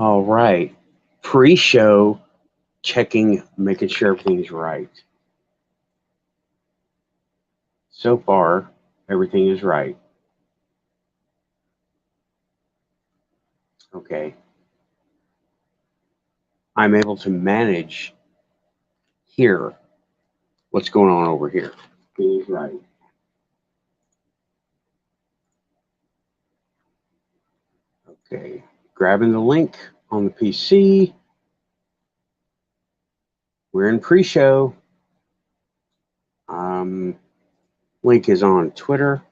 All right. Pre-show checking, making sure everything's right. So far, everything is right. Okay. I'm able to manage here what's going on over here. Everything is right. Okay. Grabbing the link on the PC. We're in pre-show. Link is on Twitter.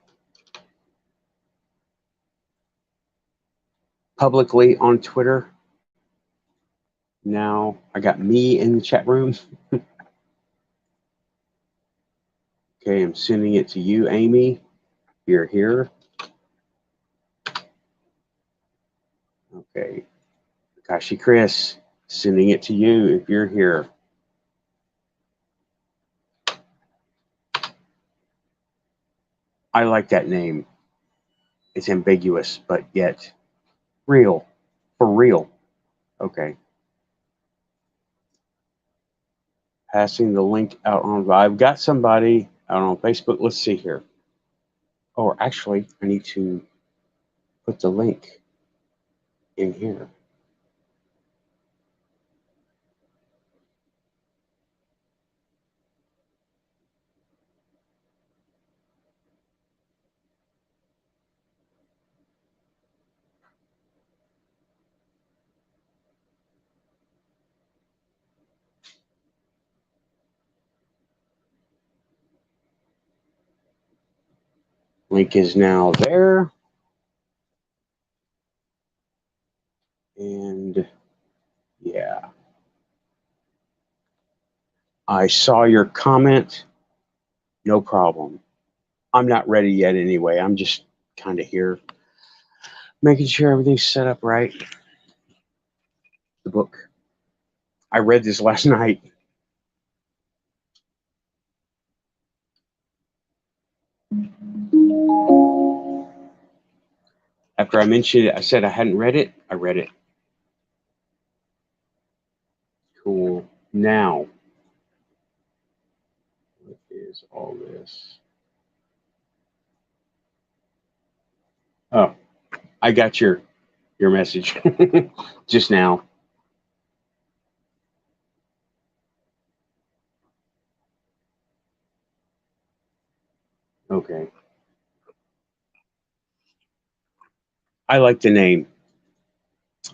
Publicly on Twitter. Now I got me in the chat room. Okay, I'm sending it to you, Amy. You're here. Okay. Kashi Chris, sending it to you if you're here. I like that name. It's ambiguous, but yet real. For real. Okay. Passing the link out on. I've got somebody out on Facebook. Let's see here. Oh, actually, I need to put the link in here. Link is now there. And yeah. I saw your comment. No problem. I'm not ready yet anyway. I'm just kind of here making sure everything's set up right. The book. I read this last night. After I mentioned it, I said I hadn't read it. I read it. Cool. Now, what is all this? Oh, I got your message just now. Okay. I like the name.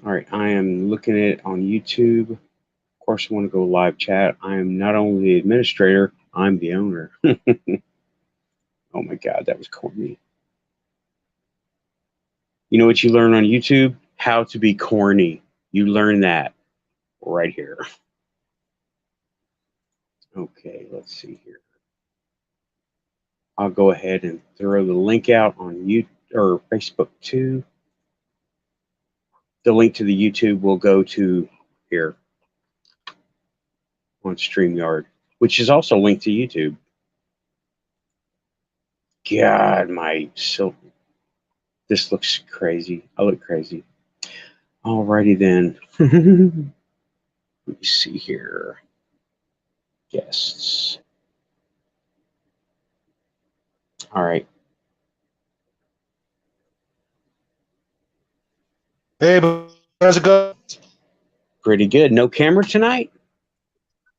All right, I am looking at it on YouTube. Of course, I want to go live chat. I am not only the administrator, I'm the owner. Oh my God, that was corny. You know what you learn on YouTube? How to be corny. You learn that right here. Okay, let's see here. I'll go ahead and throw the link out on YouTube or Facebook too. The link to the YouTube will go to here on StreamYard, which is also linked to YouTube. God, this looks crazy. I look crazy. Alrighty then. Let me see here. Guests. All right. Hey, how's it going? Pretty good. No camera tonight?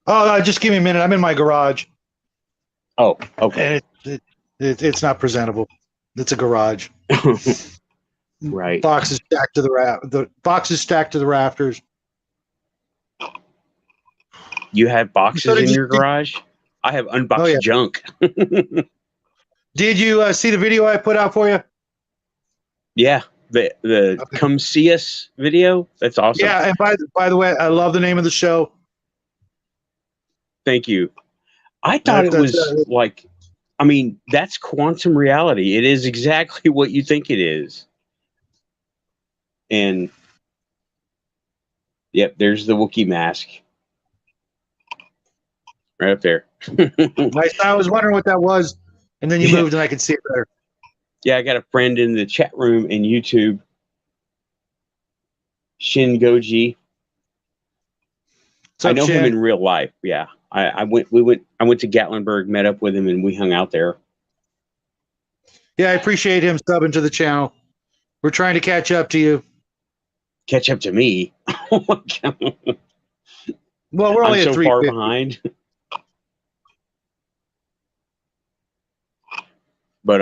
Oh, just give me a minute. I'm in my garage. Oh, okay. And it's not presentable. It's a garage. Right. Boxes stacked to the boxes stacked to the rafters. You have boxes in your garage? I have unboxed junk. Did you see the video I put out for you? Yeah, the Come See Us video. That's awesome. Yeah, and by the way, I love the name of the show. Thank you. I thought it was like, I mean, that's quantum reality. It is exactly what you think it is. And yep, there's the Wookiee mask. Right up there. I was wondering what that was, and then you moved and I could see it better. Yeah, I got a friend in the chat room in YouTube. Shin Goji. What's I up, know him Shin? in real life. Yeah, I went to Gatlinburg, met up with him, and we hung out there. Yeah, I appreciate him subbing to the channel. We're trying to catch up to you. Catch up to me. Oh my God. Well, we're only I'm at so far 350. behind. But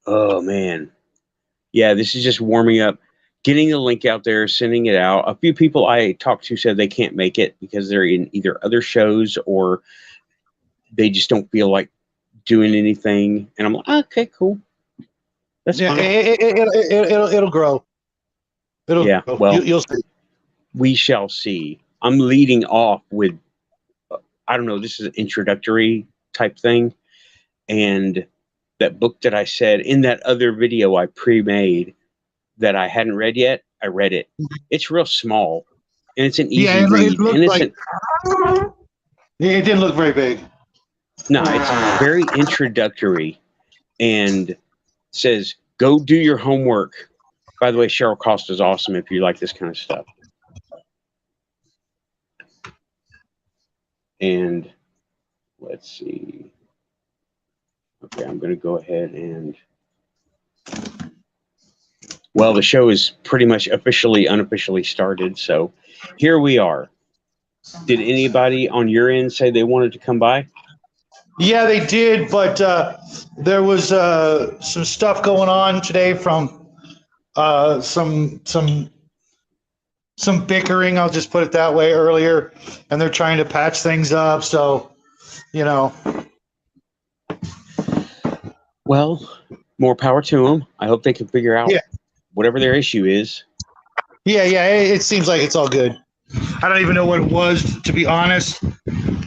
oh man, yeah, this is just warming up. Getting the link out there, sending it out. A few people I talked to said they can't make it because they're in either other shows or they just don't feel like doing anything. And I'm like, okay, cool. That's Yeah, fine. it'll grow. It'll Yeah, grow. well, You'll see. we shall see. I'm leading off with, I don't know, this is an introductory type thing. And that book that I said in that other video I pre-made that I hadn't read yet, I read it. It's real small and it's an easy Yeah, read. it looked And it's like it didn't look very big. no, it's very introductory and says, go do your homework. By the way, Cheryl Costa is awesome if you like this kind of stuff. And let's see. Okay, I'm going to go ahead and. Well, the show is pretty much unofficially started. So here we are. Did anybody on your end say they wanted to come by? Yeah, they did, but there was some stuff going on today from some bickering. I'll just put it that way earlier, and they're trying to patch things up. So, you know. Well, more power to them. I hope they can figure out whatever their issue is. Yeah. It seems like it's all good. I don't even know what it was, to be honest.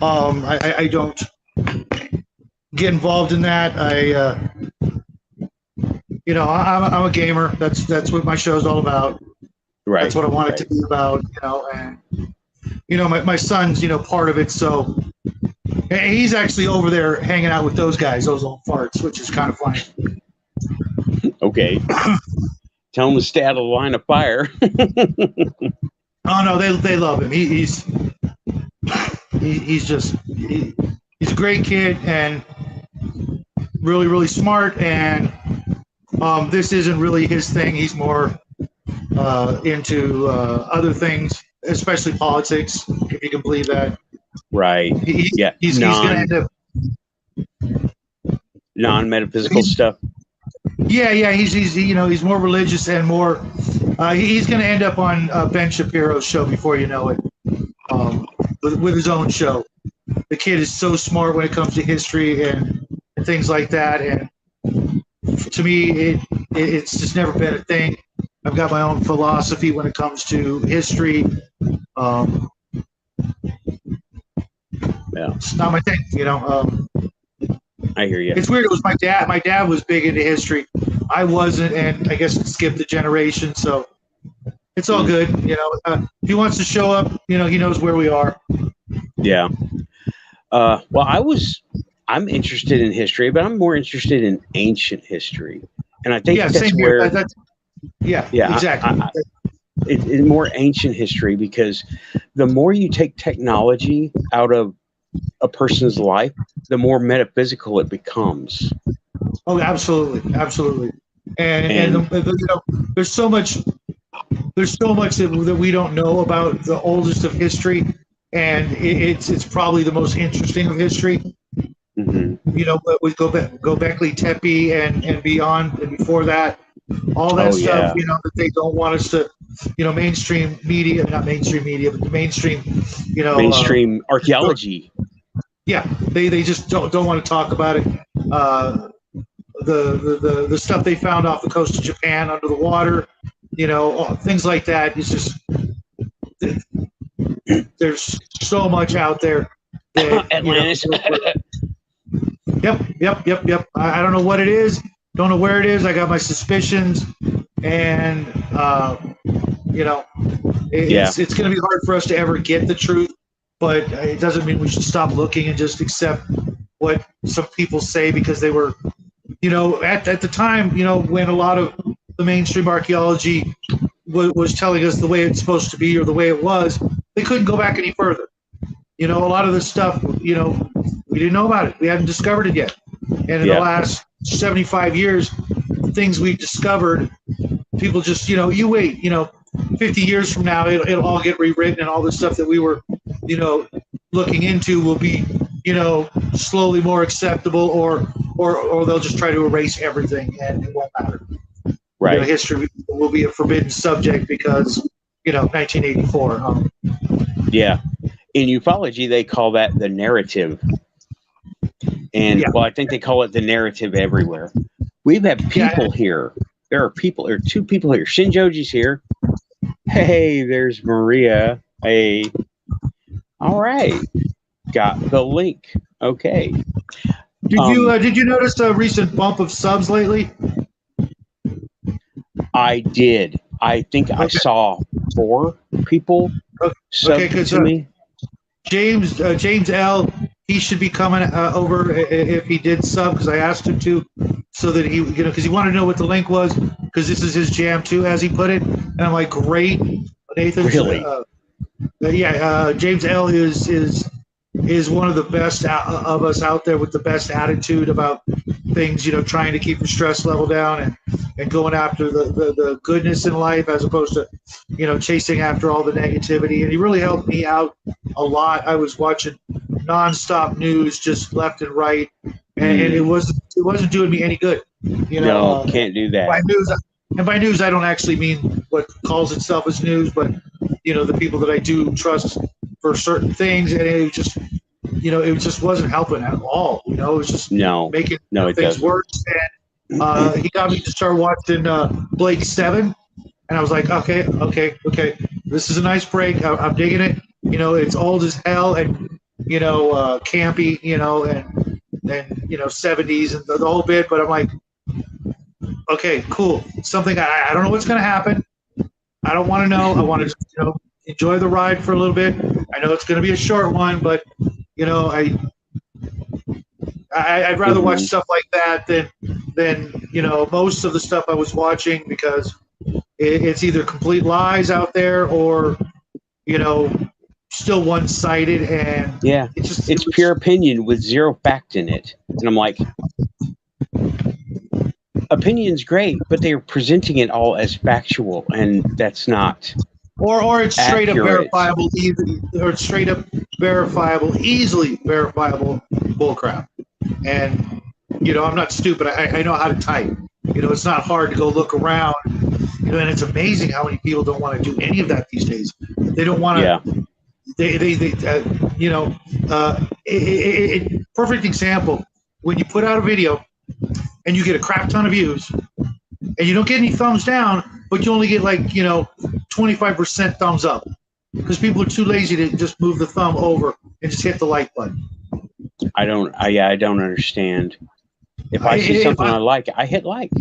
I don't get involved in that. I'm a gamer. That's what my show's all about. Right. That's what I want it to be about. And my son's part of it. So and he's actually over there hanging out with those guys, those old farts, which is kind of funny. Okay. Tell him to stay out of the line of fire. Oh no, they love him. He's a great kid and really, really smart. And this isn't really his thing. He's more into other things, especially politics, if you can believe that. Right. He's going to end up non-metaphysical stuff. Yeah. He's more religious and more. He's going to end up on Ben Shapiro's show before you know it, with his own show. The kid is so smart when it comes to history and things like that. And to me, it's just never been a thing. I've got my own philosophy when it comes to history. Yeah. It's not my thing, I hear you. It's weird. It was my dad. My dad was big into history. I wasn't, and I guess it skipped a generation. So it's all good. If he wants to show up, he knows where we are. Yeah. Well, I'm interested in history, but I'm more interested in ancient history, and I think that's where. Exactly. It's more ancient history because the more you take technology out of a person's life, the more metaphysical it becomes. Oh, absolutely. And there's so much that we don't know about the oldest of history, and it's probably the most interesting of history. Mm-hmm. With Göbekli Tepe and beyond, and before that, all that stuff. Yeah. That they don't want us to, mainstream media, not mainstream media, but the mainstream, mainstream archaeology. Yeah, they just don't want to talk about it. The stuff they found off the coast of Japan under the water, things like that. It's just there's so much out there. Atlantis. Yep. I don't know what it is. Don't know where it is. I got my suspicions, and it's going to be hard for us to ever get the truth. But it doesn't mean we should stop looking and just accept what some people say because they were, at the time, when a lot of the mainstream archaeology was telling us the way it's supposed to be or the way it was, they couldn't go back any further. A lot of this stuff, we didn't know about it. We hadn't discovered it yet. And in the last 75 years, the things we've discovered, people just, you wait, 50 years from now, it'll all get rewritten, and all the stuff that we were, looking into will be, slowly more acceptable, or they'll just try to erase everything and it won't matter. Right. History will be a forbidden subject because, 1984. Yeah. In ufology, they call that the narrative. And, well, I think they call it the narrative everywhere. We've had people here. There are two people here. Shinjoji's here. Hey, there's Maria. Hey. All right. Got the link. Okay. Did you notice a recent bump of subs lately? I did. I think I saw 4 people sub to me. James L. He should be coming over if he did sub, because I asked him to, so that he, because he wanted to know what the link was, because this is his jam too, as he put it. And I'm like, great, Nathan. Really? James L. is one of the best of us out there, with the best attitude about things, trying to keep the stress level down and going after the goodness in life, as opposed to, chasing after all the negativity. And he really helped me out a lot. I was watching nonstop news, just left and right, and it wasn't doing me any good. No, can't do that. By news, I don't actually mean what calls itself as news, but the people that I do trust for certain things, and it just wasn't helping at all. It was just making things worse. And he got me to start watching Blake 7, and I was like, okay, this is a nice break. I'm digging it. It's old as hell and campy, and 70s and the whole bit. But I'm like, okay, cool. Something I don't know what's going to happen. I don't want to know. I want to enjoy the ride for a little bit. I know it's going to be a short one, but I'd rather watch stuff like that than most of the stuff I was watching, because it's either complete lies out there or still one-sided, and it's pure opinion with zero fact in it. And I'm like, opinion's great, but they're presenting it all as factual, and that's not. Or it's straight accurate. up verifiable, or it's straight up verifiable, easily verifiable bullcrap. And I'm not stupid. I know how to type. It's not hard to go look around. And it's amazing how many people don't want to do any of that these days. They don't want to. Yeah. Perfect example. When you put out a video and you get a crap ton of views, and you don't get any thumbs down, but you only get 25% thumbs up, because people are too lazy to just move the thumb over and just hit the like button. I don't understand. If I see something I like, I hit like.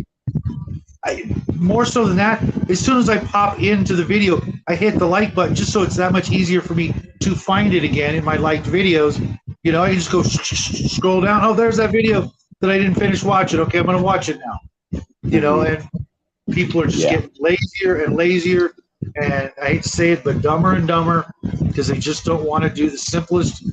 More so than that, as soon as I pop into the video, I hit the like button, just so it's that much easier for me to find it again in my liked videos. I can just go scroll down. Oh, there's that video that I didn't finish watching. Okay, I'm going to watch it now. And people are just getting lazier and lazier, and I hate to say it, but dumber and dumber, because they just don't want to do the simplest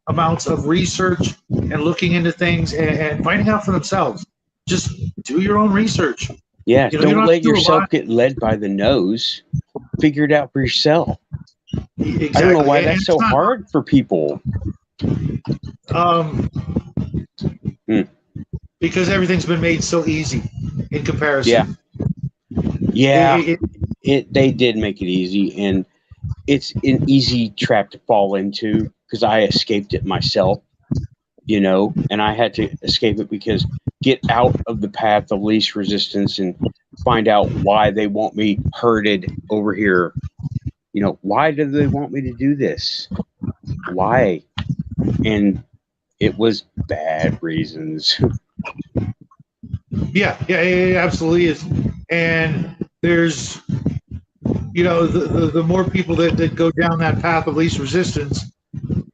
amounts of research and looking into things and finding out for themselves. Just do your own research. Yeah, don't let yourself get led by the nose. Figure it out for yourself. Exactly. I don't know why that's so hard for people. Because everything's been made so easy in comparison. Yeah. They did make it easy, and it's an easy trap to fall into, because I escaped it myself, and I had to escape it because get out of the path of least resistance and find out why they want me herded over here. Why do they want me to do this? Why? And it was bad reasons. Yeah, it absolutely is. And there's, the more people that go down that path of least resistance,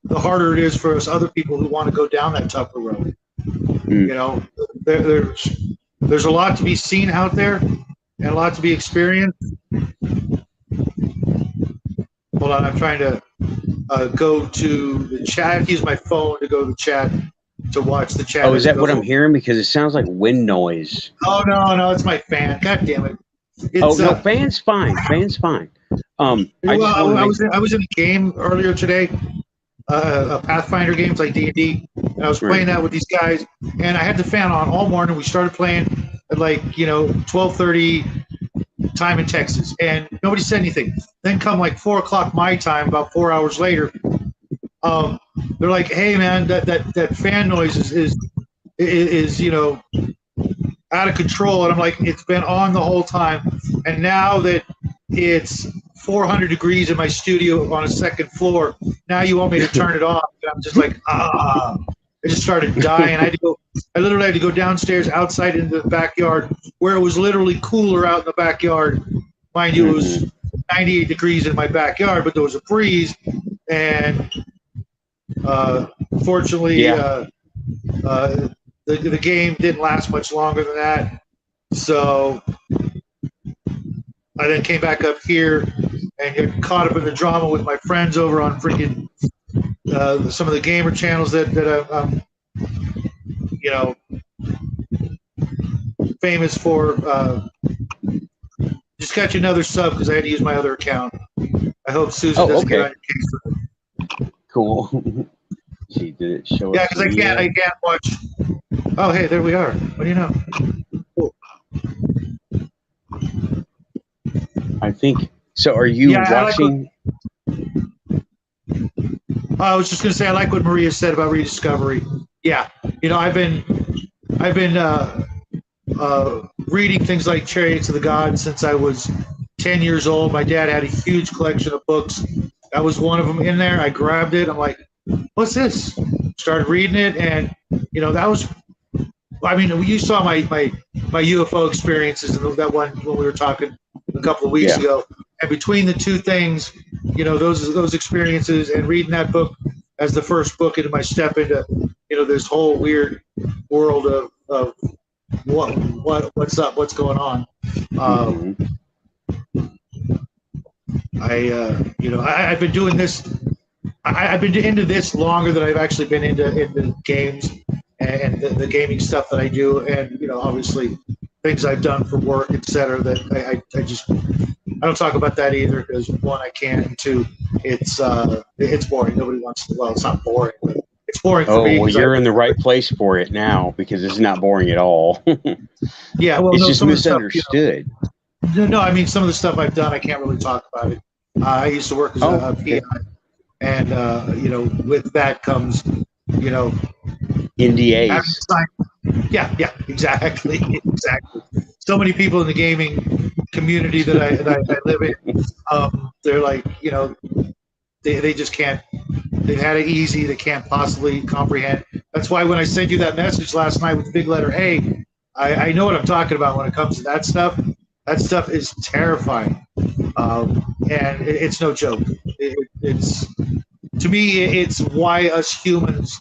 the harder it is for us other people who want to go down that tougher road. There's a lot to be seen out there and a lot to be experienced. Hold on, I'm trying to go to the chat. Use my phone to go to the chat to watch the chat. Oh, is that what I'm over. hearing? Because it sounds like wind noise. Oh no, it's my fan. God damn it! Oh It's no, fan's fine. Fan's fine. well, I was in a game earlier today, a Pathfinder games like D&D, and I was playing that with these guys, and I had the fan on all morning. We started playing at 12:30 time in Texas, and nobody said anything. Then come 4:00 my time, about 4 hours later, they're like, "Hey man, that fan noise is out of control," and I'm like, "It's been on the whole time, and now that it's 400 degrees in my studio on a second floor, now you want me to turn it off?" And I'm just like, I just started dying. I literally had to go downstairs outside into the backyard where it was literally cooler out in the backyard. Mind you, it was 98 degrees in my backyard, but there was a breeze, and fortunately, the game didn't last much longer than that. So I then came back up here and get caught up in the drama with my friends over on freaking some of the gamer channels that I'm famous for. Just got you another sub because I had to use my other account. I hope Susan doesn't get on your case for it. Cool. She did it show. Yeah, because I can't watch. Oh, hey, there we are. What do you know? Cool. I think so. Are you watching? I was just going to say I like what Maria said about rediscovery. Yeah, I've been reading things like Chariots of the Gods since I was 10 years old. My dad had a huge collection of books. That was one of them in there. I grabbed it. I'm like, what's this? Started reading it, and that was. I mean, you saw my UFO experiences in that one when we were talking a couple of weeks ago. And between the two things, those experiences and reading that book as the first book into my step into this whole weird world of what's up, what's going on. I've been doing this. I've been into this longer than I've actually been into games and the gaming stuff that I do, and obviously things I've done for work, etc. That I don't talk about that either because one, I can't, and two, it's boring. Nobody wants to. Well, it's not boring, but it's boring for me. Oh, well, you're in the right place for it now because it's not boring at all. Yeah, well, it's just misunderstood. No, I mean some of the stuff I've done, I can't really talk about it. I used to work as a PI, and with that comes NDAs. Yeah, exactly. So many people in the gaming community that I live in, they're like, they just can't. They've had it easy. They can't possibly comprehend. That's why when I sent you that message last night with the big letter A, I know what I'm talking about when it comes to that stuff. That stuff is terrifying, and it's no joke. It's to me, it's why us humans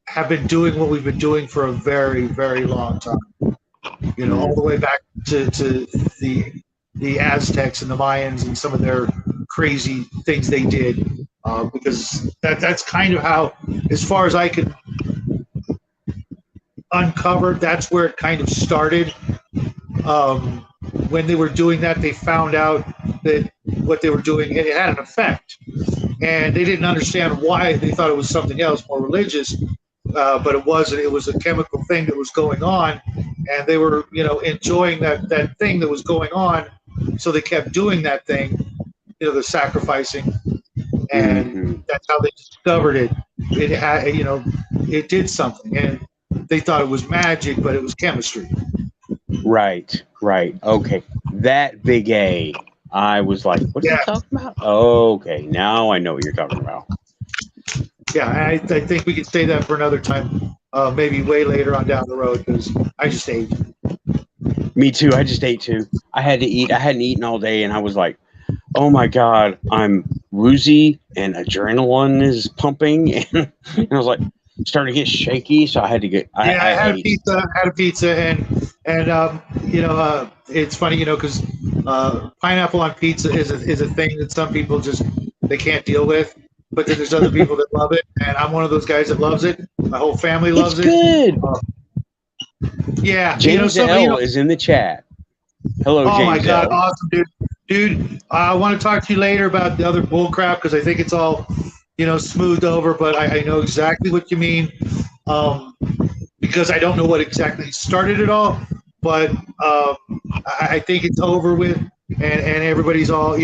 have been doing what we've been doing for a very, very long time. All the way back to the Aztecs and the Mayans and some of their crazy things they did, because that's kind of how, as far as I could uncover, that's where it kind of started. When they were doing that, they found out that what they were doing, it had an effect, and they didn't understand why. They thought it was something else, more religious, but it wasn't. It was a chemical thing that was going on, and they were, enjoying that thing that was going on, so they kept doing that thing, the sacrificing, and that's how they discovered it. It had, it did something, and they thought it was magic, but it was chemistry. Right. Okay. That big A. I was like, what are you talking about? Okay. Now I know what you're talking about. Yeah, I think we could say that for another time, maybe way later on down the road, because I just ate. Me too. I just ate too. I had to eat. I hadn't eaten all day, and I was like, oh my God, I'm woozy and adrenaline is pumping. And I was like, starting to get shaky, so I had to get. I had a pizza, and it's funny, because Pineapple on pizza is a thing that some people just they can't deal with. But then there's other people that love it, and I'm one of those guys that loves it. My whole family loves It's it. good. Yeah, James L is in the chat. Hello, oh James my God, L. awesome, dude. Dude, I want to talk to you later about the other bull crap because I think it's all, smoothed over. But I know exactly what you mean, because I don't know what exactly started it all. But I think it's over with, and everybody's all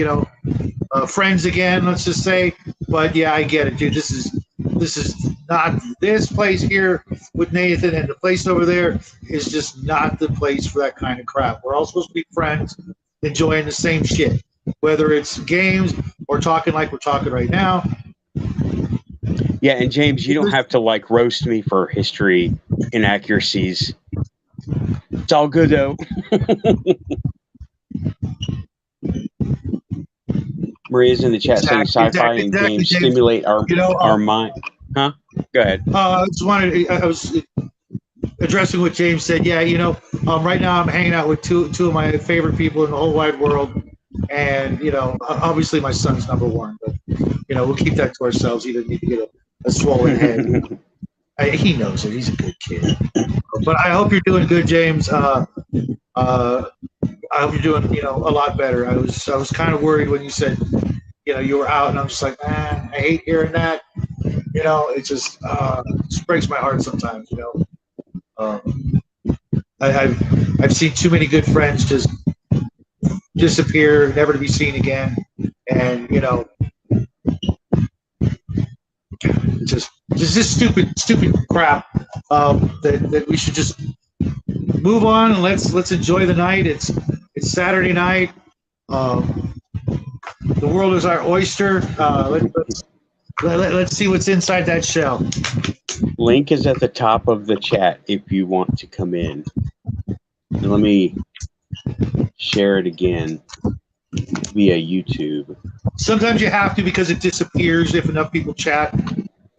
friends again. Let's just say. But yeah, I get it, dude. This is not this place here with Nathan, and the place over there is just not the place for that kind of crap. We're all supposed to be friends, enjoying the same shit, whether it's games or talking like we're talking right now. Yeah, and James, you don't have to roast me for history inaccuracies. It's all good though. Maria's in the chat saying sci-fi and games stimulate our mind. Huh? Go ahead. I was addressing what James said. Yeah, right now I'm hanging out with two of my favorite people in the whole wide world, and obviously my son's number one, but we'll keep that to ourselves. He doesn't need to get a swollen head. He knows it. He's a good kid. But I hope you're doing good, James. I hope you're doing a lot better. I was kind of worried when you said you were out, and I'm just like, man, I hate hearing that. It just breaks my heart sometimes. I've seen too many good friends just disappear, never to be seen again, and just stupid crap that we should just move on and let's enjoy the night. It's Saturday night. The world is our oyster. Let's see what's inside that shell. Link is at the top of the chat if you want to come in. And let me share it again via YouTube. Sometimes you have to because it disappears if enough people chat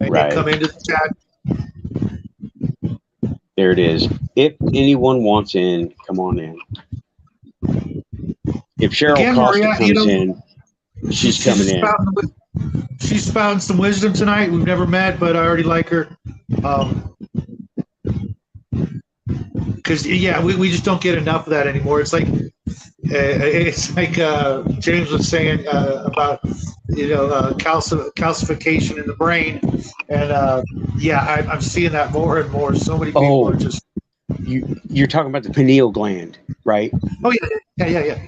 and Right. come into the chat. There it is. If anyone wants in, come on in. If Cheryl Again, Costa Maria, comes in, she's coming in. She's spouting some wisdom tonight. We've never met, but I already like her. Because we just don't get enough of that anymore. It's like James was saying about calcification in the brain, and I'm seeing that more and more. So many people are just. You're talking about the pineal gland, right? Oh yeah.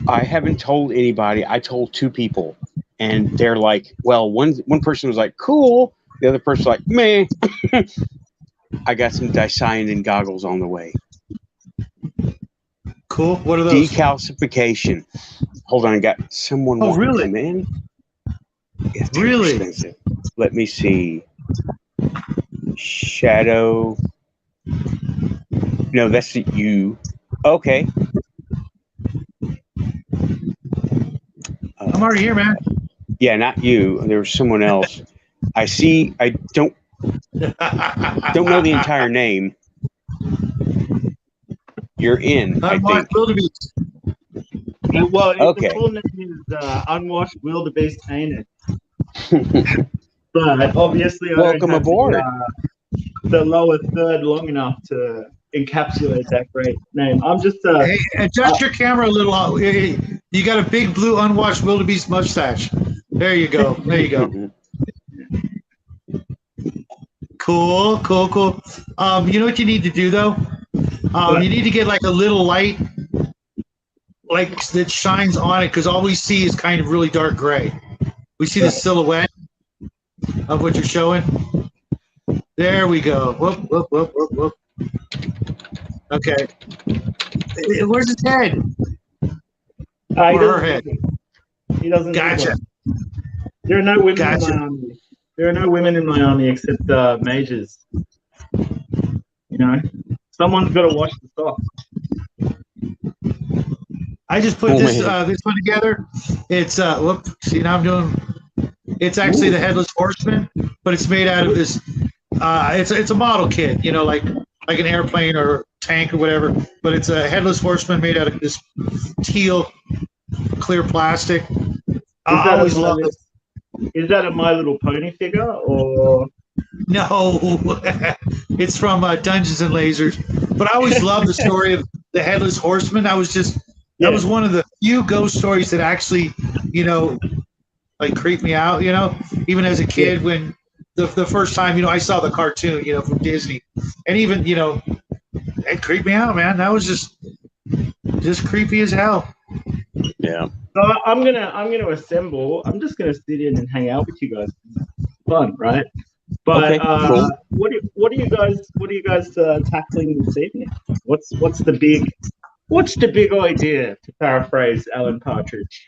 I haven't told anybody. I told two people, and they're like, well, one person was like, cool. The other person's like, meh. I got some dicyanin goggles on the way. Cool. What are those? Decalcification. Hold on, I got someone wanting to come in. Yeah, really expensive. Let me see. Shadow. No, that's you. Okay. I'm already here, man. Yeah, not you. There was someone else. I see. I don't know the entire name. You're in, I think. Wildebeest. Well, okay. The full name is Unwashed Wildebeest Anus. But obviously, welcome I don't have aboard. The lower third long enough to encapsulate that great name. I'm just. Hey, adjust your camera a little. You got a big blue unwashed wildebeest mustache. There you go. There you go. Cool. You know what you need to do though? You need to get like a little light, like that shines on it, because all we see is kind of really dark gray. We see the silhouette of what you're showing. There we go. Whoop. Okay. Where's his head? Or her head? He doesn't. Gotcha. There are no women in my army. There are no women in my army except mages. Someone's got to wash the socks. I just put this one together. It's see now I'm doing. It's actually the Headless Horseman, but it's made out of this. It's a model kit, like an airplane or tank or whatever, but it's a headless horseman made out of this teal clear plastic. I always love it. Is that a My Little Pony figure or? No, it's from Dungeons and Lasers. But I always loved the story of the headless horseman. That was one of the few ghost stories that actually, like creeped me out. Even as a kid when the first time I saw the cartoon, from Disney, and even it creeped me out, man. That was just creepy as hell. Yeah. So I'm gonna assemble. I'm just gonna sit in and hang out with you guys. Fun, right? But Okay, cool. what are you guys tackling this evening? What's the big idea, to paraphrase Alan Partridge?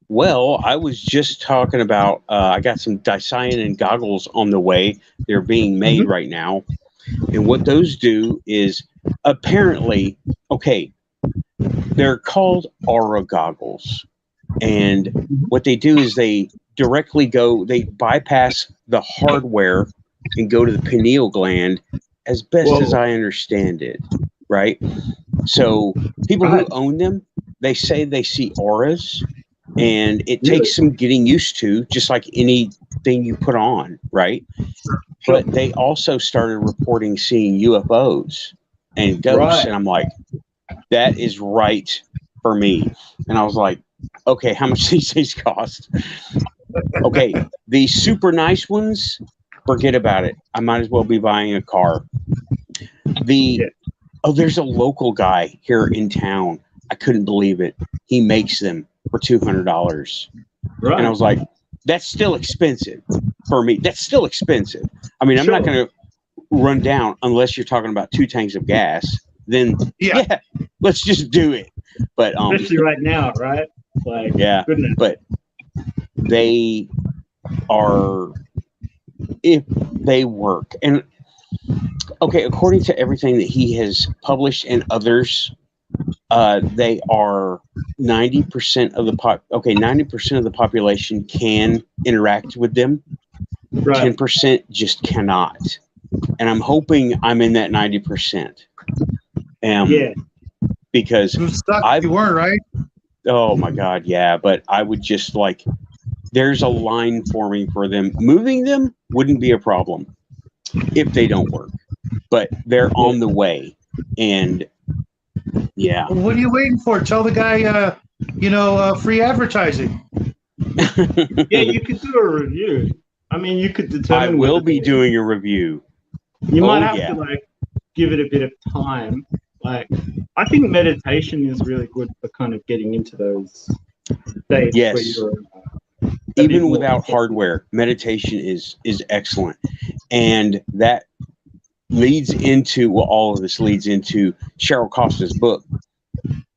Well, I was just talking about I got some Dicyan goggles on the way. They're being made right now. And what those do is apparently, they're called Aura goggles. And what they do is they bypass the hardware and go to the pineal gland, as best as I understand it, right? So people who own them, they say they see auras, and it takes some getting used to, just like anything you put on, right? But they also started reporting seeing UFOs and ghosts, and I'm like, that is right for me. And I was like, okay, how much these things cost? Okay, the super nice ones, forget about it. I might as well be buying a car. There's a local guy here in town. I couldn't believe it. He makes them for $200. Right. And I was like, that's still expensive for me. That's still expensive. I mean, I'm not going to run down unless you're talking about 2 tanks of gas. Then, yeah, let's just do it. But especially right now, right? Like, goodness. But they are, if they work, and according to everything that he has published and others, they are 90% of the 90% of the population can interact with them. 10% just cannot, and I'm hoping I'm in that 90%. Because you weren't, right? Oh my God, yeah. But I would just there's a line forming for them. Moving them wouldn't be a problem if they don't work, but they're on the way. And what are you waiting for? Tell the guy, free advertising. You could do a review. I mean, you could determine. I will be doing a review. You might have to give it a bit of time. I think meditation is really good for kind of getting into those states. Yes. Even without hardware, meditation is excellent. And that leads into, all of this leads into Cheryl Costa's book,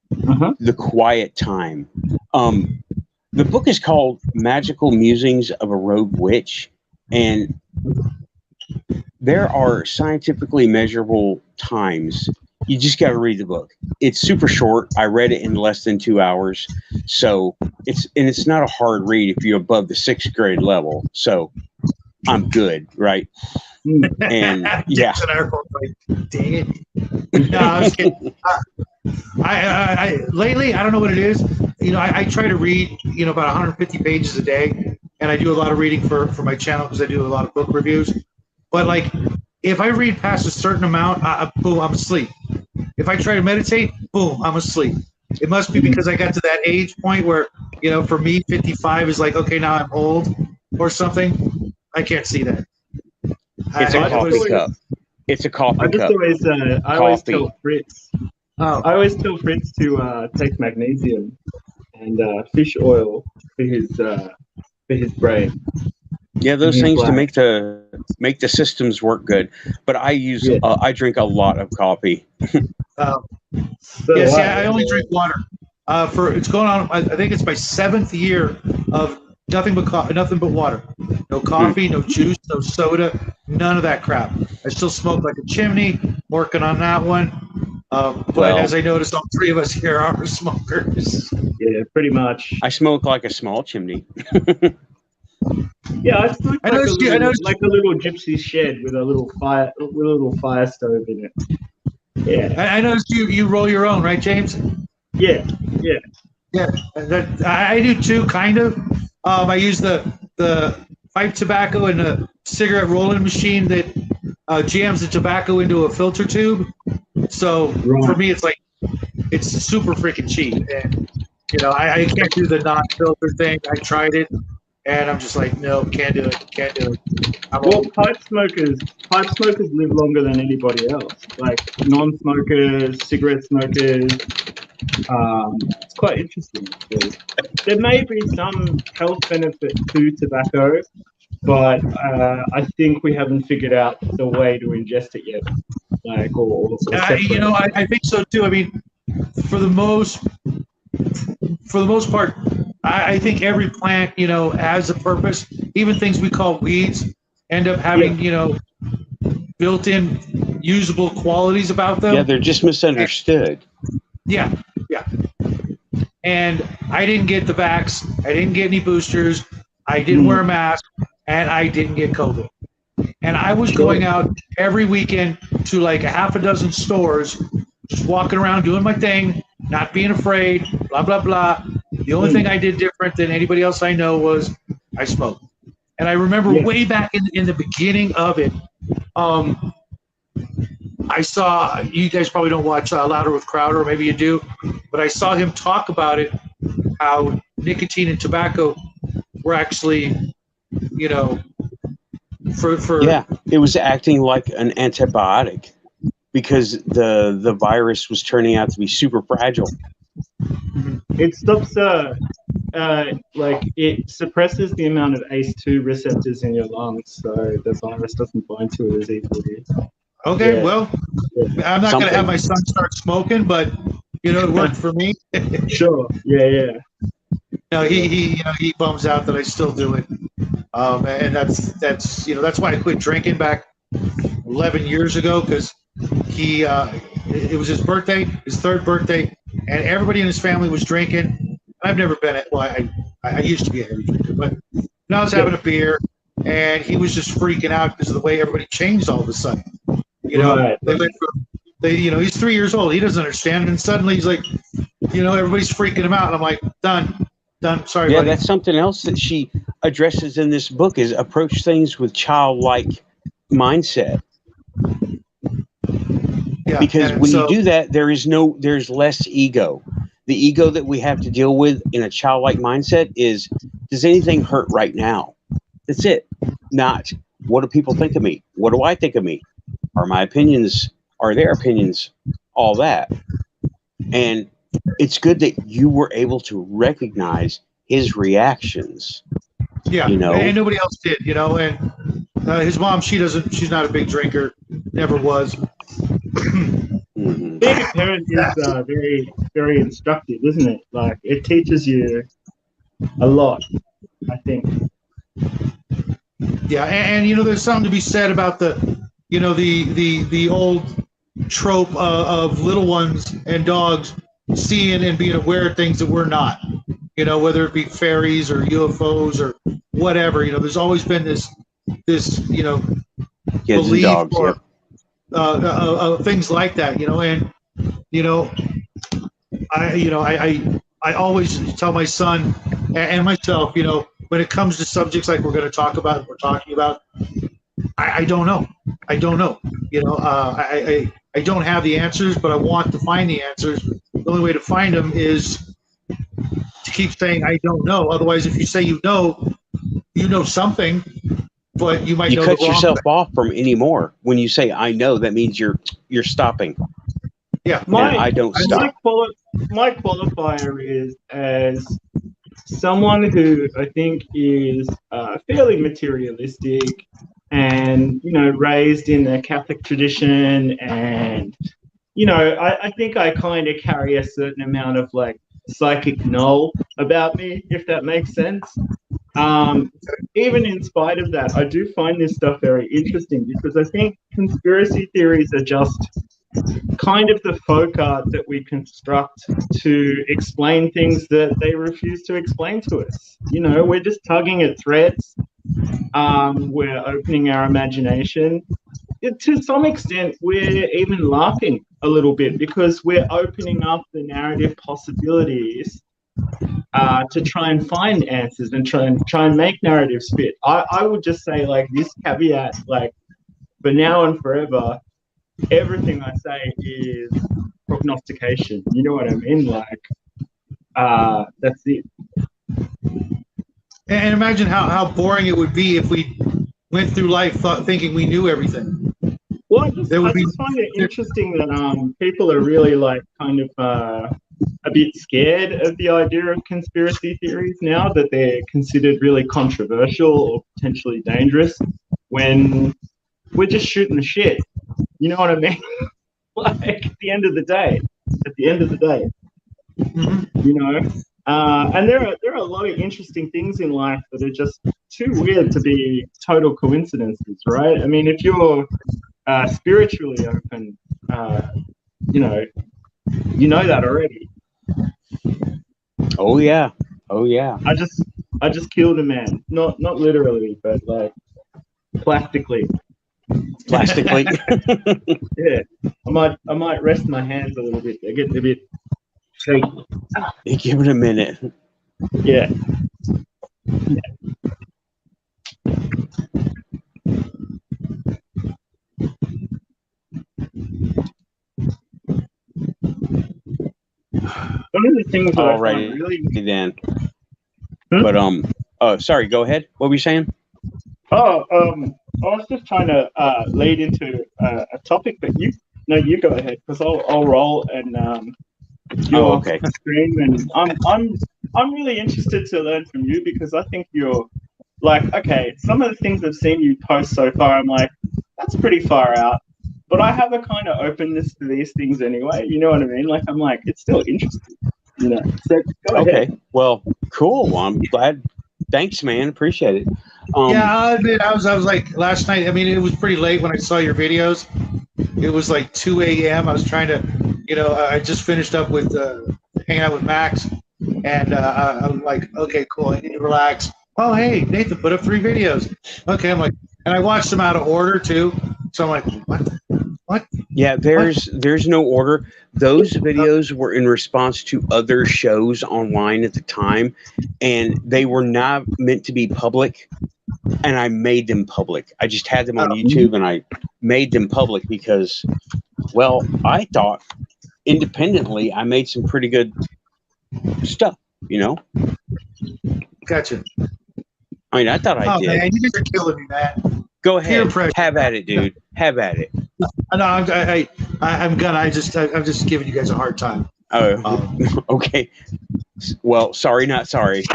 The Quiet Time. The book is called Magical Musings of a Rogue Witch. And there are scientifically measurable times. You just got to read the book. It's super short. I read it in less than 2 hours. So it's not a hard read if you're above the 6th grade level. So I'm good, right? And dang it. No, I was kidding. I lately, I don't know what it is. I try to read, about 150 pages a day, and I do a lot of reading for my channel because I do a lot of book reviews. But if I read past a certain amount, boom, I'm asleep. If I try to meditate, boom, I'm asleep. It must be because I got to that age point where, for me, 55 is okay, now I'm old or something. I can't see that. It's a coffee cup. It's a coffee cup. I always tell Fritz. I always tell Fritz to take magnesium and fish oil for his brain. Yeah, those things to make the systems work good. But I use I drink a lot of coffee. I only drink water. It's going on. I think it's my 7th year of nothing but water. No coffee, no juice, no soda, none of that crap. I still smoke like a chimney. Working on that one. But as I noticed, all 3 of us here are smokers. Yeah, pretty much. I smoke like a small chimney. Yeah, I smoke like a little gypsy shed with a little fire stove in it. Yeah. I noticed you roll your own, right, James? Yeah. I do too, kind of. I use the pipe tobacco and a cigarette rolling machine that jams the tobacco into a filter tube. So for me, it's super freaking cheap, and I can't do the non-filter thing. I tried it, and I'm just like, no, can't do it. Well, pipe smokers live longer than anybody else. Like non-smokers, cigarette smokers. It's quite interesting. There may be some health benefit to tobacco, but I think we haven't figured out the way to ingest it yet. I think so too. I mean, for the most part, I think every plant, has a purpose. Even things we call weeds end up having, built-in usable qualities about them. Yeah, they're just misunderstood. Yeah. And I didn't get the vax. I didn't get any boosters. I didn't wear a mask, and I didn't get COVID. And I was going out every weekend to like a half a dozen stores, just walking around doing my thing, not being afraid, blah, blah, blah. The only thing I did different than anybody else I know was I smoked. And I remember way back in the beginning of it, I saw, you guys probably don't watch Louder with Crowder, or maybe you do, but I saw him talk about it, how nicotine and tobacco were actually, Yeah, it was acting like an antibiotic because the virus was turning out to be super fragile. It stops, it suppresses the amount of ACE2 receptors in your lungs, so the virus doesn't bind to it as easily. Okay, well, I'm not going to have my son start smoking, but it worked for me. Sure, yeah. He bums out that I still do it, and that's why I quit drinking back 11 years ago, because it was his birthday, his third birthday, and everybody in his family was drinking. I've never been I used to be a heavy drinker, but now I was having a beer, and he was just freaking out because of the way everybody changed all of a sudden. Right. They went from, he's 3 years old, he doesn't understand, and suddenly he's like, everybody's freaking him out, and I'm like, done. Sorry, yeah, buddy. That's something else that she addresses in this book, is approach things with childlike mindset. Yeah, because when you do that, there's less ego. The ego that we have to deal with in a childlike mindset is, does anything hurt right now? That's it. Not, what do people think of me? What do I think of me? Are their opinions, all that. And it's good that you were able to recognize his reactions. Yeah, and nobody else did, and his mom, she's not a big drinker, never was. Being a parent is very, very instructive, isn't it? Like, it teaches you a lot, I think. Yeah, and there's something to be said about the old trope of little ones and dogs seeing and being aware of things that we're not. Whether it be fairies or UFOs or whatever. There's always been this Kids belief and dogs, or things like that. I always tell my son and myself, when it comes to subjects like we're talking about, I don't know. I don't have the answers, but I want to find the answers. The only way to find them is to keep saying I don't know. Otherwise, if you say you know something, but you might know the wrong cut yourself thing. off from any more. When you say I know, that means you're stopping. Yeah, I don't stop. My qualifier is as someone who I think is fairly materialistic and raised in the Catholic tradition, and I think I kind of carry a certain amount of like psychic null about me, if that makes sense. Even in spite of that, I do find this stuff very interesting, because I think conspiracy theories are just kind of the folk art that we construct to explain things that they refuse to explain to us. We're just tugging at threads. We're opening our imagination. to some extent, we're even laughing a little bit because we're opening up the narrative possibilities to try and find answers and try and make narratives fit. I would just say like this caveat, like for now and forever, everything I say is prognostication. You know what I mean? Like that's it. And imagine how boring it would be if we went through life thinking we knew everything. Well, I just find it interesting that people are really like kind of a bit scared of the idea of conspiracy theories now, that they're considered really controversial or potentially dangerous when we're just shooting the shit. You know what I mean? Like at the end of the day, you know. And there are a lot of interesting things in life that are just too weird to be total coincidences, right? I mean, if you're spiritually open, you know that already. Oh yeah. I just killed a man, not literally, but like plastically. Yeah, I might rest my hands a little bit. They're getting a bit shaky. Give it a minute. Yeah. One of the things that I find really then. But oh, sorry. Go ahead. What were you saying? I was just trying to lead into a topic, but you go ahead because I'll roll and you're okay. stream, and I'm really interested to learn from you because I think you're like, okay, some of the things I've seen you post so far, I'm like, that's pretty far out. But I have a kind of openness to these things anyway. You know what I mean? Like, I'm like, it's still interesting, you know. So go ahead. Well, cool. Well, I'm glad. Thanks, man. Appreciate it. Yeah, I'll admit, I was like last night. I mean, it was pretty late when I saw your videos. It was like 2 a.m. I was trying to, I just finished up with hanging out with Max, and I'm like, okay, cool. I need to relax. Oh, hey, Nathan put up 3 videos. Okay, I'm like, and I watched them out of order too. So I'm like, what? Yeah, there's no order. Those videos were in response to other shows online at the time, and they were not meant to be public. And I made them public. I just had them on YouTube, and I made them public because, well, I thought independently I made some pretty good stuff. Gotcha. I mean, I thought I did. Man, you guys are killing me, man. Go ahead. Have at it, dude. Have at it. No, I'm gonna. I'm just giving you guys a hard time. Oh, okay. Well, sorry, not sorry.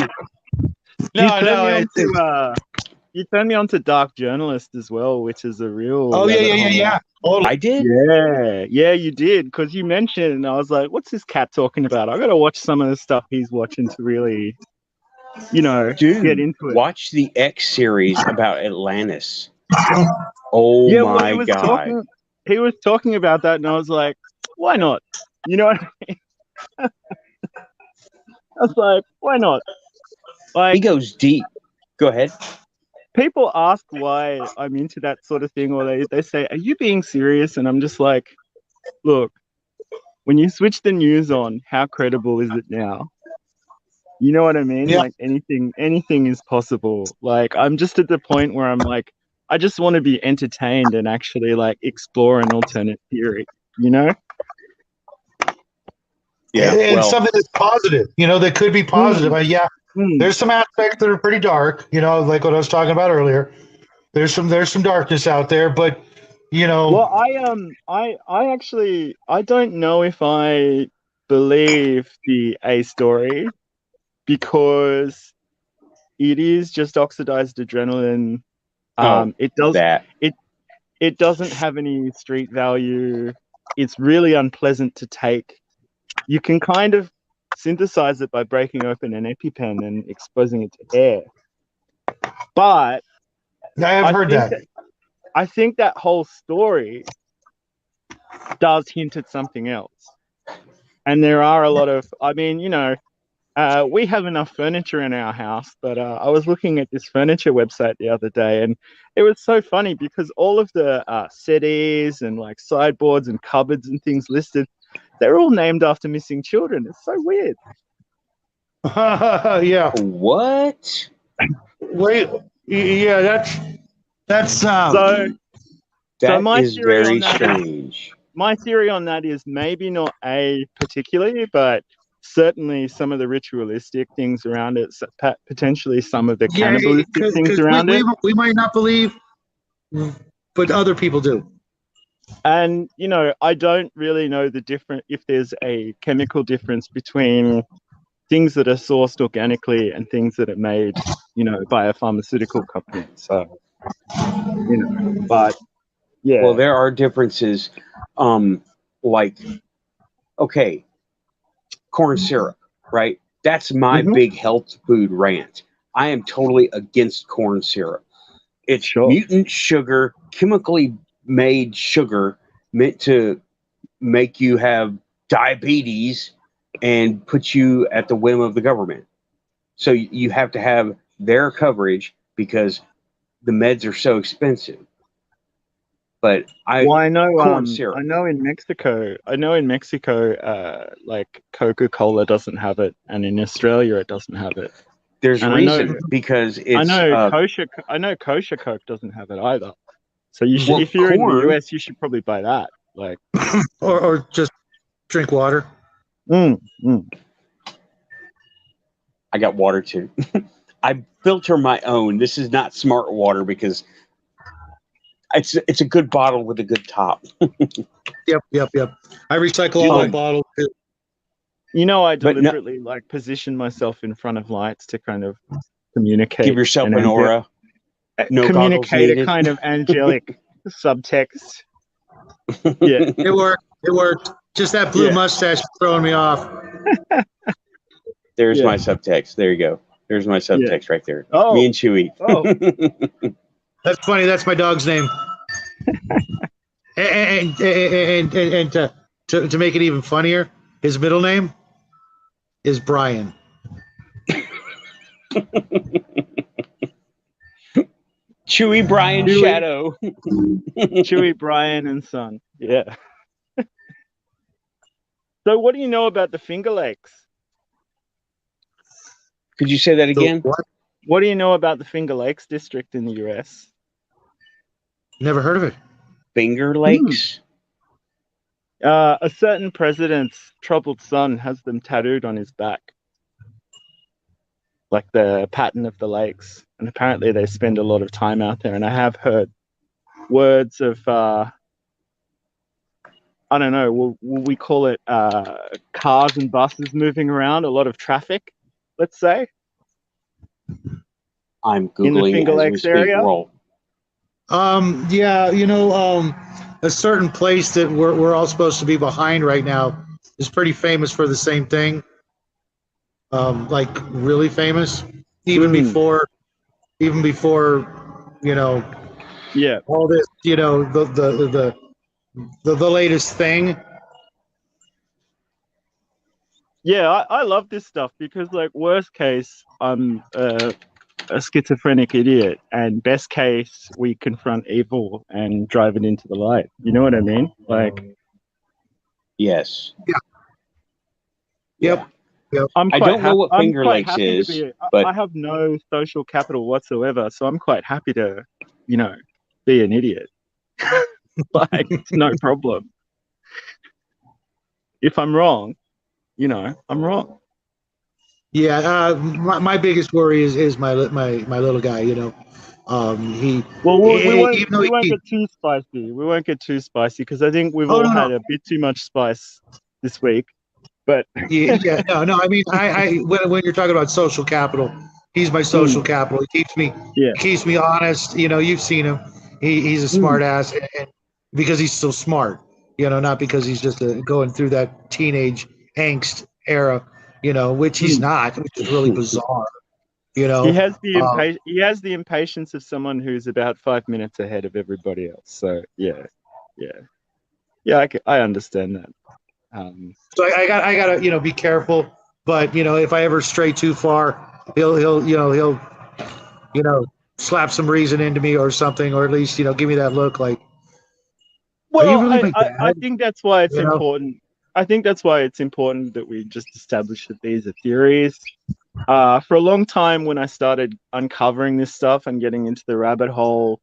You turned me on to Dark Journalist as well, which is a real. Oh yeah. Oh, I did. Yeah, you did because you mentioned, and I was like, "What's this cat talking about?" I got to watch some of the stuff he's watching to really, Dude, get into it. Watch the X series about Atlantis. Oh yeah, my god! He was talking about that, and I was like, "Why not?" You know what I mean? I was like, "Why not?" Like, he goes deep. Go ahead. People ask why I'm into that sort of thing, or they say, "Are you being serious?" And I'm just like, "Look, when you switch the news on, how credible is it now?" You know what I mean? Yeah. Like anything is possible. Like I'm just at the point where I'm like, I just want to be entertained and actually like explore an alternate theory. Yeah, and something that's positive. That could be positive. There's some aspects that are pretty dark. Like what I was talking about earlier. There's some darkness out there, but Well, I actually don't know if I believe the A story because it is just oxidized adrenaline. It doesn't have any street value. It's really unpleasant to take. You can kind of synthesize it by breaking open an EpiPen and exposing it to air. But I've heard that. I think that whole story does hint at something else. And there are a lot of, We have enough furniture in our house, but I was looking at this furniture website the other day, and it was so funny because all of the settees and like sideboards and cupboards and things listed, they're all named after missing children. It's so weird. Yeah. What? Wait. Yeah, that's So That my is theory on very that- strange. My theory on that is maybe not a particularly, but certainly some of the ritualistic things around it, potentially some of the cannibalistic things around it. we might not believe, but other people do. And, you know, I don't really know the difference, if there's a chemical difference between things that are sourced organically and things that are made, you know, by a pharmaceutical company. So, you know, but yeah. Well, there are differences. Like, okay, corn syrup, right? That's my Mhm. big health food rant. I am totally against corn syrup. It's Sure. mutant sugar, chemically made sugar meant to make you have diabetes and put you at the whim of the government. So you have to have their coverage because the meds are so expensive. But Well, I know. corn syrup. I know in Mexico. Like Coca-Cola doesn't have it, and in Australia it doesn't have it. There's And I know- reason because it's I know kosher Coke doesn't have it either. So you should, Well, if you're in corn- the US, you should probably buy that. Like, Or just drink water. mm. I got water too. I filter my own. This is not smart water because it's a good bottle with a good top. Yep. I recycle all my bottles too. You know, I But no- deliberately like position myself in front of lights to kind of communicate. Give yourself and an aura. No goggles communicate a needed. kind of angelic subtext. Yeah. It worked. Just that blue Yeah. mustache is throwing me off. There's Yeah. my subtext. There you go. There's my subtext right there. Oh. Me and Chewy. Oh. That's funny. That's my dog's name. and to make it even funnier, his middle name is Brian. Chewy Brian Chewy. Shadow. Chewy, Brian, and Son. Yeah. So, what do you know about the Finger Lakes? Could you say that again? What? What do you know about the Finger Lakes district in the US? Never heard of it. Finger Lakes? A certain president's troubled son has them tattooed on his back, like the pattern of the lakes. And apparently, they spend a lot of time out there. And I have heard words of, I don't know, will we call it cars and buses moving around, a lot of traffic, let's say. I'm In the Googling Finger as we Lakes speak. area? Roll. Yeah, a certain place that we're all supposed to be behind right now is pretty famous for the same thing. Like really famous, even before, Yeah. all this, the latest thing. Yeah, I love this stuff because, like, worst case, I'm a schizophrenic idiot, and best case, we confront evil and drive it into the light. You know what I mean? Like, Yes. Yep. I'm I quite don't know what I'm Finger quite Lakes happy to is, be- but- I have no social capital whatsoever, so I'm quite happy to, be an idiot. Like, it's no problem. If I'm wrong, I'm wrong. Yeah, my biggest worry is my little guy. Well, Even we though won't he- get too spicy. We won't get too spicy because I think we've Oh, all no, had a bit too much spice this week. But no. I mean, when you're talking about social capital, he's my social capital. He keeps me honest. You've seen him. He's a smart ass, and because he's so smart. Not because he's just going through that teenage angst era. Which he's not, which is really bizarre. he has the impatience of someone who's about 5 minutes ahead of everybody else. So yeah. I understand that. So I gotta be careful But if I ever stray too far, he'll slap some reason into me or something, or at least give me that look like, are you Well, really my I dad? think that's why it's You know? important. I think that's why it's important that we just establish that these are theories. For a long time, when I started uncovering this stuff and getting into the rabbit hole,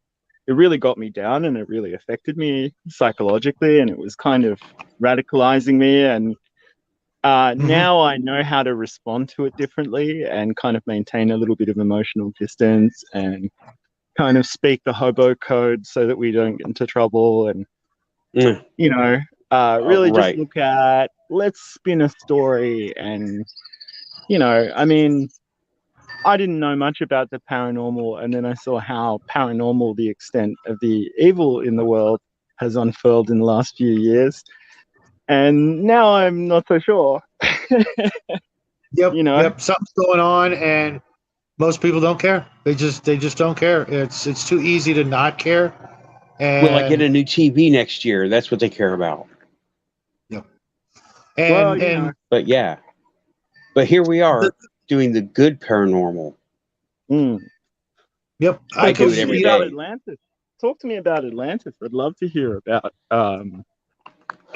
it really got me down and it really affected me psychologically, and it was kind of radicalizing me. And Mhm. now I know how to respond to it differently and kind of maintain a little bit of emotional distance and kind of speak the hobo code so that we don't get into trouble. And Mm, you know, oh, really just right. look at, let's spin a story. And, I mean, I didn't know much about the paranormal, and then I saw how paranormal the extent of the evil in the world has unfurled in the last few years. And now I'm not so sure. Yep, you know, yep. Something's going on, and most people don't care. They just don't care. It's too easy to not care. Will I get And a new TV next year? That's what they care about. yep. well, And But yeah, but here we the, are doing the good paranormal. mm. yep. I I So do talk it could to me every about day. Atlantis. Talk to me about Atlantis. I'd love to hear about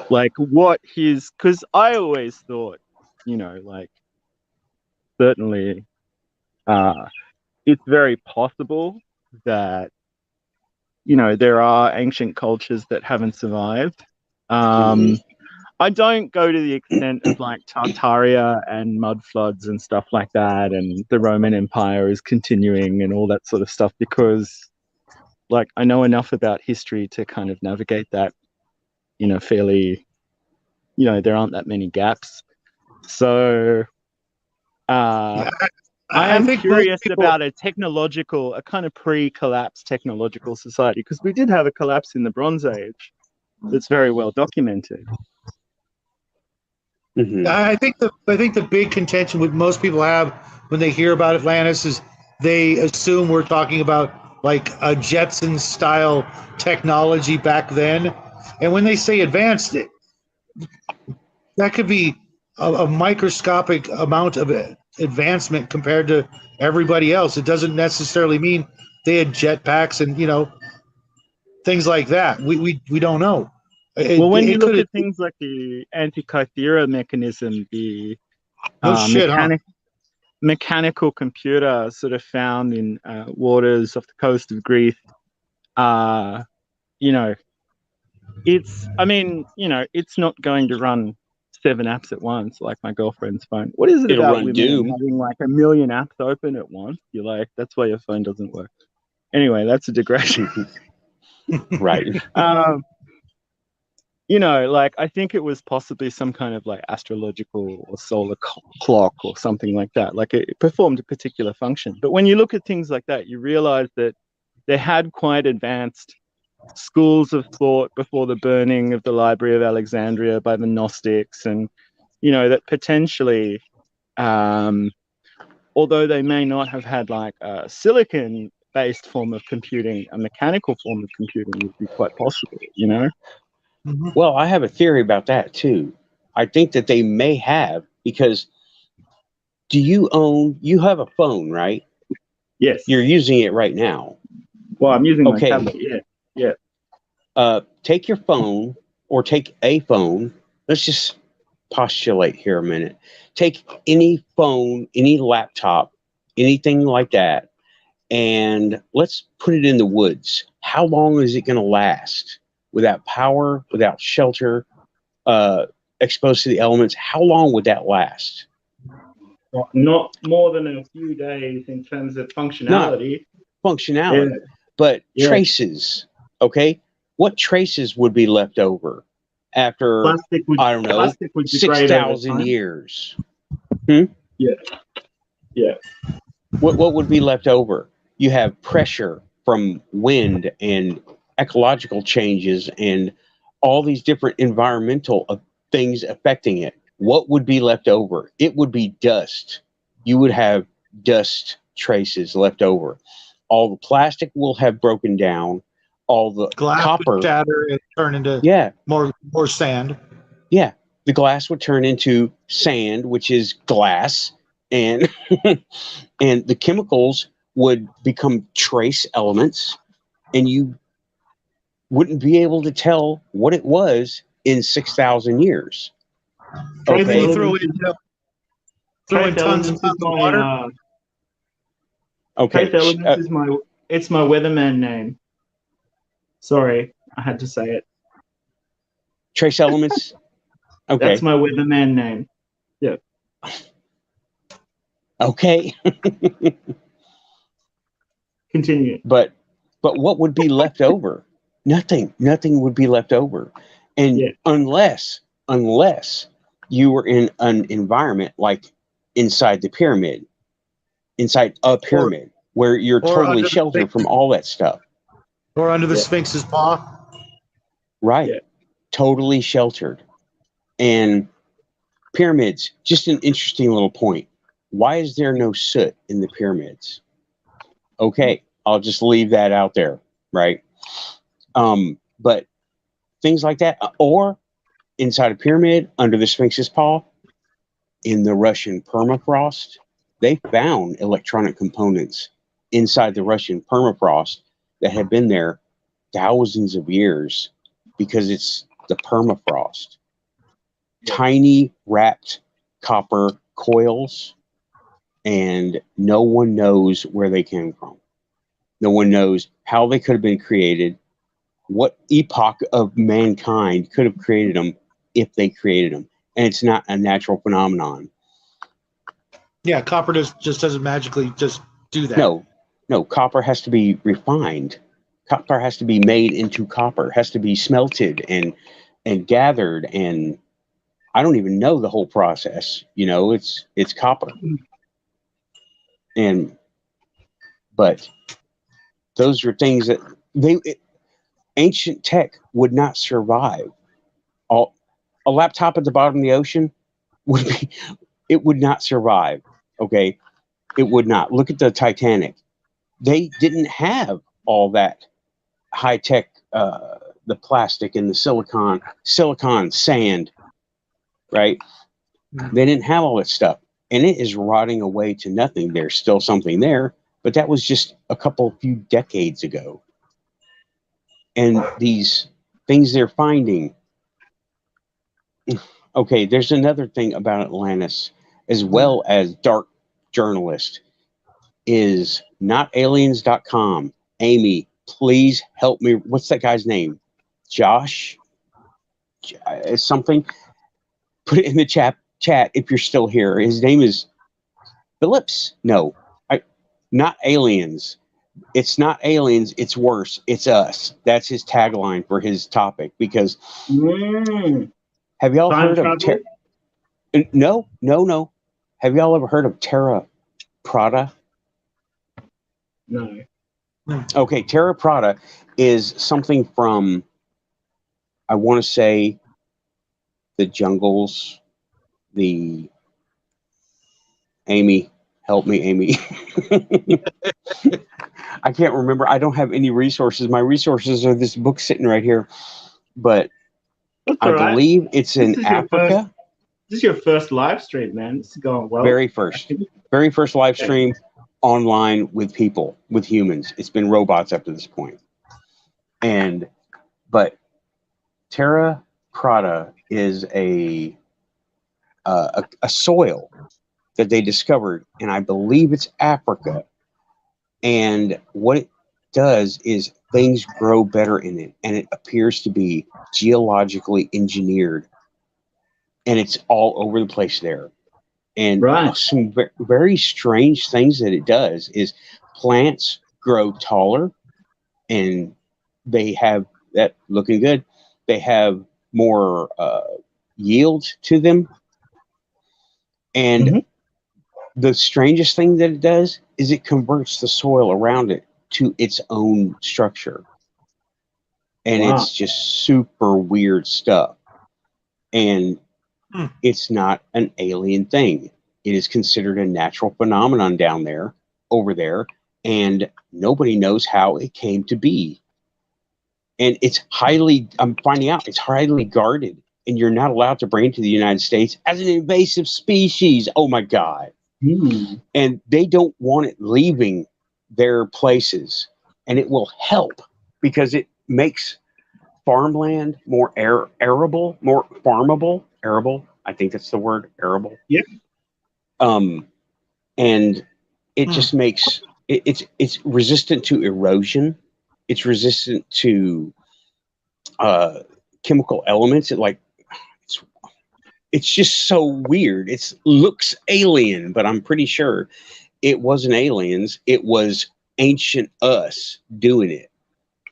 like what his, because I always thought, like certainly uh it's very possible that there are ancient cultures that haven't survived. Mhm. um I don't go to the extent of like Tartaria and mud floods and stuff like that, and the Roman Empire is continuing and all that sort of stuff, because like I know enough about history to kind of navigate that, fairly, there aren't that many gaps. So uh yeah, I I am think most curious people. about a kind of pre-collapse technological society, because we did have a collapse in the Bronze Age that's very well documented. Mhm. I think the big contention with most people have when they hear about Atlantis is they assume we're talking about like a Jetson style technology back then, and when they say advanced, that could be a microscopic amount of advancement compared to everybody else. It doesn't necessarily mean they had jetpacks and things like that. We don't know. Well, It when you it look could at things like the Antikythera mechanism, the no uh, shit, huh? mechanic mechanical computer sort of found in waters off the coast of Greece, uh, you know, I mean, it's not going to run 7 apps at once like my girlfriend's phone. What is it It'll about run women and Doom. having like a million apps open at once? You're like, that's why your phone doesn't work. Anyway, that's a digression. Right. um, like I think it was possibly some kind of like astrological or solar clock or something like that. Like it performed a particular function. But when you look at things like that, you realize that they had quite advanced schools of thought before the burning of the Library of Alexandria by the Gnostics, and that potentially, um, although they may not have had like a silicon based form of computing, a mechanical form of computing would be quite possible. Mhm. Well, I have a theory about that too. I think that they may have because you have a phone, right? Yes. You're using it right now. Well, I'm using my Okay. tablet. Yeah. Yeah. Take your phone or take a phone. Let's just postulate here a minute. Take any phone, any laptop, anything like that, and let's put it in the woods. How long is it going to last without power, without shelter, uh, exposed to the elements? How long would that last? Not more than a few days in terms of Not functionality. Yeah, functionality, but yeah. traces. Okay. What traces would be left over after, I don't know, Plastic would degrade over 6,000 time. years? Hmm? Yeah, yeah. What would be left over? You have pressure from wind and ecological changes and all these different environmental things affecting it. What would be left over? It would be dust. You would have dust traces left over. All the plastic will have broken down. All the Glass would copper, shatter and turn into yeah, more sand. yeah. the glass would turn into sand, which is glass, and and the chemicals would become trace elements, and you wouldn't be able to tell what it was in 6,000 years. And then Okay. you throw in tons and Elements is tons of my water. Okay. Trace Elements is my weatherman name. Sorry, I had to say it. Trace elements. Okay. That's my weatherman name. Okay. Continue. But what would be left over? Nothing would be left over. And Yeah. unless you were in an environment like inside the pyramid, inside a pyramid, where you're or totally under the sheltered Sphinx. from all that stuff. Or under the Yeah. Sphinx's paw. Right. Yeah. Totally sheltered. And pyramids, just an interesting little point. Why is there no soot in the pyramids? Okay, I'll just leave that out there, right? But things like that, or inside a pyramid, under the Sphinx's paw, in the Russian permafrost, they found electronic components inside the Russian permafrost that had been there thousands of years because it's the permafrost. Tiny wrapped copper coils, and no one knows where they came from. No one knows how they could have been created, what epoch of mankind could have created them if they created them. And it's not a natural phenomenon. Yeah, copper just doesn't magically just do that. No, copper has to be refined. Copper has to be made into copper, has to be smelted and gathered, and I don't even know the whole process. It's copper. But those are things that ancient tech would not survive. A laptop at the bottom of the ocean would not survive. Okay, it would not. Look at the Titanic. They didn't have all that high tech, the plastic and the silicon sand, right? They didn't have all that stuff, and it is rotting away to nothing. There's still something there, but that was just a few decades ago. And these things they're finding. Okay, there's another thing about Atlantis, as well as Dark Journalist, is notaliens.com. Amy, please help me. What's that guy's name? Josh? Something? Put it in the chat if you're still here. His name is Phillips? No. Not aliens. It's not aliens. It's worse. It's us. That's his tagline for his topic. Because have y'all heard of No. Have y'all ever heard of Terra Prata? No. Okay, Terra Prata is something from, I want to say, the jungles. Amy, help me, Amy. I can't remember. I don't have any resources. My resources are this book sitting right here. But I believe it's in Africa. This is your first live stream, man. This is going well. Very first live stream online with people, with humans. It's been robots up to this point. But Terra Prata is a soil that they discovered, and I believe it's Africa. And what it does is things grow better in it, and it appears to be geologically engineered, and it's all over the place there. And some very strange things that it does is plants grow taller, and they have that looking good. They have more yield to them. And the strangest thing that it does is it converts the soil around it to its own structure. And it's just super weird stuff. And it's not an alien thing. It is considered a natural phenomenon over there, and nobody knows how it came to be. And I'm finding out it's highly guarded and you're not allowed to bring it to the United States as an invasive species. Oh my God. And they don't want it leaving their places. And it will help because it makes farmland more arable, more farmable. Arable, I think that's the word, arable. Yep. And it just makes it's resistant to erosion. It's resistant to chemical elements. It's just so weird. It looks alien, but I'm pretty sure it wasn't aliens. It was ancient us doing it.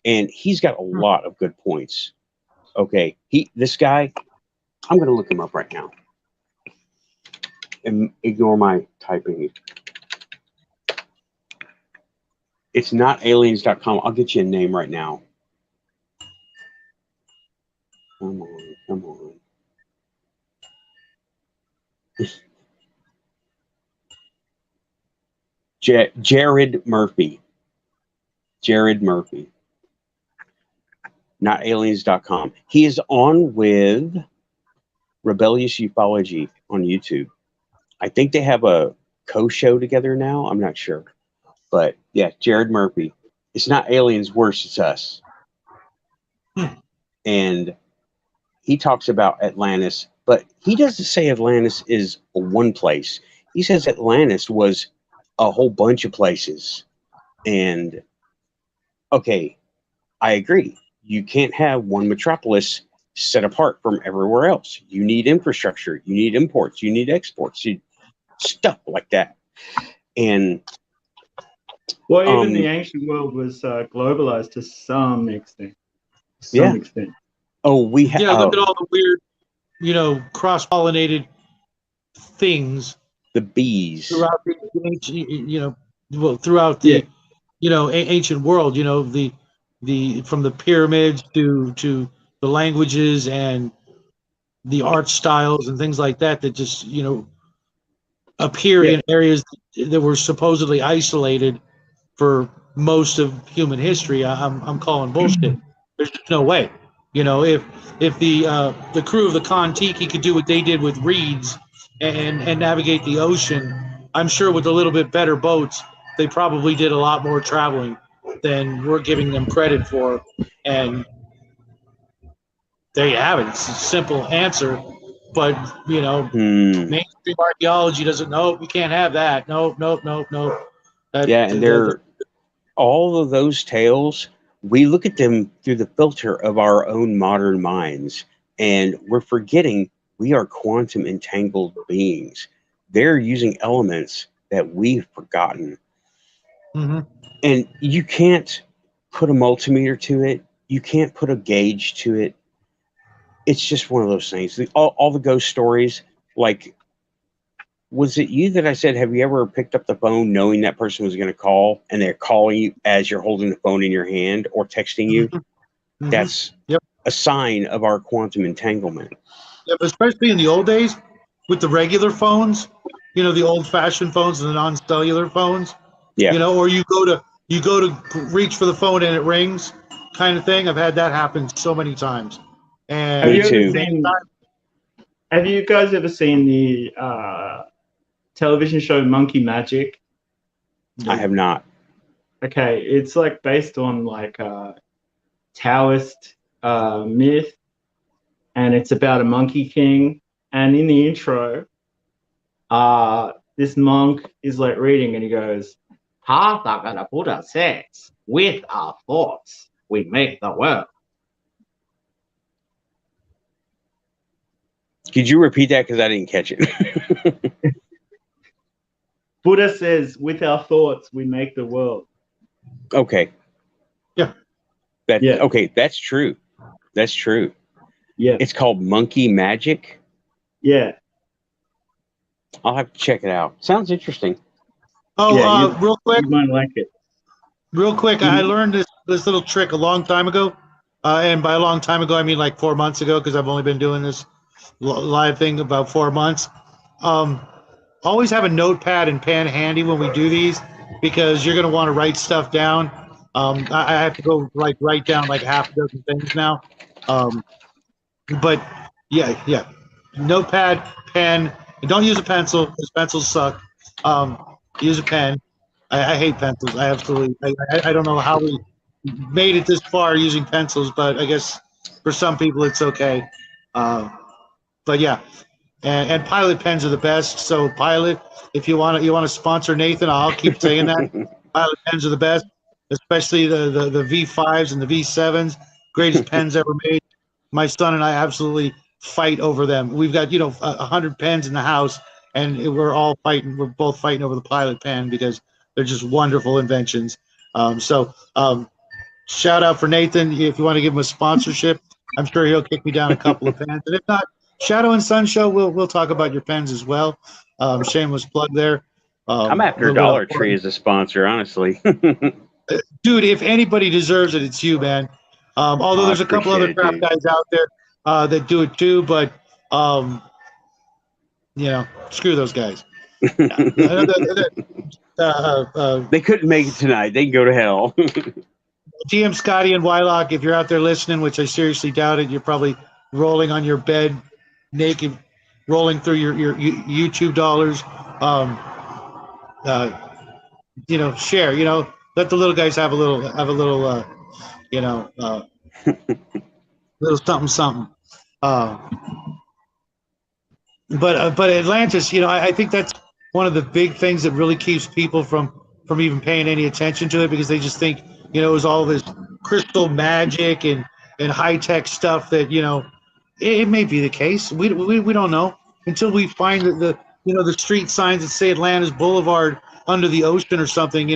And he's got a lot of good points. Okay. This guy, I'm going to look him up right now. And ignore my typing. It's not aliens.com. I'll get you a name right now. Come on. Jared Murphy. Not aliens.com. He is on with Rebellious Ufology on YouTube. I think they have a co-show together now. I'm not sure. But yeah, Jared Murphy. It's not aliens worse, it's us. And he talks about Atlantis, but he doesn't say Atlantis is one place. He says Atlantis was a whole bunch of places. And okay, I agree. You can't have one metropolis set apart from everywhere else. You need infrastructure, you need imports, you need exports, stuff like that. And well, even the ancient world was globalized to some extent. Oh, we have. Yeah, look at all the weird, cross-pollinated things. The bees throughout the throughout the ancient world. The from the pyramids to the languages and the art styles and things like that just appear in areas that were supposedly isolated for most of human history. I'm calling bullshit. There's just no way. If the crew of the Kon-Tiki could do what they did with reeds and navigate the ocean, I'm sure with a little bit better boats, they probably did a lot more traveling than we're giving them credit for. And there you have it. It's a simple answer, but mainstream archaeology doesn't know. We can't have that. Nope. And they're all of those tales. We look at them through the filter of our own modern minds, and we're forgetting we are quantum entangled beings. They're using elements that we've forgotten. And you can't put a multimeter to it. You can't put a gauge to it. It's just one of those things. All the ghost stories, like, was it you that I said, have you ever picked up the phone knowing that person was going to call and they're calling you as you're holding the phone in your hand or texting you? That's a sign of our quantum entanglement. Yeah, but especially in the old days with the regular phones, the old-fashioned phones and the non-cellular phones. Yeah. Or you go to reach for the phone and it rings, kind of thing. I've had that happen so many times. And have you guys ever seen the television show Monkey Magic? I have not. Okay, it's like based on like Taoist myth, and it's about a monkey king. And in the intro, this monk is like reading, and he goes, "Hatha Buddha says, with our thoughts we make the world." Could you repeat that? Because I didn't catch it. Buddha says, with our thoughts, we make the world. Okay. Yeah. Okay, that's true. That's true. Yeah. It's called Monkey Magic. Yeah. I'll have to check it out. Sounds interesting. Oh, real quick. You might like it. Real quick, I learned this little trick a long time ago. And by a long time ago, I mean like 4 months ago, because I've only been doing this live thing about 4 months. Always have a notepad and pen handy when we do these, because you're going to want to write stuff down. I have to go write down like half a dozen things now. But Yeah. Notepad, pen. And don't use a pencil because pencils suck. Use a pen. I hate pencils. I absolutely. I don't know how we made it this far using pencils, but I guess for some people it's okay. But yeah, and Pilot pens are the best. So Pilot, if you want to sponsor Nathan, I'll keep saying that. Pilot pens are the best, especially the V5s and the V7s. Greatest pens ever made. My son and I absolutely fight over them. We've got 100 pens in the house, and we're all fighting. We're both fighting over the Pilot pen because they're just wonderful inventions. Shout out for Nathan. If you want to give him a sponsorship, I'm sure he'll kick me down a couple of pens. And if not, Shadow and Sun Show, we'll talk about your pens as well. Shameless plug there. I'm after Dollar Tree as a sponsor, honestly. Dude, if anybody deserves it, it's you, man. Although there's a couple other crap guys out there that do it too, but screw those guys. They couldn't make it tonight. They can go to hell. GM Scotty and Wylock, if you're out there listening, which I seriously doubt it, you're probably rolling on your bed naked, rolling through your YouTube dollars. Share. Let the little guys have a little little something. But Atlantis, I think that's one of the big things that really keeps people from even paying any attention to it, because they just think it was all this crystal magic and high tech stuff that it may be the case. We don't know until we find the street signs that say Atlantis Boulevard under the ocean or something,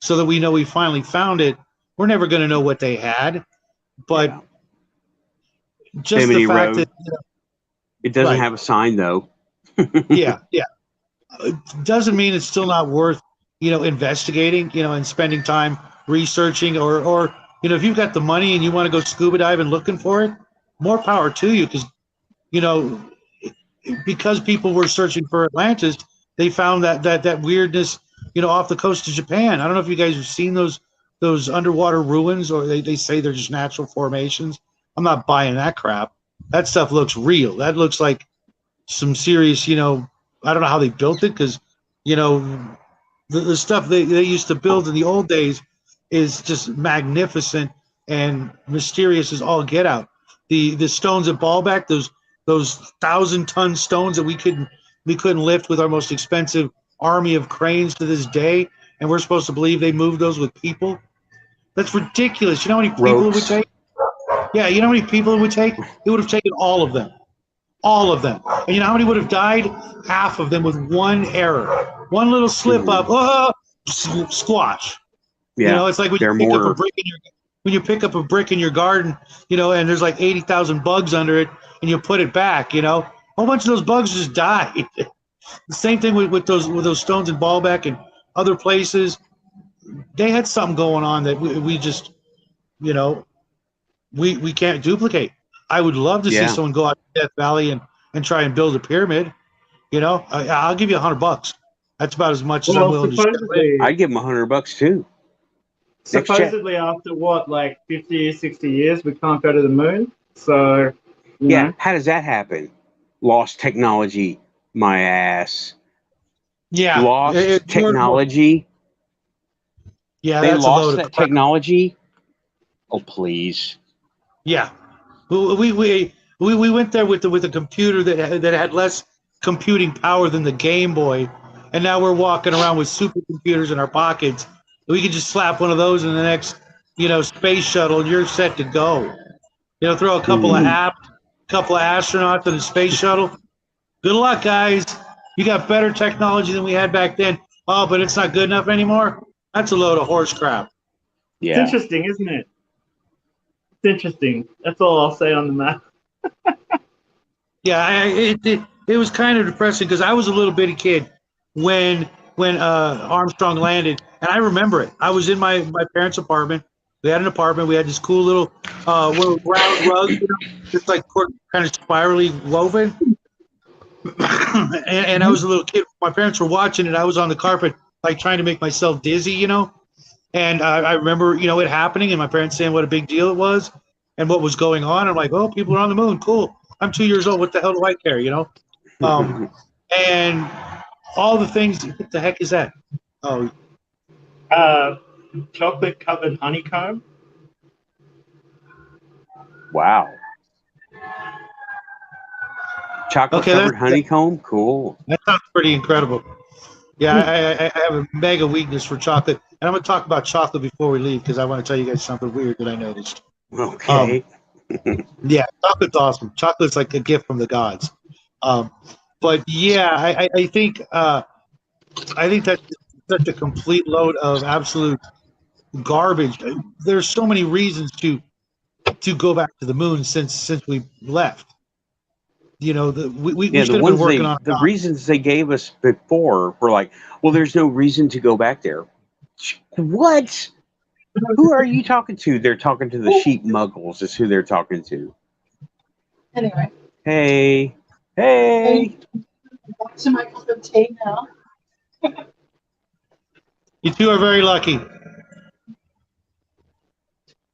so that we know we finally found it. We're never going to know what they had, but just Bimini the fact Road. that It doesn't have a sign though. yeah. It doesn't mean it's still not worth investigating, and spending time researching, or if you've got the money and you want to go scuba diving looking for it, more power to you, because people were searching for Atlantis, they found that weirdness off the coast of Japan. I don't know if you guys have seen those underwater ruins, or they say they're just natural formations. I'm not buying that crap. That stuff looks real. That looks like some serious, I don't know how they built it, because the stuff they used to build in the old days is just magnificent and mysterious as all get out. The stones at Baalbek, those 1,000-ton stones that we couldn't lift with our most expensive army of cranes to this day, and we're supposed to believe they moved those with people. That's ridiculous. You know how many people it would take? Yeah, you know how many people it would take? It would have taken all of them. All of them. And you know how many would have died? Half of them with one error. One little slip up, squash. Yeah, it's like when you pick up a brick in your garden, and there's like 80,000 bugs under it, and you put it back, a whole bunch of those bugs just died. The same thing with those stones in Baalbek and other places. They had something going on that we just, we can't duplicate. I would love to see someone go out to Death Valley and try and build a pyramid. I'll give you $100. That's about as much as I'm willing to spend. I'd give them $100 too. Supposedly after 50, 60 years, we can't go to the moon. So how does that happen? Lost technology, my ass. Yeah, lost technology. Yeah, they that's lost that technology. Oh please. Yeah, we went there with a computer that had less computing power than the Game Boy, and now we're walking around with supercomputers in our pockets. We could just slap one of those in the next, space shuttle, and you're set to go. Throw a couple of astronauts in a space shuttle. Good luck, guys. You got better technology than we had back then. Oh, but it's not good enough anymore? That's a load of horse crap. Yeah. It's interesting, isn't it? It's interesting. That's all I'll say on the matter. Yeah, it was kind of depressing because I was a little bitty kid when Armstrong landed, and I remember it. I was in my parents' apartment. We had an apartment. We had this cool little round rug, just like kind of spirally woven. and I was a little kid. My parents were watching it. I was on the carpet, like trying to make myself dizzy, And I remember, it happening, and my parents saying what a big deal it was and what was going on. I'm like, oh, people are on the moon, cool. I'm 2 years old. What the hell do I care? You know. And all the things. What the heck is that? Oh, Chocolate covered honeycomb. Wow. Chocolate Okay, covered honeycomb? Cool. that sounds pretty incredible. Yeah, I have a mega weakness for chocolate, and I'm going to talk about chocolate before we leave because I want to tell you guys something weird that I noticed. Okay. Yeah, chocolate's awesome. Chocolate's like a gift from the gods. But yeah, I think that's such a complete load of absolute garbage. There's so many reasons to go back to the moon since we left. You know, we Yeah, should the have been ones working on the reasons they gave us before were like, well, there's no reason to go back there. What? Who are you talking to? They're talking to the sheep muggles, is who they're talking to. Anyway, Hey. Hey. back to my cup of tea now. You two are very lucky.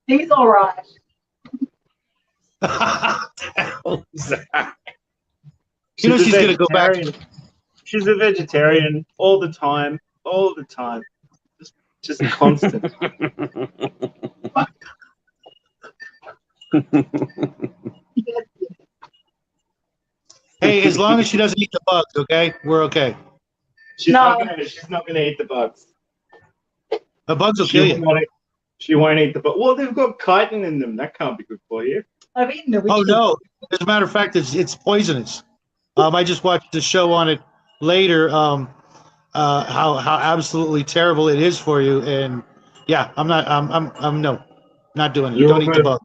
He's all right. You know she's going to go back. She's a vegetarian all the time. Just constant. Hey, as long as she doesn't eat the bugs, okay? We're okay. She's not gonna eat the bugs. The bugs will kill you. She won't eat the bugs. Well, they've got chitin in them. That can't be good for you. I've eaten a Oh no! As a matter of fact, it's poisonous. I just watched the show on it later. How absolutely terrible it is for you, and yeah, I'm not doing it. Don't eat the bug.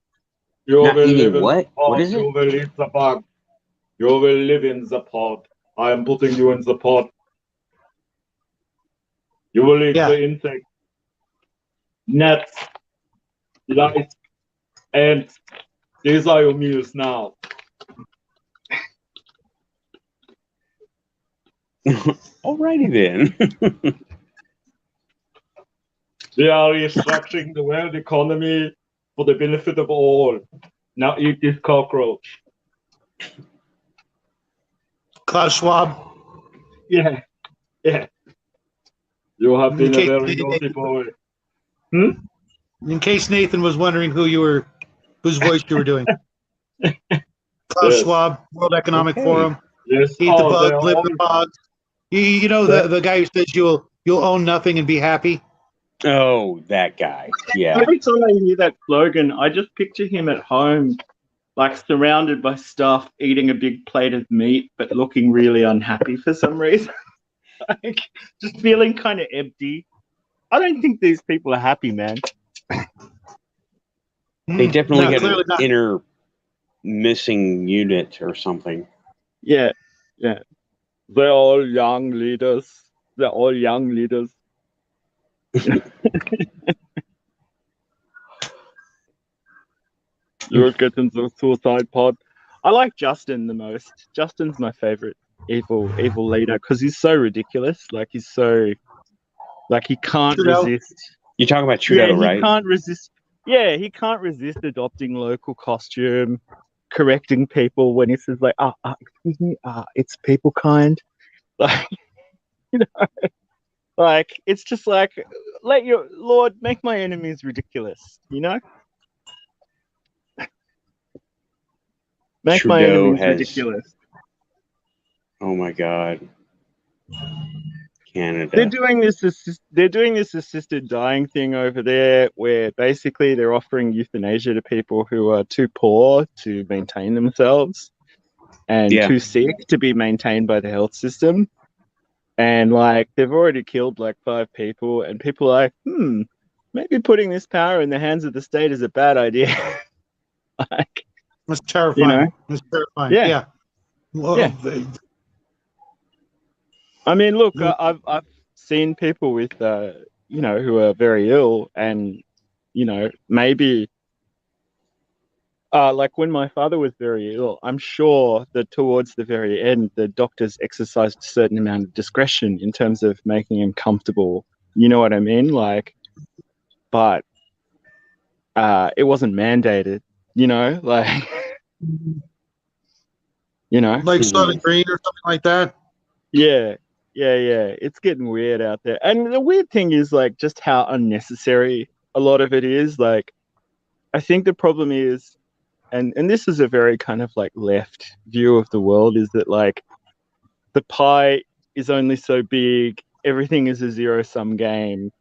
You Not will eating live in what? the pod. What is it? You will eat the bug. You will live in the pod. I am putting you in the pod. You will eat the insect. Gnats. Lice. Ants. These are your meals now. Alrighty then. They are restructuring the world economy for the benefit of all. Now eat this cockroach. Klaus Schwab. Yeah. You have been a very naughty boy. In case Nathan was wondering whose voice you were doing. Klaus Schwab, World Economic Forum. Yes. Eat the bug, live the pods. You know the guy who says you'll own nothing and be happy. Oh, that guy. Yeah. Every time I hear that slogan, I just picture him at home, like surrounded by stuff, eating a big plate of meat, but looking really unhappy for some reason. Like, just feeling kind of empty. I don't think these people are happy, man. They definitely No, had clearly an not. inner missing unit or something. Yeah. They're all young leaders. You're getting the suicide pod. I like Justin the most. Justin's my favorite evil leader because he's so ridiculous. Like he can't Trudeau? resist. You're talking about Trudeau, he right? can't resist. Yeah, he can't resist adopting local costume, correcting people when he says like, excuse me, it's people kind. Like, like it's just like, let your Lord make my enemies ridiculous. Make my Trudeau enemies has- ridiculous. Oh my God. Canada. They're doing this assisted dying thing over there, where basically they're offering euthanasia to people who are too poor to maintain themselves and too sick to be maintained by the health system. And like they've already killed like 5 people, and people are like, maybe putting this power in the hands of the state is a bad idea. Like, It's terrifying. It's terrifying. Yeah. Well, Yeah. I mean, look, I've seen people with, who are very ill, and maybe, like when my father was very ill, I'm sure that towards the very end, the doctors exercised a certain amount of discretion in terms of making him comfortable. You know what I mean? Like, but it wasn't mandated. Like. You know? Like Soylent Green or something like that. Yeah. It's getting weird out there. And the weird thing is like just how unnecessary a lot of it is. Like, I think the problem is, and this is a very kind of like left view of the world, is that like the pie is only so big, everything is a zero-sum game.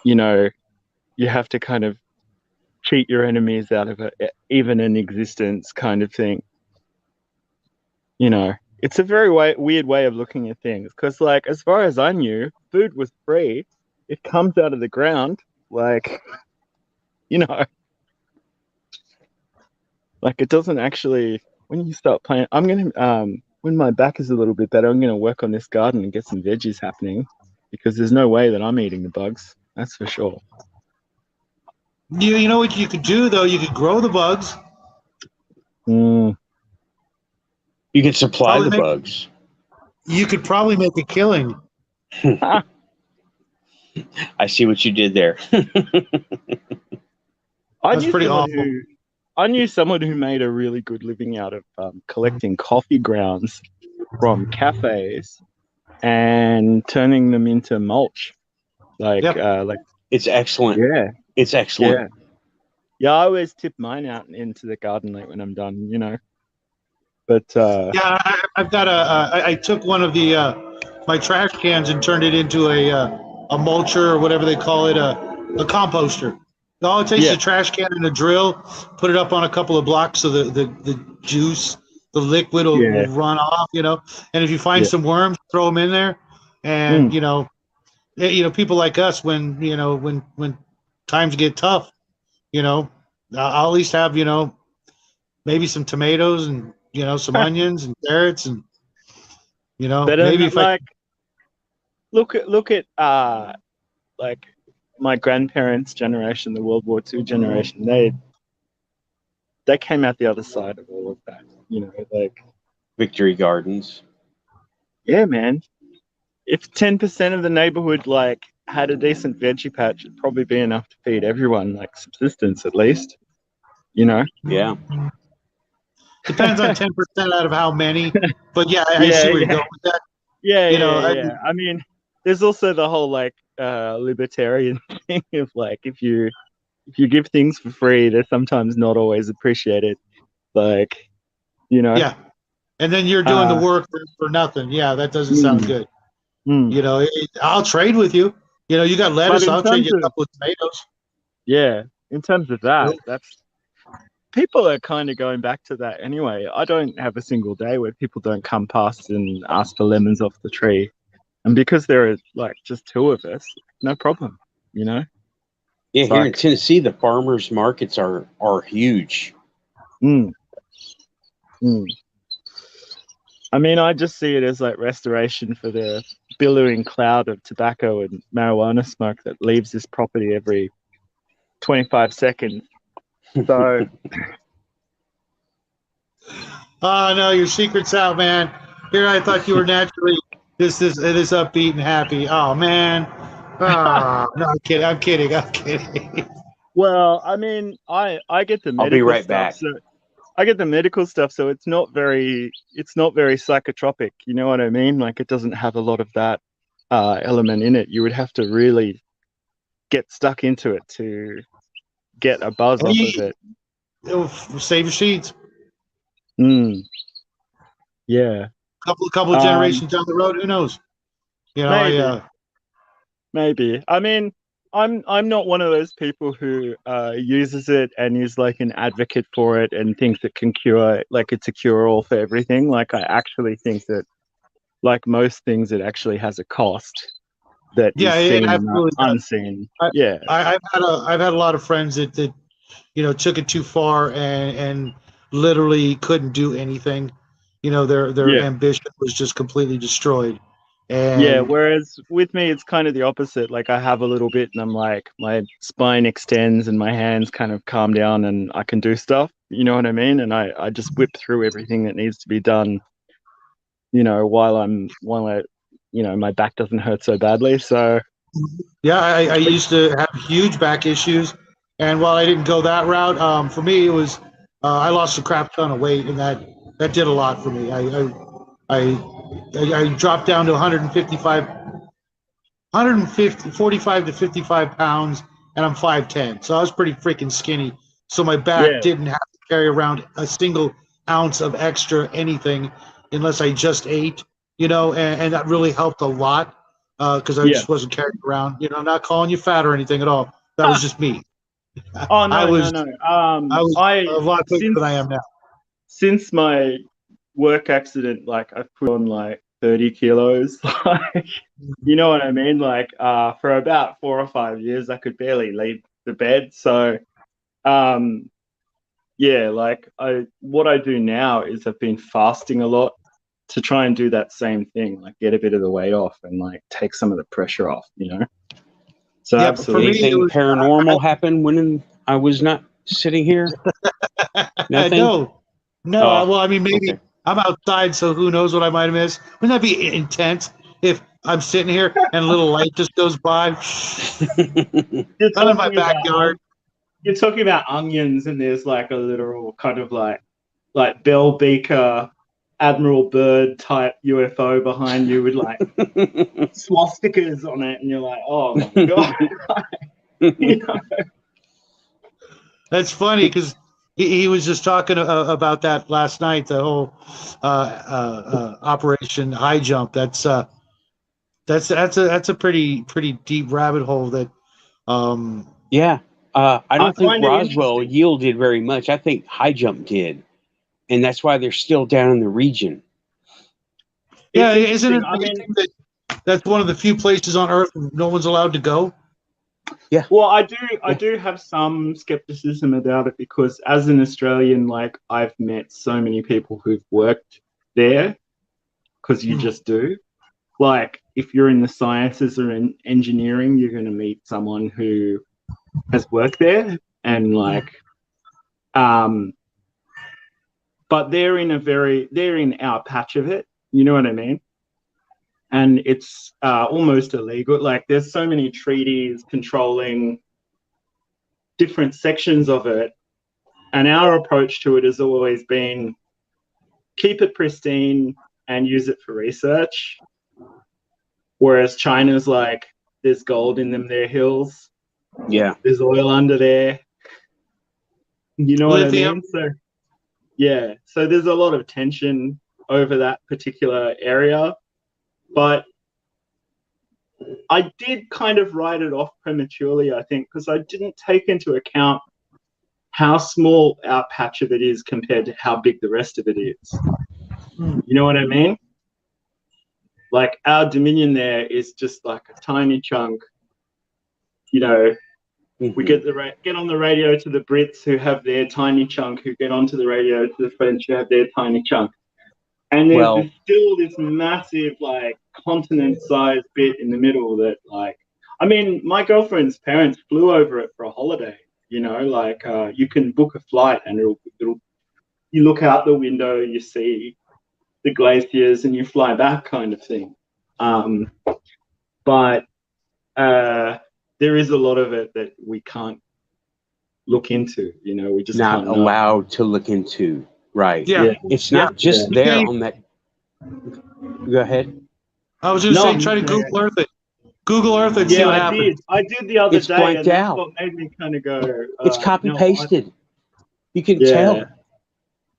You know, you have to kind of cheat your enemies out of it, even an existence kind of thing. You know, it's a very weird way of looking at things because, like, as far as I knew, food was free. It comes out of the ground, like, you know, like it doesn't actually. When you start playing, I'm gonna when my back is a little bit better, I'm gonna work on this garden and get some veggies happening because there's no way that I'm eating the bugs. That's for sure. You know what you could do though? You could grow the bugs. Mm. You can supply Probably the make- bugs. You could probably make a killing. I see what you did there. That's pretty awful. I knew someone who made a really good living out of collecting coffee grounds from cafes and turning them into mulch. Like, Yep. It's excellent. yeah, It's excellent. yeah. I always tip mine out into the garden like when I'm done, you know. But Yeah, I've got I took one of the my trash cans and turned it into a mulcher or whatever they call it, a composter. All it takes is a trash can and a drill. Put it up on a couple of blocks so the juice, the liquid will run off, you know. And if you find some worms, throw them in there. And you know, people like us, when times get tough, you know, I'll at least have maybe some tomatoes and some onions and carrots and better maybe than, if like look at like my grandparents' generation, the World War II generation. They came out the other side of all of that, you know, like Victory Gardens. yeah, man. If 10% of the neighborhood like had a decent veggie patch, it'd probably be enough to feed everyone, like subsistence at least. You know? Yeah. depends on 10% out of how many, but yeah, I see where you're going with that. Yeah. I mean, there's also the whole like libertarian thing of like if you give things for free, they're sometimes not always appreciated. Like, you know. Yeah. And then you're doing the work for nothing. Yeah, that doesn't sound good. You know, I'll trade with you. You know, you got lettuce, I'll trade you a couple of tomatoes. Yeah, in terms of that, that's people are kind of going back to that anyway. I don't have a single day where people don't come past and ask for lemons off the tree. And because there are like just two of us, no problem, you know? Yeah, here in Tennessee, the farmers markets are huge. I mean, I just see it as like restoration for the billowing cloud of tobacco and marijuana smoke that leaves this property every 25 seconds. So, oh no, your secret's out, man. Here I thought you were naturally this upbeat and happy. Oh man. Oh, no, I'm kidding. Well, I mean, I get the medical I'll be right stuff, back. so I get the medical stuff, so it's not very psychotropic. You know what I mean? Like it doesn't have a lot of that element in it. You would have to really get stuck into it to get a buzz off of it. It'll save your seeds. Yeah. Couple of generations down the road, who knows? You know, maybe. I mean, I'm not one of those people who uses it and is like an advocate for it and thinks it can cure, like it's a cure-all for everything. Like I actually think that, like most things, it actually has a cost that is seen and unseen. I've had a lot of friends that took it too far and literally couldn't do anything. You know, their ambition was just completely destroyed. And whereas with me, it's kind of the opposite. Like I have a little bit and I'm like, my spine extends and my hands kind of calm down and I can do stuff. You know what I mean? And I just whip through everything that needs to be done, you know, while I, you know, my back doesn't hurt so badly. So yeah, I used to have huge back issues. And while I didn't go that route, for me, it was, I lost a crap ton of weight, and that that did a lot for me. I dropped down to 45 to 55 pounds, and I'm 5'10", so I was pretty freaking skinny. So my back Yeah. didn't have to carry around a single ounce of extra anything unless I just ate, and that really helped a lot because I Yeah. just wasn't carrying around. I'm not calling you fat or anything at all. That was just me. Oh no, I was, no. I was a lot bigger than I am now. Since my work accident, like I've put on like 30 kilos. Like, you know what I mean? Like, for about 4 or 5 years, I could barely leave the bed. So, yeah, like what I do now is I've been fasting a lot to try and do that same thing, like get a bit of the weight off and like take some of the pressure off, So Yeah, but for me, absolutely. it Anything was- paranormal happened when I was not sitting here? Nothing? No. Oh, Well, I mean, maybe okay. I'm outside, so who knows what I might have missed. Wouldn't that be intense if I'm sitting here and a little light just goes by? You're Not in my talking about backyard. You're talking about onions, and there's like a literal kind of like Bell Beaker, Admiral Byrd type UFO behind you with like swastikas on it, and you're like, oh my god. That's funny because he was just talking about that last night. The whole Operation High Jump. That's a pretty deep rabbit hole. That Yeah. I don't think find it Roswell interesting. yielded very much. I think High Jump did. And that's why they're still down in the region. yeah, It's isn't it interesting. I mean, amazing that that's one of the few places on Earth no one's allowed to go? well, I do have some skepticism about it because as an Australian, like I've met so many people who've worked there because you just do. Like if you're in the sciences or in engineering, you're going to meet someone who has worked there and like, but they're in our patch of it. You know what I mean? And it's almost illegal. Like there's so many treaties controlling different sections of it. And our approach to it has always been keep it pristine and use it for research. Whereas China's like, there's gold in them there hills. Yeah. There's oil under there. You know what I Lithium. mean? So, yeah. So there's a lot of tension over that particular area. But I did kind of write it off prematurely, I think, because I didn't take into account how small our patch of it is compared to how big the rest of it is. You know what I mean? Like our Dominion there is just like a tiny chunk. We get on the radio to the Brits who have their tiny chunk, who get onto the radio to the French who have their tiny chunk. And there's still this massive, like, continent-sized bit in the middle that, like, I mean, my girlfriend's parents flew over it for a holiday. You can book a flight and you look out the window, you see the glaciers, and you fly back, kind of thing. But there is a lot of it that we can't look into. We just not can't know. allowed to look into. Right. Yeah. It's not just Yeah. there on that. Go ahead. I was just saying, try to Google Earth it. Google Earth it, see what happens. I did the other It's day, blanked and that's out. what made me kind of go. It's copy pasted. You can Yeah. tell.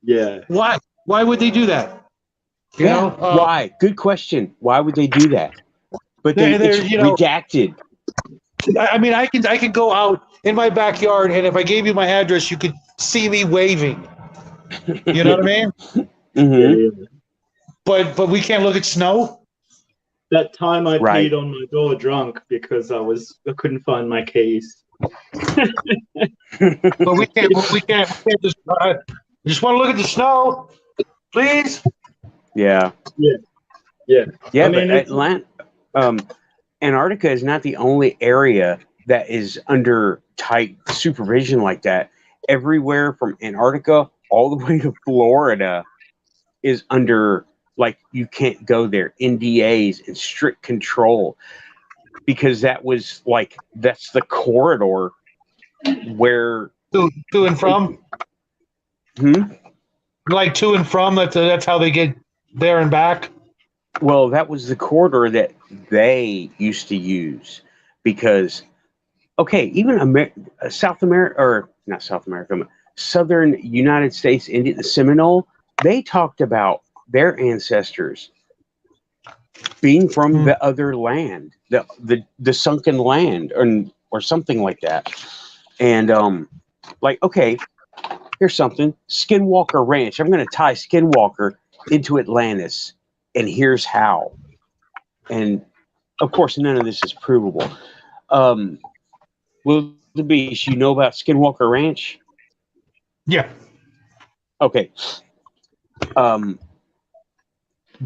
Yeah. Why? Why would they do that? Why? Good question. Why would they do that? But then They're- it's redacted. I mean, I can go out in my backyard, and if I gave you my address, you could see me waving. You know what I mean? Mm-hmm. Yeah. But we can't look at snow. That time I Right. peed on my door drunk because I couldn't find my keys. But we can't just. Just want to look at the snow, please. Yeah. Yeah. Yeah. Yeah, I mean, but Antarctica is not the only area that is under tight supervision like that. Everywhere from Antarctica all the way to Florida is under, like, you can't go there. NDAs and strict control, because that's the corridor where To and from. like to and from. That's how they get there and back. Well, that was the corridor that they used to use because, okay, even South America, or not South America, but Southern United States, India, the Seminole, they talked about their ancestors being from the other land, the sunken land, or something like that. And like, okay, here's something: Skinwalker Ranch. I'm going to tie Skinwalker into Atlantis, and here's how. And of course, none of this is provable. Will the Beast, you know about Skinwalker Ranch? Yeah. Okay.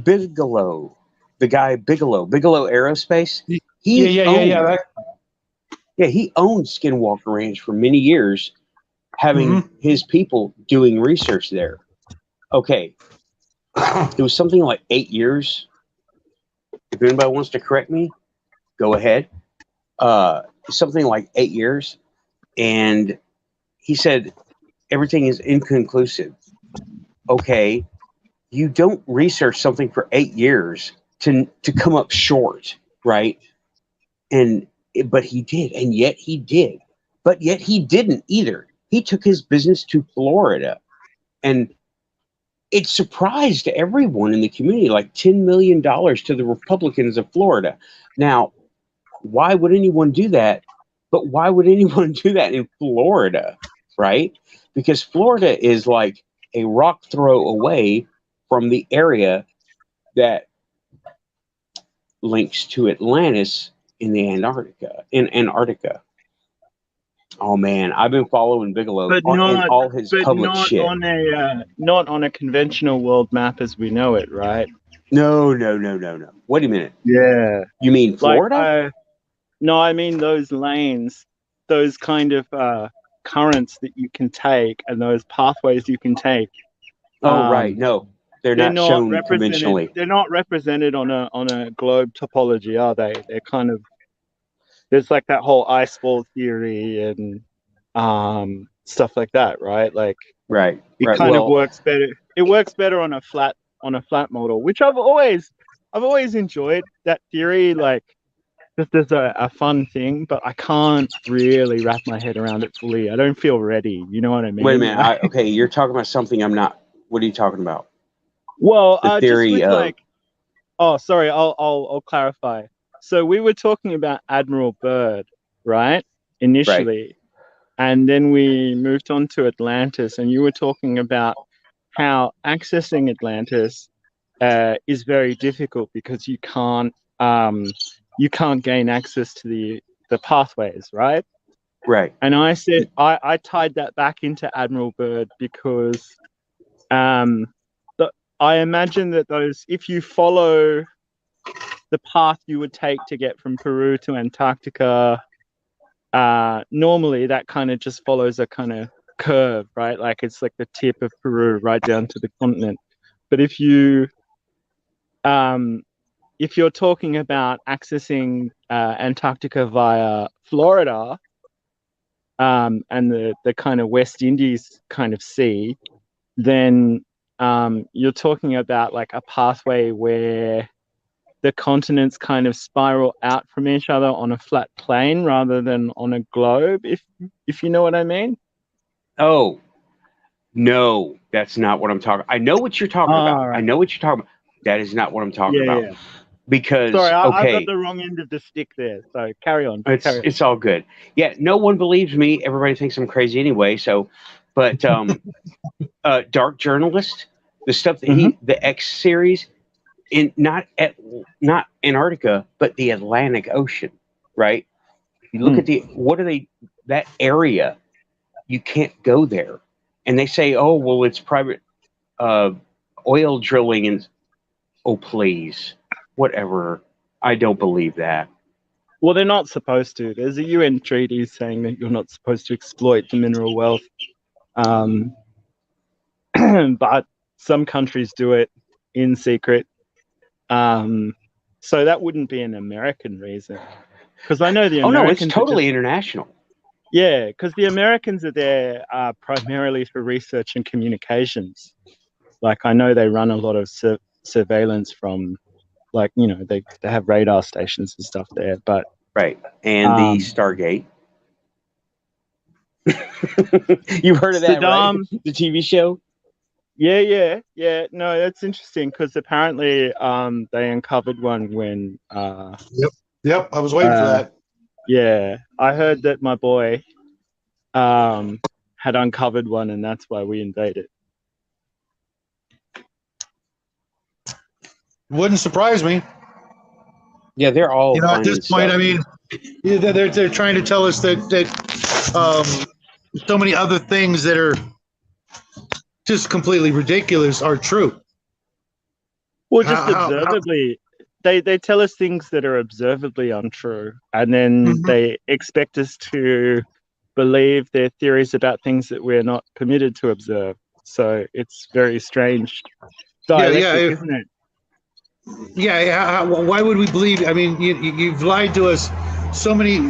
Bigelow, the guy Bigelow Aerospace. Yeah. He owned Skinwalker Ranch for many years, having his people doing research there. Okay. It was something like 8 years. If anybody wants to correct me, go ahead. Something like 8 years. And he said everything is inconclusive. Okay. You don't research something for 8 years to come up short, right? But he did, and yet he did. But yet he didn't either. He took his business to Florida, and it surprised everyone in the community, like $10 million to the Republicans of Florida. Now, why would anyone do that? But why would anyone do that in Florida, right? Because Florida is like a rock throw away from the area that links to Atlantis in Antarctica. Oh man, I've been following Bigelow But and all his public not shit. not on a conventional world map as we know it, right? No. Wait a minute. Yeah. You mean Florida? No, I mean those lanes, those kind of currents that you can take, and those pathways you can take. Right. No, they're not shown conventionally. They're not represented on a globe topology, are they? They're kind of, there's like that whole ice fall theory and stuff like that, right? Like, right. It kind of works better. It works better on a flat model, which I've always enjoyed that theory. Like, just as a fun thing, but I can't really wrap my head around it fully. I don't feel ready. You know what I mean? Wait a minute. Okay, you're talking about something I'm not. What are you talking about? Well, the theory just with of. Like, oh, sorry. I'll clarify. So we were talking about Admiral Byrd, right? Initially, right. And then we moved on to Atlantis, and you were talking about how accessing Atlantis is very difficult because you can't gain access to the pathways, right? Right. And I said I tied that back into Admiral Byrd because I imagine that if you follow the path you would take to get from Peru to Antarctica, normally that kind of just follows a kind of curve, right? Like it's like the tip of Peru right down to the continent. But if you're talking about accessing Antarctica via Florida and the kind of West Indies kind of sea, then you're talking about like a pathway where the continents kind of spiral out from each other on a flat plane rather than on a globe, if you know what I mean. Oh, no, that's not what I'm talking. I know what you're talking about. Right. I know what you're talking about. That is not what I'm talking about. Yeah. Because sorry, I okay, got the wrong end of the stick there. So carry on. It's all good. Yeah, no one believes me. Everybody thinks I'm crazy anyway. So, but Dark Journalist, the stuff that the X series. Not Antarctica, but the Atlantic Ocean, right? You look at that area, you can't go there. And they say, oh, well, it's private oil drilling. And oh, please, whatever. I don't believe that. Well, they're not supposed to. There's a UN treaty saying that you're not supposed to exploit the mineral wealth. But some countries do it in secret. So that wouldn't be an American reason, because I know the Americans. Oh no, it's totally international. Yeah, because the Americans are there primarily for research and communications. Like I know they run a lot of surveillance from, like, you know, they have radar stations and stuff there. But Right. And the Stargate. You've heard of that, right? Saddam, The TV show? yeah. No, that's interesting because apparently they uncovered one when Yep, I was waiting for that. yeah, I heard that my boy had uncovered one, and that's why we invaded. Wouldn't surprise me. Yeah, they're all. You know, at finding this point, stuff. I mean, they're trying to tell us that so many other things that are just completely ridiculous are true. Well, just How- observably, they tell us things that are observably untrue, and then Mhm. they expect us to believe their theories about things that we're not permitted to observe. So it's very strange dialectic, yeah. isn't it? Yeah, why would we believe? I mean, you've lied to us so many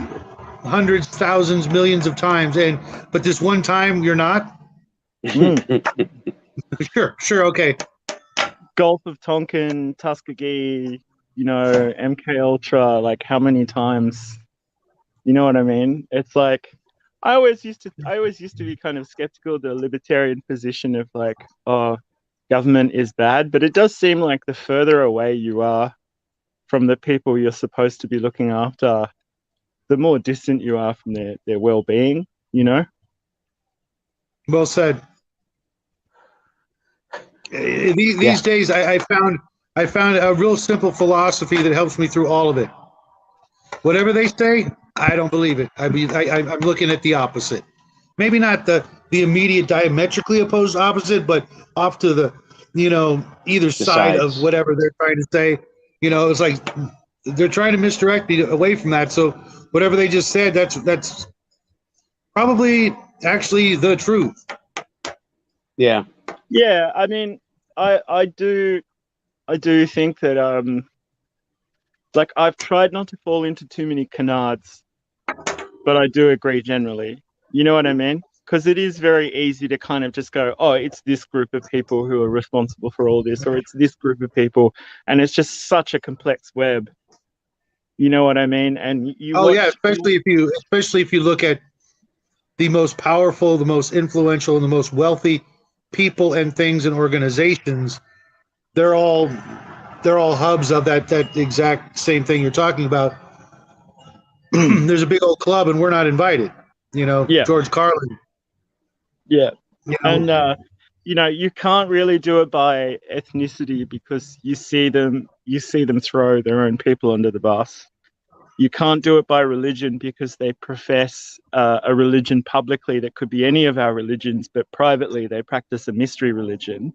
hundreds, thousands, millions of times, but this one time you're not. Sure, okay. Gulf of Tonkin, Tuskegee, you know, MK Ultra, like how many times? You know what I mean? It's like I always used to be kind of skeptical of the libertarian position of like, oh, government is bad, but it does seem like the further away you are from the people you're supposed to be looking after, the more distant you are from their well-being, you know? Well said. These days, I found a real simple philosophy that helps me through all of it. Whatever they say, I don't believe it. I'm looking at the opposite. Maybe not the immediate diametrically opposed opposite, but off to the, either side sides. of whatever they're trying to say. It's like they're trying to misdirect me away from that. So whatever they just said, that's probably actually the truth. Yeah. Yeah, I mean, I do think that like I've tried not to fall into too many canards, but I do agree generally. You know what I mean? Because it is very easy to kind of just go, oh, it's this group of people who are responsible for all this, or it's this group of people, and it's just such a complex web. You know what I mean? And especially if you look at the most powerful, the most influential, and the most wealthy people and things and organizations, they're all hubs of that exact same thing you're talking about. There's a big old club and we're not invited. Yeah. George Carlin. Yeah. And you can't really do it by ethnicity because you see them throw their own people under the bus. You can't do it by religion because they profess a religion publicly that could be any of our religions, but privately they practice a mystery religion.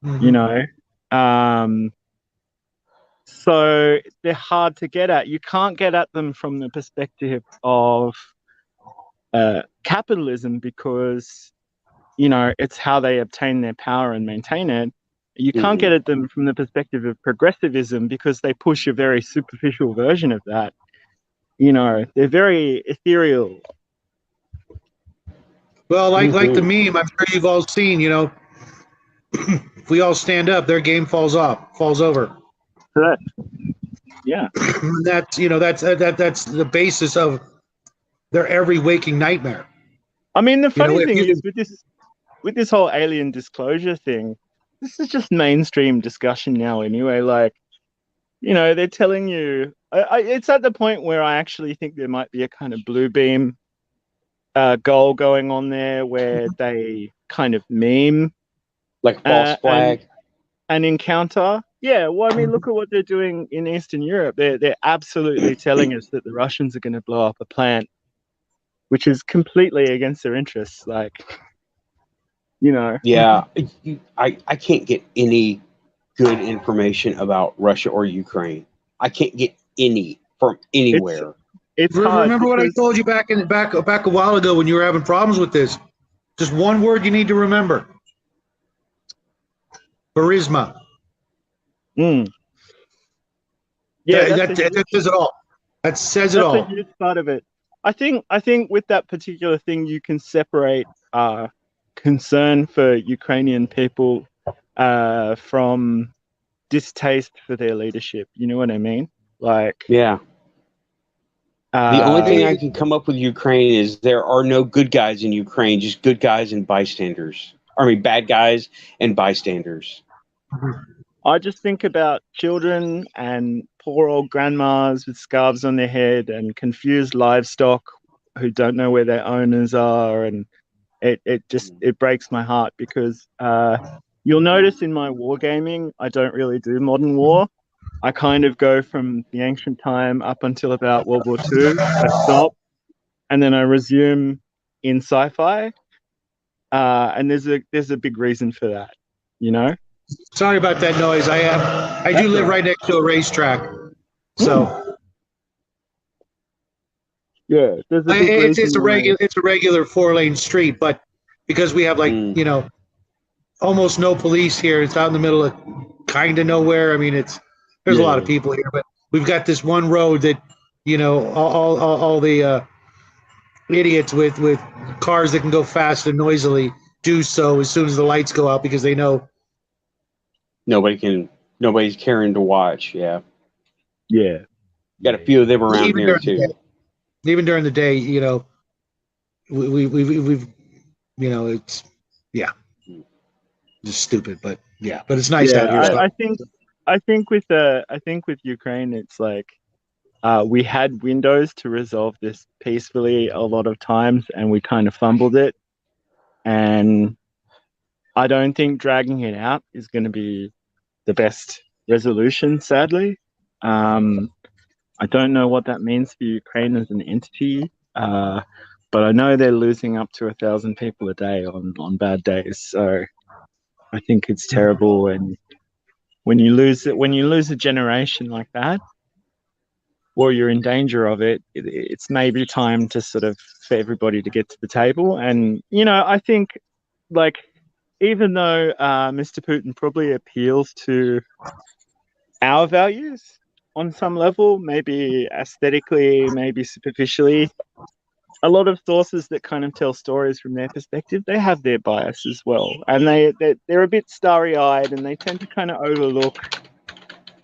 Mm-hmm. So they're hard to get at. You can't get at them from the perspective of capitalism because, it's how they obtain their power and maintain it. You can't get at them from the perspective of progressivism because they push a very superficial version of that. They're very ethereal. Well, like the meme, I'm sure you've all seen, if we all stand up, their game falls over. Correct. Yeah. That's the basis of their every waking nightmare. I mean, the funny thing is with this whole alien disclosure thing, this is just mainstream discussion now anyway. Like, they're telling you, it's at the point where I actually think there might be a kind of blue beam goal going on there where they kind of meme. Like false flag. An encounter. Yeah, well, I mean, look at what they're doing in Eastern Europe. They're absolutely telling us that the Russians are going to blow up a plant, which is completely against their interests. Like, Yeah, I can't get any good information about Russia or Ukraine. I can't get any from anywhere. It's hard. Remember what I told you back a while ago when you were having problems with this? Just one word you need to remember. Charisma. Yeah, that says it all. That says it all. That's a huge part of it. I think with that particular thing, you can separate concern for Ukrainian people from distaste for their leadership. You know what I mean? Like, Yeah. The only thing I Hey, can come up with Ukraine is there are no good guys in Ukraine, just good guys and bystanders. I mean, bad guys and bystanders. I just think about children and poor old grandmas with scarves on their head and confused livestock who don't know where their owners are, and it breaks my heart because you'll notice in my wargaming I don't really do modern war. I kind of go from the ancient time up until about World War II. I stop and then I resume in sci-fi, and there's a big reason for that, you know. sorry about that noise. I do live right next to a racetrack, so Yeah, there's a big it's reason a regular 4-lane street, but because we have almost no police here, it's out in the middle of kind of nowhere. I mean, there's a lot of people here, but we've got this one road that all the idiots with cars that can go fast and noisily do so as soon as the lights go out because they know. Nobody's caring to watch. Yeah. Yeah. Got a few of them around Even here during the too. day. Even during the day, we've it's just stupid, but it's nice out here. So. I think with Ukraine, it's like we had windows to resolve this peacefully a lot of times, and we kind of fumbled it. And I don't think dragging it out is going to be the best resolution, sadly. I don't know what that means for Ukraine as an entity, but I know they're losing up to 1,000 people a day on bad days. So I think it's terrible, and when you lose a generation like that, or you're in danger of it, it's maybe time to sort of for everybody to get to the table. And I think, like, even though Mr. Putin probably appeals to our values on some level, maybe aesthetically, maybe superficially, a lot of sources that kind of tell stories from their perspective, they have their bias as well, and they're a bit starry-eyed, and they tend to kind of overlook,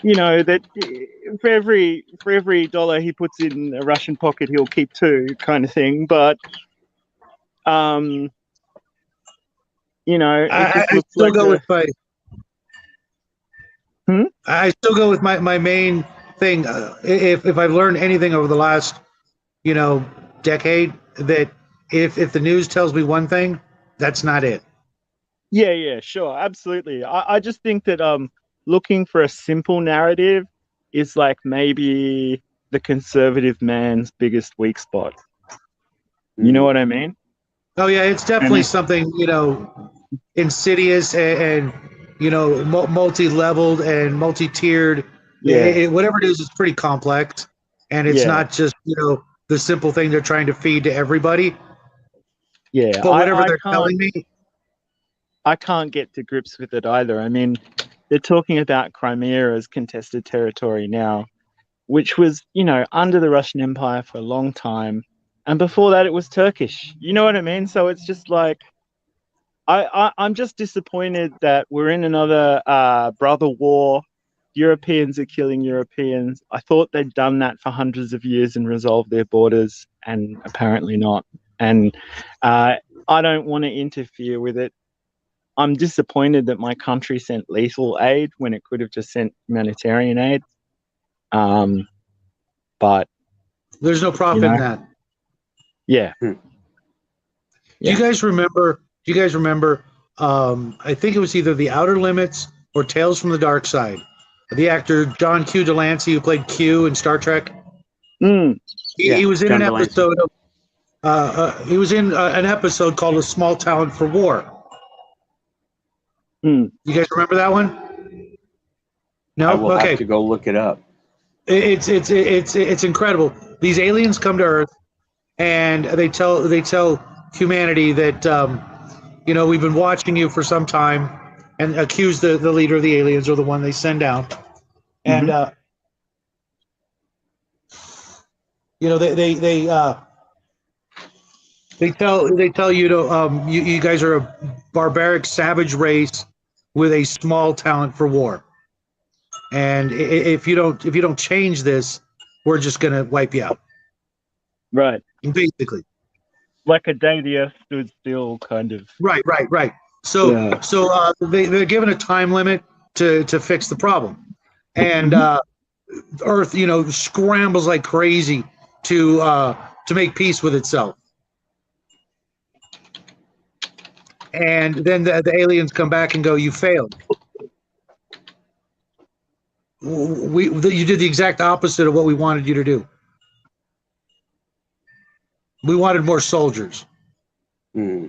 that for every dollar he puts in a Russian pocket, he'll keep two, kind of thing. But I still go with I still go with my main thing. If I've learned anything over the last decade, that if the news tells me one thing, that's not it. Yeah, sure, absolutely. I just think that looking for a simple narrative is like maybe the conservative man's biggest weak spot. You know what I mean? Oh yeah, it's definitely something insidious and multi-leveled and multi-tiered. Yeah. Whatever it is, it's pretty complex, and it's not just the simple thing they're trying to feed to everybody. Yeah, but whatever they're telling me, I can't get to grips with it either. I mean, they're talking about Crimea as contested territory now, which was, under the Russian Empire for a long time. And before that, it was Turkish. You know what I mean? So it's just like, I'm just disappointed that we're in another brother war. Europeans are killing Europeans. I thought they'd done that for hundreds of years and resolved their borders, and apparently not. And I don't want to interfere with it. I'm disappointed that my country sent lethal aid when it could have just sent humanitarian aid. But there's no profit in that. Yeah. Do you guys remember? I think it was either The Outer Limits or Tales from the Dark Side. The actor John Q. Delancey, who played Q in Star Trek. He was in John an episode of. He was in an episode called "A Small Town for War." You guys remember that one? No. I will okay. have to go look it up. It's incredible. These aliens come to Earth, and they tell humanity that we've been watching you for some time, and accuse the leader of the aliens or the one they send down, and they tell you to you guys are a barbaric savage race with a small talent for war. And if you don't change this, we're just gonna wipe you out, Right. basically. Like a day the Earth stood still, kind of. Right. So Yeah. they're given a time limit to fix the problem, and Earth, scrambles like crazy to make peace with itself. And then the aliens come back and go, "You failed. You did the exact opposite of what we wanted you to do. We wanted more soldiers." Hmm.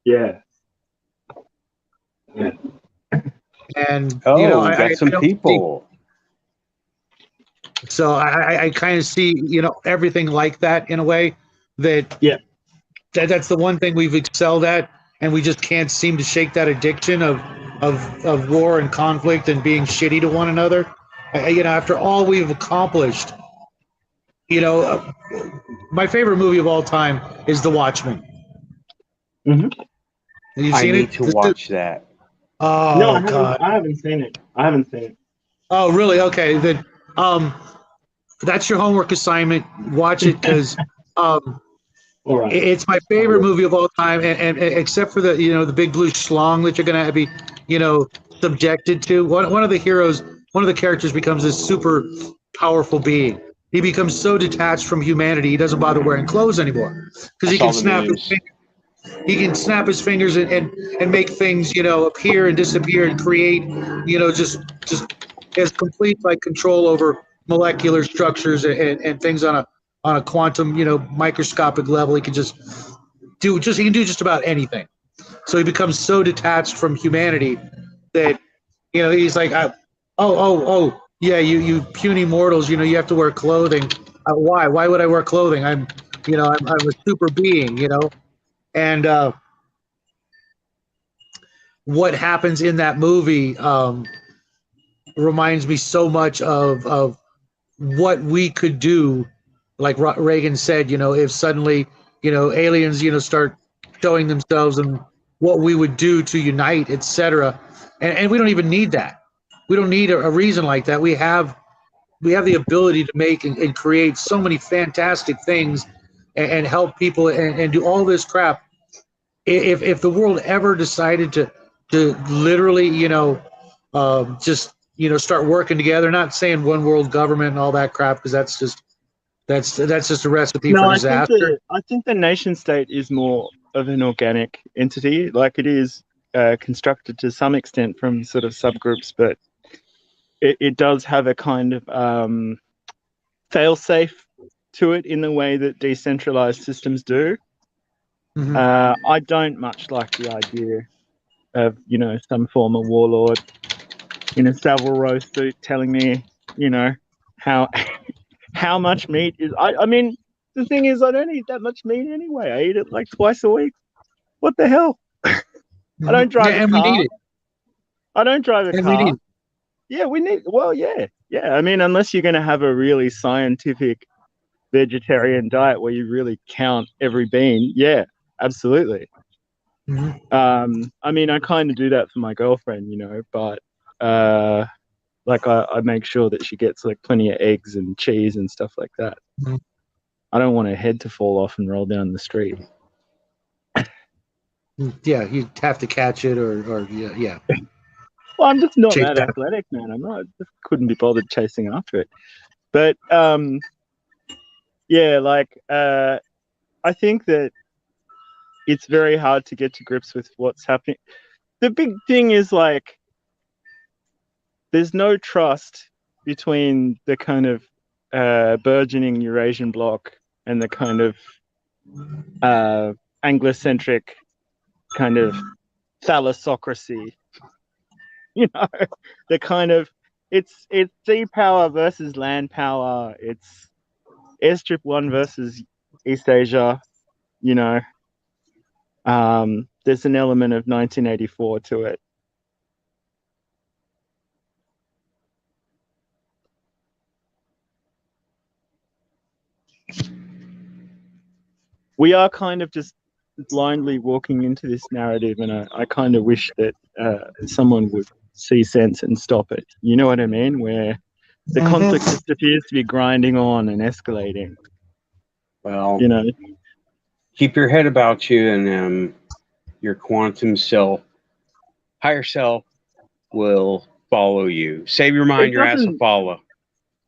Yeah. And Oh, I we got some don't see, people. so I kind of see everything like that in a way that Yeah. that's the one thing we've excelled at, and we just can't seem to shake that addiction of war and conflict and being shitty to one another. After all we've accomplished, my favorite movie of all time is The Watchmen. Mhm. Have you I seen need it? to watch that. No, Oh God. I haven't seen it. I haven't seen it. Oh really? Okay. Then that's your homework assignment. Watch it because All right. it's my favorite movie of all time, and except for the big blue schlong that you're gonna be subjected to. One of the heroes, one of the characters becomes this super powerful being. He becomes so detached from humanity, he doesn't bother wearing clothes anymore because I he saw can the snap his news. fingers. He can snap his fingers and make things appear and disappear and create just has complete like control over molecular structures and things on a quantum microscopic level. He can he can do just about anything. So he becomes so detached from humanity that he's like, oh yeah, you puny mortals, you have to wear clothing. Why would I wear clothing? I'm a super being, and what happens in that movie reminds me so much of what we could do. Like Reagan said, if suddenly aliens start showing themselves and what we would do to unite, etc. And we don't even need that. We don't need a reason like that. We have the ability to make and create so many fantastic things and help people and do all this crap. If the world ever decided to literally just start working together, not saying one world government and all that crap, because that's just a recipe No, for I disaster. think the nation state is more of an organic entity. Like it is constructed to some extent from sort of subgroups, but it does have a kind of fail-safe to it in the way that decentralized systems do. Mhm. I don't much like the idea of some former warlord in a Savile Row suit telling me how how much meat is. I mean, the thing is, I don't eat that much meat anyway. I eat it like twice a week. What the hell? I don't Yeah, drive a and we car. need it. I don't drive a And we need car. it. Yeah, we need. Well, yeah. I mean, unless you're going to have a really scientific vegetarian diet where you really count every bean, yeah, absolutely. Mhm. I mean, I kind of do that for my girlfriend, but like I make sure that she gets like plenty of eggs and cheese and stuff like that. Mhm. I don't want her head to fall off and roll down the street. Yeah, you have to catch it or yeah. Well, I'm just not Chase that down. athletic, man. I'm not. Just couldn't be bothered chasing after it. But yeah, like I think that it's very hard to get to grips with what's happening. The big thing is like there's no trust between the kind of burgeoning Eurasian bloc and the kind of Anglocentric kind of thalassocracy. The kind of it's sea power versus land power. It's Airstrip One versus East Asia. You know, there's an element of 1984 to it. We are kind of just blindly walking into this narrative, and I kind of wish that someone would see sense and stop it. You know what I mean? Where the conflict just appears to be grinding on and escalating. Well, You know, keep your head about you, and your quantum self, higher self, will follow you. Save your mind, It your ass will doesn't- follow.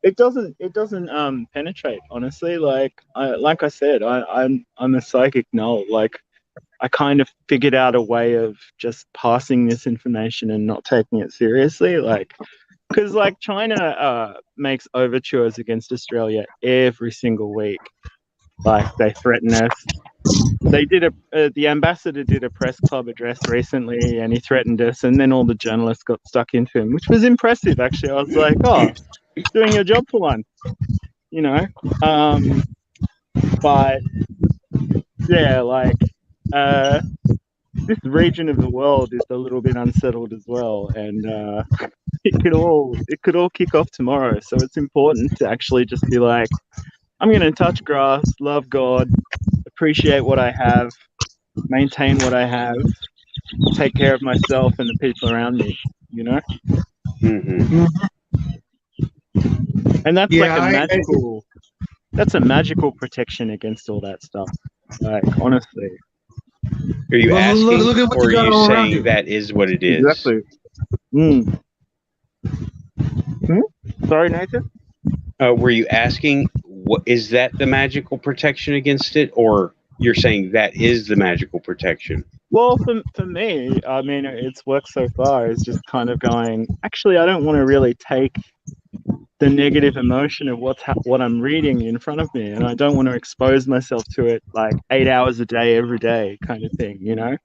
it doesn't penetrate, honestly. Like I said, I'm a psychic null. Like, I kind of figured out a way of just passing this information and not taking it seriously. Like, because like China makes overtures against Australia every single week. Like, they threaten us. They did the ambassador did a press club address recently, and he threatened us, and then all the journalists got stuck into him, which was impressive, actually. I was like, oh, doing your job for one, you know. But yeah, like this region of the world is a little bit unsettled as well, and it could all kick off tomorrow. So it's important to actually just be like, I'm going to touch grass, love God, appreciate what I have, maintain what I have, take care of myself and the people around me, you know? Hmm. And that's Yeah, that's a magical protection against all that stuff. Like, honestly. Are you Well, asking, look at what or you are got you all around saying you. that is what it is? Exactly. Sorry, Nathan? Were you asking, what is that the magical protection against it, or you're saying that is the magical protection? Well, for me, I mean, it's worked so far. It's just kind of going, actually, I don't want to really take the negative emotion of what I'm reading in front of me, and I don't want to expose myself to it like 8 hours a day, every day, kind of thing, you know?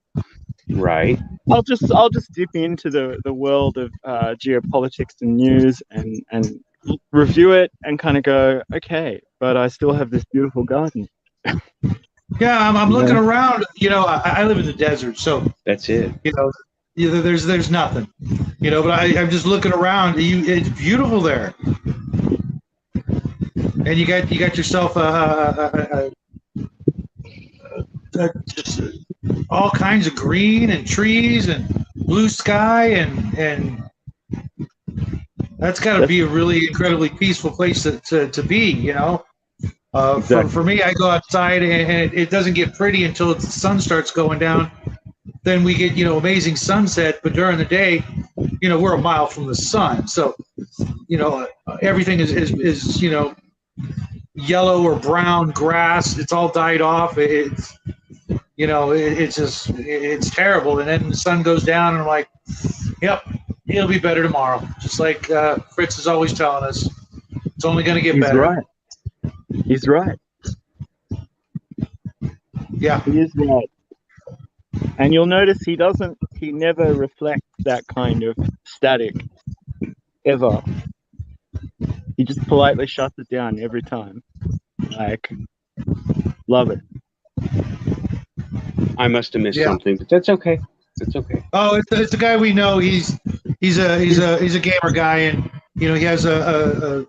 Right. I'll just dip into the world of geopolitics and news and review it and kind of go, okay, but I still have this beautiful garden. Yeah, I'm looking around. You know, I live in the desert, so That's it. you know, there's nothing. You know, but I'm just looking around. It's beautiful there, and you got yourself just all kinds of green and trees and blue sky, and that's got to be a really incredibly peaceful place to be. You know. Exactly. For me, I go outside and it doesn't get pretty until the sun starts going down. Then we get, amazing sunset. But during the day, we're a mile from the sun. So, everything is yellow or brown grass. It's all died off. It's it's terrible. And then the sun goes down and I'm like, yep, it'll be better tomorrow. Just like Fritz is always telling us, it's only going to get better. Right. He's right. Yeah. He is right. And you'll notice he never reflects that kind of static ever. He just politely shuts it down every time. Like, love it. I must have missed something, but that's okay. That's okay. Oh, it's a guy we know. He's a gamer guy, and he has a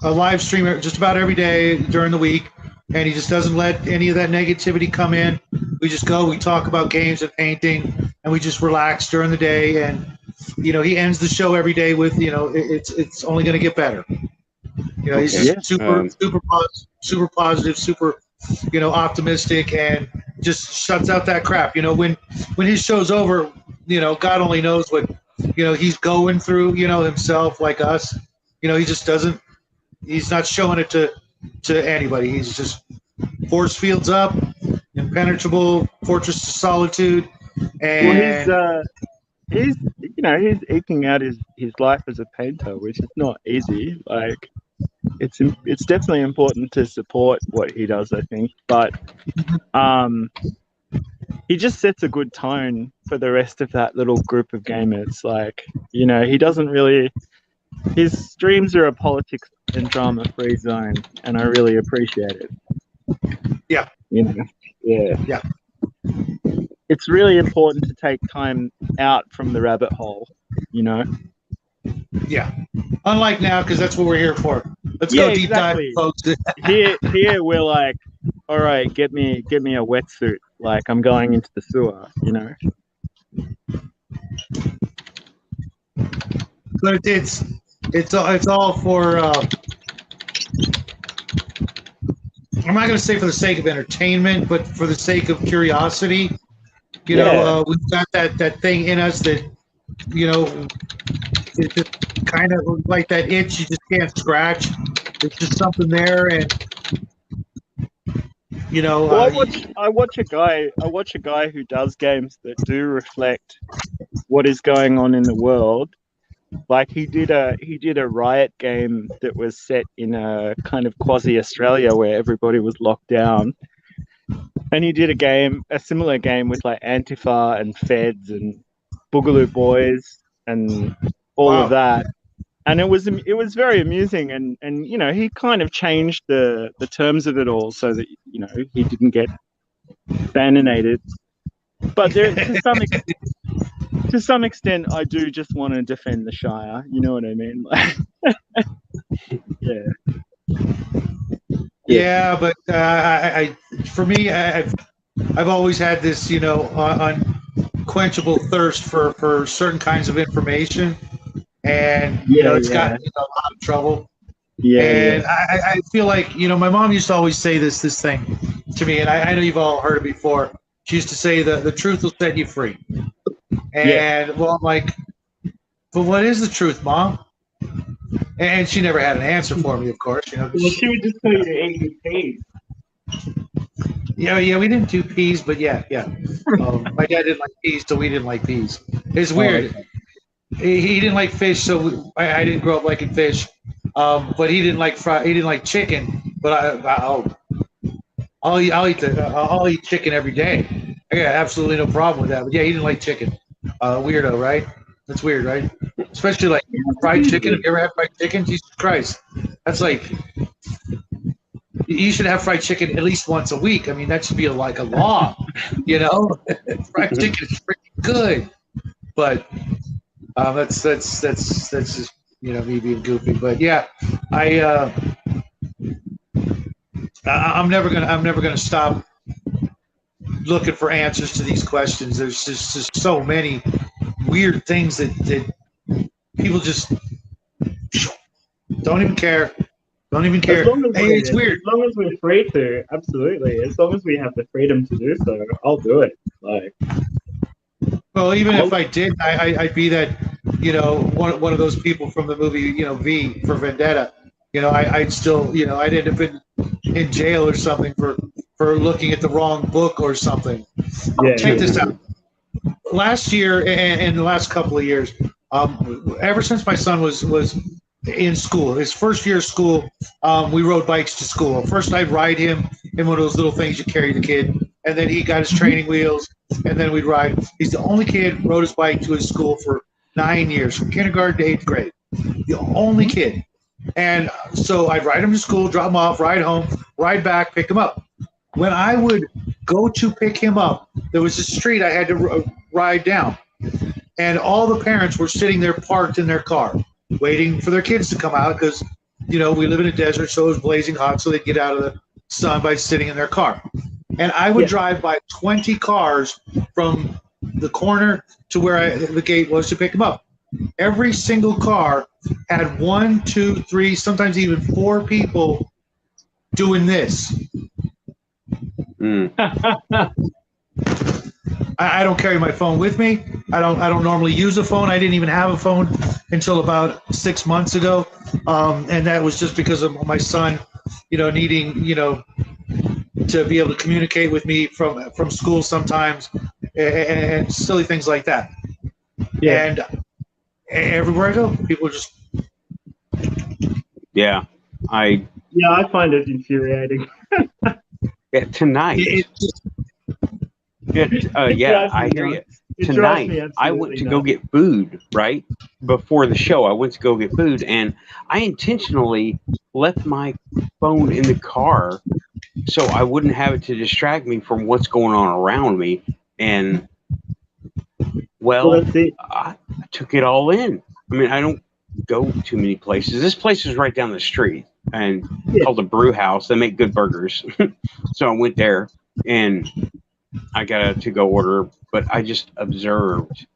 live stream just about every day during the week, and he just doesn't let any of that negativity come in. We just go, we talk about games and painting, and we just relax during the day. And he ends the show every day with it's only going to get better. He's just super positive, super optimistic, and just shuts out that crap. When his show's over, God only knows what he's going through, himself, like us. He just doesn't. He's not showing it to anybody. He's just force fields up, impenetrable fortress of solitude, and he's eking out his life as a painter, which is not easy. Like, it's definitely important to support what he does, I think, but he just sets a good tone for the rest of that little group of gamers. Like, he doesn't really. His streams are a politics and drama-free zone, and I really appreciate it. Yeah. Yeah. It's really important to take time out from the rabbit hole, Yeah. Unlike now, because that's what we're here for. Let's go deep dive, folks. Here we're like, all right, get me a wetsuit, like I'm going into the sewer, you know. But it's all for. I'm not going to say for the sake of entertainment, but for the sake of curiosity. You Yeah. know, we've got that thing in us that, you know, it's just kind of like that itch you just can't scratch. There's just something there, and you know. Well, I watch a guy who does games that do reflect what is going on in the world. Like he did a Riot game that was set in a kind of quasi Australia where everybody was locked down, and he did a similar game with like Antifa and Feds and Boogaloo Boys and all Wow. of that, and it was very amusing, and you know, he kind of changed the terms of it all so that, you know, he didn't get bananated. But there, to some extent, I do just want to defend the Shire. You know what I mean? Like, yeah. Yeah, but for me, I've always had this, you know, unquenchable thirst for certain kinds of information, and you know, it's gotten me in a lot of trouble. Yeah. And I feel like, you know, my mom used to always say this thing to me, and I know you've all heard it before. She used to say the truth will set you free. And well, I'm like, but what is the truth, Mom? And she never had an answer for me, of course. You know, Well, she would just tell you to eat peas. yeah, we didn't do peas, but yeah. My dad didn't like peas, so we didn't like peas. It's weird. He didn't like fish, so I didn't grow up liking fish. But he didn't like chicken. But I'll eat chicken every day. I got absolutely no problem with that. But yeah, he didn't like chicken. Weirdo, right? That's weird, right? Especially like fried chicken. Have you ever had fried chicken? Jesus Christ, that's like, you should have fried chicken at least once a week. I mean, that should be like a law, you know. Fried chicken is freaking good, but that's just, you know, me being goofy. But yeah, I'm never gonna stop looking for answers to these questions. There's just so many weird things that people just don't even care. Don't even care. Hey, it's weird. As long as we're free to, absolutely. As long as we have the freedom to do so, I'll do it. Like, well, even if I did, I'd be that, you know, one of those people from the movie, you know, V for Vendetta. You know, I'd still, you know, I'd end up in jail or something for looking at the wrong book or something. Yeah, Check this out. Last year and the last couple of years, ever since my son was in school, his first year of school, we rode bikes to school. First, I'd ride him in one of those little things you carry the kid, and then he got his training wheels, and then we'd ride. He's the only kid rode his bike to his school for 9 years, from kindergarten to 8th grade. The only kid. And so I'd ride him to school, drop him off, ride home, ride back, pick him up. When I would go to pick him up, there was a street I had to ride down, and all the parents were sitting there parked in their car, waiting for their kids to come out because, you know, we live in a desert, so it was blazing hot, so they'd get out of the sun by sitting in their car. And I would drive by 20 cars from the corner to where the gate was to pick them up. Every single car had 1, 2, 3, sometimes even 4 people doing this. I don't carry my phone with me. I don't normally use a phone. I didn't even have a phone until about 6 months ago, and that was just because of my son, you know, needing, you know, to be able to communicate with me from school sometimes, and silly things like that. Yeah. And everywhere I go, people are just. Yeah, I find it infuriating. tonight. I hear you. Tonight, I went to go get food, right? Before the show, I went to go get food, and I intentionally left my phone in the car so I wouldn't have it to distract me from what's going on around me. And, well, I took it all in. I mean, I don't go too many places. This place is right down the street. and Yeah. called a brew house. They make good burgers. So I went there and I got a to-go order, but I just observed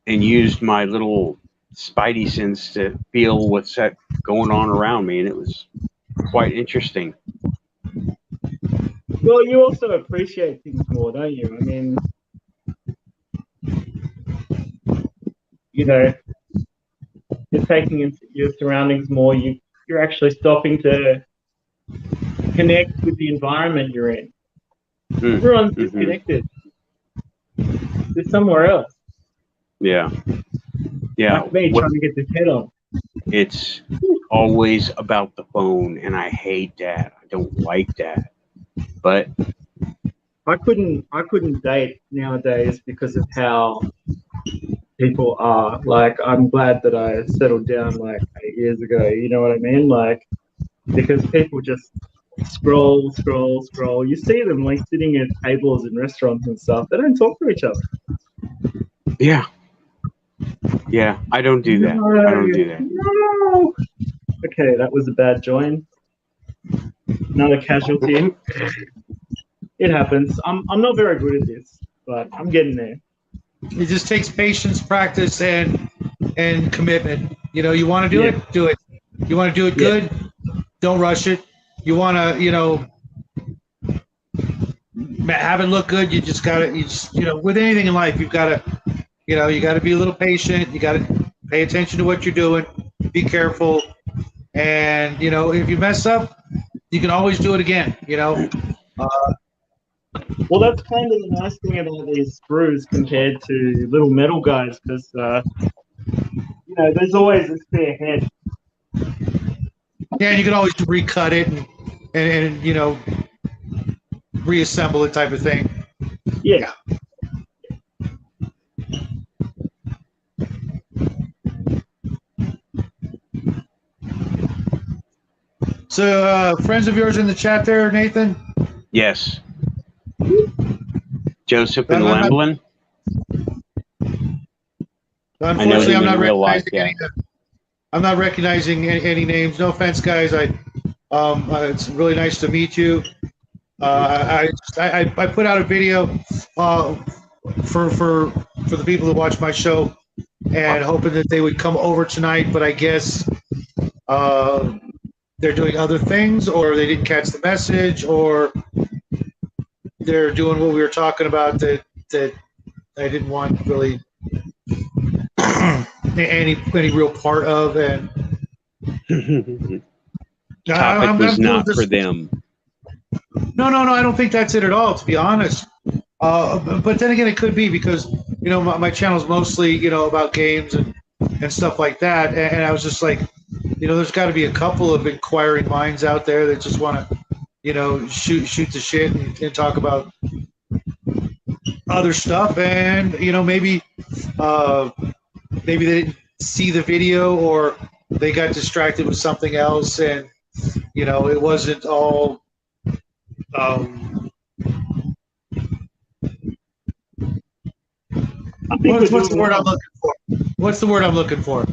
and used my little spidey sense to feel what's going on around me, and it was quite interesting. Well, you also appreciate things more, don't you? I mean, you know, you're taking into your surroundings more. You're actually stopping to connect with the environment you're in. Mm. Everyone's Mhm. disconnected. They're somewhere else. Yeah. Yeah. Like me What- trying to get this head on. It's always about the phone, and I hate that. I don't like that. But I couldn't date nowadays because of how people are. Like, I'm glad that I settled down like 8 years ago. You know what I mean? Like, because people just scroll. You see them like sitting at tables in restaurants and stuff. They don't talk to each other. yeah. Yeah, I don't do that. I don't do that. No. Okay, that was a bad join. Another casualty. It happens. I'm not very good at this, but I'm getting there. It just takes patience, practice, and commitment. You know, you want to do Yeah. it, do it. You want to do it Yeah. good, don't rush it. You want to, you know, have it look good. You just gotta, with anything in life, you've got to, you got to be a little patient. You got to pay attention to what you're doing. Be careful, and if you mess up, you can always do it again. Well, that's kind of the nice thing about these screws compared to little metal guys, because there's always a spare head. Yeah, and you can always recut it and reassemble it, type of thing. Yeah. So, friends of yours in the chat there, Nathan? Yes. Joseph and No, no, no. Lamblin. Unfortunately, I'm them not in real life, recognizing I'm not recognizing any names. No offense, guys. It's really nice to meet you. I put out a video for the people who watch my show, and hoping that they would come over tonight. But I guess they're doing other things, or they didn't catch the message, or they're doing what we were talking about that I didn't want really any real part of. And Topic was not for them. No, I don't think that's it at all, to be honest. But then again, it could be because my channel is mostly about games and stuff like that, and I was just like, there's got to be a couple of inquiring minds out there that just want to shoot the shit and talk about other stuff, and maybe they didn't see the video, or they got distracted with something else, and it wasn't all what's the word I'm looking for? What's the word I'm looking for?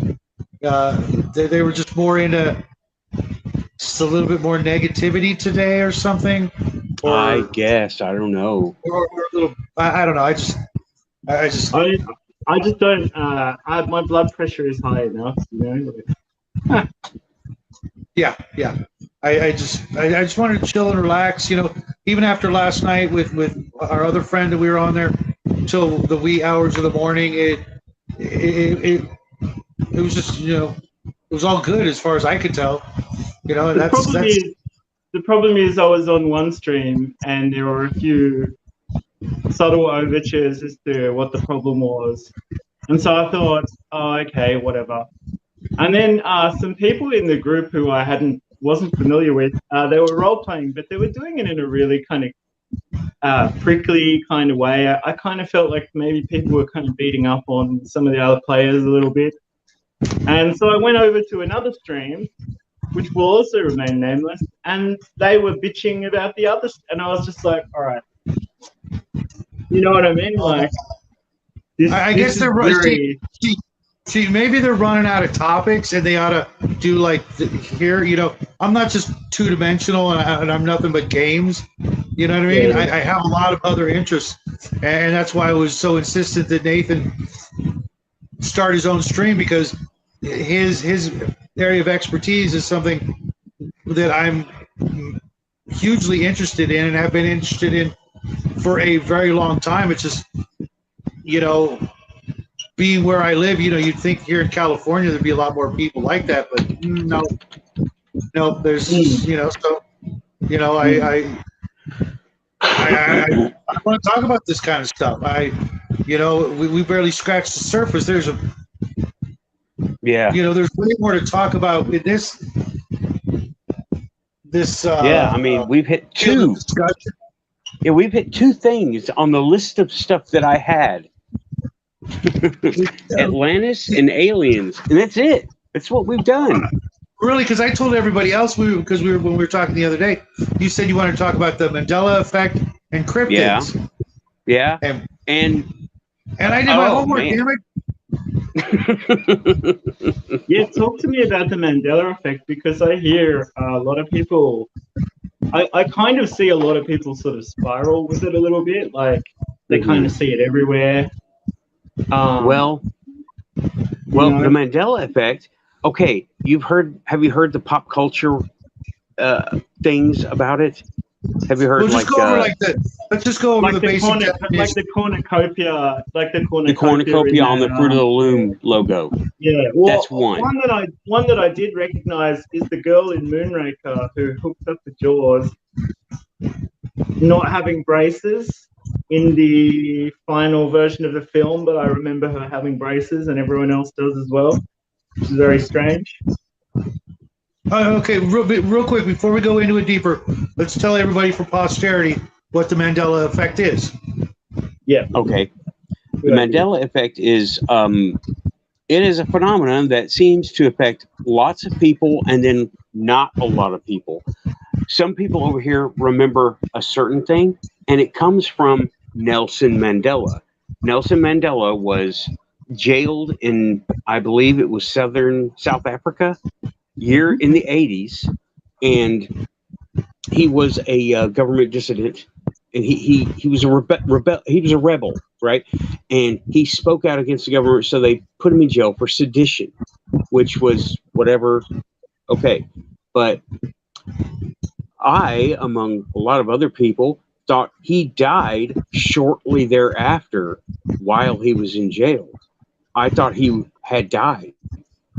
They were just more into just a little bit more negativity today, or something. Or, I guess. I don't know. or a little. I don't know. I just. I just don't. My blood pressure is high enough. Yeah. I just wanted to chill and relax. Even after last night with our other friend that we were on there till the wee hours of the morning, it was just it was all good as far as I could tell. The problem is I was on one stream and there were a few subtle overtures as to what the problem was, and so I thought, oh, okay, whatever. And then some people in the group who I wasn't familiar with, they were role playing, but they were doing it in a really kind of prickly kind of way. I kind of felt like maybe people were kind of beating up on some of the other players a little bit. And so I went over to another stream, which will also remain nameless, and they were bitching about the others, and I was just like, all right. You know what I mean? Like, I guess they're very... See, maybe they're running out of topics, and they ought to do like here. I'm not just two-dimensional, and I'm nothing but games. You know what I mean? Yeah. I have a lot of other interests, and that's why I was so insistent that Nathan start his own stream, because his area of expertise is something that I'm hugely interested in and have been interested in for a very long time. It's just, being where I live, you'd think here in California there'd be a lot more people like that, but no, there's, so, I want to talk about this kind of stuff. We barely scratched the surface. There's there's way more to talk about in this. I mean, we've hit two. Discussion. Yeah, we've hit two things on the list of stuff that I had. Atlantis and aliens, and that's it. That's what we've done. Really, because I told everybody else when we were talking the other day, you said you wanted to talk about the Mandela effect and cryptids. Yeah. And I did my homework, damn it. Yeah, talk to me about the Mandela effect, because I hear a lot of people. I kind of see a lot of people sort of spiral with it a little bit, like they kind of see it everywhere. Well, the Mandela effect. Okay, have you heard the pop culture things about it? Have you heard let's just go over the basic definition. Like the cornucopia, the cornucopia on the Fruit of the Loom logo. Yeah, well, that's one. One that I did recognize is the girl in Moonraker who hooked up the Jaws, not having braces in the final version of the film, but I remember her having braces, and everyone else does as well, which is very strange. Okay, real quick, before we go into it deeper, let's tell everybody for posterity what the Mandela effect is. Yeah. Okay. The Mandela effect is it is a phenomenon that seems to affect lots of people and then not a lot of people. Some people over here remember a certain thing, and it comes from Nelson Mandela. Nelson Mandela was jailed in, I believe it was South Africa, year in the 80s, and he was a government dissident, and he was a rebel, right? And he spoke out against the government, so they put him in jail for sedition, which was whatever. Okay, but I, among a lot of other people, thought he died shortly thereafter while he was in jail. I thought he had died.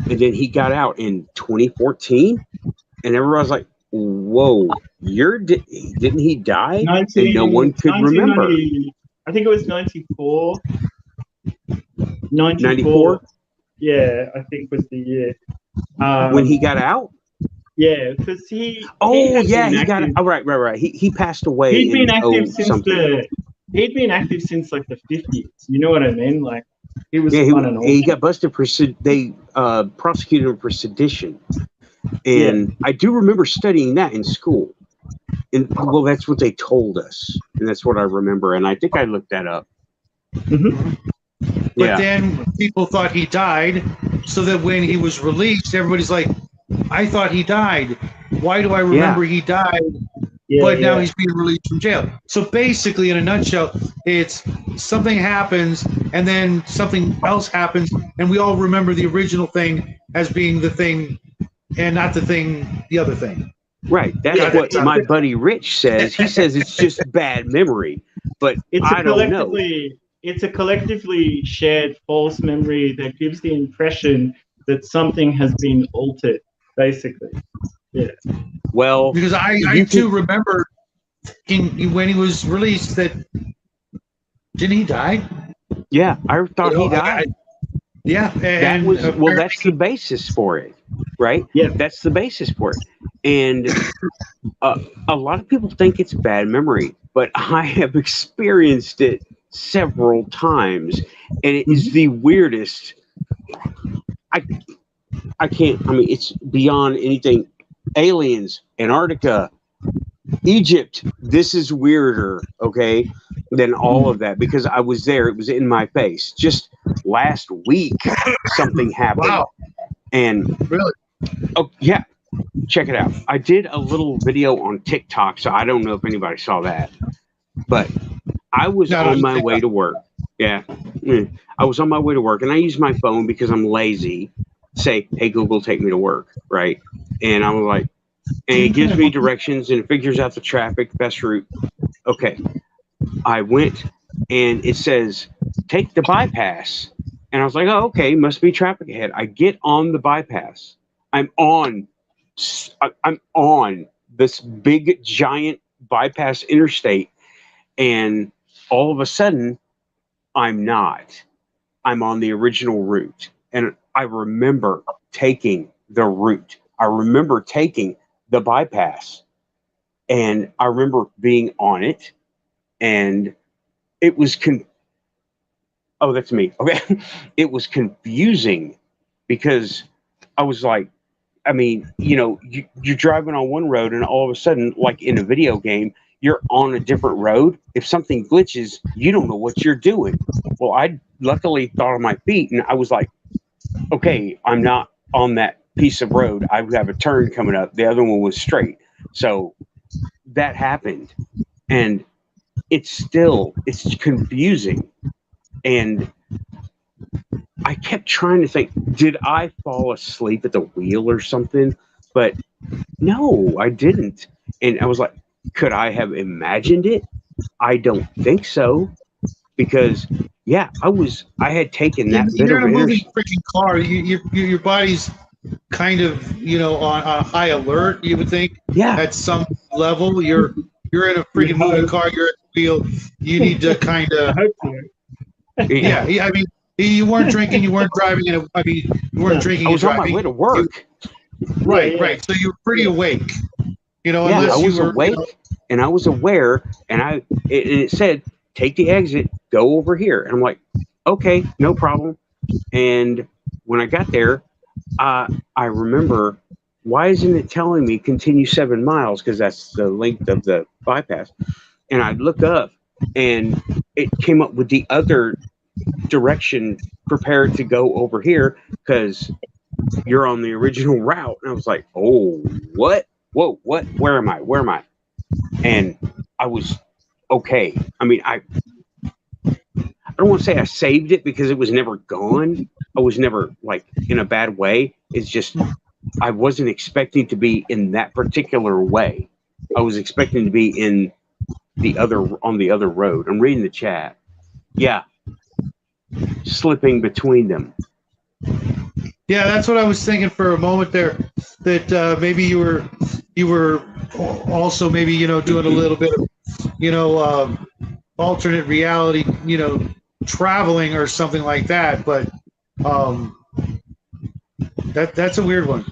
And then he got out in 2014, and everybody was like, whoa, didn't he die? And no one could remember. I think it was 94. 94? Yeah, I think was the year. When he got out? Yeah, because he got out. Oh, right. He passed away. He'd been active since like the 50s. You know what I mean? Like, he was he got busted for they prosecuted him for sedition, and I do remember studying that in school. And well, that's what they told us, and that's what I remember. And I think I looked that up. Mm-hmm. But then people thought he died, so that when he was released, everybody's like, "I thought he died. Why do I remember he died?" But now he's being released from jail. So basically, in a nutshell, it's something happens and then something else happens, and we all remember the original thing as being the thing and not the other thing. Right. That's what my buddy Rich says. He says it's just bad memory, but I don't know. It's a collectively shared false memory that gives the impression that something has been altered, basically. Yeah. Well, because I too remember when he was released that didn't he die? Yeah, I thought he died. And that's the basis for it, right? Yeah, that's the basis for it. And a lot of people think it's bad memory, but I have experienced it several times, and it is the weirdest. I can't. I mean, it's beyond anything. Aliens, Antarctica, Egypt. This is weirder, okay, than all of that, because I was there. It was in my face. Just last week something happened. Wow. And Really? oh yeah, check it out. I did a little video on TikTok, so I don't know if anybody saw that, but I was No, on my TikTok. way to work. Yeah. I was on my way to work, and I used my phone because I'm lazy. Say, hey, Google, take me to work, right? And I was like, and it gives me directions and it figures out the traffic, best route. Okay. I went, and it says, take the bypass. And I was like, oh, okay, must be traffic ahead. I get on the bypass. I'm on this big, giant bypass interstate, and all of a sudden, I'm not. I'm on the original route. And I remember taking the route. I remember taking the bypass. And I remember being on it. And it was oh, that's me. Okay. It was confusing because I was like, I mean, you're driving on one road, and all of a sudden, like in a video game, you're on a different road. If something glitches, you don't know what you're doing. Well, I luckily thought on my feet, and I was like, okay, I'm not on that piece of road. I have a turn coming up. The other one was straight. So that happened. And it's confusing. And I kept trying to think, did I fall asleep at the wheel or something? But no, I didn't. And I was like, could I have imagined it? I don't think so. Because, yeah, I had taken that bit You're of in a moving energy. freaking car. Your body's kind of, on high alert, you would think. Yeah. At some level, you're in a freaking moving car. You're at the wheel. You need to kind I of, hope so. yeah. I mean, you weren't drinking, you weren't driving. You weren't drinking. I was and on my driving. way to work. Right, Yeah. right. So you were pretty awake. Yeah, Unless I you was were awake, and I was aware, and it said, take the exit, go over here. And I'm like, okay, no problem. And when I got there, I remember, why isn't it telling me continue 7 miles? Because that's the length of the bypass. And I look up, and it came up with the other direction, prepared to go over here because you're on the original route. And I was like, oh, what? Whoa, what? Where am I? Where am I? And I was okay. I mean, I don't want to say I saved it because it was never gone. I was never like in a bad way. It's just I wasn't expecting to be in that particular way. I was expecting to be on the other road. I'm reading the chat. Yeah. Slipping between them. Yeah, that's what I was thinking for a moment there. That maybe you were also maybe doing a little bit of alternate reality, traveling or something like that. But that's a weird one.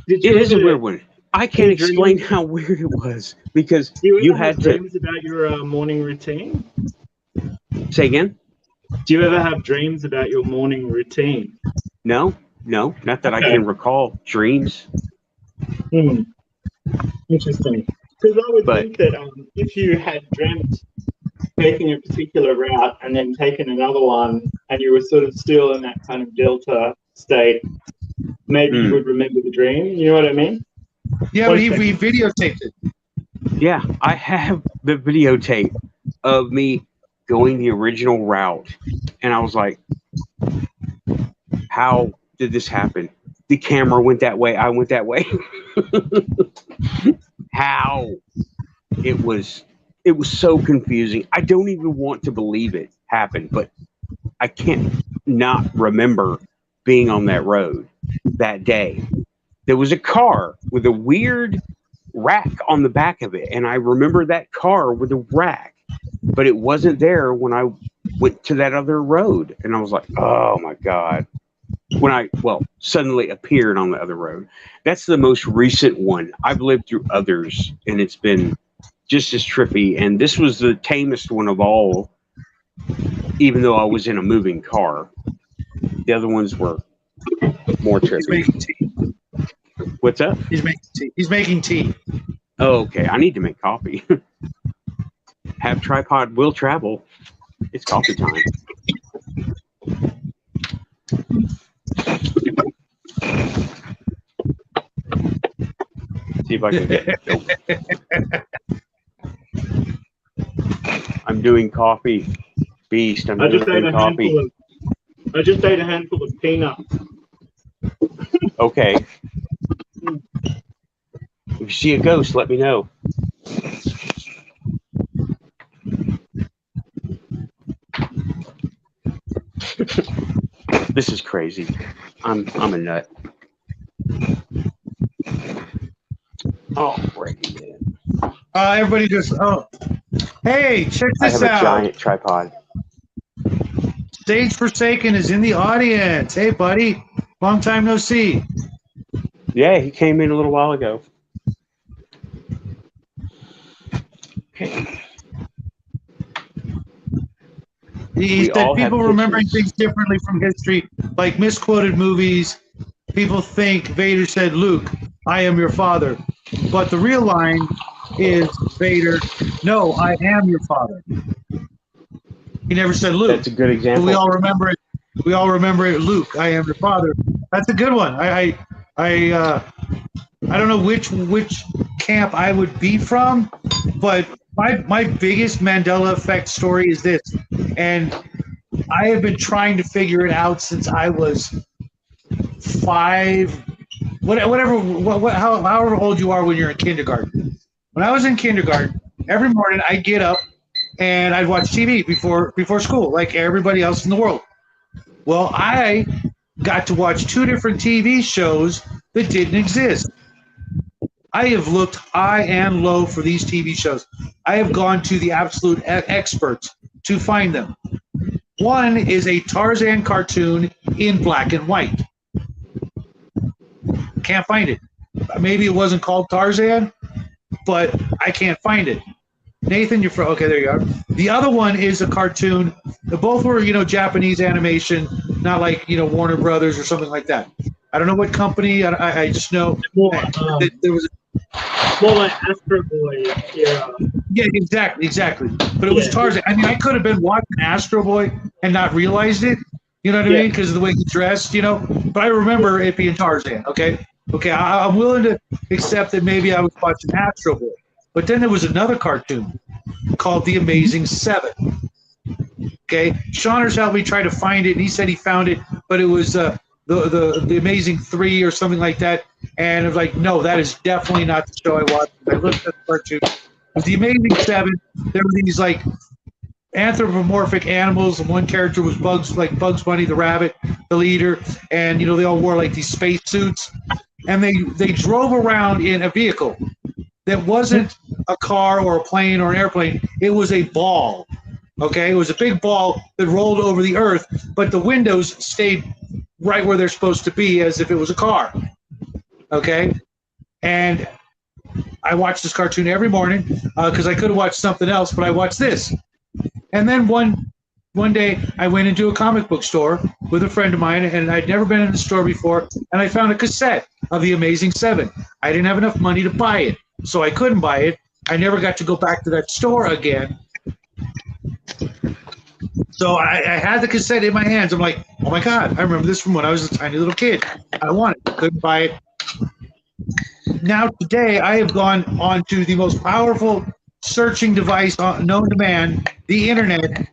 Did It you is a ever- weird one. I can't dream- explain how weird it was because Do you you ever had have to dreams about your morning routine? say again. Do you ever have dreams about your morning routine? No, not that I Okay. can recall. Dreams. Interesting. Because I would But- think that if you had dreamt taking a particular route and then taken another one, and you were sort of still in that kind of delta state, maybe you would remember the dream. You know what I mean? Yeah, One but second. we videotaped it. Yeah, I have the videotape of me going the original route, and I was like, how did this happen? The camera went that way, I went that way. How? It was so confusing. I don't even want to believe it happened, but I can't not remember being on that road that day. There was a car with a weird rack on the back of it, and I remember that car with a rack, but it wasn't there when I went to that other road, and I was like, oh my god. When I suddenly appeared on the other road. That's the most recent one. I've lived through others, and it's been just as trippy, and this was the tamest one of all, even though I was in a moving car. The other ones were more He's trippy. making tea. What's up? He's making tea. He's making tea. Oh, okay. I need to make coffee. Have tripod will travel. It's coffee time. See if I can get. I'm doing coffee. Beast. I'm I just ate doing a coffee. handful of. I just ate a handful of peanuts. Okay. If you see a ghost, let me know. This is crazy. I'm a nut. Alrighty then. Everybody just, hey, check I this have a out. giant tripod. Stage Forsaken is in the audience. Hey, buddy. Long time no see. Yeah, he came in a little while ago. Okay. He We all said have people remembering pictures. things differently from history, like misquoted movies. People think Vader said, Luke, I am your father. But the real line is Vader, no, I am your father. He never said Luke. That's a good But example. we all remember it. We all remember it. Luke, I am your father. That's a good one. I don't know which camp I would be from, but my biggest Mandela effect story is this, and I have been trying to figure it out since I was 5, however old you are when you're in kindergarten. When I was in kindergarten, every morning I'd get up and I'd watch TV before school, like everybody else in the world. Well, I got to watch 2 different TV shows that didn't exist. I have looked high and low for these TV shows. I have gone to the absolute experts to find them. One is a Tarzan cartoon in black and white. Can't find it. Maybe it wasn't called Tarzan, but I can't find it. Nathan, you're from, okay, there you are. The other one is a cartoon. Both were, Japanese animation, not like, Warner Brothers or something like that. I don't know what company. I just know that there was. More like Astro Boy. Yeah. Yeah, exactly. But it was Yeah. Tarzan. I mean, I could have been watching Astro Boy and not realized it. You know what I Yeah. mean? Because of the way he dressed, But I remember it being Tarzan. Okay. I'm willing to accept that maybe I was watching Astro Boy. But then there was another cartoon called The Amazing Seven. Okay, Shawners helped me try to find it, and he said he found it, but it was the Amazing 3 or something like that. And I was like, no, that is definitely not the show I watched. I looked at the cartoon. It was The Amazing Seven. There were these like anthropomorphic animals, and one character was Bugs Bunny, the rabbit, the leader, and they all wore like these space suits, and they drove around in a vehicle that wasn't a car or a plane or an airplane. It was a ball. Okay, it was a big ball that rolled over the earth, but the windows stayed right where they're supposed to be, as if it was a car. Okay, and I watched this cartoon every morning because I could have watched something else, but I watched this. And then one day I went into a comic book store with a friend of mine, and I'd never been in the store before, and I found a cassette of The Amazing Seven. I didn't have enough money to buy it, so I couldn't buy it. I never got to go back to that store again. So I had the cassette in my hands. I'm like, oh my God, I remember this from when I was a tiny little kid. I want it. Couldn't buy it. Now today I have gone on to the most powerful searching device known to man, the internet.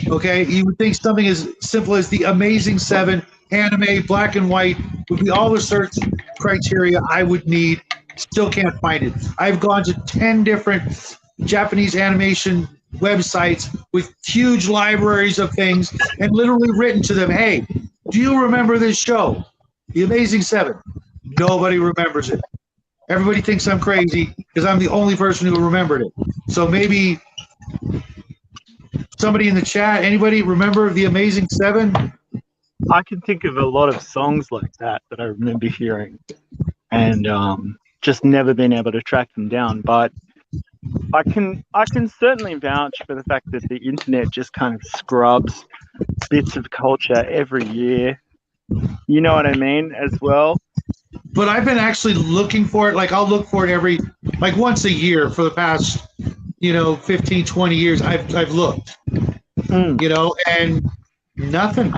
Okay, you would think something as simple as The Amazing Seven, anime, black and white, would be all the search criteria I would need. Still can't find it. I've gone to 10 different Japanese animation websites with huge libraries of things and literally written to them, hey, do you remember this show, The Amazing Seven? Nobody remembers it. Everybody thinks I'm crazy because I'm the only person who remembered it. So maybe somebody in the chat, anybody remember The Amazing Seven? I can think of a lot of songs like that I remember hearing, and just never been able to track them down. But I can certainly vouch for the fact that the internet just kind of scrubs bits of culture every year. You know what I mean, as well. But I've been actually looking for it. Like I'll look for it once a year for the past, 15, 20 years. I've looked, and nothing.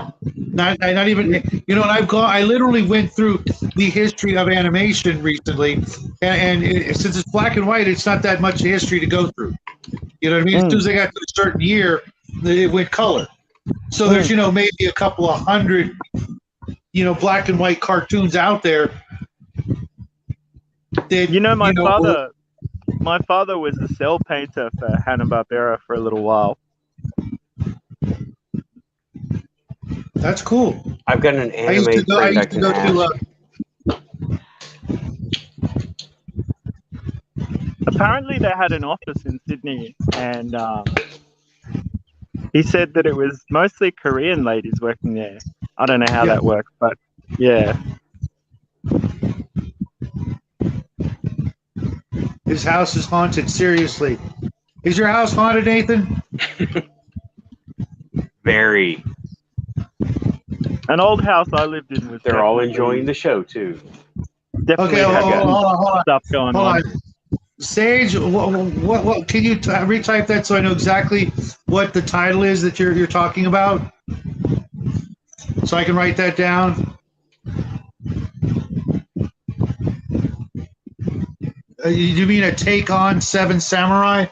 Not even, you know, and I literally went through the history of animation recently, and since it's black and white, it's not that much history to go through. You know what I mean? As soon as they got to a certain year, it went color. So there's, you know, maybe a couple of hundred, you know, black and white cartoons out there. That, You know, my father was a cell painter for Hanna-Barbera for a little while. That's cool. I've got an I used anime to go, I friend I used to can go ask. Apparently, they had an office in Sydney, and he said that it was mostly Korean ladies working there. I don't know how Yeah. that works, but yeah. His house is haunted. Seriously, is your house haunted, Nathan? Very. An old house I lived in was. They're all definitely- enjoying the show too. Definitely Okay, had hold some on. stuff going Hold on. on. Sage, what can you retype that so I know exactly what the title is that you're talking about, so I can write that down. You mean a take on Seven Samurai?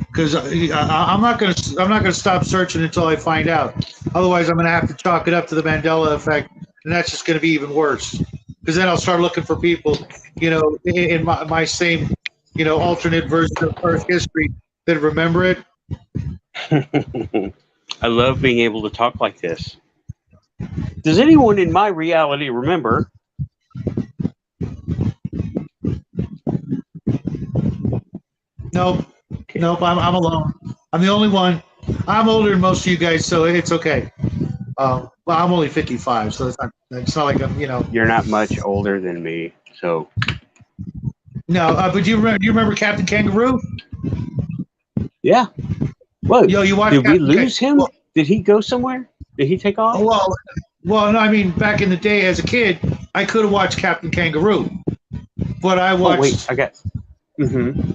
Because I'm not gonna stop searching until I find out. Otherwise, I'm gonna have to chalk it up to the Mandela effect, and that's just gonna be even worse. Because then I'll start looking for people, you know, in my same, you know, alternate version of Earth history that remember it. I love being able to talk like this. Does anyone in my reality remember? Nope, I'm alone. I'm the only one. I'm older than most of you guys, so it's okay. Well, I'm only 55, so it's not like I'm, you know. You're not much older than me, so No, but do you remember Captain Kangaroo? yeah. Whoa, Yo, you watched? did we Captain lose him? Well, Did he go somewhere? Did he take off? well, no. I mean, back in the day, as a kid, I could have watched Captain Kangaroo, but I watched. Oh wait, I got. Mm-hmm.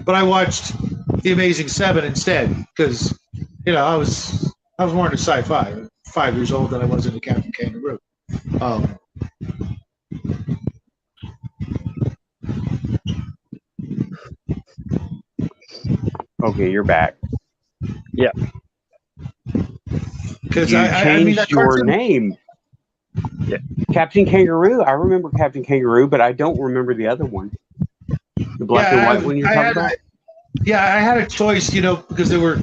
But I watched The Amazing Seven instead because, you know, I was more into sci-fi. 5 years old than I was into Captain Kangaroo. Okay, you're back. Because You I mean, changed that your cartoon, name. Yeah. Captain Kangaroo. I remember Captain Kangaroo, but I don't remember the other one. The black and white one you're talking about? I had a choice, you know, because there were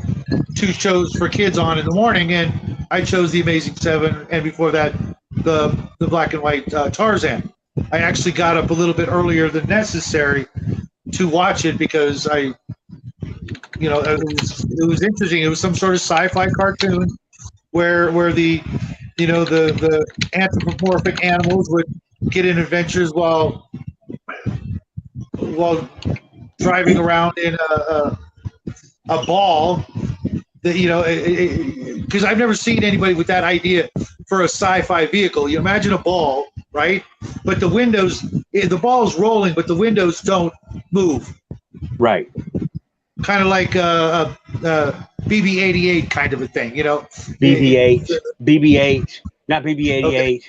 2 shows for kids on in the morning, and I chose The Amazing Seven, and before that, the black and white Tarzan. I actually got up a little bit earlier than necessary to watch it because I, you know, it was interesting. It was some sort of sci-fi cartoon where the, you know, the anthropomorphic animals would get in adventures while driving around in a ball. That, you know, because I've never seen anybody with that idea for a sci-fi vehicle. You imagine a ball, right? But the windows, the ball's rolling, but the windows don't move. Right. Kind of like a BB-88 kind of a thing, you know? BB-8. BB-8. Not BB-88.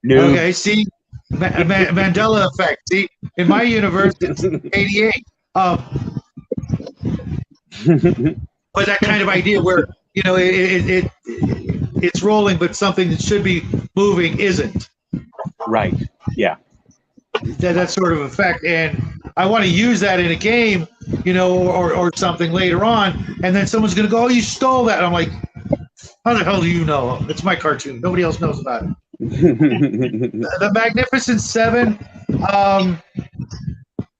No. Okay, see? Mandela effect. See? In my universe, it's 88. But that kind of idea where, you know, it's rolling, but something that should be moving isn't. Right. Yeah. That sort of effect. And I want to use that in a game, you know, or something later on. And then someone's going to go, oh, you stole that. I'm like, how the hell do you know? It's my cartoon. Nobody else knows about it. The Magnificent Seven.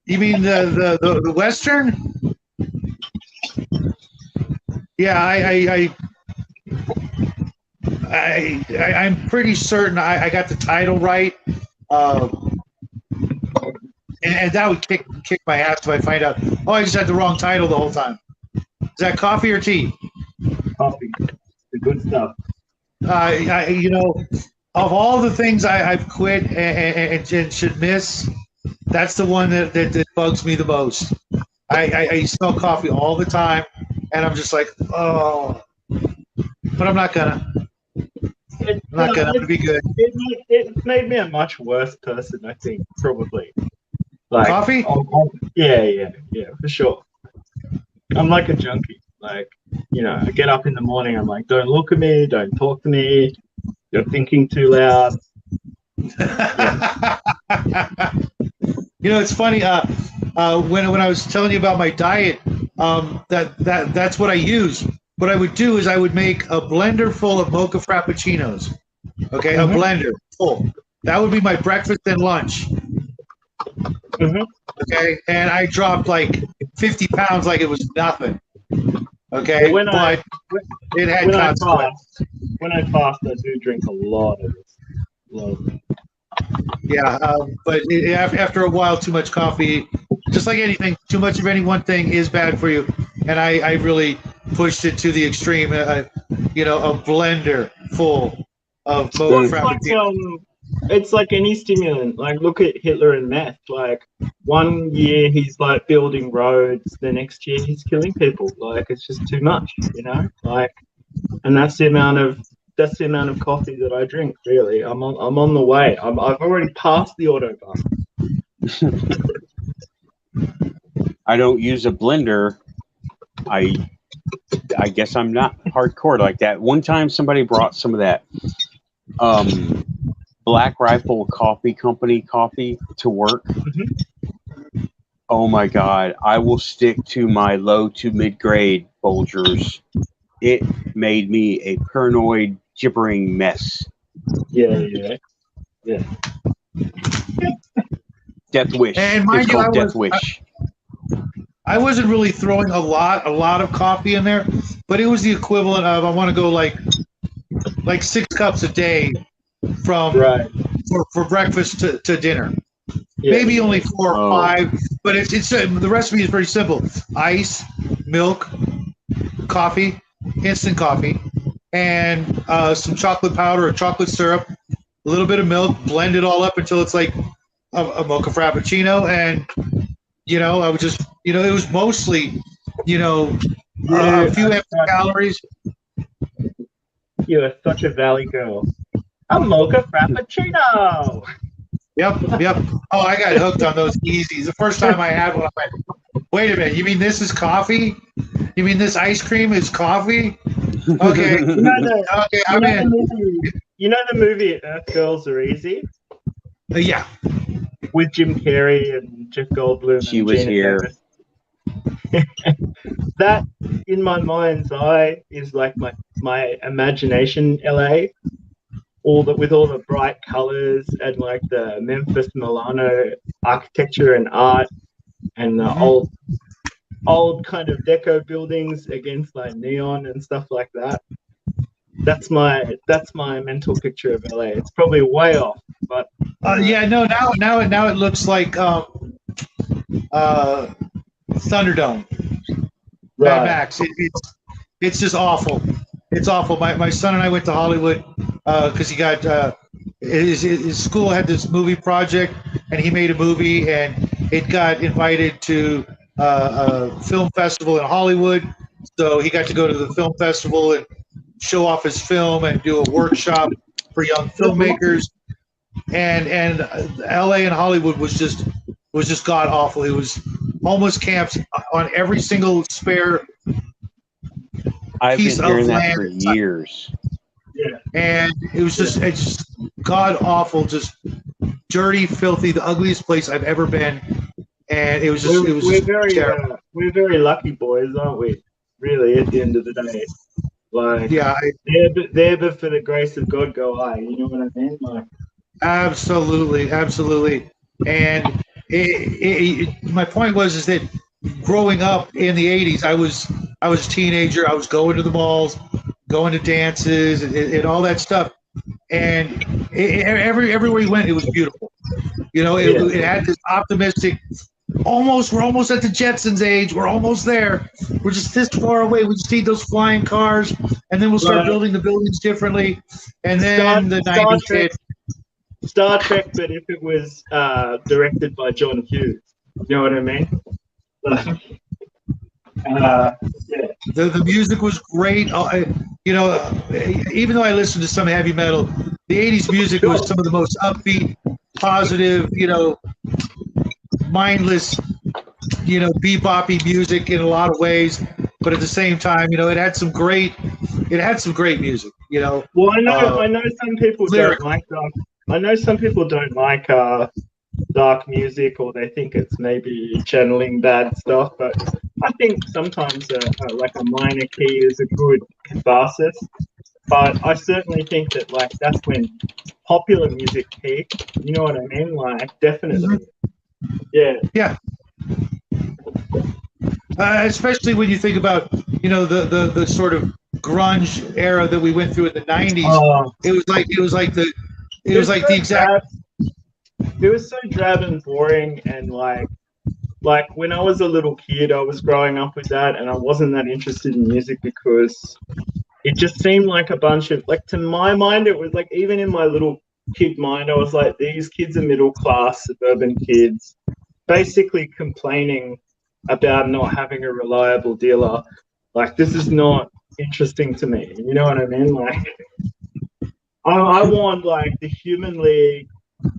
You mean the Western? Yeah, I'm pretty certain I got the title right, and that would kick my ass if I find out. Oh, I just had the wrong title the whole time. Is that coffee or tea? Coffee. The good stuff. You know, of all the things I've quit and should miss, that's the one that bugs me the most. I smell coffee all the time, and I'm just like, oh. but I'm not gonna. I'm not gonna. I'm gonna be good. It made me a much worse person, I think, probably. Like Coffee? Yeah, for sure. I'm like a junkie. Like, you know, I get up in the morning, I'm like, don't look at me, don't talk to me, you're thinking too loud. You know, it's funny. When I was telling you about my diet, that's what I use. What I would do is I would make a blender full of mocha frappuccinos. Okay, a blender full. That would be my breakfast and lunch. Mhm. Okay, and I dropped like 50 pounds like it was nothing. Okay, When but it had when I consequences. fast, I do drink a lot of this. A lot of it. Yeah, but after a while, too much coffee, just like anything, too much of any one thing is bad for you. And I really pushed it to the extreme. You know, a blender full of mocha Well, it's like, frappuccino. it's like any stimulant. Like, look at Hitler and meth. Like, one year he's like building roads, the next year he's killing people. Like, it's just too much, you know. Like, and that's the amount of coffee that I drink. Really, I'm on the way. I've already passed the autobahn. I don't use a blender. I guess I'm not hardcore like that. One time somebody brought some of that Black Rifle Coffee Company coffee to work. Oh my God. I will stick to my low to mid grade Folgers. It made me a paranoid, gibbering mess. Yeah. Death Wish. And It's mind you, called Death Wish. I wasn't really throwing a lot of coffee in there, but it was the equivalent of I want to go like 6 cups a day from Right. for breakfast to dinner. Yeah. Maybe only 4 or Oh. 5, but it's the recipe is pretty simple: ice, milk, coffee, instant coffee, and some chocolate powder or chocolate syrup, a little bit of milk, blend it all up until it's like a mocha frappuccino. And you know, I would just, you know, it was mostly, you know, a few extra calories. You're such a valley girl. A mocha frappuccino. Yep. Oh, I got hooked on those easies. The first time I had one, I went, wait a minute, you mean this is coffee? You mean this ice cream is coffee? Okay. Okay, I'm in. You know the movie Earth Girls Are Easy Yeah. with Jim Carrey and Jeff Goldblum. She and was Gina here. Davis? That, in my mind's eye, is like my imagination LA. With all the bright colors and like the Memphis Milano architecture and art and the old kind of deco buildings against like neon and stuff like that. That's my mental picture of LA. It's probably way off, but Yeah, no, now it looks like Thunderdome. Mad Max. It's just awful. It's awful. My son and I went to Hollywood because he got his school had this movie project, and he made a movie, and it got invited to a film festival in Hollywood. So he got to go to the film festival and show off his film and do a workshop for young filmmakers. And LA and Hollywood was just god awful. It was homeless camps on every single spare I've piece been of hearing that land. for years. And it was just god awful, just dirty, filthy, the ugliest place I've ever been. And it was just we're very terrible. we're very lucky boys, aren't we? Really, at the end of the day, like Yeah, there but for the grace of God go I. You know what I mean? Like, absolutely. And my point is that growing up in the 80s, I was a teenager. I was going to the malls, going to dances, and all that stuff. And everywhere we went, it was beautiful. You know, it had this optimistic. We're almost at the Jetsons age. We're almost there. We're just this far away. We just need those flying cars, and then we'll start building the buildings differently. And then the 90s hit. Star Trek, but if it was directed by John Hughes, you know what I mean? The music was great. you know, even though I listened to some heavy metal, the 80s music was some of the most upbeat, positive, you know, mindless, you know, beboppy music in a lot of ways. But at the same time, you know, it had some great music, you know. Well, I know some people lyric. don't like dark. I know some people don't like dark music, or they think it's maybe channeling bad stuff. But I think sometimes like a minor key is a good catharsis. But I certainly think that like that's when popular music peaked. You know what I mean? Like definitely, yeah. Especially when you think about, you know, the sort of grunge era that we went through in the 90s. Oh, It was like the exact. It was so drab and boring, and like when I was a little kid, I was growing up with that, and I wasn't that interested in music because it just seemed like a bunch of, like, to my mind, it was like, even in my little kid mind, I was like, these kids are middle class suburban kids basically complaining about not having a reliable dealer. Like, this is not interesting to me. You know what I mean? Like, I want like the Human League,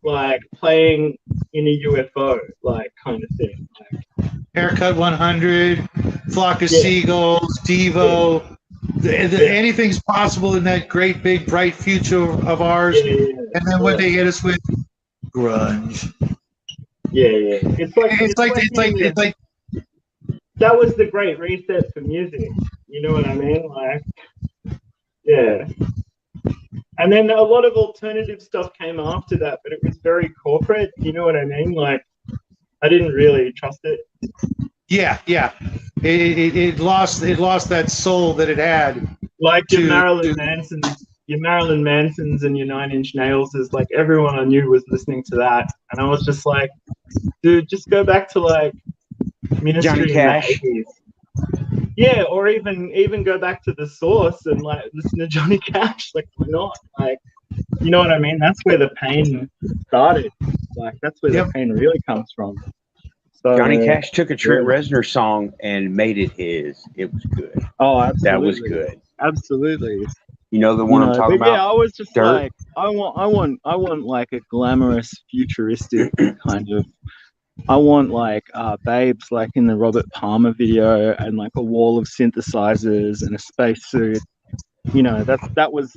like playing in a UFO, like kind of thing. Like, Haircut 100, Flock of Yeah. Seagulls, Devo. Anything's possible in that great big bright future of ours. And then when they hit us with grunge, yeah. It's like that was the great reset for music. You know what I mean? Like, yeah. And then a lot of alternative stuff came after that, but it was very corporate. You know what I mean? Like, I didn't really trust it. yeah. It lost that soul that it had. Like your Marilyn Mansons and your Nine Inch Nails is like everyone I knew was listening to that, and I was just like, dude, just go back to like Ministry Johnny Cash. in the 80s. Yeah, or even go back to the source and like listen to Johnny Cash. Like, why not? Like, you know what I mean? That's where the pain started. Like, that's where the pain really comes from. So, Johnny Cash took a Trent Reznor song and made it his. It was good. Oh, absolutely. That was good. Absolutely. You know the one I'm talking about? Yeah, I was just Dirt. like, I want like a glamorous, futuristic kind of. I want like babes like in the Robert Palmer video, and like a wall of synthesizers and a spacesuit. You know, that was.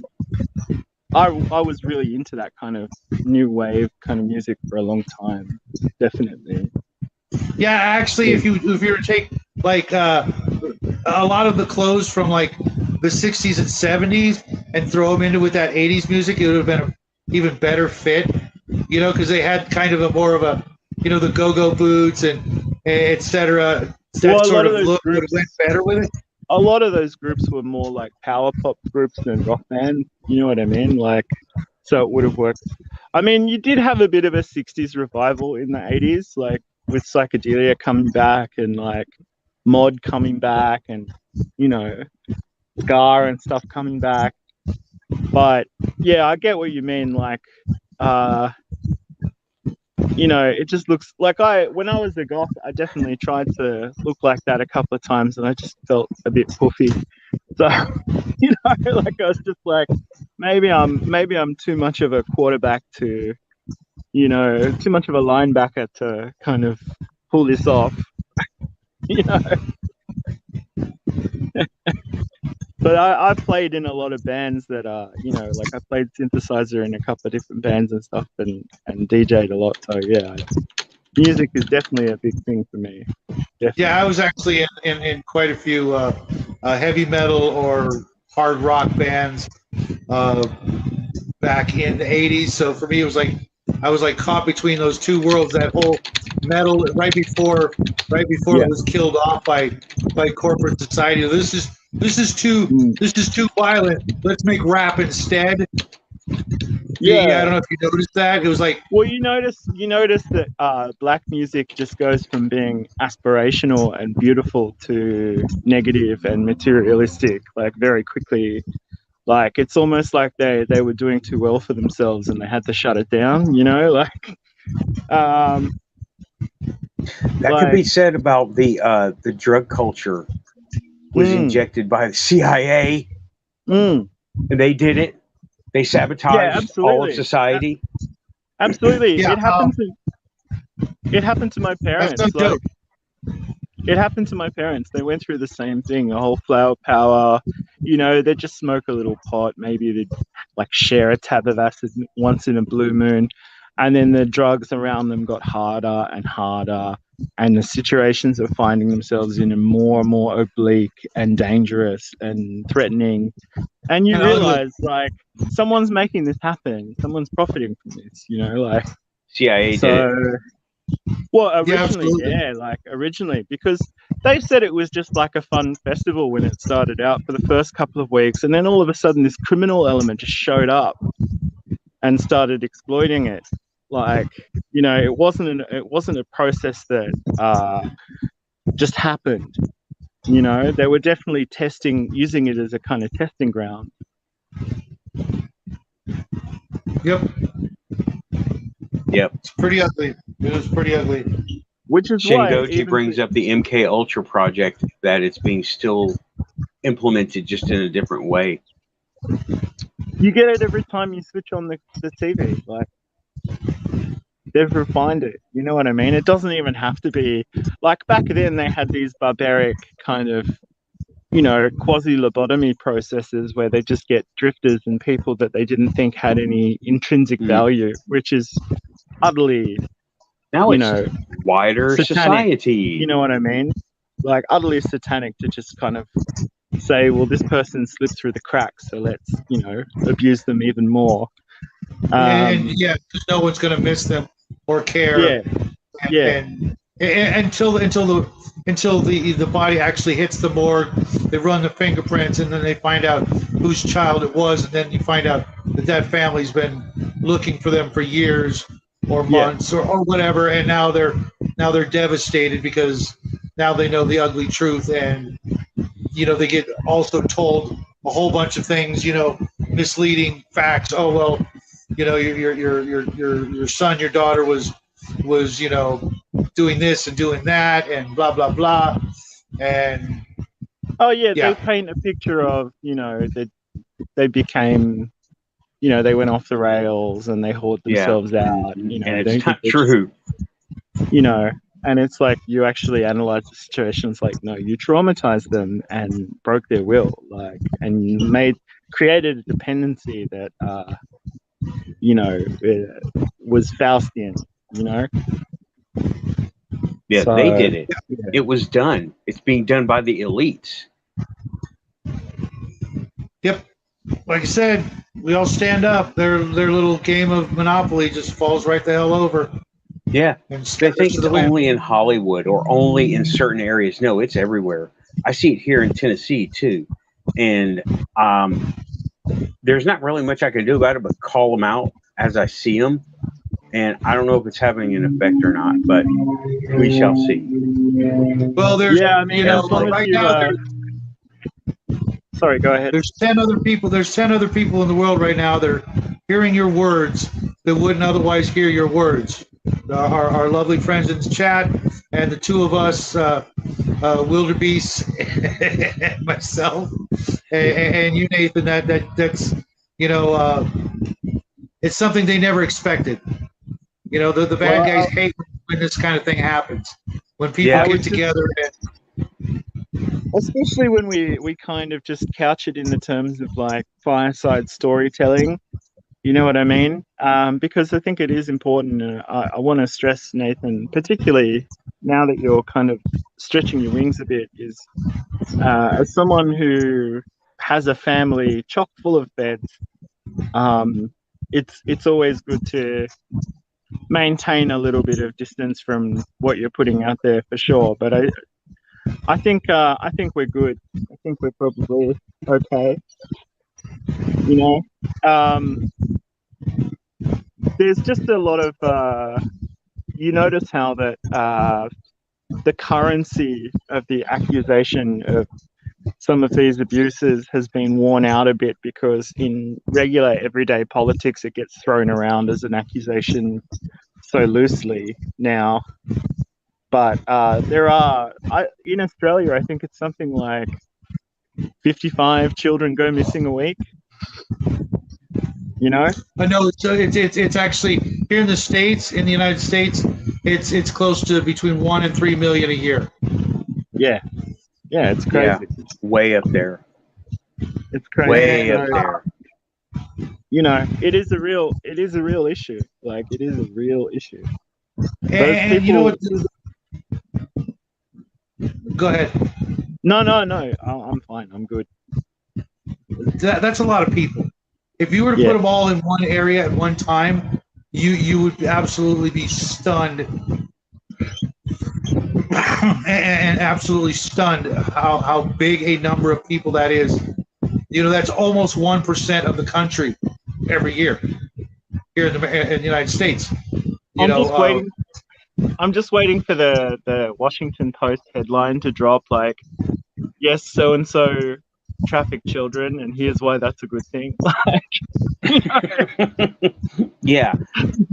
I was really into that kind of new wave kind of music for a long time. Definitely. Yeah, actually, if you were to take like a lot of the clothes from like the 60s and 70s and throw them into with that 80s music, it would have been an even better fit, you know, because they had kind of a more of a, you know, the go-go boots and etc. That sort of look would have went better with it. A lot of those groups were more like power pop groups than rock bands. You know what I mean? Like, so it would have worked. I mean, you did have a bit of a 60s revival in the 80s, like with psychedelia coming back and like mod coming back and, you know, Scar and stuff coming back. But yeah, I get what you mean. Like, you know, it just looks like when I was a goth, I definitely tried to look like that a couple of times, and I just felt a bit puffy. So, you know, like I was just like, maybe I'm too much of a quarterback to, you know, too much of a linebacker to kind of pull this off, you know. But I played in a lot of bands that you know, like I played synthesizer in a couple of different bands and stuff, and DJ'd a lot. So yeah, music is definitely a big thing for me. Definitely. Yeah, I was actually in quite a few heavy metal or hard rock bands back in the 80s. So for me, it was like I was like caught between those two worlds. That whole metal right before it was killed off by corporate society. This is too violent. Let's make rap instead. Yeah, I don't know if you noticed that. It was like, well, you notice that black music just goes from being aspirational and beautiful to negative and materialistic, like very quickly. Like, it's almost like they were doing too well for themselves and they had to shut it down, you know, like that could be said about the drug culture was injected by the CIA. Mm. They did it. They sabotaged all of absolutely. society. Absolutely. Yeah, It happened to my parents. that's no joke. It happened to my parents. They went through the same thing, a whole flower power. You know, they'd just smoke a little pot. Maybe they'd like share a tab of acid once in a blue moon. And then the drugs around them got harder and harder. And the situations of finding themselves in are more and more oblique and dangerous and threatening. And you And ugly. realize, like, someone's making this happen. Someone's profiting from this, you know, like. CIA did it. So, well, originally, absolutely. originally, because they said it was just like a fun festival when it started out for the first couple of weeks, and then all of a sudden this criminal element just showed up and started exploiting it. Like, you know, it wasn't a process that just happened. You know, they were definitely using it as a kind of testing ground. Yep. Yep. It's pretty ugly. It was pretty ugly. Which is why Shingoji brings up the MK Ultra project, that it's being still implemented just in a different way. You get it every time you switch on the TV. Like, they've refined it. You know what I mean? It doesn't even have to be like back then. They had these barbaric kind of, you know, quasi-lobotomy processes where they just get drifters and people that they didn't think had any intrinsic value, which is utterly, now you it's know, wider satanic. society. You know what I mean? Like, utterly satanic to just kind of say, well, this person slipped through the cracks, so let's, you know, abuse them even more. And yeah, because no one's going to miss them or care. And until the body actually hits the morgue, they run the fingerprints, and then they find out whose child it was, and then you find out that family's been looking for them for years or months or whatever, and now they're devastated because now they know the ugly truth, and you know they get also told a whole bunch of things, you know, misleading facts. Oh well, you know, your son, your daughter was you know doing this and doing that and blah blah blah, and they paint a picture of, you know, that they became, you know, they went off the rails and they hoard themselves out, you know, and it's not true, you know. And it's like, you actually analyze the situation. It's like, no, you traumatized them and broke their will, like, and created a dependency that you know, was Faustian, you know. Yeah, so, they did it. Yeah. It was done. It's being done by the elites. Yep. Like I said, we all stand up. Their little game of Monopoly just falls right the hell over. Yeah. They think it's only in Hollywood or only in certain areas. No, it's everywhere. I see it here in Tennessee too. And there's not really much I can do about it but call them out as I see them. And I don't know if it's having an effect or not, but we shall see. Well, there's, I mean, you know, right now. Sorry, go ahead. There's 10 other people. There's 10 other people in the world right now that are hearing your words that wouldn't otherwise hear your words. Our lovely friends in the chat, and the two of us, Wildebeest and myself, and you, Nathan. That's you know, it's something they never expected. You know, the bad guys hate when this kind of thing happens. When people get together especially when we kind of just couch it in the terms of like fireside storytelling. You know what I mean? Because I think it is important. I want to stress, Nathan, particularly now that you're kind of stretching your wings a bit, is as someone who has a family chock full of beds, it's always good to maintain a little bit of distance from what you're putting out there for sure. But I think we're good. I think we're probably okay. You know, there's just a lot of you notice how that the currency of the accusation of some of these abuses has been worn out a bit, because in regular everyday politics it gets thrown around as an accusation so loosely now. But there are, in Australia, I think it's something like 55 children go missing a week. You know? I know it's actually here in the States, in the United States, it's close to between 1 and 3 million a year. Yeah. Yeah, it's crazy. Yeah. Way up there. It's crazy. Way up there. You know, it is a real issue. Like, it is a real issue. And you know what? Go ahead. No. I'm fine. I'm good. That's a lot of people. If you were to put them all in one area at one time, you would absolutely be stunned and absolutely stunned how big a number of people that is. You know, that's almost 1% of the country every year here in the United States. I'm just waiting for the Washington Post headline to drop, like, yes, so and so traffic children, and here's why that's a good thing. Yeah,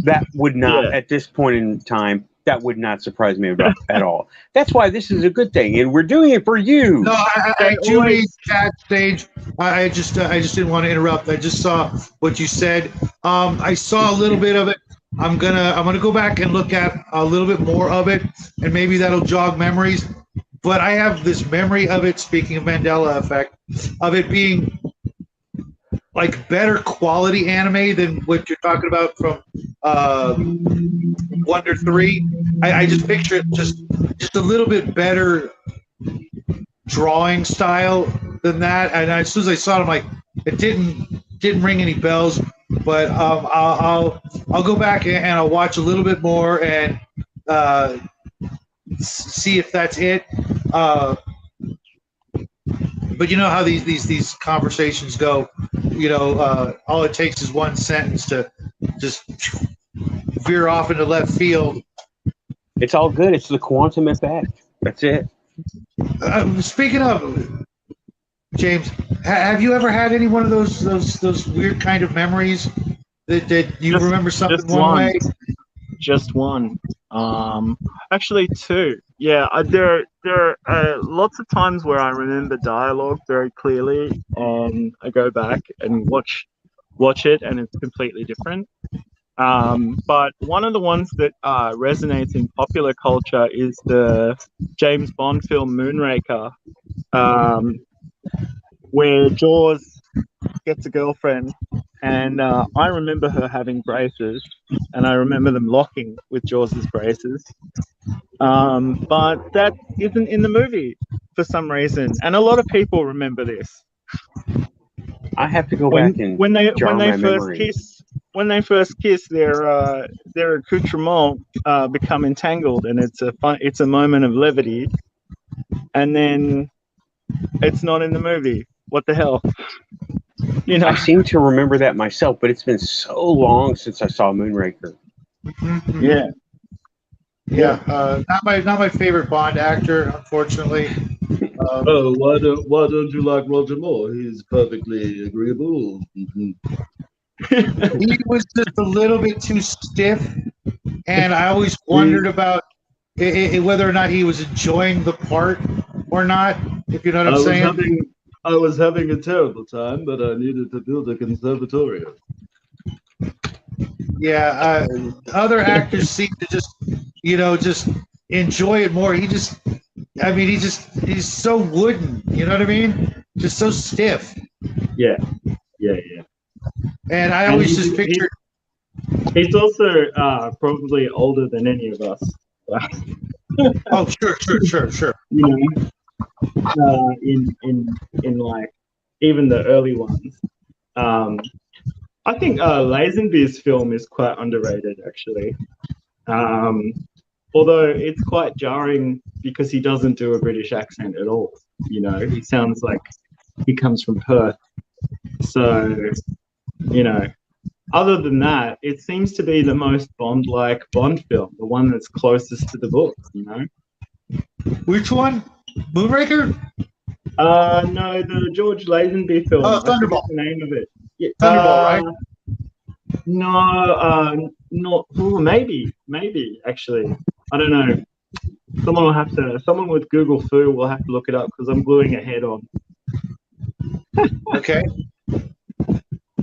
that would not at this point in time. That would not surprise me at all. That's why this is a good thing, and we're doing it for you. No, I do need that stage. I just didn't want to interrupt. I just saw what you said. I saw a little bit of it. I'm gonna go back and look at a little bit more of it, and maybe that'll jog memories. But I have this memory of it. Speaking of Mandela effect, of it being like better quality anime than what you're talking about from Wonder 3. I just picture it just a little bit better drawing style than that. And as soon as I saw it, I'm like, it didn't ring any bells. But I'll go back and I'll watch a little bit more and see if that's it. But you know how these conversations go. You know, all it takes is one sentence to just veer off into left field. It's all good. It's the quantum effect. That's it. Speaking of, James, have you ever had any one of those weird kind of memories that you remember something one way? Just one. Actually, two. Yeah, there are lots of times where I remember dialogue very clearly, and I go back and watch it, and it's completely different. But one of the ones that resonates in popular culture is the James Bond film Moonraker, where Jaws gets a girlfriend, and I remember her having braces, and I remember them locking with Jaws's braces. But that isn't in the movie for some reason, and a lot of people remember this. I have to go back and when they first kiss, their accoutrement become entangled, and it's a moment of levity, and then it's not in the movie. What the hell? You know, I seem to remember that myself, but it's been so long since I saw Moonraker. Mm-hmm. Yeah. Not my favorite Bond actor, unfortunately. Why don't you like Roger Moore? He's perfectly agreeable. He was just a little bit too stiff, and I always wondered about whether or not he was enjoying the part or not. If you know what I'm saying. I was having a terrible time, but I needed to build a conservatorium. Yeah, other actors seem to just enjoy it more. He's so wooden. You know what I mean? Just so stiff. Yeah. And I always just pictured. He's also probably older than any of us. Oh, sure. You know. In like even the early ones, I think Lazenby's film is quite underrated actually. Although it's quite jarring because he doesn't do a British accent at all. You know, he sounds like he comes from Perth. So, you know, other than that, it seems to be the most Bond-like Bond film, the one that's closest to the book. You know, which one? Moonraker? No, the George Lazenby film. Oh, Thunderball. The name of it. Yeah, Thunderball, right? No, not. Oh, maybe. Actually, I don't know. Someone with Google Foo will have to look it up because I'm gluing a head on. Okay.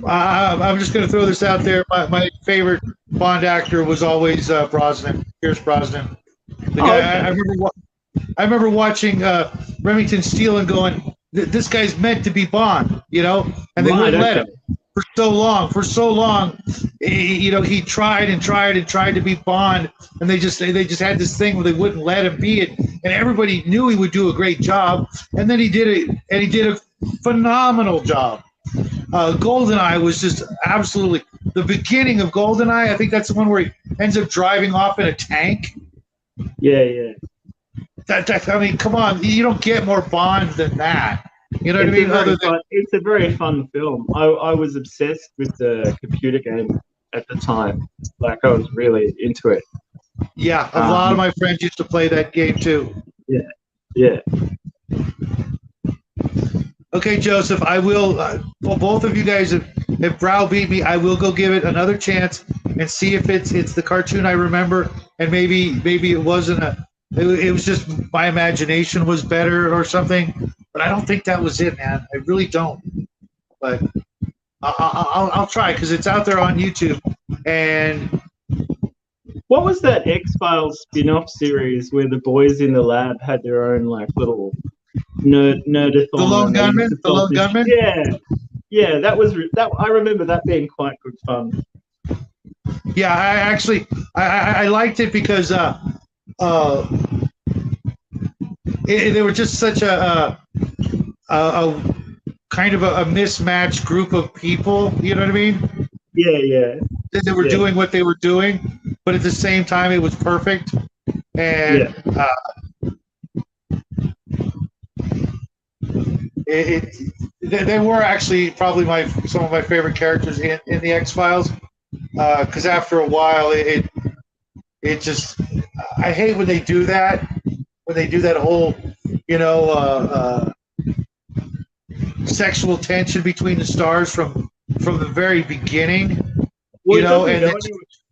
I'm just going to throw this out there. My favorite Bond actor was always Brosnan, Pierce Brosnan. The guy, Okay. I remember watching Remington Steele and going, "This guy's meant to be Bond," you know, and they Right, wouldn't let him okay. for so long. For so long, he tried and tried and tried to be Bond, and they just had this thing where they wouldn't let him be it, and everybody knew he would do a great job, and then he did it, and he did a phenomenal job. GoldenEye was just absolutely the beginning of GoldenEye. I think that's the one where he ends up driving off in a tank. Yeah. I mean, come on, you don't get more Bond than that. You know what I mean? It's a very fun film. I was obsessed with the computer game at the time. Like, I was really into it. Yeah, a lot of my friends used to play that game too. Yeah. Okay, Joseph, I will. Well, both of you guys have browbeat me. I will go give it another chance and see if it's the cartoon I remember, and maybe it wasn't a. It was just my imagination was better or something, but I don't think that was it, man. I really don't. But I'll try because it's out there on YouTube. And What was that X-Files spin-off series where the boys in the lab had their own like little nerdathon? The Lone Gunman? The Lone Gunman? Yeah. That was that. I remember that being quite good fun. yeah, I liked it because they were just such a kind of a mismatched group of people. You know what I mean? Yeah. They were doing what they were doing, but at the same time, it was perfect. And they were actually probably some of my favorite characters in the X-Files. Because after a while, it just I hate when they do that. When they do that whole, sexual tension between the stars from the very beginning. Well, And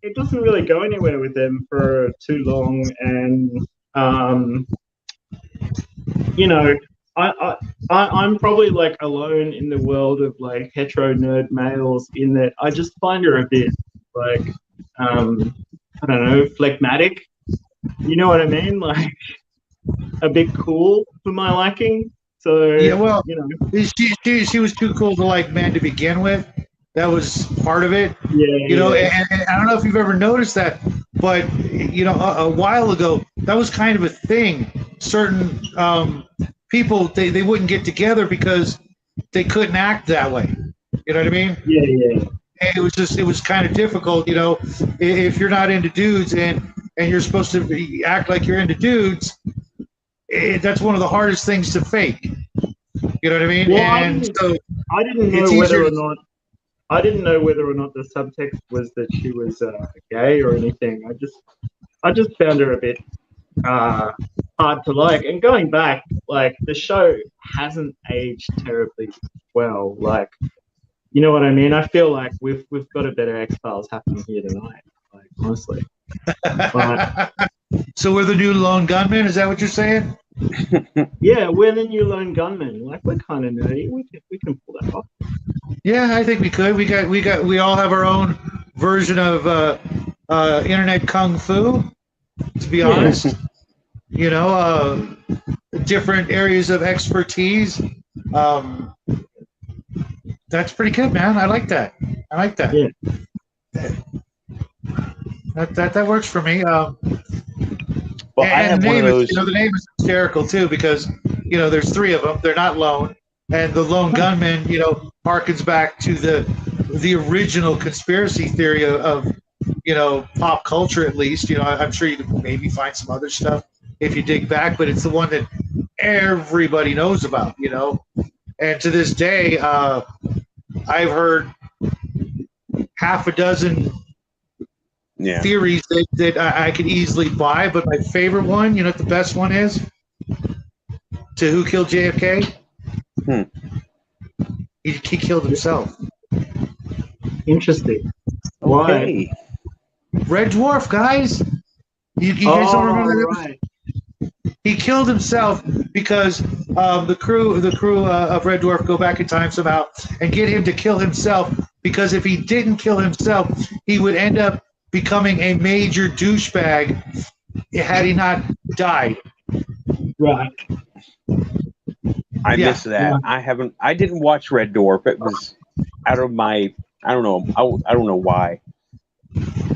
it doesn't really go anywhere with them for too long, and I'm probably like alone in the world of like hetero nerd males in that I just find her a bit like I don't know, phlegmatic. You know what I mean? Like a bit cool for my liking. So yeah, well, she was too cool to like men to begin with. That was part of it. Yeah. And I don't know if you've ever noticed that, but a while ago that was kind of a thing. Certain people they wouldn't get together because they couldn't act that way. You know what I mean? Yeah. And it was kind of difficult, if you're not into dudes and you're supposed to act like you're into dudes. That's one of the hardest things to fake. You know what I mean? Well, I didn't know whether or not the subtext was that she was gay or anything. I just found her a bit hard to like. And going back, like the show hasn't aged terribly well. Like, you know what I mean? I feel like we've got a better X-Files happening here tonight. Like, honestly. But, so we're the new Lone Gunman? Is that what you're saying? yeah, we're the new Lone Gunman. Like, we're kind of nerdy. We can pull that off. Yeah, I think we could. We all have our own version of internet kung fu. To be honest, different areas of expertise. That's pretty good, man. I like that. Yeah. That works for me. Well, I have one of those. The name is hysterical too because there's three of them. They're not lone, and the Lone Gunman, harkens back to the original conspiracy theory of pop culture at least. I'm sure you could maybe find some other stuff if you dig back, but it's the one that everybody knows about. And to this day, I've heard half a dozen theories that I could easily buy, but my favorite one, what the best one is? To who killed JFK? He killed himself. Interesting. Okay. Why? Red Dwarf, guys. You guys don't remember that? Right. He killed himself because the crew of Red Dwarf go back in time somehow and get him to kill himself, because if he didn't kill himself, he would end up becoming a major douchebag had he not died. Right. I Yeah. missed that. I didn't watch Red Dwarf. It was out of my, I don't know. I don't know why.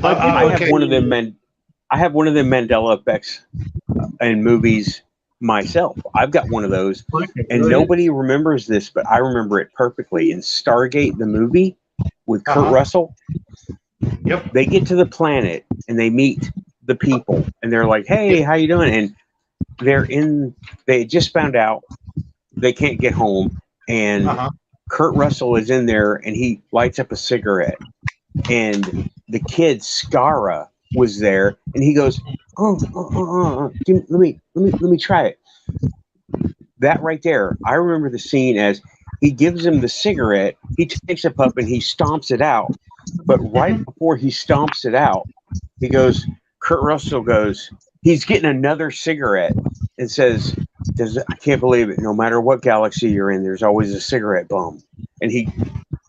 I have Okay. one of them. I have one of them Mandela effects in movies myself. I've got one of those, Okay, and go ahead. nobody remembers this, but I remember it perfectly. In Stargate, the movie with Kurt Uh-huh. Russell, Yep. they get to the planet and they meet the people, and they're like, "Hey, how you doing?" And they just found out they can't get home, and Uh-huh. Kurt Russell is in there, and he lights up a cigarette, and the kid Skara was there, and he goes, let me try it. That right there, I remember the scene as he gives him the cigarette, he takes a puff and he stomps it out, but right before he stomps it out, Kurt Russell goes, he's getting another cigarette and says, I can't believe it. No matter what galaxy you're in, there's always a cigarette bum. And he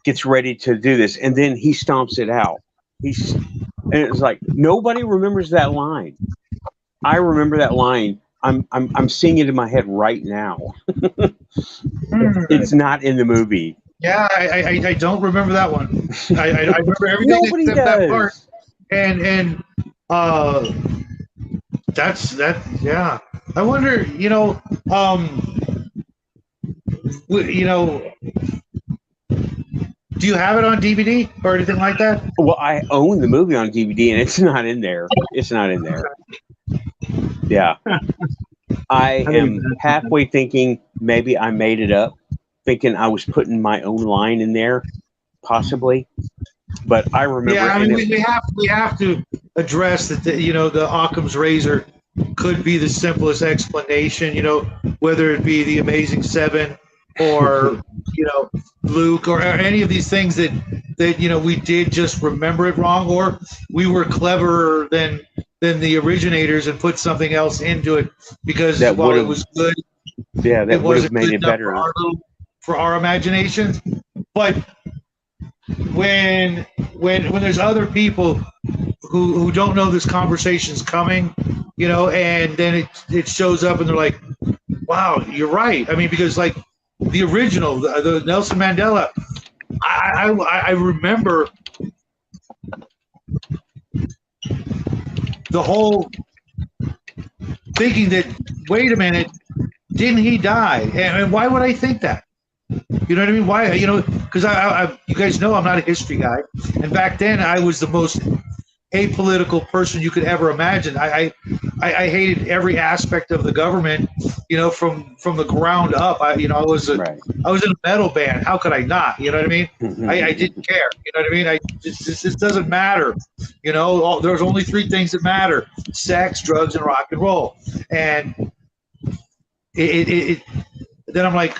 gets ready to do this, and then he stomps it out. And it was like nobody remembers that line. I remember that line. I'm seeing it in my head right now. It's not in the movie. Yeah, I don't remember that one. I remember everything Nobody except that does. part. And that's that. Yeah, I wonder. Do you have it on DVD or anything like that? Well, I own the movie on DVD, and it's not in there. It's not in there. Yeah. I am halfway thinking maybe I made it up, thinking I was putting my own line in there, possibly. But I remember. Yeah, I mean, we have to address that. The Occam's razor could be the simplest explanation. Whether it be the Amazing Seven or Luke or any of these things that we did just remember it wrong, or we were cleverer than the originators and put something else into it because That while it would've- was good, yeah, that it would wasn't have made good it enough better. for our imaginations. But when there's other people who don't know this conversation's coming, and then it shows up and they're like, wow, you're right. I mean, because like the original, the Nelson Mandela, I remember the whole thinking that, wait a minute, didn't he die? And why would I think that? You know what I mean? Why? Because you guys know I'm not a history guy, and back then I was the most apolitical person you could ever imagine. I hated every aspect of the government, from the ground up. I was in a metal band. How could I not? You know what I mean? I didn't care. You know what I mean? This doesn't matter. There's only three things that matter: sex, drugs, and rock and roll. And then I'm like,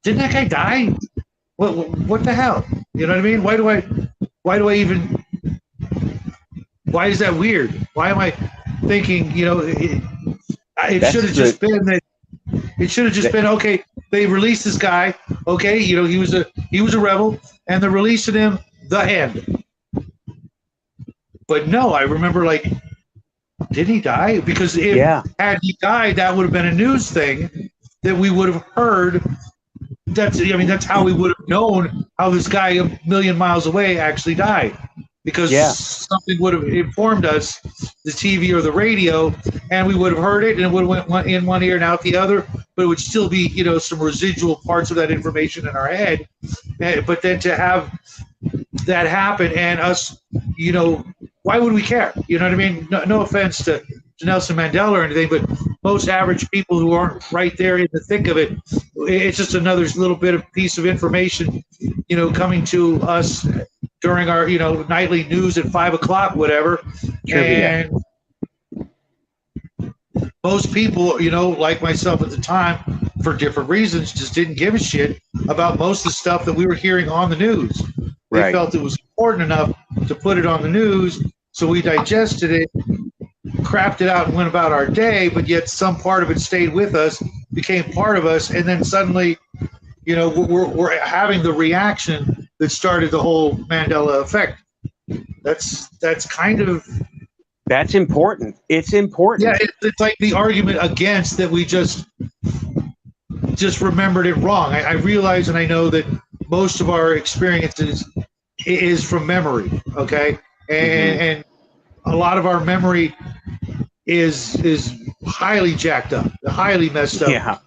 didn't that guy die? What the hell? You know what I mean? Why do I even? Why is that weird? Why am I thinking? It should have just been that. It should have just been okay. They released this guy. Okay, he was a rebel, and they're releasing him. The end. But no, I remember did he die? Because had he died, that would have been a news thing that we would have heard. That's how we would have known how this guy a million miles away actually died. Because something would have informed us, the TV or the radio, and we would have heard it, and it would have went in one ear and out the other, but it would still be, some residual parts of that information in our head. But then to have that happen and us, why would we care? You know what I mean? No offense to Nelson Mandela or anything, but most average people who aren't right there in the thick of it, it's just another little bit of piece of information, coming to us during our, nightly news at 5 o'clock, whatever. Trivia. And most people, like myself at the time, for different reasons, just didn't give a shit about most of the stuff that we were hearing on the news. They felt it was important enough to put it on the news, so we digested it, crapped it out, and went about our day, but yet some part of it stayed with us became part of us, and then suddenly, you know, we're having the reaction that started the whole Mandela effect. That's kind of, That's important. It's important. yeah. It's like the argument against that we just remembered it wrong. I realize and I know that most of our experiences is from memory, okay, and a lot of our memory is highly jacked up, highly messed up. Yeah.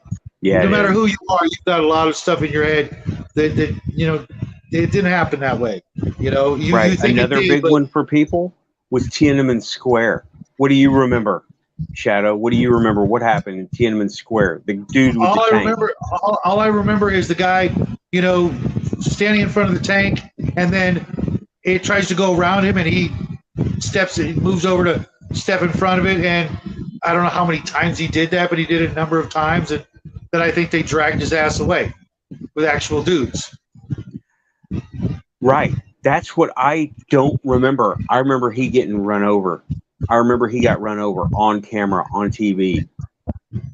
Yeah. No it matter is. who you are, you've got a lot of stuff in your head that you know it didn't happen that way. You know, you Right. think Another it did, big but one for people was Tiananmen Square. What do you remember, Shadow? What do you remember? What happened in Tiananmen Square? The dude with the tank. All I remember is the guy, you know, standing in front of the tank, and then it tries to go around him, and he moves over to step in front of it, and I don't know how many times he did that, but he did it a number of times, and then I think they dragged his ass away with actual dudes. Right. That's what I don't remember. I remember he getting run over. I remember he got run over on camera, on TV.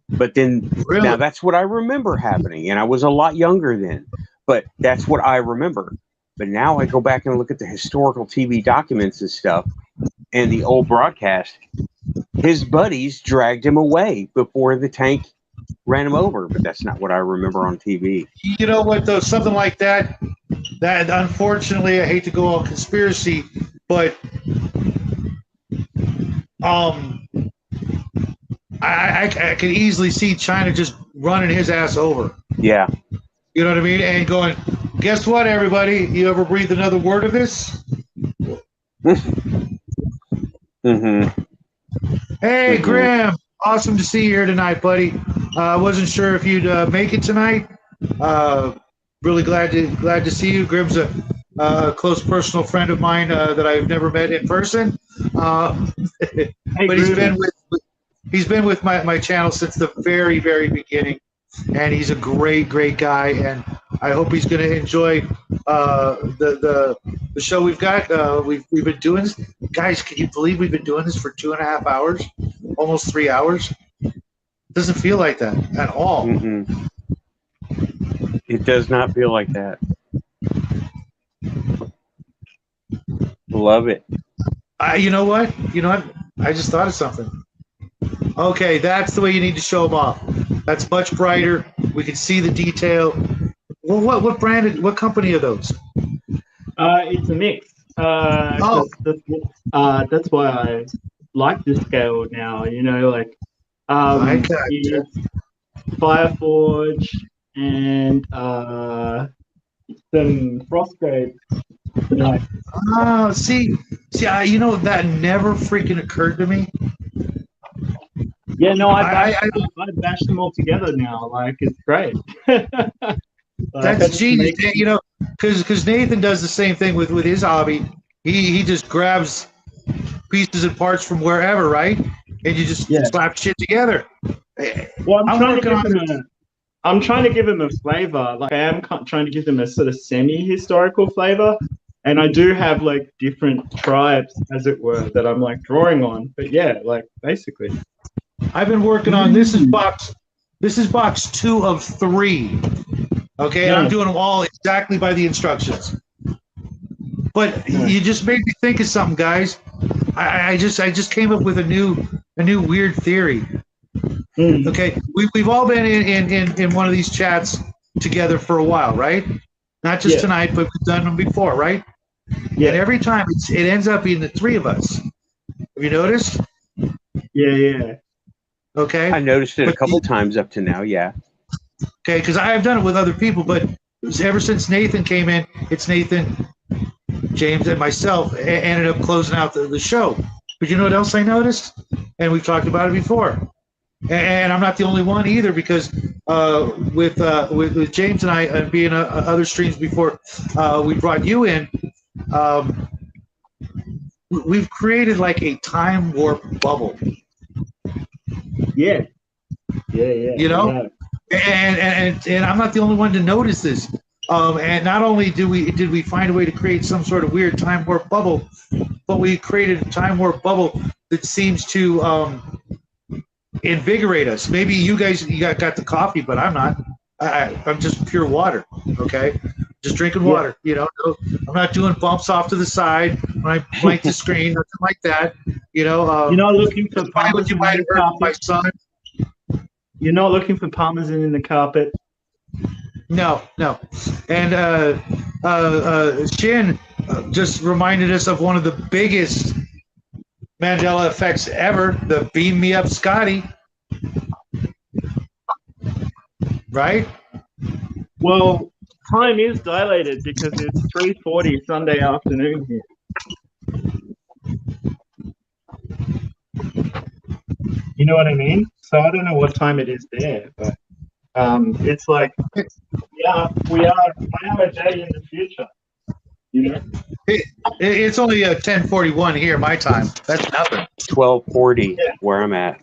But then, Really? now that's what I remember happening. And I was a lot younger then. But that's what I remember. But now I go back and look at the historical TV documents and stuff and the old broadcast. His buddies dragged him away before the tank ran him over. But that's not what I remember on TV. You know what, though? Something like that unfortunately, I hate to go all conspiracy, but I can easily see China just running his ass over. Yeah. You know what I mean? And going, guess what, everybody? You ever breathe another word of this? Mm-hmm. Hey, Grim. Awesome to see you here tonight, buddy. I wasn't sure if you'd make it tonight. Really glad to see you. Grim's a close personal friend of mine that I've never met in person. But he's been with my channel since the very, very beginning, and he's a great guy. And I hope he's going to enjoy the show we've got. We've been doing this, guys. Can you believe we've been doing this for 2.5 hours, almost 3 hours? It doesn't feel like that at all. Mm-hmm. It does not feel like that. Love it. You know what? I just thought of something. Okay, that's the way you need to show them off. That's much brighter. We can see the detail. Well, what brand? What company are those? It's a mix. That's why I like this scale now. You know, like it's Fireforge and some Frostgrave. Nice. Oh, see, you know that never freaking occurred to me. Yeah, no, I bashed them all together now. Like, it's great. That's genius. You know, because Nathan does the same thing with his hobby. He just grabs pieces and parts from wherever, right? And you just slap shit together. Well, I'm trying to give him a flavor. Like, I am trying to give them a sort of semi-historical flavor. And I do have, like, different tribes, as it were, that I'm, like, drawing on. But, yeah, like, basically. I've been working on this is box 2 of 3. Okay, and I'm doing them all exactly by the instructions. But you just made me think of something, guys. I just came up with a new weird theory. Okay, we've all been in one of these chats together for a while, right? Not just tonight, but we've done them before, right? Yeah. And every time it ends up being the 3 of us. Have you noticed? Yeah. Okay. I noticed it a couple times up to now. Yeah. Okay, because I've done it with other people, but ever since Nathan came in, it's Nathan, James, and myself ended up closing out the show. But you know what else I noticed? And we've talked about it before. And I'm not the only one either, because with James and I being other streams before we brought you in, we've created like a time warp bubble. Yeah. You know, and I'm not the only one to notice this. And not only did we find a way to create some sort of weird time warp bubble, but we created a time warp bubble that seems to invigorate us. Maybe you guys got the coffee, but I'm not. I'm just pure water. Okay, just drinking water. You know, I'm not doing bumps off to the side when I blank the screen, nothing like that. You know, You're not looking for why would you parmesan in might the hurt my carpet. son? You're not looking for parmesan in the carpet. No. And Shin just reminded us of one of the biggest Mandela effects ever, the Beam Me Up Scotty. Right? Well, time is dilated because it's 3:40 Sunday afternoon here. You know what I mean? So I don't know what time it is there, but it's like we are a day in the future. You know? It's only 10:41 here, my time. That's nothing. 12:40 Yeah. where I'm at.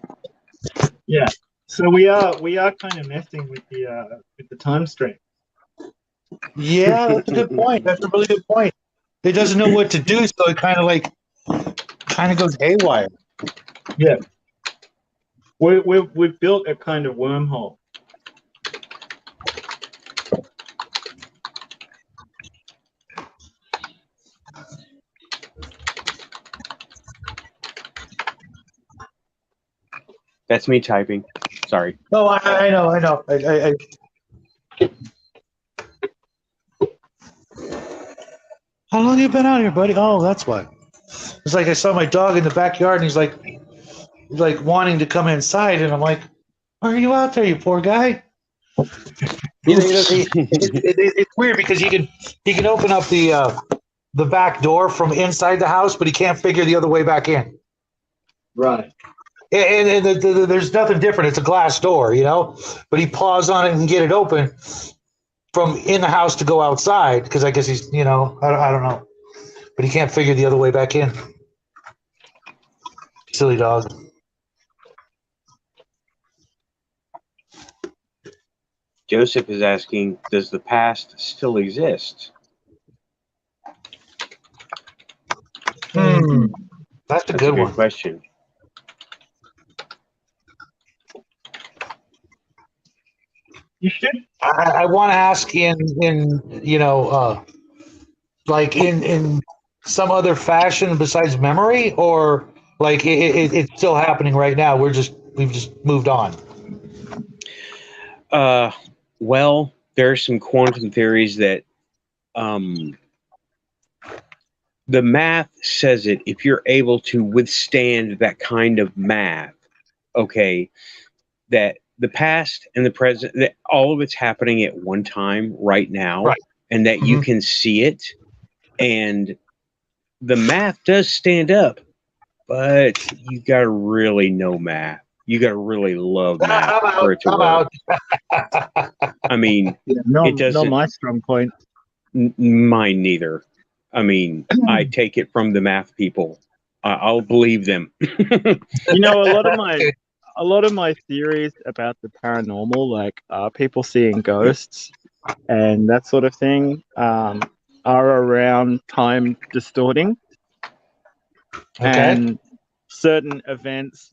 Yeah. So we are kind of messing with the time stream. Yeah, that's a good point. That's a really good point. It doesn't know what to do, so it kind of goes haywire. Yeah. We've built a kind of wormhole. That's me typing. Sorry. Oh, I know. How long you been out here, buddy? Oh, that's what. It's like I saw my dog in the backyard, and he's like wanting to come inside, and I'm like, "Why are you out there, you poor guy?" It's weird because he can open up the back door from inside the house, but he can't figure the other way back in. Right. And there's nothing different. It's a glass door, you know, but he paws on it and can get it open from in the house to go outside because I guess he's, you know, I don't know, but he can't figure the other way back in. Silly dog. Joseph is asking, does the past still exist? That's a That's good a good one. question. You should. I want to ask in you know like in some other fashion besides memory, or like it's still happening right now. We've just moved on. Well, there are some quantum theories that the math says it. If you're able to withstand that kind of math, okay, that the past and the present, that all of it's happening at one time right now, Right. and that you can see it, and the math does stand up, but you got to really know math. You got to really love math for it to work. I mean, Not doesn't- my strong point. mine neither. I mean, I take it from the math people. I'll believe them. You know, a lot of my theories about the paranormal, like people seeing ghosts and that sort of thing, are around time distorting and certain events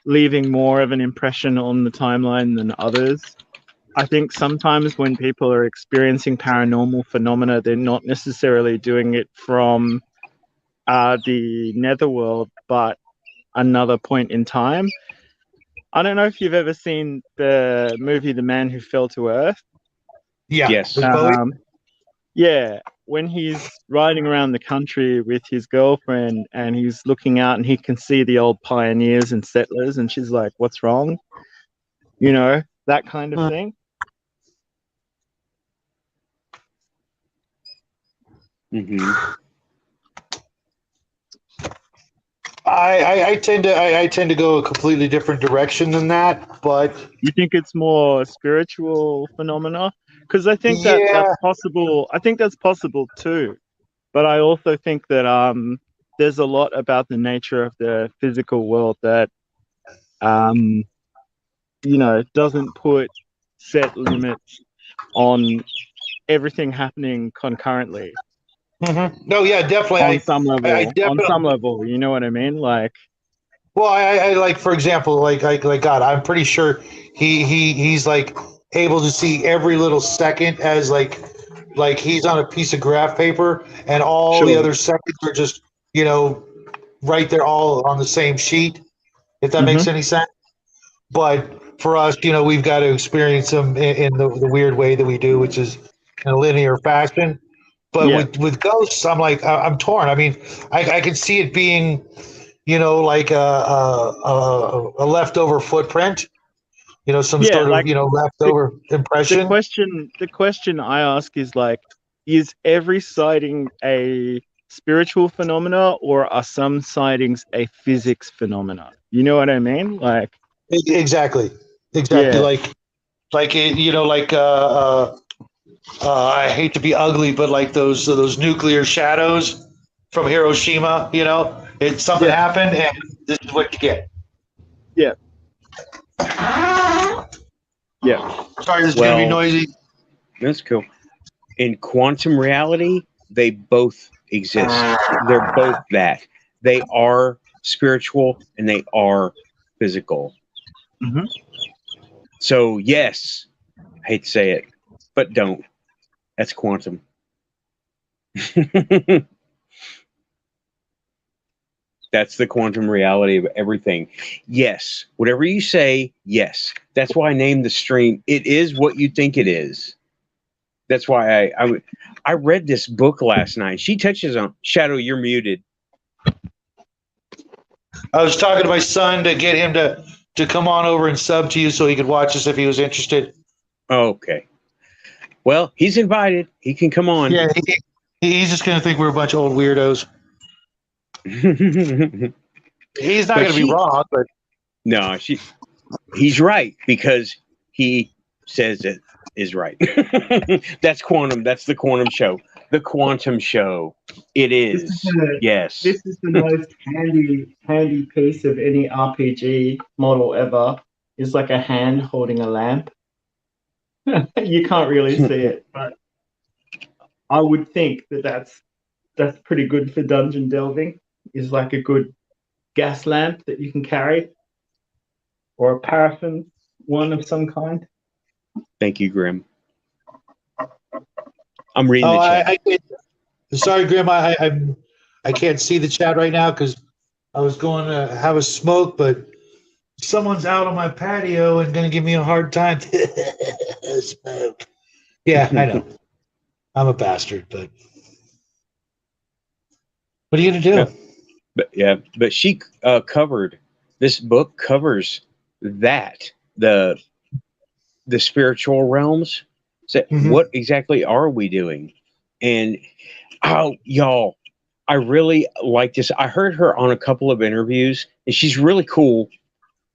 leaving more of an impression on the timeline than others. I think sometimes when people are experiencing paranormal phenomena, they're not necessarily doing it from the netherworld, but another point in time. I don't know if you've ever seen the movie The Man Who Fell to Earth. Yeah. Yes. Yeah, when he's riding around the country with his girlfriend and he's looking out and he can see the old pioneers and settlers, and she's like, "What's wrong?" You know, that kind of thing. Mm-hmm. I tend to go a completely different direction than that, but You think it's more spiritual phenomena? Because I think that that's possible. I think that's possible too. But I also think that there's a lot about the nature of the physical world that you know, doesn't put set limits on everything happening concurrently. no, yeah, definitely. On some level, I definitely- on some level, you know what I mean? Like, Well, I like, for example, like God, I'm pretty sure he's like able to see every little second as like he's on a piece of graph paper, and all the Sure. other seconds are just you know right there, all on the same sheet. If that Hmm. makes any sense. But for us, we've got to experience them in the weird way that we do, which is in a linear fashion. But Yeah. with ghosts, I'm like I'm torn. I mean, I can see it being like a leftover footprint, some Yeah. sort of Like the leftover impression. the question I ask is like, is every sighting a spiritual phenomena, or are some sightings a physics phenomena? You know what I mean? Like, Exactly, exactly. yeah. Like it, I hate to be ugly, but like those nuclear shadows from Hiroshima, it's something Yeah. happened, and this is what you get. Yeah. Yeah. Sorry, this is gonna be Well, noisy. that's cool. In quantum reality, they both exist. They're both that. They are spiritual and they are physical. Hmm. So, yes, I hate to say it, but don't. That's quantum. That's the quantum reality of everything. Yes, whatever you say, yes. That's why I named the stream. It is what you think it is. That's why I read this book last night. She touches on Shadow. You're muted. I was talking to my son to get him to come on over and sub to you so he could watch us if he was interested. Okay. Well, he's invited. He can come on. Yeah, he's just gonna think we're a bunch of old weirdos. He's not But gonna be wrong, but no, he's right because he says it is right. That's quantum. That's the quantum show. The quantum show. It This is is. the Yes. this is the most handy piece of any RPG model ever. It's like a hand holding a lamp. You can't really see it, but I would think that that's pretty good for dungeon delving. Is like a good gas lamp that you can carry, or a paraffin one of some kind. Thank you, Grim. I'm reading oh, the chat. I can't, sorry, Grim. I can't see the chat right now because I was going to have a smoke, but someone's out on my patio and going to give me a hard time. Smoke. Yeah, I know. I'm a bastard, but what are you going to do? But she covered this book covers that the spiritual realms. So Mhm. what exactly are we doing? And oh, y'all, I really like this. I heard her on a couple of interviews, and she's really cool.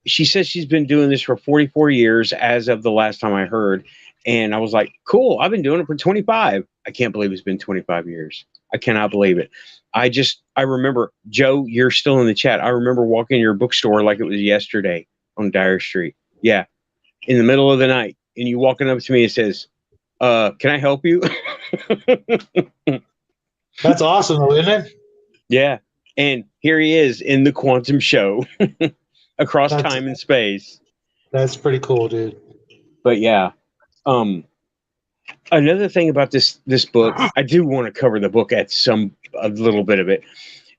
She says she's been doing this for 44 years as of the last time I heard. And I was like, cool, I've been doing it for 25. I can't believe it's been 25 years. I cannot believe it. I remember, Joe, you're still in the chat. I remember walking in your bookstore like it was yesterday on Dyer Street. Yeah, in the middle of the night. And you walking up to me and says, can I help you? That's awesome, though, isn't it? Yeah. And here he is in the quantum show across That's- time and space. That's pretty cool, dude. But yeah. Another thing about this book, I do want to cover the book at a little bit of it.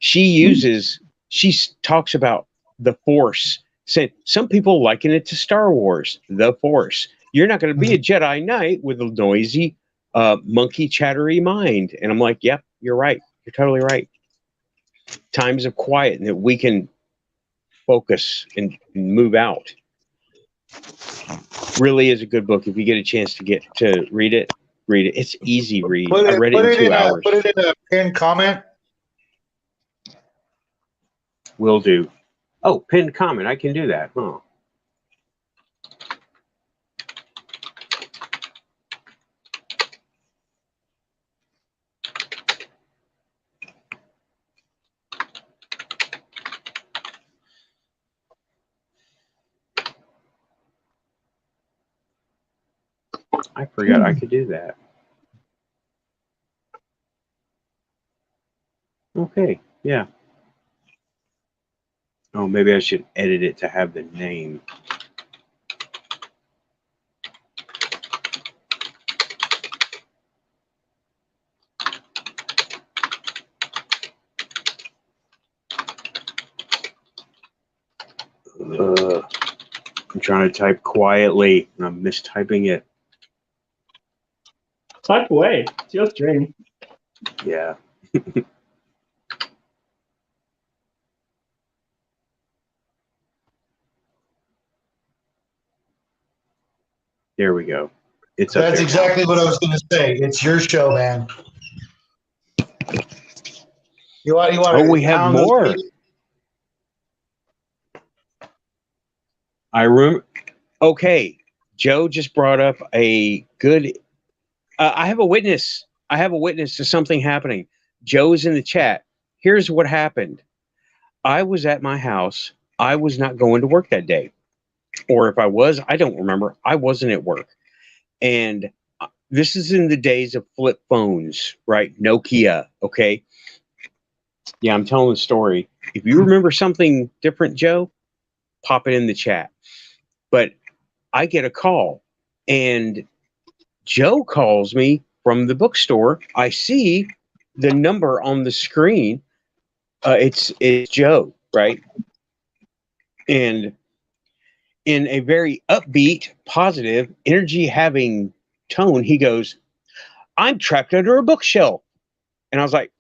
She talks about the Force. Said some people liken it to Star Wars, the Force. You're not going to be a Jedi Knight with a noisy, monkey chattery mind. And I'm like, yep, you're right. You're totally right. Times of quiet and that we can focus and move out. Really is a good book. If you get a chance to get to read it, read it. It's easy read. I read it in 2 hours. Put it in a pinned comment. Will do. Oh, pinned comment. I can do that. Huh. I forgot I could do that. Okay. Yeah. Oh, maybe I should edit it to have the name. I'm trying to type quietly and I'm mistyping it. Type away. It's your stream. Yeah. There we go. It's up That's there. exactly what I was going to say. It's your show, man. You want Oh, we have more. Okay, Joe just brought up a good. I have a witness. I have a witness to something happening. Joe's in the chat. Here's what happened. I was at my house. I was not going to work that day, or if I was, I don't remember. I wasn't at work, and this is in the days of flip phones, right? Nokia. Okay. Yeah, I'm telling the story. If you remember something different, Joe, pop it in the chat. But I get a call, and Joe calls me from the bookstore. I see the number on the screen. It's Joe, right? And in a very upbeat, positive, energy-having tone, he goes, "I'm trapped under a bookshelf." And I was like,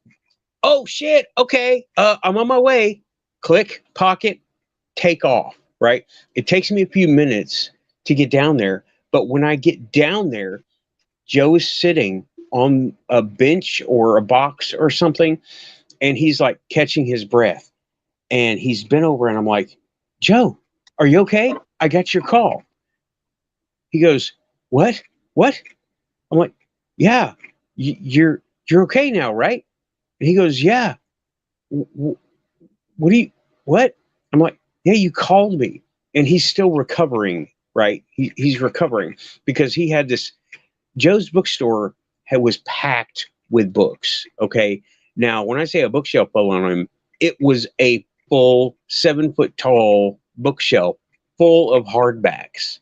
"Oh shit! Okay, I'm on my way." Click, pocket, take off. Right? It takes me a few minutes to get down there, but when I get down there, Joe is sitting on a bench or a box or something, and he's like catching his breath. And he's bent over, and I'm like, "Joe, are you okay? I got your call." He goes, "What? What?" I'm like, "Yeah, you're okay now, right?" And he goes, "Yeah." What do you, what? I'm like, "Yeah, you called me." And he's still recovering, right? He's recovering because he had this, Joe's bookstore was packed with books. Okay. Now, when I say a bookshelf fell on him, it was a full 7-foot tall bookshelf full of hardbacks.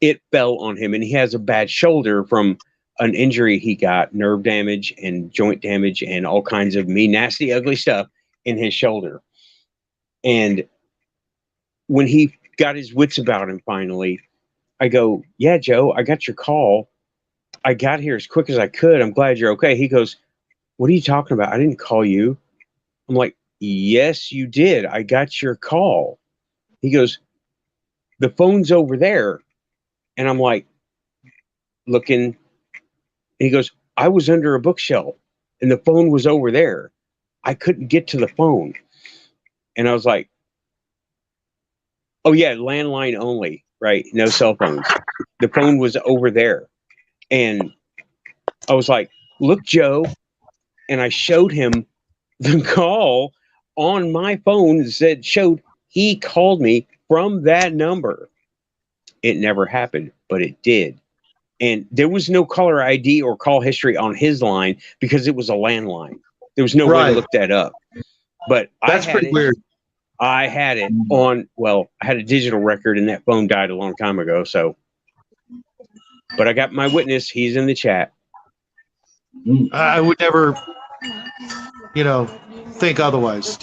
It fell on him, and he has a bad shoulder from an injury he got, nerve damage and joint damage and all kinds of mean, nasty, ugly stuff in his shoulder. And when he got his wits about him finally, I go, "Yeah, Joe, I got your call. I got here as quick as I could. I'm glad you're okay." He goes, "What are you talking about? I didn't call you." I'm like, "Yes, you did. I got your call." He goes, "The phone's over there." And I'm like, looking, and he goes, "I was under a bookshelf and the phone was over there. I couldn't get to the phone." And I was like, "Oh yeah, landline only, right? No cell phones. The phone was over there." And I was like, "Look, Joe." And I showed him the call on my phone that showed he called me from that number. It never happened, but it did. And there was no caller ID or call history on his line because it was a landline. There was no way to look that up. But That's pretty weird. I had it on, well, I had a digital record and that phone died a long time ago. So, but I got my witness. He's in the chat. I would never, think otherwise.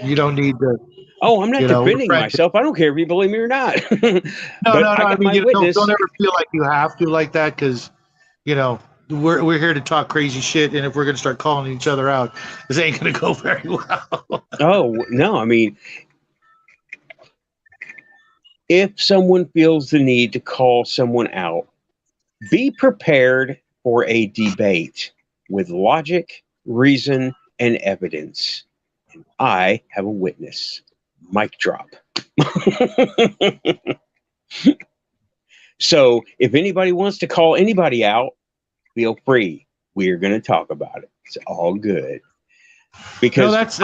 You don't need to. Oh, I'm not defending myself. I don't care if you believe me or not. No. I mean, witness. Don't ever feel like you have to like that because, we're here to talk crazy shit, and if we're gonna start calling each other out, this ain't gonna go very well. Oh no, I mean, if someone feels the need to call someone out, be prepared for a debate with logic, reason, and evidence. And I have a witness. Mic drop. So if anybody wants to call anybody out, feel free. We're going to talk about it. It's all good. Because that's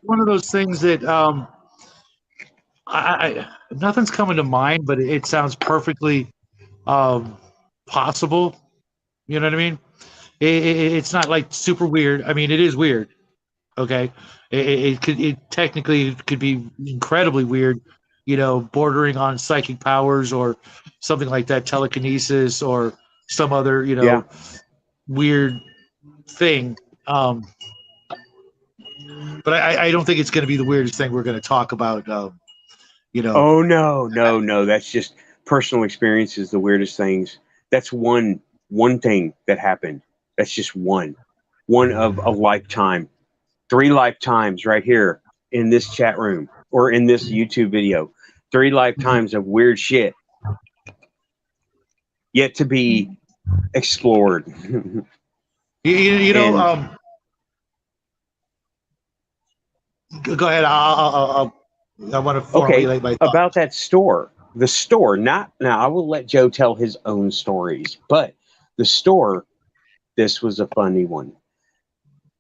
one of those things that nothing's coming to mind, but it sounds perfectly possible. You know what I mean? It's not like super weird. I mean, it is weird, Okay, it technically could be incredibly weird, bordering on psychic powers or something like that, telekinesis or some other Yeah. weird thing. But I don't think it's going to be the weirdest thing we're going to talk about. Oh no. That's just personal experiences. The weirdest things. That's one thing that happened. That's just one of a lifetime. 3 lifetimes right here in this chat room or in this YouTube video. 3 lifetimes of weird shit yet to be explored. And- Go ahead. I want to formulate my thoughts. About that store. The store, not now. I will let Joe tell his own stories, but the store. This was a funny one.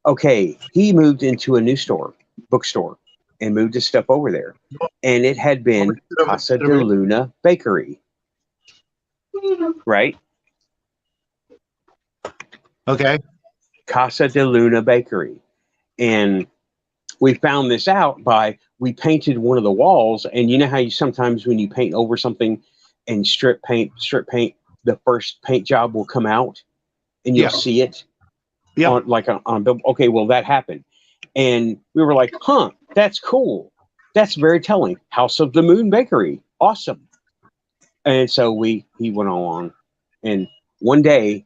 Okay, he moved into a new store, bookstore, and moved his stuff over there, and it had been Casa de Luna Bakery, right? Okay. Casa de Luna Bakery, and we found this out by we painted one of the walls, and you know how you sometimes when you paint over something and strip paint, the first paint job will come out, and you'll see it. Yeah. On okay, well that happened, and we were like, "Huh, that's cool. That's very telling." House of the Moon Bakery, awesome. And so he went along, and one day,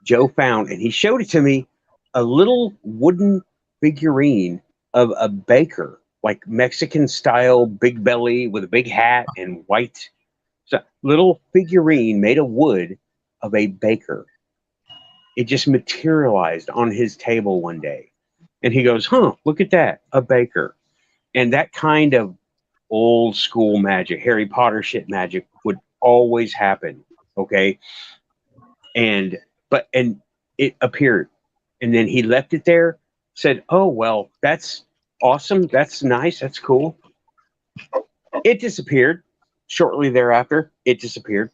Joe found, and he showed it to me, a little wooden figurine of a baker, like Mexican style, big belly with a big hat and white, so little figurine made of wood of a baker. It just materialized on his table one day. And he goes, huh, look at that, a baker. And that kind of old school magic, Harry Potter shit magic would always happen. Okay. And it appeared. And then he left it there, said, oh, well, that's awesome. That's nice. That's cool. It disappeared. Shortly thereafter, it disappeared.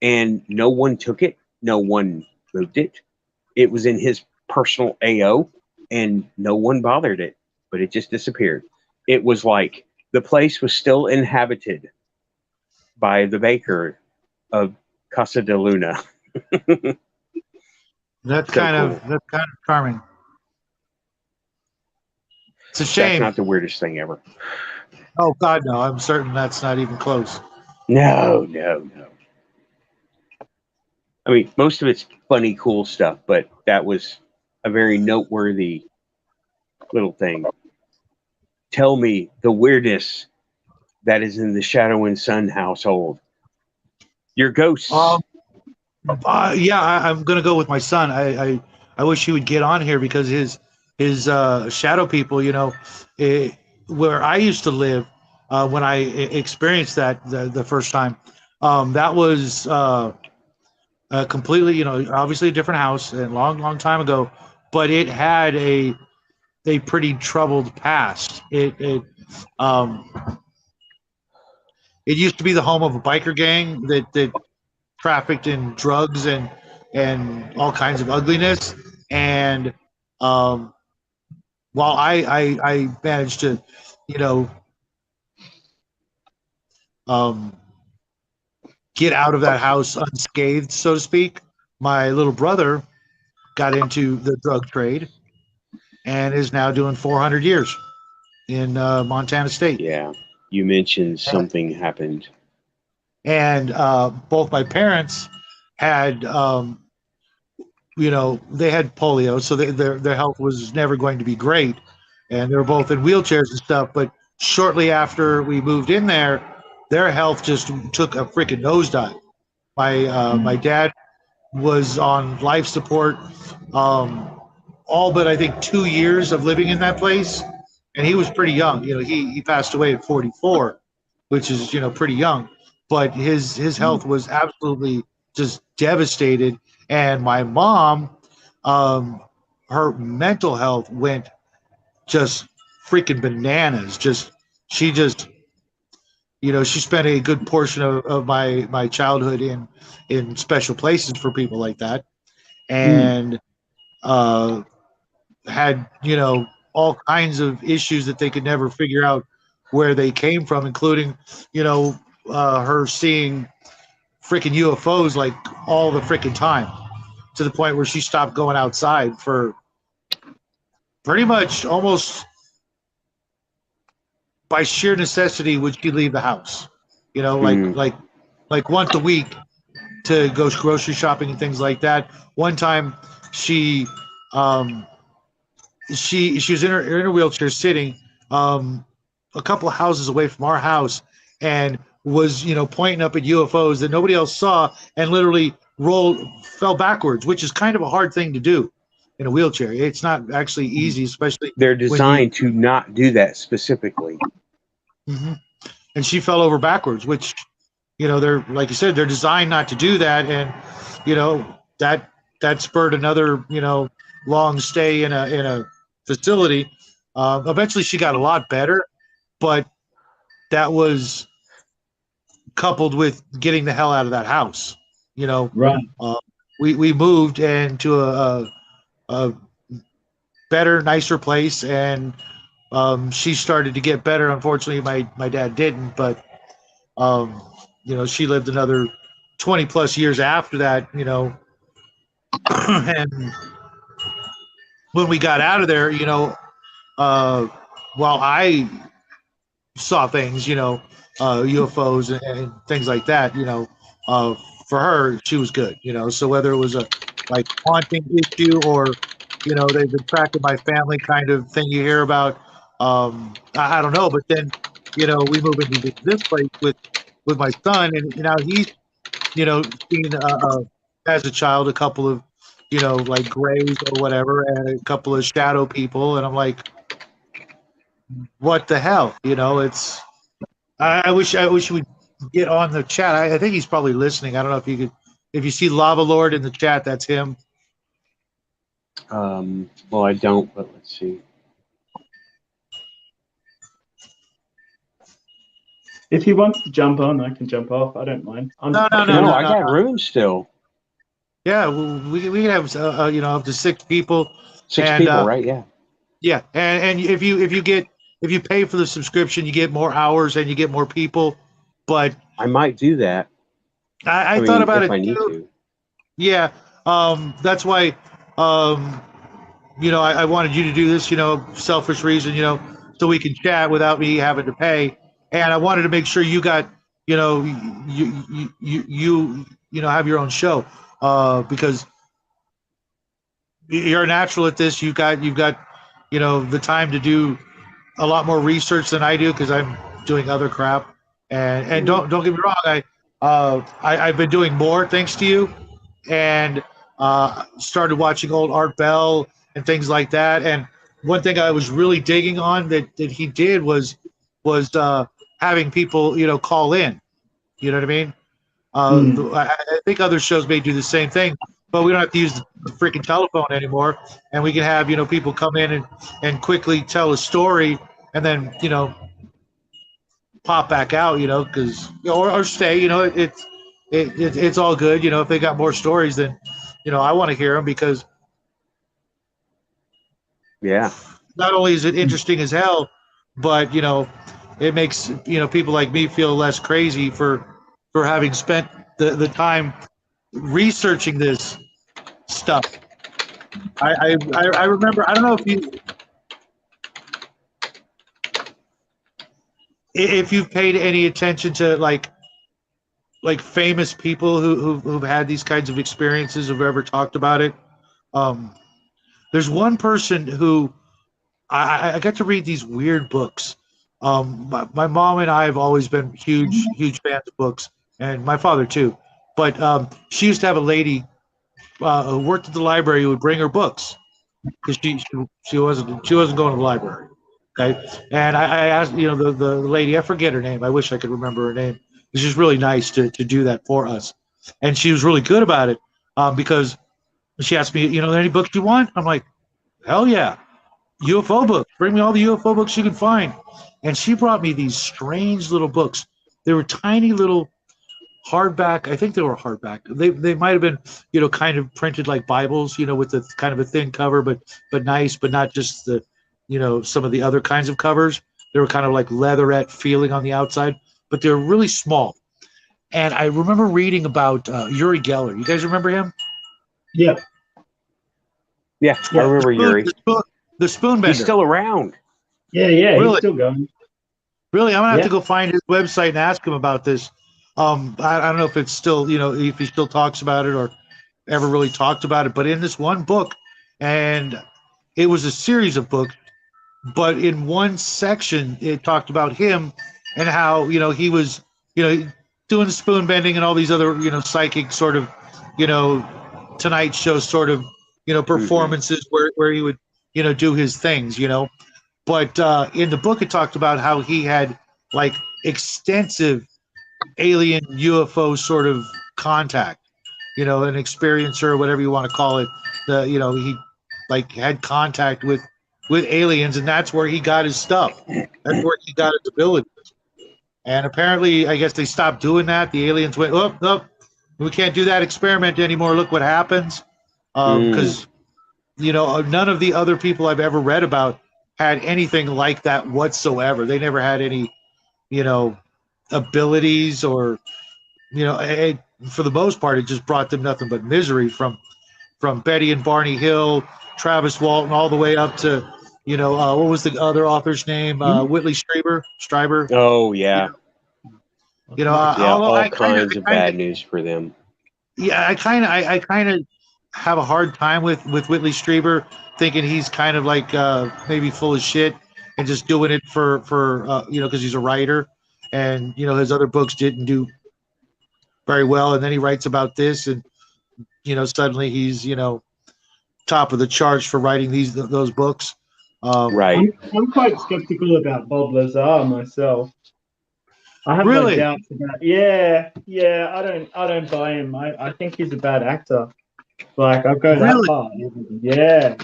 And no one took it. No one moved it. It was in his personal AO, and no one bothered it, but it just disappeared. It was like the place was still inhabited by the baker of Casa de Luna. That's kind of charming. It's a shame. That's not the weirdest thing ever. Oh God, no! I'm certain that's not even close. No. I mean, most of it's funny, cool stuff, but that was a very noteworthy little thing. Tell me the weirdness that is in the Shadow and Sun household. Your ghosts. Yeah, I'm gonna go with my son. I wish he would get on here because his shadow people, where I used to live when I experienced that the first time, that was completely, obviously a different house and long time ago, but it had a pretty troubled past. It used to be the home of a biker gang that trafficked in drugs and all kinds of ugliness. And while I managed to, get out of that house unscathed, so to speak, my little brother got into the drug trade and is now doing 400 years in Montana State. Yeah, you mentioned something happened. And both my parents had, they had polio, so their health was never going to be great. And they were both in wheelchairs and stuff. But shortly after we moved in there, their health just took a freaking nosedive. My dad was on life support, all but I think 2 years of living in that place, and he was pretty young. He passed away at 44, which is pretty young. But his health was absolutely just devastated, and my mom, her mental health went just freaking bananas. She spent a good portion of my childhood in special places for people like that, and had, all kinds of issues that they could never figure out where they came from, including, her seeing freaking UFOs like all the freaking time, to the point where she stopped going outside for pretty much almost by sheer necessity would she leave the house, like once a week to go grocery shopping and things like that. One time she was in her wheelchair sitting a couple of houses away from our house and was pointing up at UFOs that nobody else saw and literally fell backwards, which is kind of a hard thing to do in a wheelchair. It's not actually easy, especially They're designed to not do that specifically. Mm-hmm. And she fell over backwards, which they're, like you said, they're designed not to do that, and that spurred another long stay in a facility. Eventually she got a lot better, but that was coupled with getting the hell out of that house. Right. We moved into a better, nicer place, and she started to get better. Unfortunately, my dad didn't, but she lived another 20 plus years after that, and when we got out of there, while I saw things, UFOs and things like that, for her, she was good, so whether it was a like haunting issue or, they've been tracking my family kind of thing you hear about, I don't know, but then, we moved into this place with my son, and now he's, seen as a child a couple of, like grays or whatever, and a couple of shadow people, and I'm like, what the hell, it's. I wish you would get on the chat. I think he's probably listening. I don't know if you see Lava Lord in the chat, that's him. Well, I don't, but let's see. If he wants to jump on, I can jump off. I don't mind. No, I got room still. Yeah, we can have up to 6 people. Six people, right? Yeah. Yeah, and if you pay for the subscription, you get more hours and you get more people. But I might do that. I thought about it if I need too. to. Yeah, that's why I wanted you to do this, selfish reason, so we can chat without me having to pay. And I wanted to make sure you got, you have your own show, because you're a natural at this. You've got, the time to do a lot more research than I do, because I'm doing other crap. And don't get me wrong, I've been doing more thanks to you, and started watching old Art Bell and things like that. And one thing I was really digging on that he did was having people, call in. You know what I mean? I think other shows may do the same thing, but we don't have to use the freaking telephone anymore, and we can have people come in and quickly tell a story, and then pop back out, because or stay. It's all good. If they got more stories, then I want to hear them, because Yeah. not only is it interesting as hell, but it makes people like me feel less crazy for having spent the time researching this stuff. I remember, I don't know if you've paid any attention to like famous people who've had these kinds of experiences, who've ever talked about it. There's one person who I got to read these weird books. My mom and I have always been huge fans of books, and my father too. But she used to have a lady who worked at the library who would bring her books, because she wasn't going to the library. Okay, and I asked the lady, I forget her name. I wish I could remember her name. It's just really nice to do that for us, and she was really good about it, because she asked me, are there any books you want? I'm like, hell yeah, UFO books. Bring me all the UFO books you can find. And she brought me these strange little books. They were tiny little hardback. I think they were hardback. They might have been, kind of printed like Bibles, with a kind of a thin cover, but nice, but not just the, some of the other kinds of covers. They were kind of like leatherette feeling on the outside, but they're really small. And I remember reading about Uri Geller. You guys remember him? Yeah. Yeah, I remember Yuri. The spoon bender. He's still around. Yeah, Really? he's still going. Really, I'm gonna have Yeah. to go find his website and ask him about this. I don't know if it's still, if he still talks about it or ever really talked about it. But in this one book, and it was a series of books, but in one section it talked about him and how he was doing spoon bending and all these other psychic sort of Tonight Show sort of performances where he would do his things but in the book it talked about how he had like extensive alien UFO sort of contact, an experiencer or whatever you want to call it. He like had contact with aliens, and that's where he got his stuff. That's where he got his abilities. And apparently, I guess they stopped doing that. The aliens went, oh, we can't do that experiment anymore. Look what happens. Because none of the other people I've ever read about had anything like that whatsoever. They never had any, abilities or, for the most part, it just brought them nothing but misery from Betty and Barney Hill, Travis Walton, all the way up to, what was the other author's name? Whitley Strieber. Oh, yeah. All I kinds of bad news for them. Yeah, I kind of have a hard time with Whitley Strieber, thinking he's kind of like maybe full of shit and just doing it for because he's a writer, and his other books didn't do very well, and then he writes about this, and suddenly he's top of the charts for writing those books. Right. I'm quite skeptical about Bob Lazar myself. I have Really? no doubts about. Yeah. I don't buy him. I think he's a bad actor. Like I'll go that Really? far. Yeah.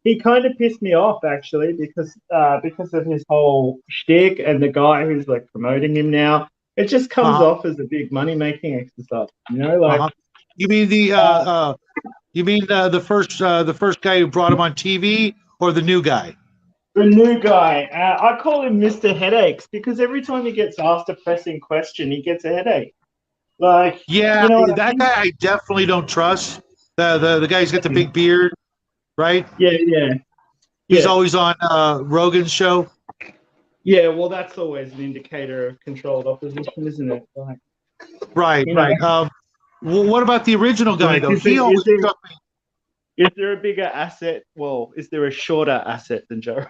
He kind of pissed me off actually because of his whole shtick and the guy who's like promoting him now. It just comes off as a big money making exercise. You mean the first guy who brought him on TV, or the new guy? The new guy. I call him Mr. Headaches because every time he gets asked a pressing question, he gets a headache. Like, yeah, that guy I definitely don't trust. The guy who's got the big beard, right? Yeah. He's always on Rogan's show. Yeah, well, that's always an indicator of controlled opposition, isn't it? Like, right. Well, what about the original guy, though? He always struck me. Is there a bigger asset? Well, is there a shorter asset than Joe?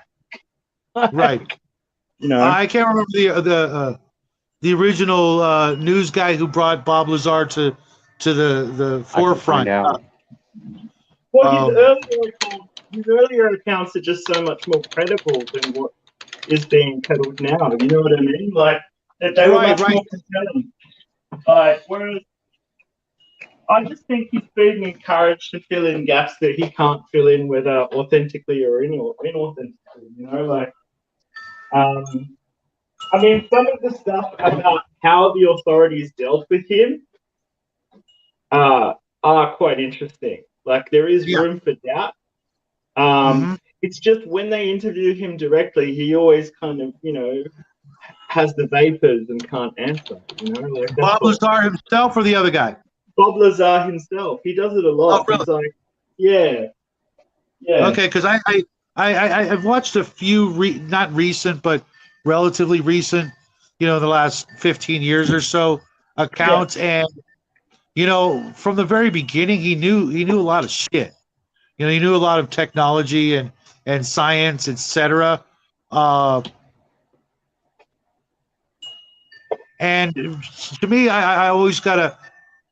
Right. I can't remember the original news guy who brought Bob Lazar to the forefront. Well, his earlier accounts are just so much more credible than what is being peddled now. You know what I mean? Like they were much more compelling. Whereas I just think he's being encouraged to fill in gaps that he can't fill in, whether authentically or inauthentically. I mean, some of the stuff about how the authorities dealt with him are quite interesting. Like, there is room for doubt. It's just when they interview him directly, he always kind of, has the vapors and can't answer. Bob Lazar himself or the other guy? Bob Lazar himself. He does it a lot. Oh, really? He's like, yeah. Okay, because I've watched a few, not recent, but relatively recent, the last 15 years or so accounts, and from the very beginning, he knew a lot of shit. He knew a lot of technology and science, etc. And to me, I always got to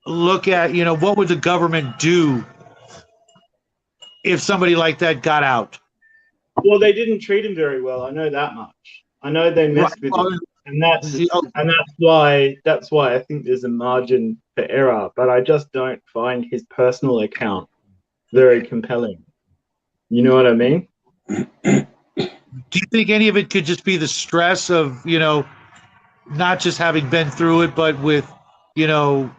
look at, what would the government do if somebody like that got out? Well, they didn't treat him very well. I know that much. I know they messed with him, and that's why I think there's a margin for error. But I just don't find his personal account very compelling. You know what I mean? Do you think any of it could just be the stress of, not just having been through it, but with, you know,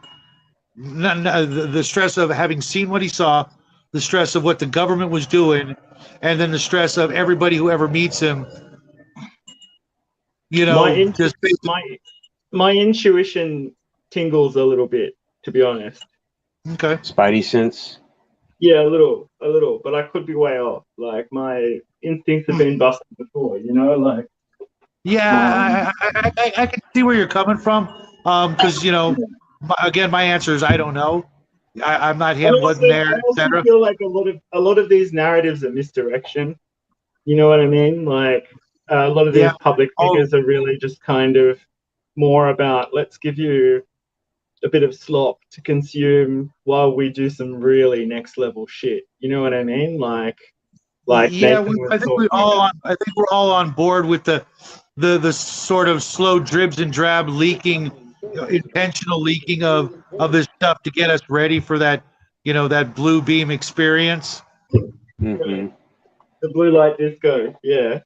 the stress of having seen what he saw, the stress of what the government was doing, and then the stress of everybody who ever meets him, you My know, in- just my intuition tingles a little bit, to be honest. okay. Spidey sense. Yeah, a little, but I could be way off. Like my instincts have been busted before, you know. Like, Yeah, I can see where you're coming from. Because you know, again, my answer is I don't know. I'm not him, wasn't there, I also etc. feel like a lot of these narratives are misdirection. You know what I mean? Like a lot of these Yeah. public Oh. figures are really just kind of more about let's give you a bit of slop to consume while we do some really next level shit. You know what I mean? Like Yeah, Nathan was I think talking about. I think we're all on board with the sort of slow dribs and drab leaking, intentional leaking of this stuff to get us ready for that, you know, that blue beam experience. Hmm. The blue light disco, yeah.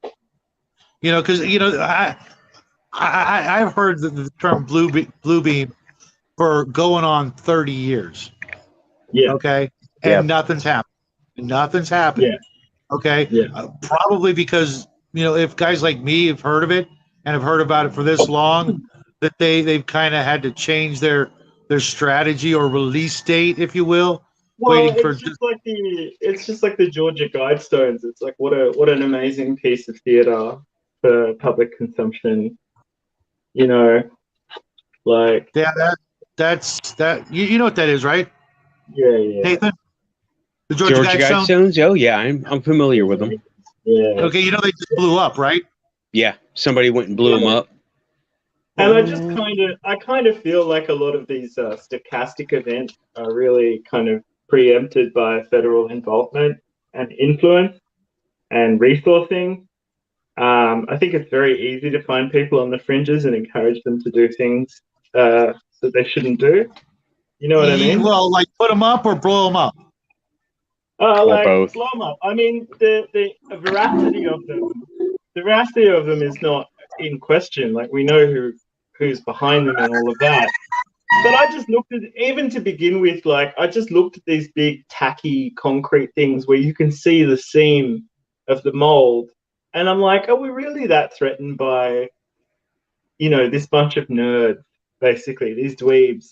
You know, because you know, I've heard the term blue beam for going on 30 years. Yeah. Okay, and Yep. nothing's happened. Nothing's happened. Yeah. Okay. Yeah. Probably because, you know, if guys like me have heard of it and have heard about it for this long, that they've kind of had to change their strategy or release date, if you will. Well, Waiting for it's just like the Georgia Guidestones. It's like what an amazing piece of theater for public consumption. You know, like yeah, that's you know what that is, right, yeah. Nathan? The Georgia Guidestones? Guidestones. Oh yeah, I'm familiar with them. Yeah. Okay, you know they just blew up, right? Yeah, somebody went and blew them up. And I kind of feel like a lot of these stochastic events are really kind of preempted by federal involvement and influence and resourcing. I think it's very easy to find people on the fringes and encourage them to do things that they shouldn't do. You know what I mean? Well, like put them up or blow them up. Like both. blow 'em up. I mean, the veracity of them is not in question. Like we know who's behind them and all of that. But I just looked at, even to begin with, like I just looked at these big tacky concrete things where you can see the seam of the mold, and I'm like, are we really that threatened by, you know, this bunch of nerds, basically these dweebs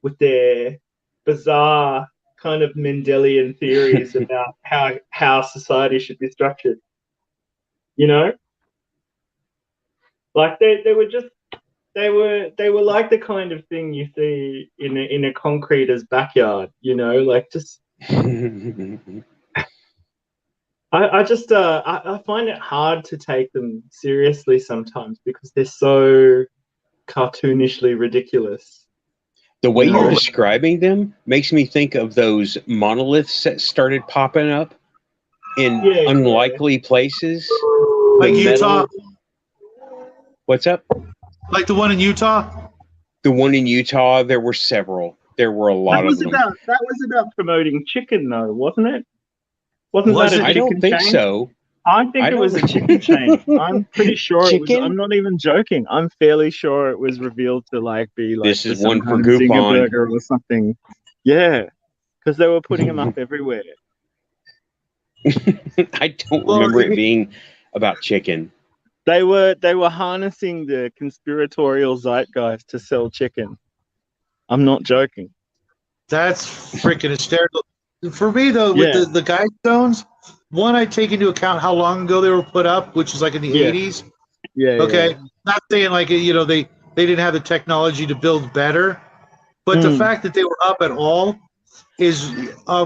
with their bizarre kind of Mendelian theories about how society should be structured? You know, like they were like the kind of thing you see in a concreter's backyard, you know, like just I find it hard to take them seriously sometimes because they're so cartoonishly ridiculous. The way No. you're describing them makes me think of those monoliths that started popping up in Yeah, unlikely places. Like The Utah, What's up? like the one in Utah. The one in Utah, there were several. There were a lot of them. That was about promoting chicken, though, wasn't it? Wasn't Was that it? a I chicken don't think chain? so. I think I it was a don't- chicken chain. I'm pretty sure it was. Chicken? I'm not even joking. I'm fairly sure it was revealed to be like This the is one for Sun Zinger Groupon. burger or something. Yeah, because they were putting them up everywhere. I don't Well, remember it being about chicken. They were harnessing the conspiratorial zeitgeist to sell chicken. I'm not joking. That's freaking hysterical. For me, though, with Yeah. the Guidestones, one, I take into account how long ago they were put up, which is like in the Yeah. 80s. Yeah. Okay. Not saying like, you know, they didn't have the technology to build better, but the fact that they were up at all is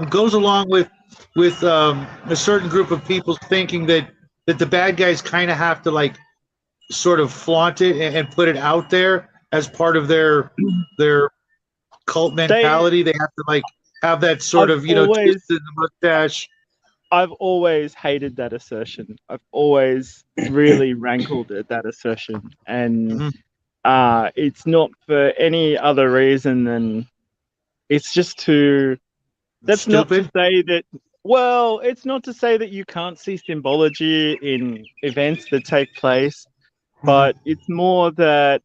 goes along with a certain group of people thinking that the bad guys kind of have to like sort of flaunt it and put it out there as part of their cult mentality. They have to like have that sort I've of, you know, always- twist in the mustache. I've always hated that assertion. I've always really rankled at that assertion, and it's not for any other reason than it's just to. That's not to Stupid. say that. Well, it's not to say that you can't see symbology in events that take place, but it's more that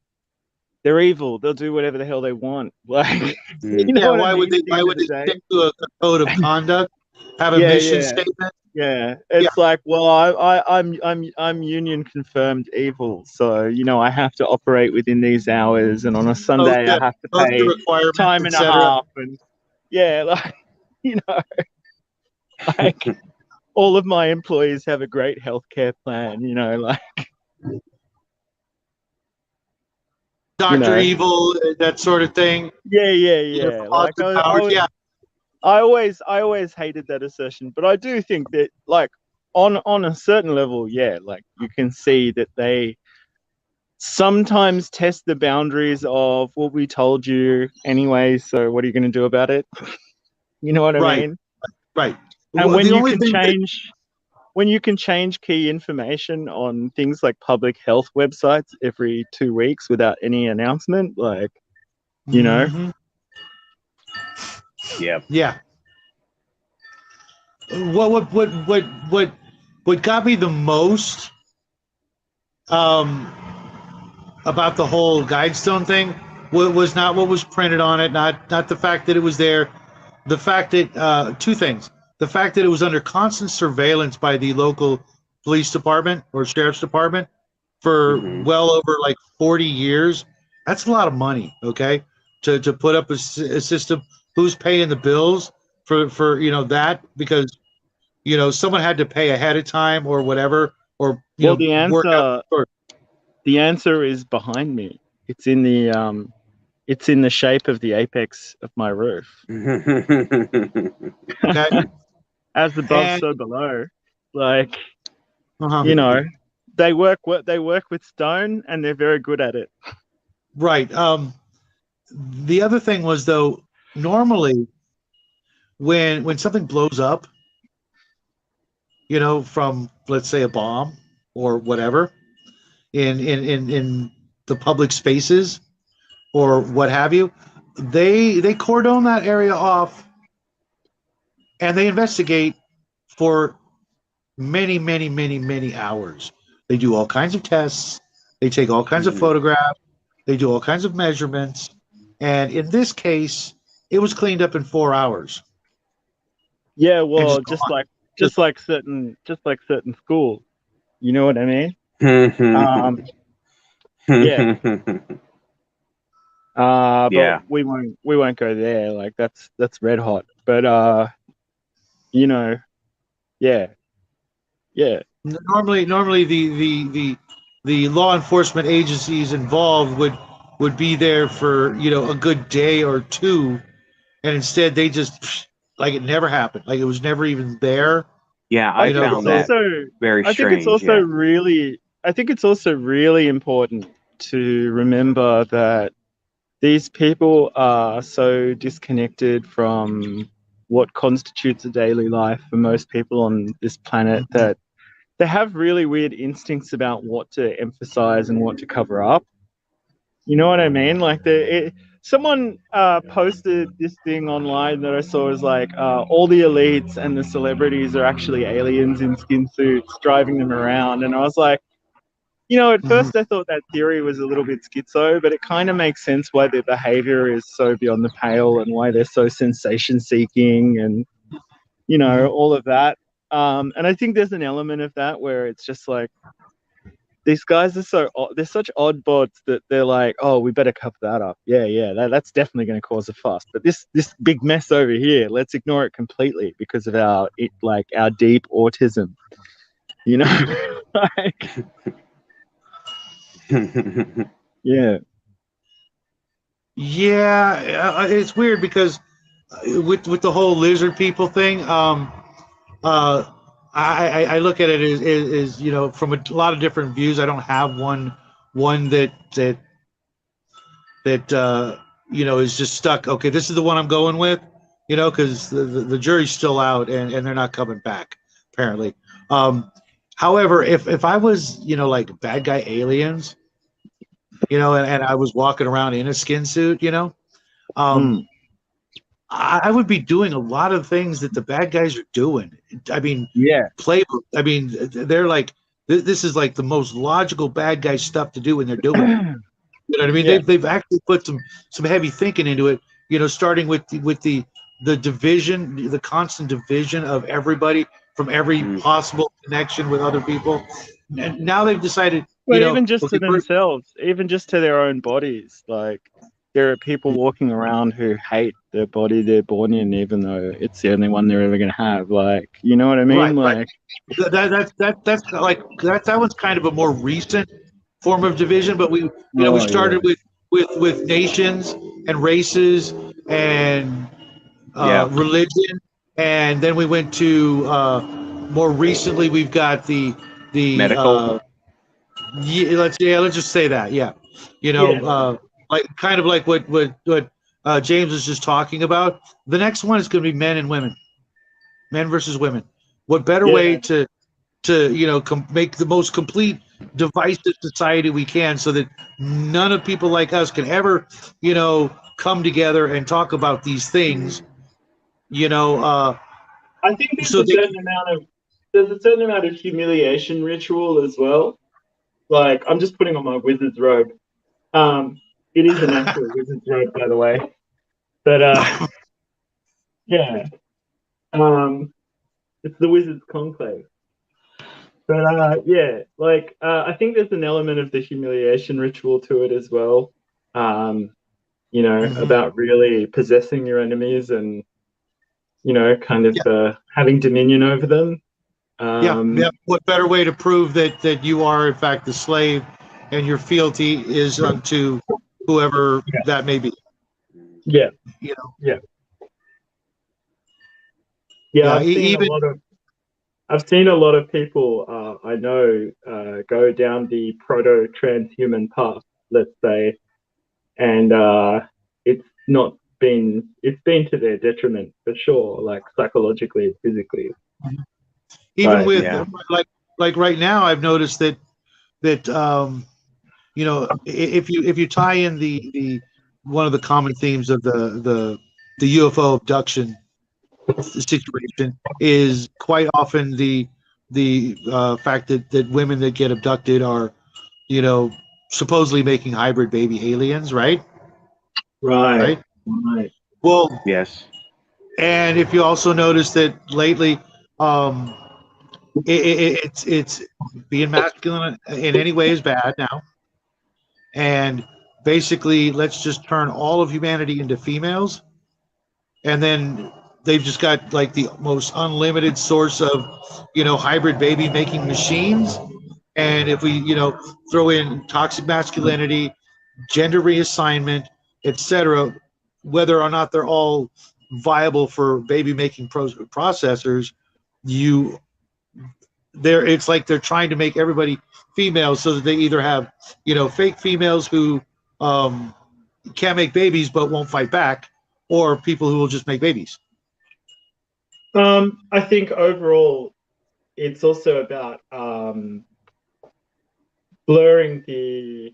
they're evil. They'll do whatever the hell they want. Like, Mm. you know Yeah, what I why would mean? they? At the Why end would of they the day. stick to a code of conduct? Have a Yeah, mission yeah. statement? Yeah, it's like, well, I'm union confirmed evil, so you know I have to operate within these hours, and on a Sunday I Post have to post the pay requirements, time and a etc. half, and yeah, like you know, like all of my employees have a great healthcare plan, you know, like Doctor know. Evil, that sort of thing. yeah, You know, yeah. from Like Austin Powers. Yeah, I always hated that assertion, but I do think that like on a certain level, yeah, like you can see that they sometimes test the boundaries of what we told you anyway, so what are you going to do about it? You know what I Right. mean? right. And Well, when the you only can thing that- change when you can change key information on things like public health websites every 2 weeks without any announcement, like, you know, Mhm. Yep. Yeah. What got me the most about the whole Guidestone thing was not what was printed on it, not the fact that it was there, the fact that two things: the fact that it was under constant surveillance by the local police department or sheriff's department for Mhm. well over like 40 years. That's a lot of money, okay? To put up a system. Who's paying the bills for you know that, because you know someone had to pay ahead of time or whatever, or you well, know work out. the answer is behind me. It's in the shape of the apex of my roof. Okay. As above, And so below. Like, uh-huh. you know, they work with stone, and they're very good at it. Right. The other thing was though, normally when something blows up, you know, from let's say a bomb or whatever in the public spaces or what have you, they cordon that area off and they investigate for many hours. They do all kinds of tests, they take all kinds of photographs, they do all kinds of measurements, and in this case it was cleaned up in 4 hours. Yeah, well, just just like certain schools. You know what I mean? Yeah. But Yeah. we won't go there. Like that's red hot. But you know, yeah. Normally the law enforcement agencies involved would be there for, you know, a good day or two, and instead they just like it never happened, like it was never even there. Yeah, I I think found it's that also very I think strange. it's also Yeah. really I think it's also really important to remember that these people are so disconnected from what constitutes a daily life for most people on this planet that they have really weird instincts about what to emphasize and what to cover up. You know what I mean? Like someone posted this thing online that I saw was like all the elites and the celebrities are actually aliens in skin suits driving them around, and I was like, you know, at first I thought that theory was a little bit schizo, but it kind of makes sense why their behavior is so beyond the pale and why they're so sensation seeking and, you know, all of that. And I think there's an element of that where it's just like, these guys they're such oddbods that they're like, oh, we better cover that up. Yeah, that's definitely going to cause a fuss. But this big mess over here, let's ignore it completely because of our deep autism. You know, like, yeah. Yeah, it's weird because with the whole lizard people thing, I look at it as you know, from a lot of different views. I don't have one that you know is just stuck. Okay, this is the one I'm going with. You know, because the jury's still out and they're not coming back apparently. However, if I was, you know, like bad guy aliens, you know, and I was walking around in a skin suit, you know, I would be doing a lot of things that the bad guys are doing. I mean, Yeah. playbook. I mean, they're like, this is like the most logical bad guy stuff to do when they're doing it. You know what I mean? Yeah. They've actually put some heavy thinking into it. You know, starting with the division, the constant division of everybody from every Mm. possible connection with other people. And now they've decided, Well, you know, even just okay, to themselves, even just to their own bodies. Like, there are people walking around who hate the body they're born in, even though it's the only one they're ever going to have. Like, you know what I mean? Right. Like, That one's kind of a more recent form of division, but we started with nations and races and Yeah. religion, and then we went to more recently we've got the Medical. let's just say that, yeah, you know, Yeah. like kind of like what James was just talking about. The next one is going to be men and women, men versus women. What better way Yeah. to you know make the most complete divisive society we can, so that none of people like us can ever, you know, come together and talk about these things, you know, I think there's so a they, certain amount of humiliation ritual as well. Like, I'm just putting on my wizard's robe. It is an actual wizard's robe, by the way. But yeah, it's the wizard's conclave. But yeah, like I think there's an element of the humiliation ritual to it as well. You know, Mhm. about really possessing your enemies and, you know, kind of having dominion over them. yeah. What better way to prove that you are in fact the slave, and your fealty is unto whoever that may be, Yeah, you know? yeah. Yeah, I've seen a lot of people I know go down the proto-transhuman path, let's say, and it's been to their detriment for sure, like psychologically and physically. even But with Yeah. like right now, I've noticed that you know, if you tie in the one of the common themes of the UFO abduction situation is quite often the fact that women that get abducted are, you know, supposedly making hybrid baby aliens, right? right, Right. right. Well, Yes. and if you also notice that lately, um, it's being masculine in any way is bad now, and basically let's just turn all of humanity into females, and then they've just got like the most unlimited source of, you know, hybrid baby making machines. And if we, you know, throw in toxic masculinity, gender reassignment, etc., whether or not they're all viable for baby making processors, you there it's like they're trying to make everybody females, so that they either have, you know, fake females who um, can't make babies but won't fight back, or people who will just make babies. I think overall, it's also about blurring the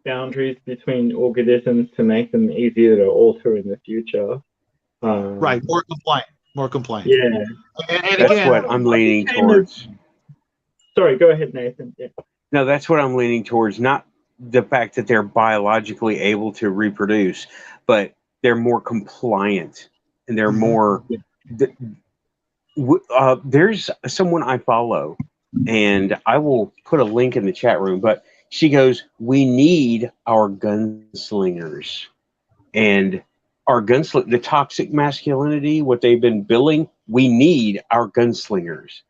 boundaries between organisms to make them easier to alter in the future. Right, more compliant, more compliant. Yeah. And That's again, what I'm leaning Kind of- towards. Sorry, go ahead, Nathan. Yeah. No, that's what I'm leaning towards. Not the fact that they're biologically able to reproduce, but they're more compliant and they're more. There's someone I follow, and I will put a link in the chat room, but she goes, "We need our gunslingers." And our the toxic masculinity, what they've been billing, we need our gunslingers.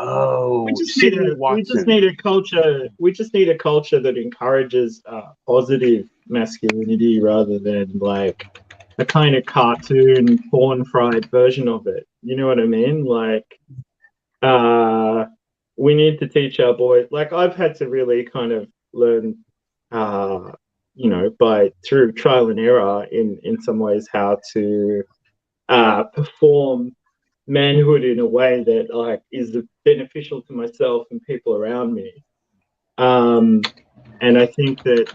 Oh, We just Sydney Watson. need a culture. We just need a culture that encourages positive masculinity rather than like a kind of cartoon porn fried version of it. You know what I mean? Like, we need to teach our boys. Like, I've had to really kind of learn, you know, through trial and error in some ways, how to perform manhood in a way that like is beneficial to myself and people around me. And I think that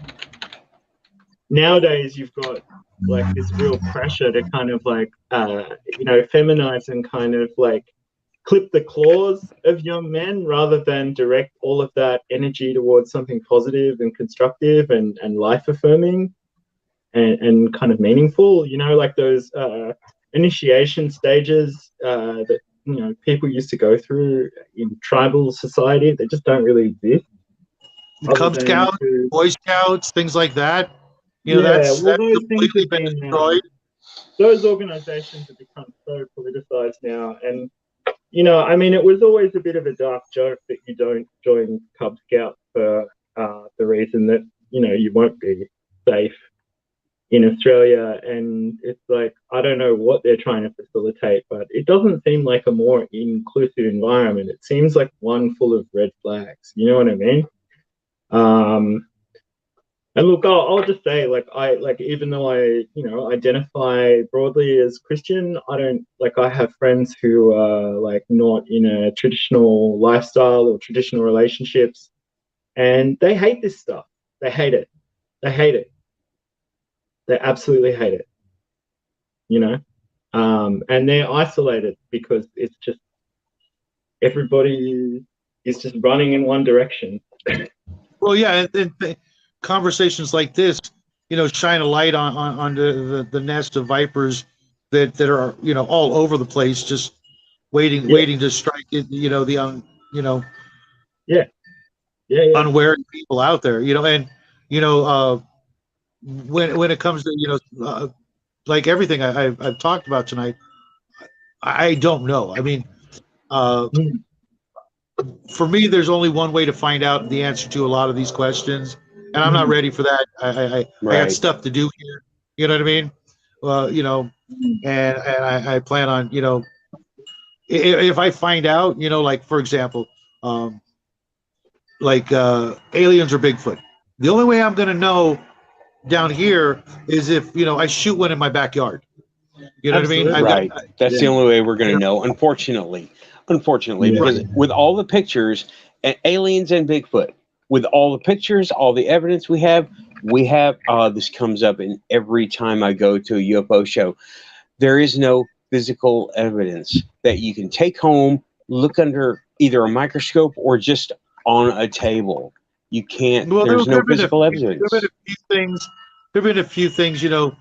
nowadays you've got like this real pressure to kind of like you know, feminize and kind of like clip the claws of young men rather than direct all of that energy towards something positive and constructive and life affirming and kind of meaningful, you know, like those initiation stages that, you know, people used to go through in tribal society. They just don't really exist. Cub Scouts, Boy Scouts, things like that. You know, that's those things completely have been been destroyed. those organizations have become so politicized now. And, you know, I mean, it was always a bit of a dark joke that you don't join Cub Scouts for the reason that, you know, you won't be safe in Australia. And it's like, I don't know what they're trying to facilitate, but it doesn't seem like a more inclusive environment. It seems like one full of red flags. You know what I mean? And look, I'll just say, like, even though I, you know, identify broadly as Christian, I have friends who are like not in a traditional lifestyle or traditional relationships, and they hate this stuff. They hate it. They hate it. They absolutely hate it. You know, and they're isolated because it's just everybody is just running in one direction. Well, yeah, and conversations like this, you know, shine a light on the nest of vipers that are, you know, all over the place, just waiting to strike it. You know, unwary people out there. You know, and you know, when it comes to, you know, like everything I've talked about tonight, I don't know. I mean, for me, there's only one way to find out the answer to a lot of these questions, and I'm not ready for that. I got stuff to do here. You know what I mean? You know, and I plan on, you know, if I find out, you know, like for example, like aliens or Bigfoot. The only way I'm going to know down here is if, you know, I shoot one in my backyard. You know Absolutely. what I mean? Right. That's the only way we're going to know, unfortunately. Because with all the pictures, and aliens and Bigfoot, with all the pictures, all the evidence we have, this comes up in every time I go to a UFO show. There is no physical evidence that you can take home, look under either a microscope or just on a table. You can't. Well, there's no physical evidence. There have been a few things, you know,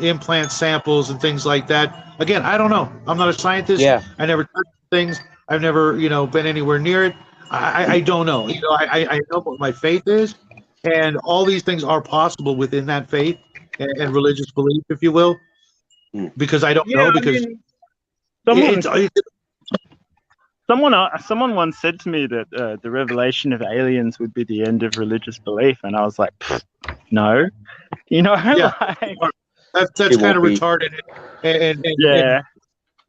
implant samples and things like that. Again, I don't know. I'm not a scientist. Yeah. I never touched things. I've never, you know, been anywhere near it. I don't know. You know, I know what my faith is, and all these things are possible within that faith and religious belief, if you will. Because I don't know. Because someone once said to me that the revelation of aliens would be the end of religious belief, and I was like, no, you know, that's kind of retarded. And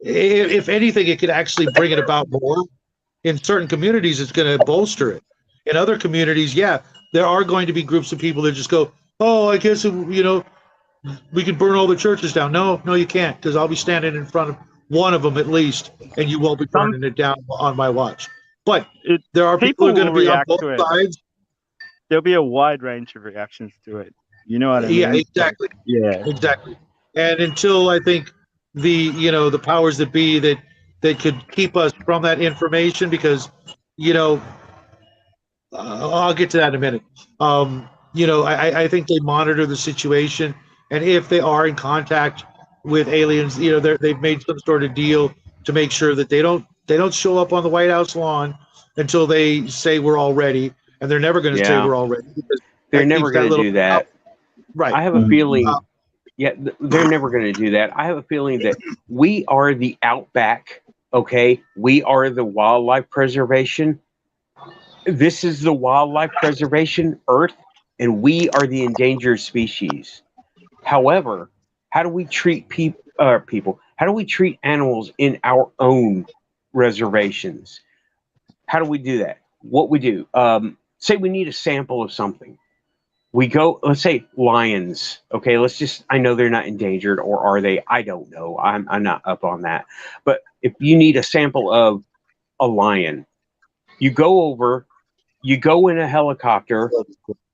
if anything, it could actually bring it about more. In certain communities, it's going to bolster it. In other communities, there are going to be groups of people that just go, oh, I guess, you know, we can burn all the churches down. No, you can't, because I'll be standing in front of one of them at least, and you won't be burning it down on my watch. But there are people who are going to be on both sides. There'll be a wide range of reactions to it. You know what I mean? Yeah, exactly. Yeah, exactly. And until I think the powers that be that could keep us from that information, because, you know, I'll get to that in a minute. You know, I think they monitor the situation, and if they are in contact with aliens, you know, they've made some sort of deal to make sure that they don't show up on the White House lawn until they say we're all ready, and they're never going to say we're all ready. They're never going to do that. Right. I have a feeling. They're never going to do that. I have a feeling that we are the outback. Okay, we are the wildlife preservation. This is the wildlife preservation Earth, and we are the endangered species. However, how do we treat people? How do we treat animals in our own reservations? How do we do that? What we do? Say we need a sample of something. We go, let's say lions. Okay, I know they're not endangered, or are they? I don't know. I'm not up on that. But if you need a sample of a lion, you go in a helicopter,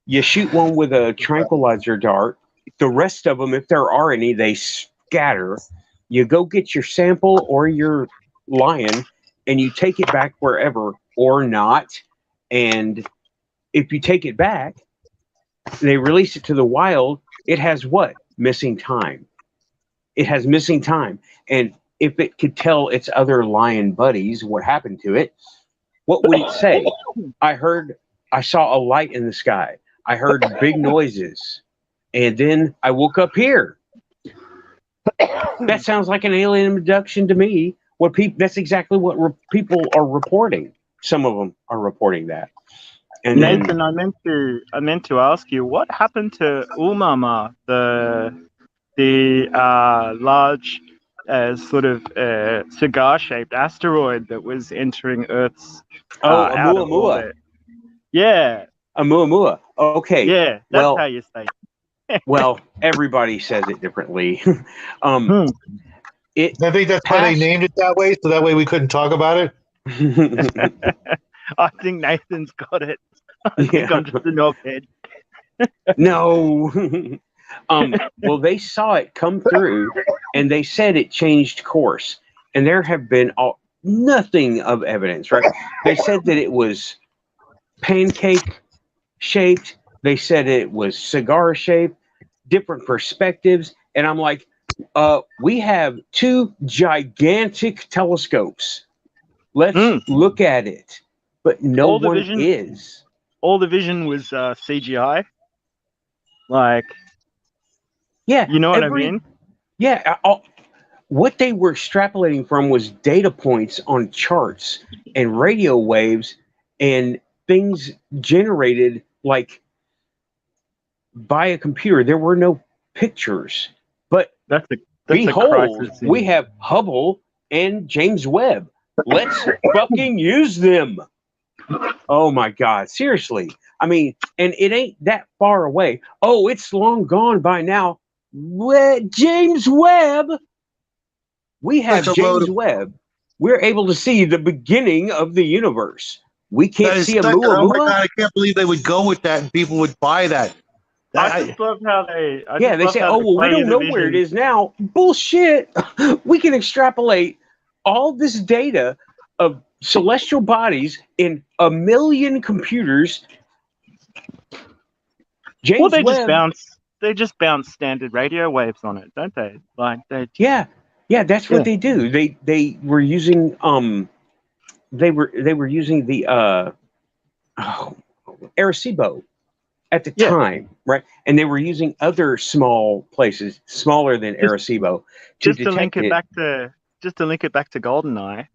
you shoot one with a tranquilizer dart. The rest of them, if there are any, they scatter. You go get your sample or your lion, and you take it back wherever or not. And if you take it back, they release it to the wild, it has what? Missing time. It has missing time. And if it could tell its other lion buddies what happened to it, what would it say? I saw a light in the sky. I heard big noises. And then I woke up here. That sounds like an alien abduction to me. That's exactly what people are reporting. Some of them are reporting that. And Nathan, I meant to ask you, what happened to Umama, the large sort of cigar-shaped asteroid that was entering Earth's out of Oumuamua. orbit? Yeah. Oumuamua. Okay. Yeah, that's how you say it. Well, everybody says it differently. I think that's why they named it that way, so that way we couldn't talk about it. I think Nathan's got it. I think I'm just a knobhead. No. Well, they saw it come through, and they said it changed course. And there have been nothing of evidence, right? They said that it was pancake shaped. They said it was cigar shaped, different perspectives. And I'm like, we have 2 gigantic telescopes. Let's look at it. But no one is. All the vision was CGI. Like, yeah, you know what I mean? Yeah. What they were extrapolating from was data points on charts and radio waves and things generated like by a computer. There were no pictures. But behold, we have Hubble and James Webb. Let's fucking use them. Oh my God, seriously. I mean, and it ain't that far away. Oh, it's long gone by now. James Webb. We have James Webb. We're able to see the beginning of the universe. We can't see Oumuamua. Oh my God, I can't believe they would go with that and people would buy that. I just love how they. They say, "Oh well, we don't know where it is now." Bullshit. We can extrapolate all this data of celestial bodies in 1 million computers. James Webb, they just bounce standard radio waves on it, don't they? Like they. Yeah, that's what they do. They were using they were using the Arecibo at the time, right? And they were using other small places, smaller than Arecibo, to link it back to GoldenEye.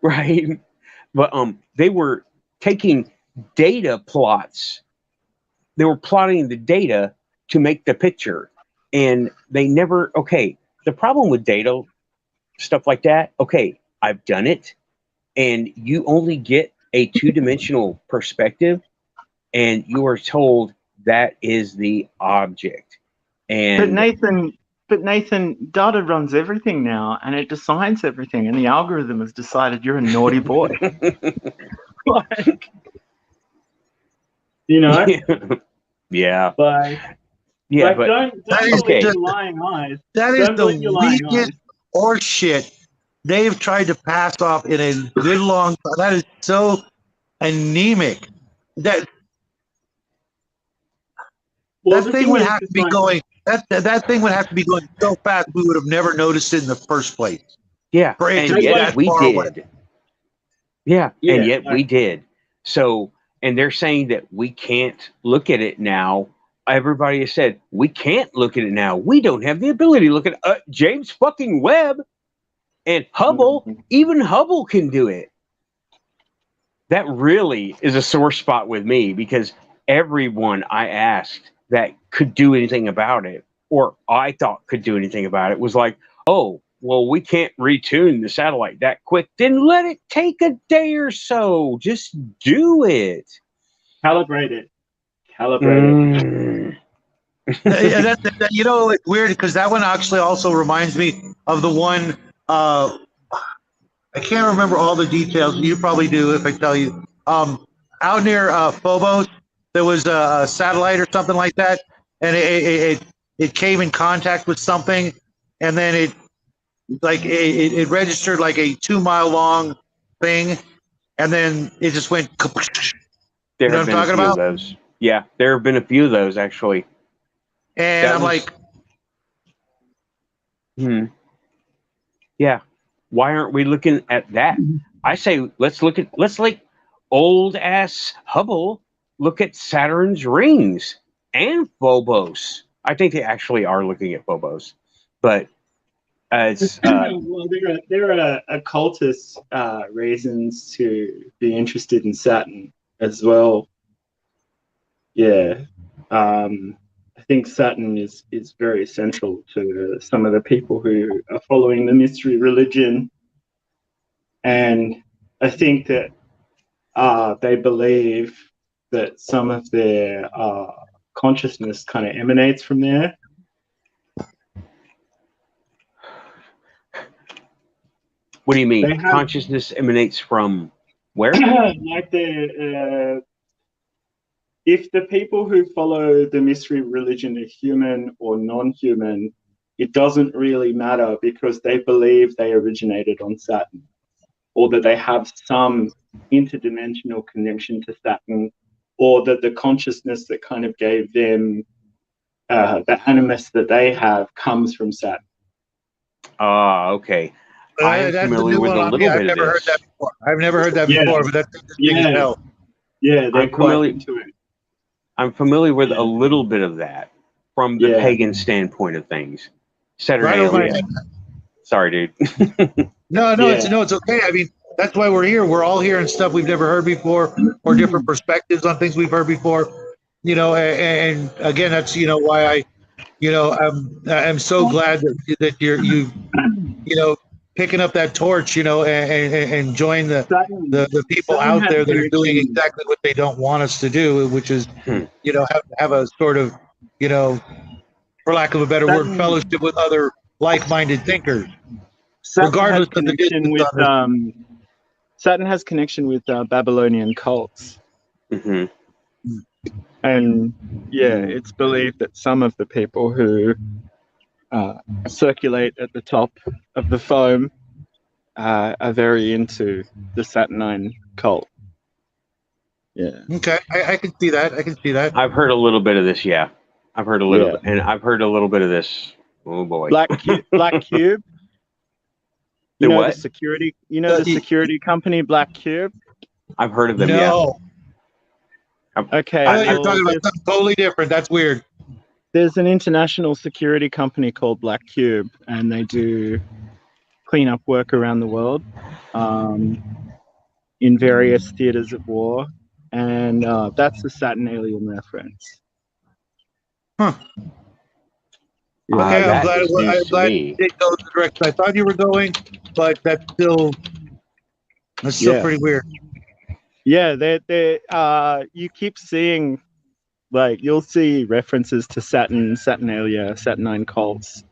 Right. But they were taking data plots. They were plotting the data to make the picture. And they never, the problem with data, stuff like that, I've done it. And you only get a 2-dimensional perspective, and you are told that is the object. And But Nathan, data runs everything now, and it decides everything, and the algorithm has decided you're a naughty boy. Like, you know? Yeah. But don't believe your lying eyes. That is the weakest horseshit they've tried to pass off in a good long time. That is so anemic. That thing would have to be going. That thing would have to be going so fast we would have never noticed it in the first place. Yeah, and yet we did. Yeah, and yet we did. So, and they're saying that we can't look at it now. Everybody has said we can't look at it now. We don't have the ability to look at James fucking Webb and Hubble. Even Hubble can do it. That really is a sore spot with me, because everyone I asked that could do anything about it, or I thought could do anything about it, was like, oh, well, we can't retune the satellite that quick. Then let it take a day or so. Just do it. Calibrate it. You know, it's weird because that one actually also reminds me of the one. I can't remember all the details. You probably do if I tell you. Out near Phobos, there was a satellite or something like that, and it came in contact with something, and then like it registered like a 2 mile long thing, and then it just went. There You know have what been I'm a talking few of about? those. Yeah, there have been a few of those actually. And That I'm was- like, Yeah. Why aren't we looking at that? I say let's like old ass Hubble look at Saturn's rings and Phobos. I think they actually are looking at Phobos, but as Well, there are occultist reasons to be interested in Saturn as well. Yeah, I think Saturn is very central to some of the people who are following the mystery religion, and I think that they believe that some of their consciousness kind of emanates from there. what do you mean? They have- Consciousness emanates from where? Like if the people who follow the mystery religion are human or non-human, it doesn't really matter because they believe they originated on Saturn, or that they have some interdimensional connection to Saturn, or that the consciousness that kind of gave them the animus that they have comes from Saturn. Okay. I am that's familiar new with one a on little me. bit of this. I've never heard that Yeah. before, but that's interesting as Yeah. hell. Yeah, they're I'm quite familiar- into it. I'm familiar with a little bit of that from the Yeah. pagan standpoint of things. Right over my Saturnalia. head. Sorry, dude. No, Yeah. it's okay. I mean, that's why we're here. We're all hearing stuff we've never heard before, or different perspectives on things we've heard before. You know, and again, that's why I'm so glad that you're picking up that torch, and join the people Saturn out has there that are doing connection- exactly what they don't want us to do, which is have a sort of for lack of a better word, Saturn- fellowship with other like-minded thinkers. Saturn regardless has of the connection distance with on Saturn has connection with Babylonian cults. Hmm. And yeah, it's believed that some of the people who circulate at the top of the foam are very into the Saturnine cult. Yeah. Okay, I can see that. I can see that. I've heard a little bit of this. Yeah, I've heard a little Yeah. bit, and I've heard a little bit of this. Oh boy. Black Cube. The You know what? the security. You know the security company Black Cube. I've heard of them. Yeah. No, Okay. I thought you were well, talking about something totally different. That's weird. there's an international security company called Black Cube, and they do cleanup work around the world in various theaters of war, and that's the Saturn alien reference. Huh. Yeah. Okay, that I'm glad, is news I'm to glad me. you didn't go the direction I thought you were going, but that's still Yeah. pretty weird. Yeah, they you keep seeing, like, you'll see references to Saturn, Saturnalia, Saturnine cults,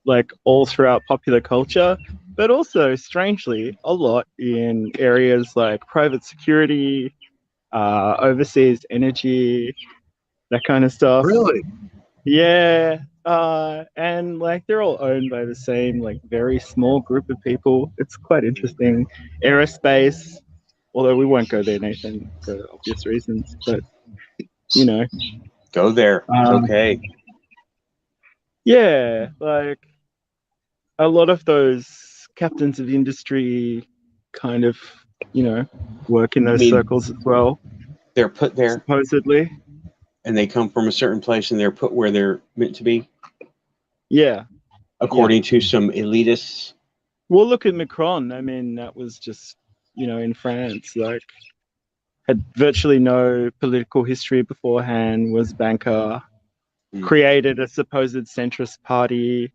like all throughout popular culture, but also strangely a lot in areas like private security, overseas energy, that kind of stuff. Really? Yeah, and like they're all owned by the same like very small group of people. It's quite interesting. Aerospace, although we won't go there, Nathan, for obvious reasons. But you know, Go there. It's okay. yeah, like a lot of those captains of industry kind of, work in those mean- circles as well, They're put there, supposedly. and they come from a certain place, and they're put where they're meant to be, Yeah. according to some elitists. Well, look at Macron. I mean, that was just, in France, like, had virtually no political history beforehand, was banker, created a supposed centrist party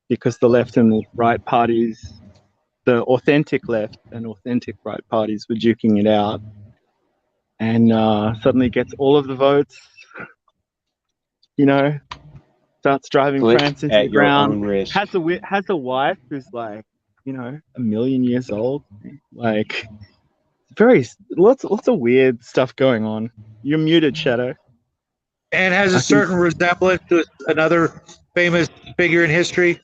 because the left and the right parties, the authentic left and authentic right parties were duking it out, and suddenly gets all of the votes, starts driving Click France into the at your ground. own risk. Has a wife who's like, 1,000,000 years old. Like, lots of weird stuff going on. You're muted, Shadow. And has a certain resemblance to another famous figure in history.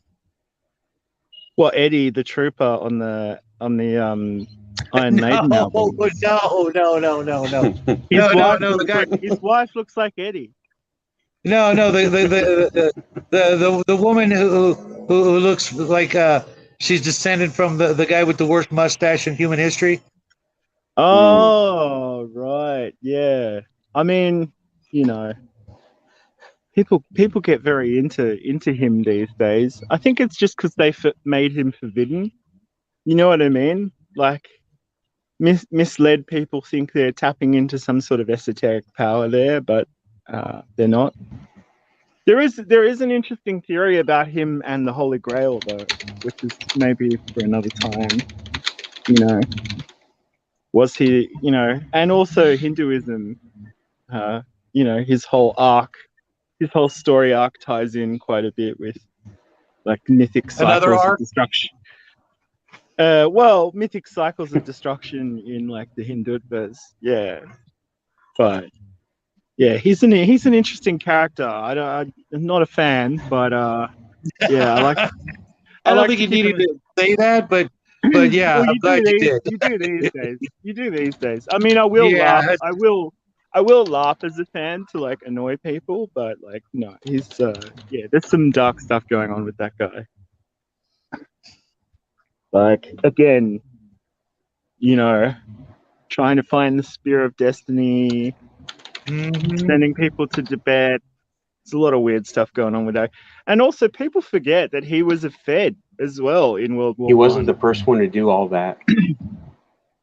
Well, Eddie, the trooper on the Iron Maiden album. No. His wife no, the guy. his wife looks like Eddie. No, the woman who looks like she's descended from the guy with the worst mustache in human history. Oh, right, yeah. I mean, you know, people get very into him these days. I think it's just because they made him forbidden. You know what I mean? Like, misled people think they're tapping into some sort of esoteric power there, but they're not. There is an interesting theory about him and the Holy Grail, though, which is maybe for another time. You know, was he? You know, and also Hinduism. You know, his whole story arc ties in quite a bit with like mythic cycles of destruction. Well, mythic cycles of destruction in like the Hindutva's, yeah. But yeah, he's an interesting character. I'm not a fan, but yeah, I like. I don't think you needed to say that, but yeah, well, I'm glad you did. You do these days. You do these days. I mean, I will laugh. I will laugh as a fan to like annoy people, but like no, he's yeah. There's some dark stuff going on with that guy. Like again, you know, trying to find the spear of destiny, sending people to Tibet. There's a lot of weird stuff going on with that. And also, people forget that he was a Fed as well in World War I. He wasn't the first one to do all that.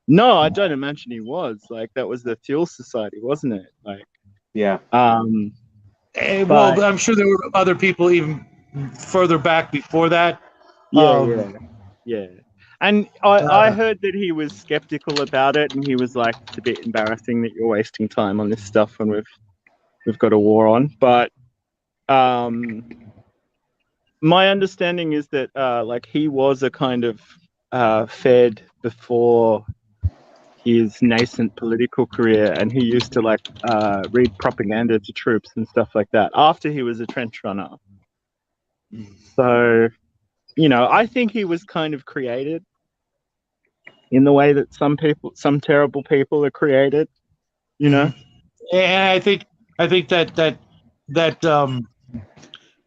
No, I don't imagine he was. Like, that was the Thiel Society, wasn't it? Like, yeah. Well, I'm sure there were other people even further back before that. Yeah. And I heard that he was skeptical about it, and he was like, it's a bit embarrassing that you're wasting time on this stuff when we've got a war on. But my understanding is that like he was a kind of Fed before his nascent political career, and he used to like read propaganda to troops and stuff like that after he was a trench runner. So, you know, I think he was kind of created in the way that some terrible people are created, you know. And I think that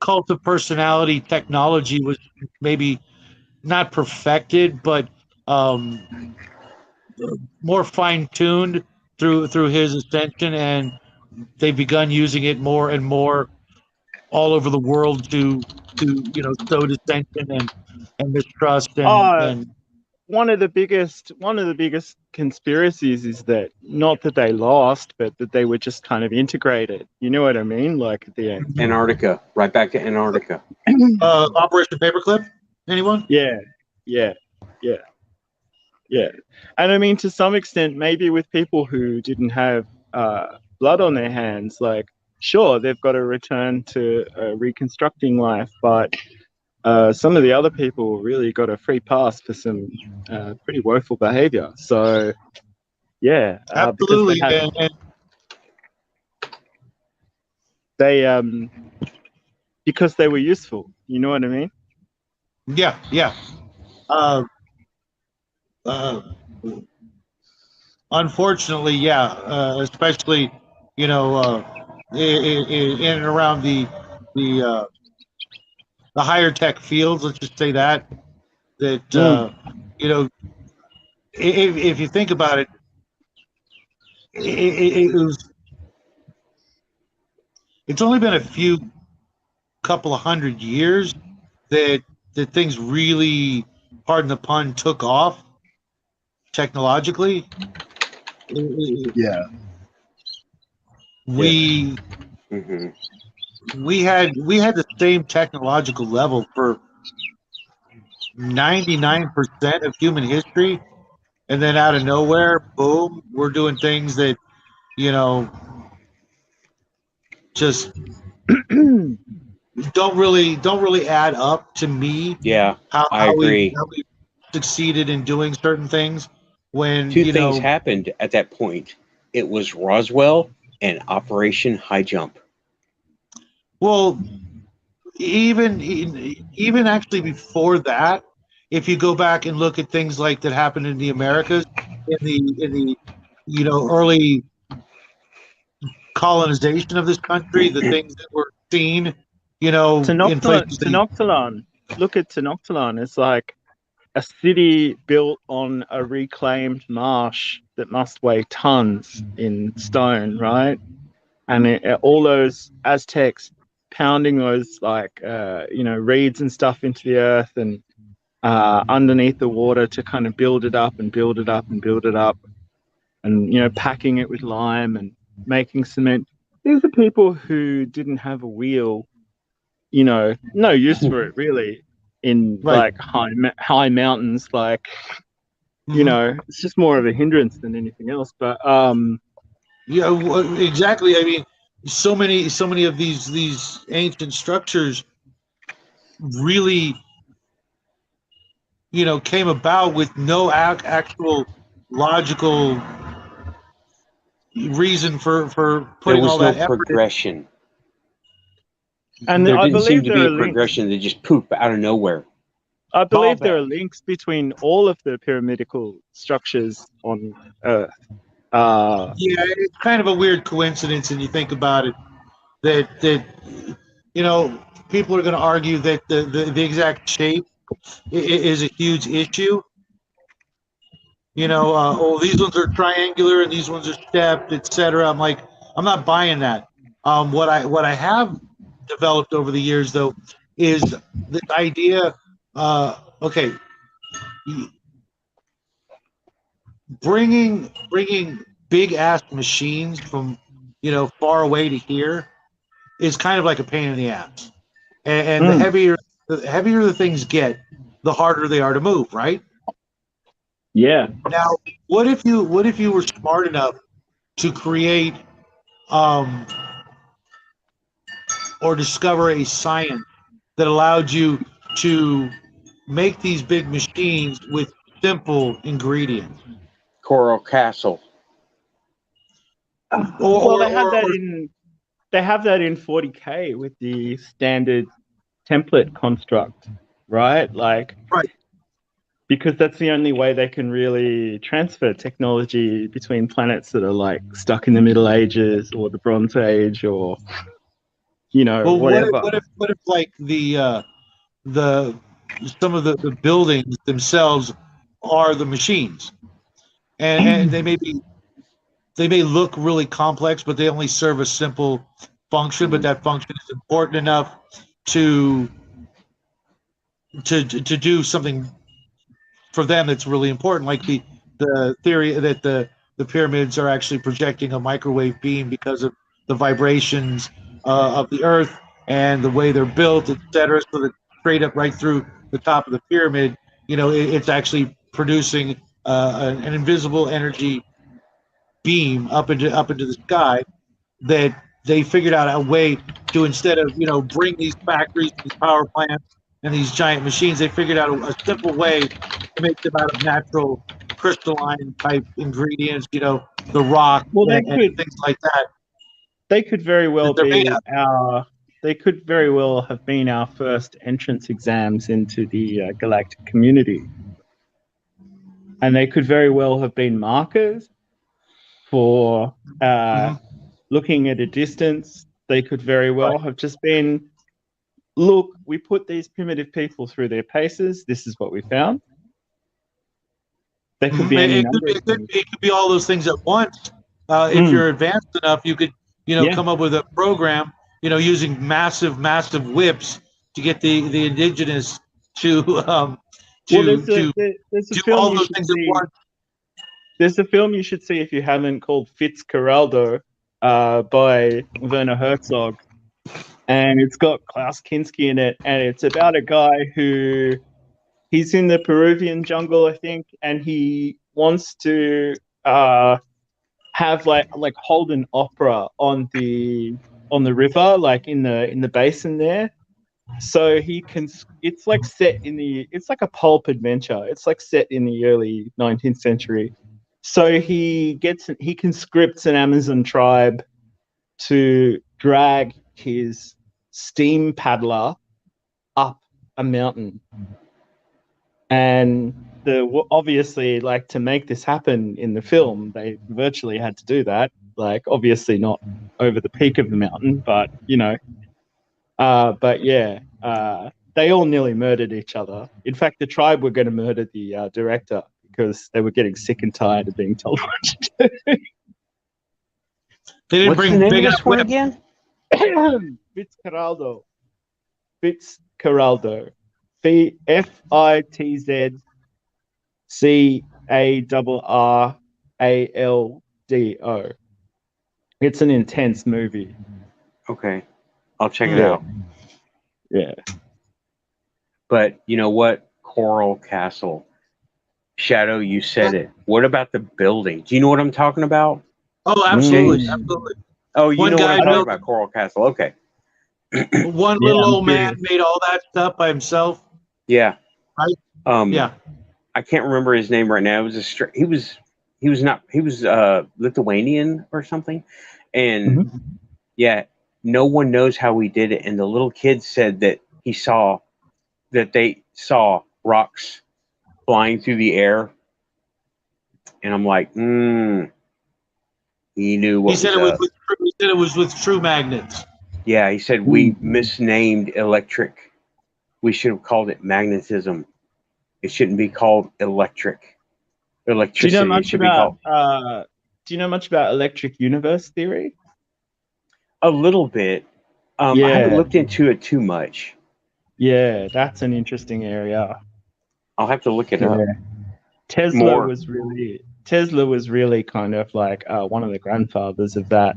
cult of personality technology was maybe not perfected, but more fine-tuned through his ascension, and they've begun using it more and more all over the world to sow dissension and mistrust and one of the biggest conspiracies is that not that they lost, but that they were just kind of integrated. You know what I mean? Like at the end. Antarctica, right back to Antarctica. Operation Paperclip. Anyone? Yeah. And I mean, to some extent, maybe with people who didn't have blood on their hands, like sure, they've got to return to reconstructing life, but some of the other people really got a free pass for some pretty woeful behavior. So, yeah. Absolutely. Because they were useful. You know what I mean? Yeah. Unfortunately, yeah. Especially, in and around the higher tech fields, let's just say that if you think about it, it's only been a couple of 100 years that things really, pardon the pun, took off technologically. Yeah. We had the same technological level for 99% of human history, and then out of nowhere, boom, we're doing things that just don't really add up to me. Yeah, I agree. How we succeeded in doing certain things when two things happened at that point. It was Roswell and Operation High Jump. Well, even actually before that, if you go back and look at things like that happened in the Americas in the early colonization of this country, the things that were seen, in places. Tenochtitlan. Look at Tenochtitlan. It's like a city built on a reclaimed marsh that must weigh tons in stone, right? And all those Aztecs pounding those reeds and stuff into the earth and underneath the water to kind of build it up and build it up and build it up, and packing it with lime and making cement. These are people who didn't have a wheel, no use for it really in Right. like high mountains, like it's just more of a hindrance than anything else. But Exactly. I mean, so many of these ancient structures really, came about with no actual logical reason for There putting was all no that effort in. progression. and There I didn't seem believe to there be are a links. progression. They just poop out of nowhere. I believe there are Callback. links between all of the pyramidical structures on Earth. Yeah, it's kind of a weird coincidence, and you think about it, that people are going to argue that the exact shape is a huge issue. These ones are triangular and these ones are stepped, etc. I'm like, I'm not buying that. What I have developed over the years, though, is this idea. Okay, bringing big ass machines from far away to here is kind of like a pain in the ass, and the heavier the things get, the harder they are to move, right? Yeah. Now, what if you were smart enough to create or discover a science that allowed you to make these big machines with simple ingredients? Coral Castle. Well, they have that in 40K with the standard template construct, right? Like, Right. Because that's the only way they can really transfer technology between planets that are like stuck in the Middle Ages or the Bronze Age or Well, whatever. what if like the some of the buildings themselves are the machines, and they may look really complex, but they only serve a simple function, but that function is important enough to do something for them that's really important, like the theory that the pyramids are actually projecting a microwave beam because of the vibrations of the earth and the way they're built, etc. So that straight up right through the top of the pyramid, it's actually producing an invisible energy beam up into the sky, that they figured out a way to, instead of bring these factories, these power plants, and these giant machines, they figured out a simple way to make them out of natural crystalline type ingredients, the rock and things like that. They could very well They're made be up. they could very well have been our first entrance exams into the galactic community. And they could very well have been markers for looking at a distance. They could very well have just been, look, we put these primitive people through their paces. This is what we found. They could be it could be all those things at once. If you're advanced enough, you could come up with a program, using massive whips to get the indigenous to do all those things at once. There's a film you should see if you haven't, called Fitzcarraldo, by Werner Herzog, and it's got Klaus Kinski in it, and it's about a guy who he's in the Peruvian jungle, I think, and he wants to have like hold an opera on the river, like in the basin there. So he can. It's like it's like a pulp adventure. It's like set in the early 19th century. So he conscripts an Amazon tribe to drag his steam paddler up a mountain. And obviously, like, to make this happen in the film, they virtually had to do that. Like, obviously not over the peak of the mountain, but they all nearly murdered each other. In fact, the tribe were going to murder the director because they were getting sick and tired of being told what to do. They didn't What's bring the name big of enough this one weapons. again? Fitzcarraldo. Fitzcarraldo. Fitzcarraldo. It's an intense movie. Okay, I'll check it Yeah. out. Yeah. But you know what? Coral Castle. Shadow, you said it. What about the building? Do you know what I'm talking about? Oh, absolutely, Mm. absolutely. Oh, you One know what guy I'm talking built- about, Coral Castle. Okay. One Yeah, little I'm old man curious. made all that stuff by himself. Yeah. Right? Yeah. I can't remember his name right now. It was he was Lithuanian or something. And yeah, no one knows how he did it. And the little kid said that they saw rocks flying through the air. And I'm like, he knew what He said was up. he said it was with true magnets. Yeah, he said we misnamed electric. We should have called it magnetism. It shouldn't be called electric. Electricity. Do you know It much should be called about electric universe theory? a little bit. I haven't looked into it too much. Yeah, that's an interesting area. I'll have to look it up. Tesla More. was really kind of like one of the grandfathers of that.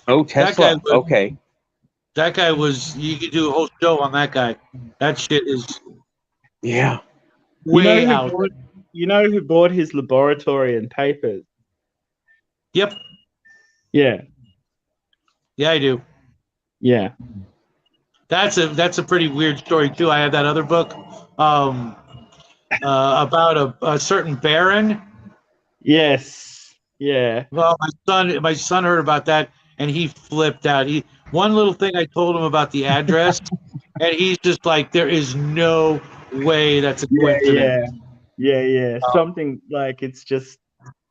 Oh, Tesla. Okay. That guy was. You could do a whole show on that guy. That shit is Yeah. way out. You know who bought his laboratory and papers? Yep. Yeah. Yeah, I do. Yeah. That's a pretty weird story too. I have that other book about a certain baron. Yes. Yeah. Well, my son heard about that and he flipped out. One little thing I told him about the address, and he's just like, "There is no way that's a coincidence." Yeah. Something like it's just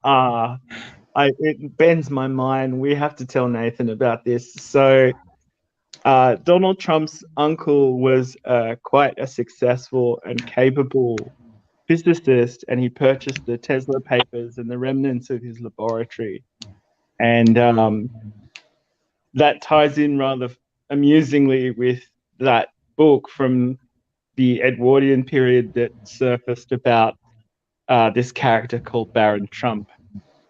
it bends my mind. We have to tell Nathan about this. So Donald Trump's uncle was quite a successful and capable physicist, and he purchased the Tesla papers and the remnants of his laboratory. And that ties in rather amusingly with that book from the Edwardian period that surfaced about this character called Baron Trump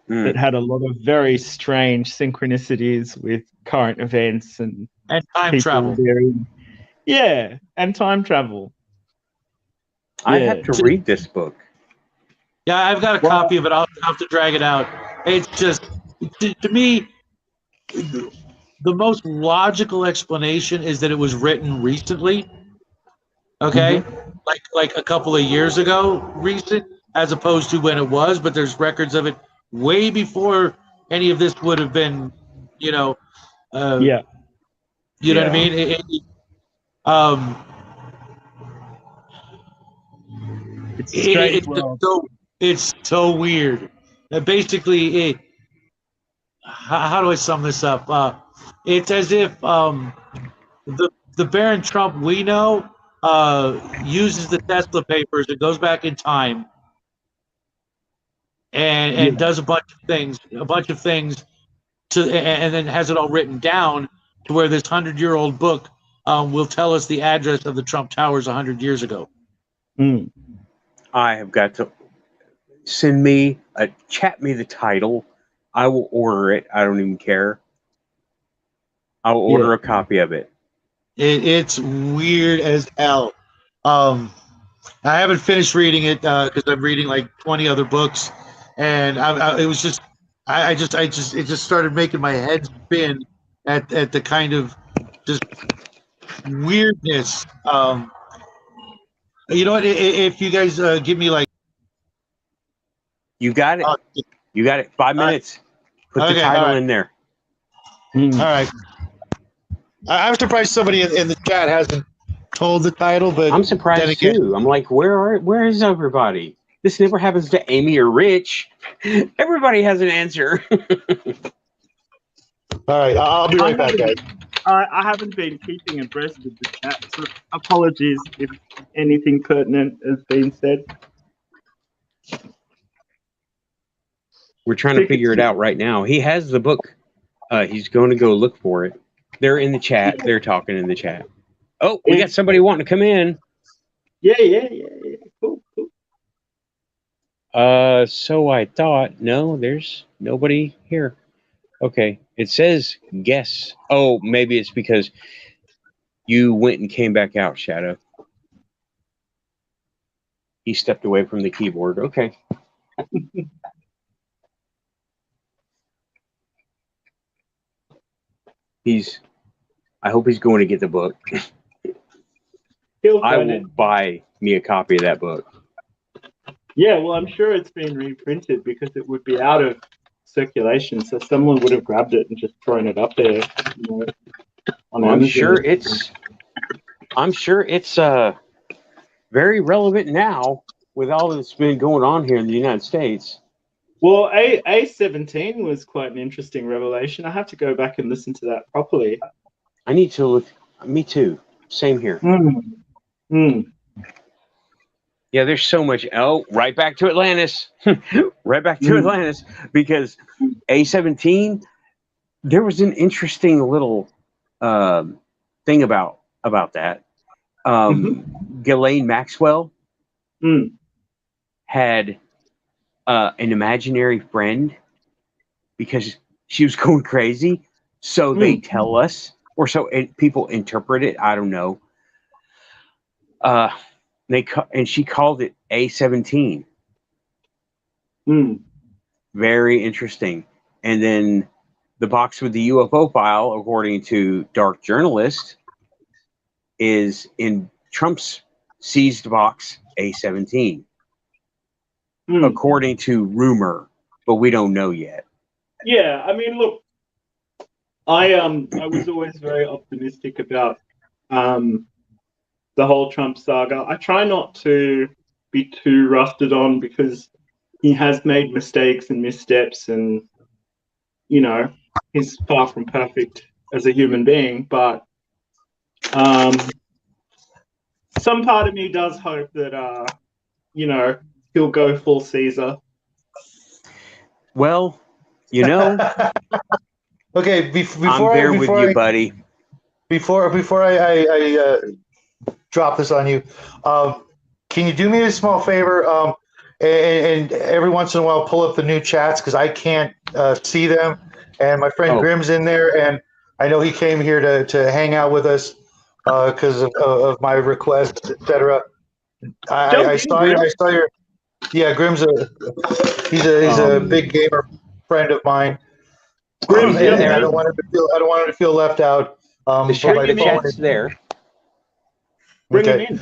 that had a lot of very strange synchronicities with current events and time travel. Yeah, and time travel. I have to read this book. Yeah, I've got a copy of it. I'll have to drag it out. It's just, to me, the most logical explanation is that it was written recently. Okay, like a couple of years ago, recent, as opposed to when it was. But there's records of it way before any of this would have been, You know what I mean? It's so weird. Basically, how do I sum this up? It's as if the Baron Trump we know uses the Tesla papers. It goes back in time and does a bunch of things and then has it all written down to where this 100-year-old book will tell us the address of the Trump Towers 100 years ago. I have got to chat me the title. I will order it. I don't even care. I'll order a copy of it. It's weird as hell. I haven't finished reading it because I'm reading like 20 other books, and it just started making my head spin at the kind of just weirdness. You know what? If you guys give me like, you got it. You got it. 5 minutes. Put the title in there. All right. I'm surprised somebody in the chat hasn't told the title, but I'm then surprised again, too. I'm like, where is everybody? This never happens to Amy or Rich. Everybody has an answer. all right, I'll be right back, guys. I haven't been keeping abreast of the chat, so apologies if anything pertinent has been said. We're trying to figure it out right now. He has the book. He's going to go look for it. They're in the chat. They're talking in the chat. Oh, we got somebody wanting to come in. Yeah. Cool. So I thought, no, there's nobody here. Okay, it says guess. Oh, maybe it's because you went and came back out, Shadow. He stepped away from the keyboard. Okay. I hope he's going to get the book. He'll I find will it. buy me a copy of that book. Yeah, well, I'm sure it's been reprinted because it would be out of circulation, so someone would have grabbed it and just thrown it up there. On I'm Amazon. sure it's very relevant now with all that's been going on here in the United States. Well, A17 was quite an interesting revelation. I have to go back and listen to that properly. I need to look. Me too. Same here. Yeah, there's so much. Oh, right back to Atlantis. Right back to Atlantis. Because A17, there was an interesting little thing about that. Ghislaine Maxwell had an imaginary friend because she was going crazy. So they tell us, or so people interpret it. I don't know. And she called it A17. Very interesting. And then the box with the UFO file, according to Dark Journalist, is in Trump's seized box A17. According to rumor, but we don't know yet. Yeah, I mean, look, I was always very optimistic about the whole Trump saga. I try not to be too rusted on because he has made mistakes and missteps, and he's far from perfect as a human being. But some part of me does hope that he'll go full Caesar. Well, okay. I'm there with you, buddy. Before I drop this on you, can you do me a small favor? And every once in a while, pull up the new chats because I can't see them. And my friend Grimm's in there, and I know he came here to hang out with us because of my request, etc. I saw your. Yeah, Grimm's he's a big gamer friend of mine. Grimm, and I don't want him to feel left out. The chat's there. Bring him in.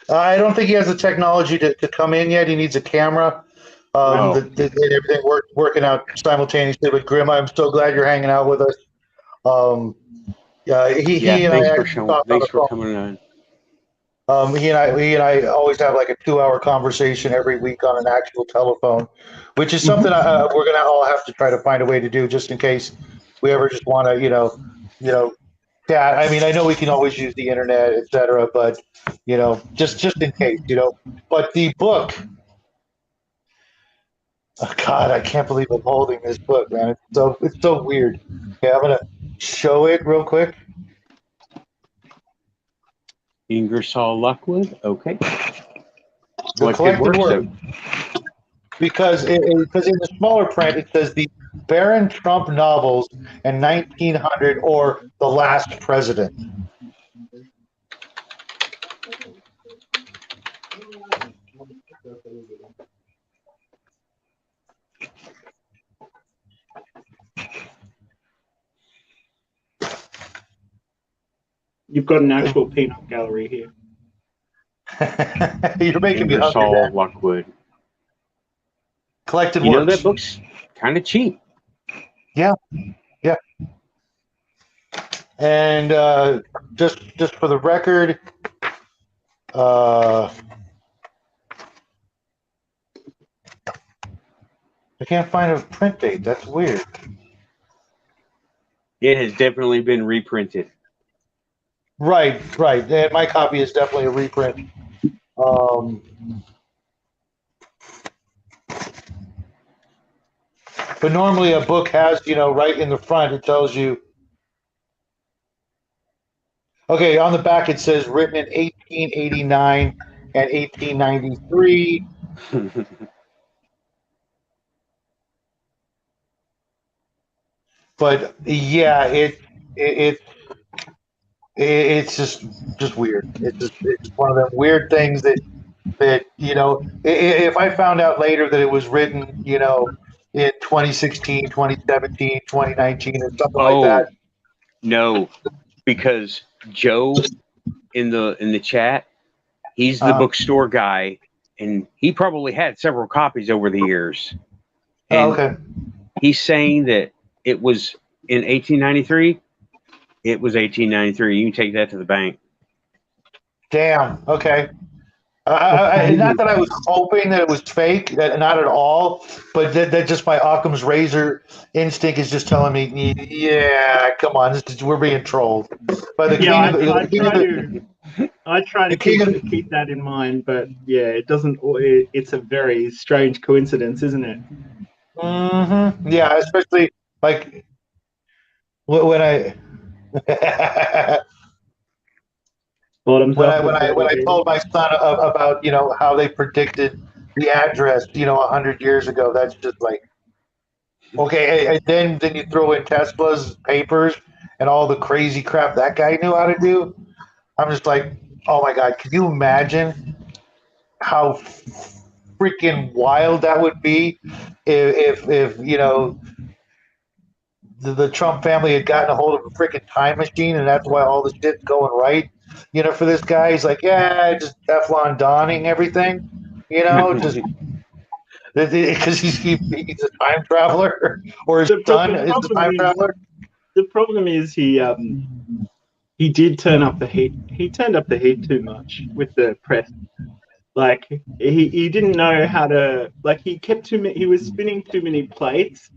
I don't think he has the technology to come in yet. He needs a camera. And everything working out simultaneously. But Grimm, I'm so glad you're hanging out with us. Thanks for coming on. He and I always have like a 2-hour conversation every week on an actual telephone, which is something we're gonna all have to try to find a way to do just in case we ever just want to, chat. I mean, I know we can always use the internet, etc., but just in case, But the book, oh God, I can't believe I'm holding this book, man. It's so weird. Okay, I'm gonna show it real quick. Ingersoll Lockwood. Okay. The collected work. Because in the smaller print it says the Baron Trump novels in 1900 or The Last President. You've got an actual peanut gallery here. You're making me hungry. Ingersoll Lockwood. Collected works. That book's kind of cheap. Yeah. And just for the record, I can't find a print date. That's weird. It has definitely been reprinted. Right. And my copy is definitely a reprint. But normally a book has, right in the front, it tells you. Okay, on the back it says written in 1889 and 1893. But yeah, it's just weird. It's one of them weird things that if I found out later that it was written, in 2016, 2017, 2019, or something like that. No, because Joe in the chat, he's the bookstore guy, and he probably had several copies over the years. And okay. He's saying that it was in 1893. It was 1893. You can take that to the bank. Damn. Okay. Not that I was hoping that it was fake, not at all, but that just my Occam's razor instinct is just telling me, yeah, come on, we're being trolled. By the I try to keep that in mind, but yeah, it doesn't. It's a very strange coincidence, isn't it? Mm-hmm. Yeah, especially like when I. When I told my son about how they predicted the address 100 years ago, that's just like okay. And then you throw in Tesla's papers and all the crazy crap that guy knew how to do. I'm just like, oh my god, can you imagine how freaking wild that would be if the Trump family had gotten a hold of a freaking time machine, and that's why all the shit's going right. For this guy, he's like, yeah, just Teflon donning everything, just because he's a time traveler, or his son is a time traveler. The problem is he did turn up the heat. He turned up the heat too much with the press. Like he didn't know how to. Like he was spinning too many plates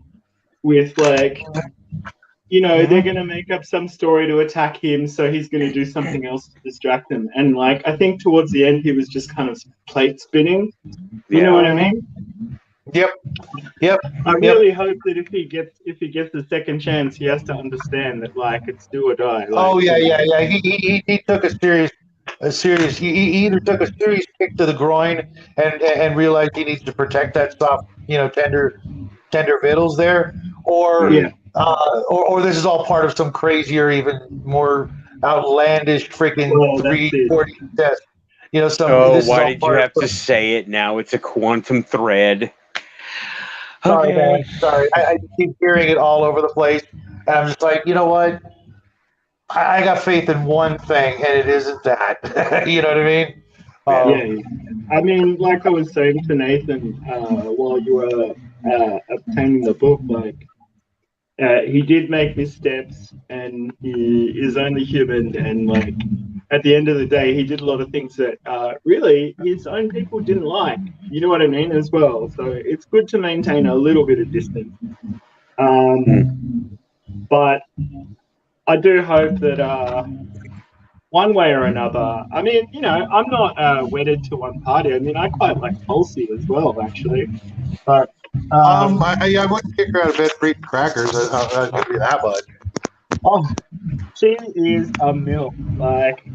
with like. They're going to make up some story to attack him, so he's going to do something else to distract them. And like, I think towards the end, he was just kind of plate spinning. You know what I mean? Yep. I really hope that if he gets a second chance, he has to understand that like it's do or die. Like, oh yeah. He took a serious. He either took a serious kick to the groin and realized he needs to protect that soft, tender vittles there, or. Yeah. Or this is all part of some crazier, even more outlandish freaking 340 test. Why did you have to say it now? It's a quantum thread. Sorry, man. Sorry. I keep hearing it all over the place. And I'm just like, you know what? I got faith in one thing, and it isn't that. You know what I mean? Yeah. I mean, like I was saying to Nathan while you were obtaining the book, like, he did make missteps, and he is only human. And like, at the end of the day, he did a lot of things that really his own people didn't like. You know what I mean, as well. So it's good to maintain a little bit of distance. But I do hope that one way or another. I mean, I'm not wedded to one party. I mean, I quite like Tulsi as well, actually. But I wouldn't kick her out of bed for eating crackers. I'll give you that much. Oh, she is a milk. Like,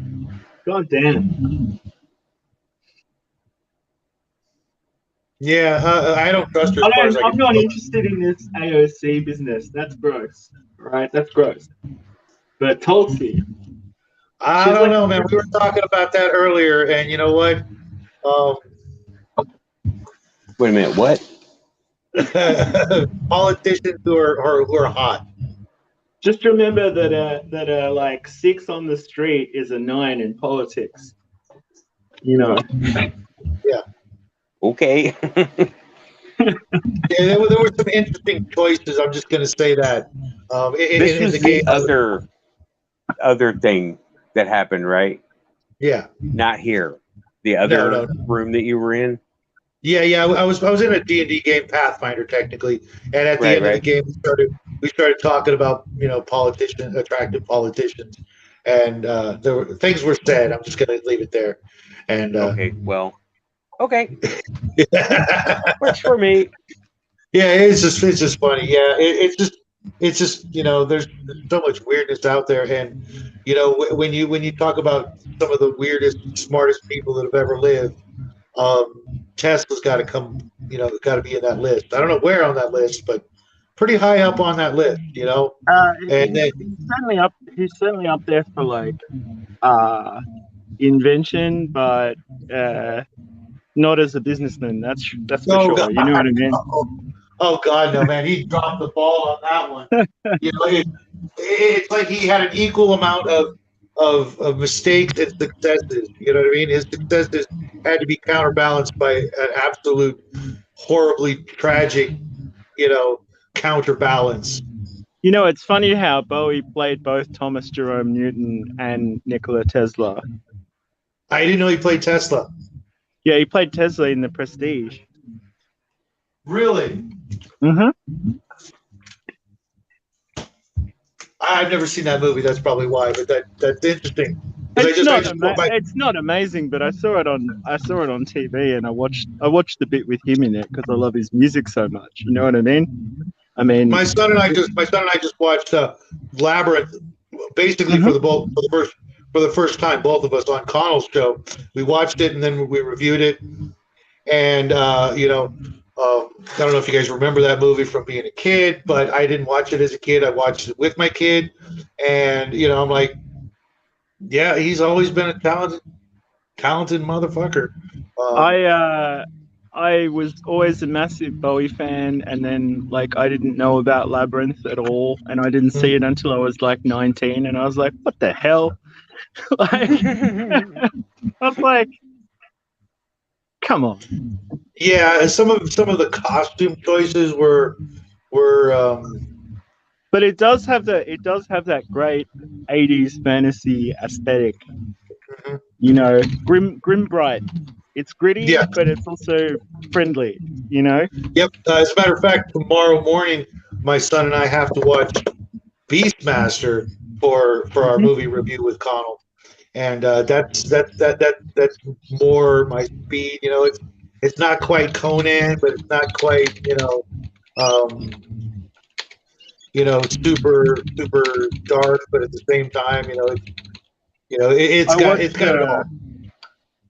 goddamn. Yeah, I don't trust her. I'm not interested in this AOC business. That's gross. Right? That's gross. But Tulsi. I don't know, man. We were talking about that earlier, and you know what? Wait a minute. What? Politicians who are hot. Just remember that like 6 on the street is a 9 in politics. Yeah. Okay. Yeah, there were some interesting choices. I'm just going to say that. This was the other other thing that happened, right? Yeah. Not here. The other No. room that you were in. Yeah. I was in a D&D game, Pathfinder, technically, and at the Right, end of the right. game, we started talking about attractive politicians, and things were said. I'm just going to leave it there. And Okay. Well. Okay. Works for me. yeah, it's just funny. Yeah, it's just there's so much weirdness out there, and when you talk about some of the weirdest, smartest people that have ever lived. Tesla's got to come, got to be in that list. I don't know where on that list, but pretty high up on that list, And then, He's certainly up there for like invention, but not as a businessman. That's for sure. God. You know what I mean? Oh God, no, man, he dropped the ball on that one. It's like he had an equal amount of mistakes and successes. You know what I mean? His successes had to be counterbalanced by an absolute horribly tragic, counterbalance. It's funny how Bowie played both Thomas Jerome Newton and Nikola Tesla. I didn't know he played Tesla. Yeah, he played Tesla in The Prestige. Really? Mm-hmm. I've never seen that movie. That's probably why. But that's interesting. It's not amazing, but I saw it on TV, and I watched the bit with him in it because I love his music so much. You know what I mean? My son and I just watched Labyrinth, basically for the first time, both of us on Connell's show. We watched it and then we reviewed it, and I don't know if you guys remember that movie from being a kid, but I didn't watch it as a kid. I watched it with my kid, and I'm like, yeah, he's always been a talented motherfucker. I was always a massive Bowie fan, and then I didn't know about Labyrinth at all, and I didn't see it until I was 19, and I was like, what the hell? I was like, come on. Yeah, some of the costume choices were but it does have that great 80s fantasy aesthetic. Mm-hmm. Grim bright. It's gritty, but it's also friendly, Yep. As a matter of fact, tomorrow morning, my son and I have to watch Beastmaster for our movie review with Connell, and that's more my speed. It's not quite Conan, but it's not quite super dark, but at the same time, it's got it all.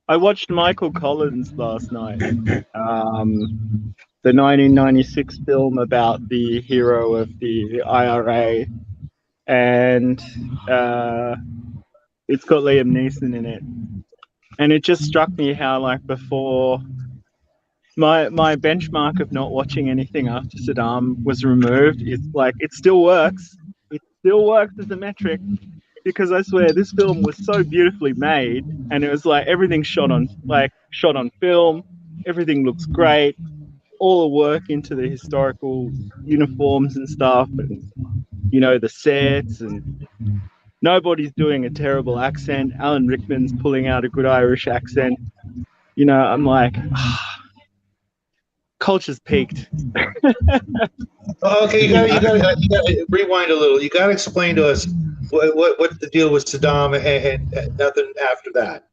I watched Michael Collins last night, the 1996 film about the hero of the IRA, and it's got Liam Neeson in it. And it just struck me how, before my benchmark of not watching anything after Saddam was removed, it still works. It still works as a metric. Because I swear this film was so beautifully made, and it was everything shot on film. Everything looks great. All the work into the historical uniforms and stuff, and the sets, and nobody's doing a terrible accent. Alan Rickman's pulling out a good Irish accent. I'm like, culture's peaked. Okay, you gotta rewind a little. You gotta explain to us what's the deal with Saddam and nothing after that.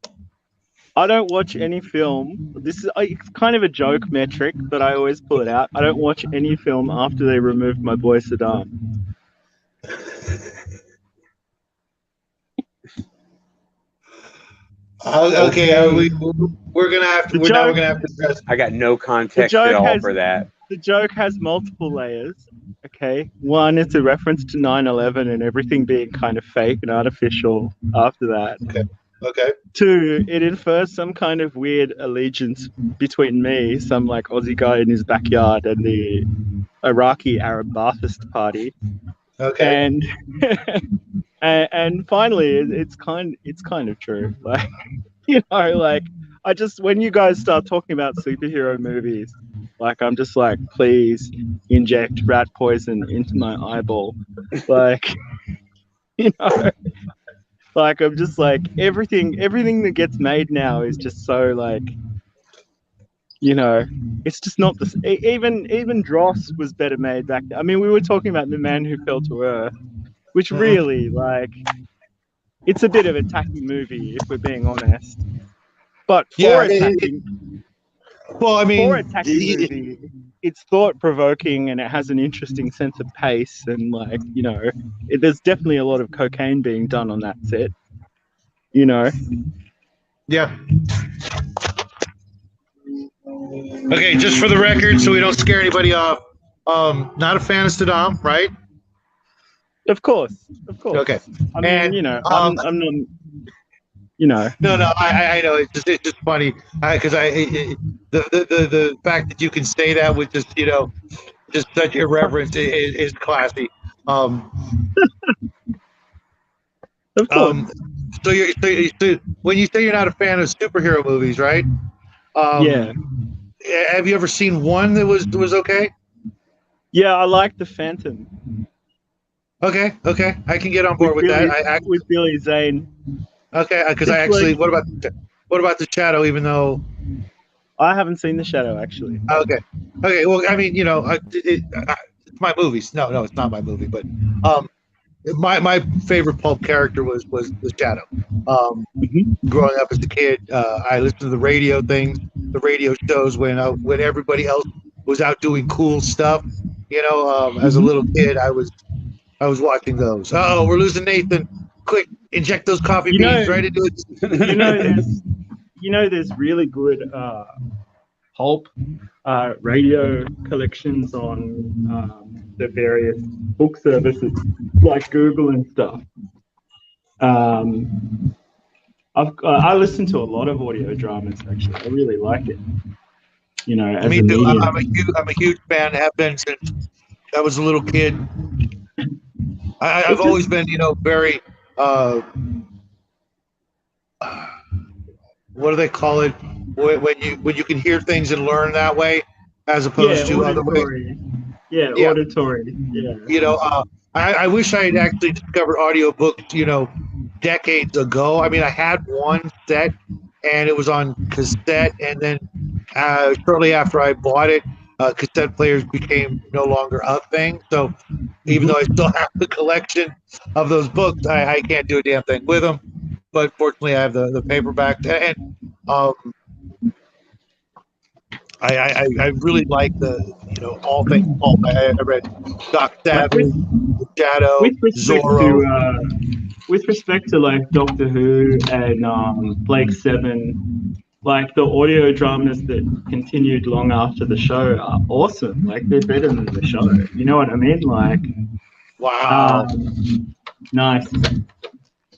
I don't watch any film. This is it's kind of a joke metric, but I always pull it out. I don't watch any film after they remove my boy Saddam. Okay, we're gonna have to. We're gonna have to discuss. I got no context at all for that. The joke has multiple layers. Okay, one is a reference to 9/11 and everything being kind of fake and artificial after that. Okay. Two, it infers some kind of weird allegiance between me, some Aussie guy in his backyard, and the Iraqi Arab Ba'athist Party. Okay. And finally, it's kind of true. I just, when you guys start talking about superhero movies, I'm just please inject rat poison into my eyeball. Like I'm just like everything that gets made now is just so like, you know, it's just not this. Even Dross was better made back then. I mean, we were talking about The Man Who Fell to Earth, which really like, it's a bit of a tacky movie if we're being honest. But Yeah, for a tacky well, I mean, for a tacky movie, it's thought provoking and it has an interesting sense of pace and like, you know, there's definitely a lot of cocaine being done on that set. You know. yeah. Okay, just for the record, so we don't scare anybody off. Not a fan of Saddam, right? Of course. Okay. I mean, And, you know, I'm not, you know. No, I know. It's just funny because the fact that you can say that with just just such irreverence is classy. Of course. So when you say you're not a fan of superhero movies, right? Yeah. Have you ever seen one that was okay? Yeah, I like The Phantom. Okay, I can get on board with that. With Billy Zane. Okay, because I It's actually. like- What about The Shadow? Even though. I haven't seen The Shadow actually. Okay. Well, I mean, it's my movies. No, it's not my movie. But my favorite pulp character was The Shadow. Growing up as a kid, I listened to the radio things, the radio shows when everybody else was out doing cool stuff. As a little kid, I was watching those. Oh, we're losing Nathan. Quick, inject those coffee beans right into it. There's really good pulp radio collections on the various book services like Google and stuff. I listen to a lot of audio dramas actually. I really like it. As Me a too. medium. I'm a huge fan. Have been since I was a little kid. I've always been, very. What do they call it when you can hear things and learn that way, as opposed to other ways? Yeah, auditory. Yeah. I wish I had actually discovered audiobooks, decades ago. I mean, I had one set, and it was on cassette, and then shortly after I bought it, cassette players became no longer a thing. So even though I still have the collection of those books, I can't do a damn thing with them. But fortunately, I have the paperback, and I really like the all things pulp. I read Doc Savage, Shadow, with respect to like Doctor Who and Blake Seven, like the audio dramas that continued long after the show are awesome. Like they're better than the show. You know what I mean? Like, wow, nice.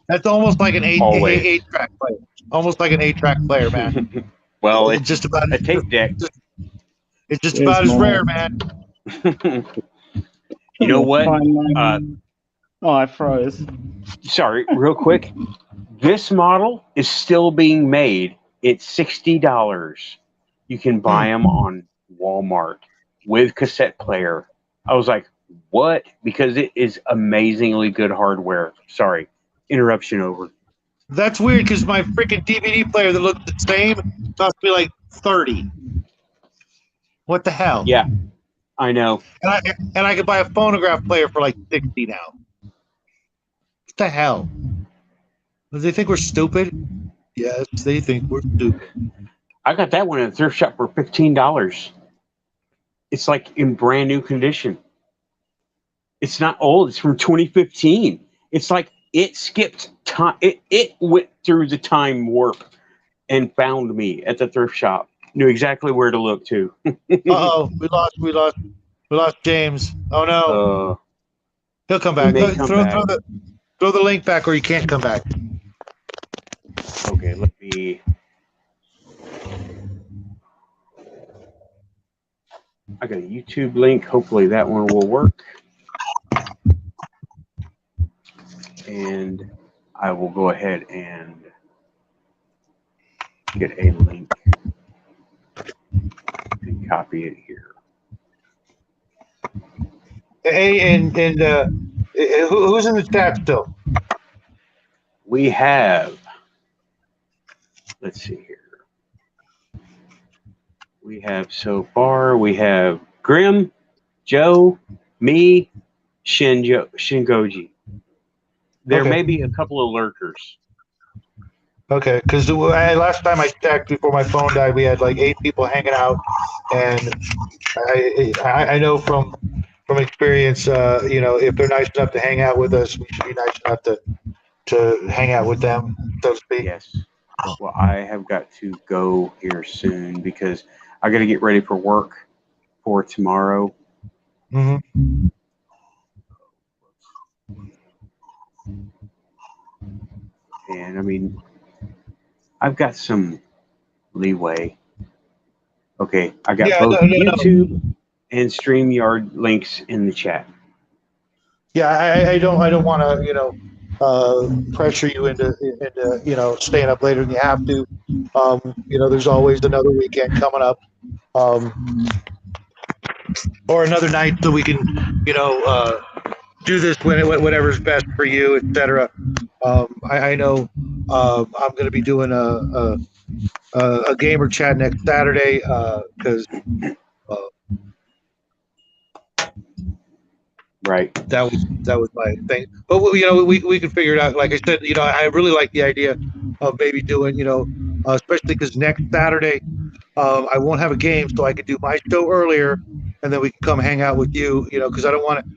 That's almost like an Always. 8-track player. Almost like an 8-track player, man. Well, It's just about a tape deck. It's just about as rare, man. You know what? I froze. Sorry, real quick. This model is still being made. It's $60. You can buy them on Walmart with cassette player. I was like, what? Because it is amazingly good hardware. Sorry, interruption over. That's weird because my freaking DVD player that looks the same cost me like $30. What the hell? Yeah, I know. And I could buy a phonograph player for like $60 now. What the hell? Do they think we're stupid? Yes, they think we're stupid. I got that one at a thrift shop for $15. It's like in brand new condition. It's not old. It's from 2015. It's like it skipped time. It went through the time warp and found me at the thrift shop. Knew exactly where to look to. Uh-oh, we lost James. Oh no. He'll come back. He may come back. Throw the link back or you can't come back. Okay, let me. I got a YouTube link. Hopefully that one will work. And I will go ahead and get a link and copy it here. Hey, and who's in the chat still? we have, let's see here. We have so far, we have Grim, Joe, me, Shingoji. There Okay. may be a couple of lurkers. Okay, because last time I checked before my phone died, we had like 8 people hanging out, and I know from experience, if they're nice enough to hang out with us, we should be nice enough to hang out with them, so to speak. Yes. Well, I have got to go here soon because I got to get ready for work for tomorrow. Mm-hmm. And I mean, I've got some leeway. Okay, I got both YouTube and StreamYard links in the chat. Yeah, I don't want to pressure you into staying up later than you have to. There's always another weekend coming up, or another night so we can do this whatever's best for you, etc. I know I'm going to be doing a gamer chat next Saturday because right, that was my thing. But we can figure it out. Like I said, I really like the idea of maybe doing especially because next Saturday I won't have a game, so I could do my show earlier, and then we can come hang out with you. Because I don't want to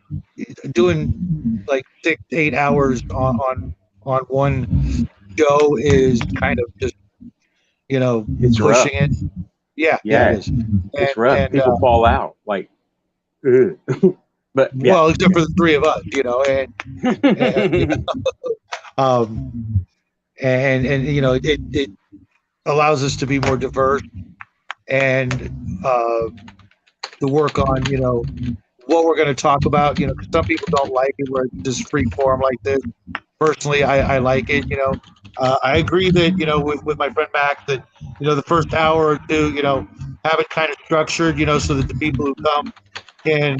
doing like 6-8 hours on one show is kind of just it's pushing rough. it. Yeah, it is. It's rough. And, people fall out. Like, ugh. But yeah. Well, except for the 3 of us, and it allows us to be more diverse and to work on what we're going to talk about. Because some people don't like it where it's just free form like this. Personally, I like it. I agree that with my friend Max that the first hour or two have it kind of structured so that the people who come can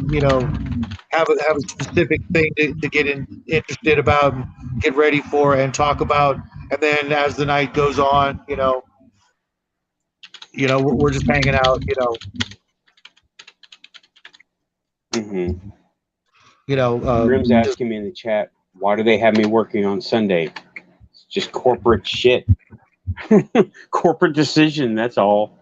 have a specific thing to get interested about, and get ready for, and talk about, and then as the night goes on, we're just hanging out, Mm-hmm. Grim's Grim's asking me in the chat, why do they have me working on Sunday? It's just corporate shit. Corporate decision, that's all.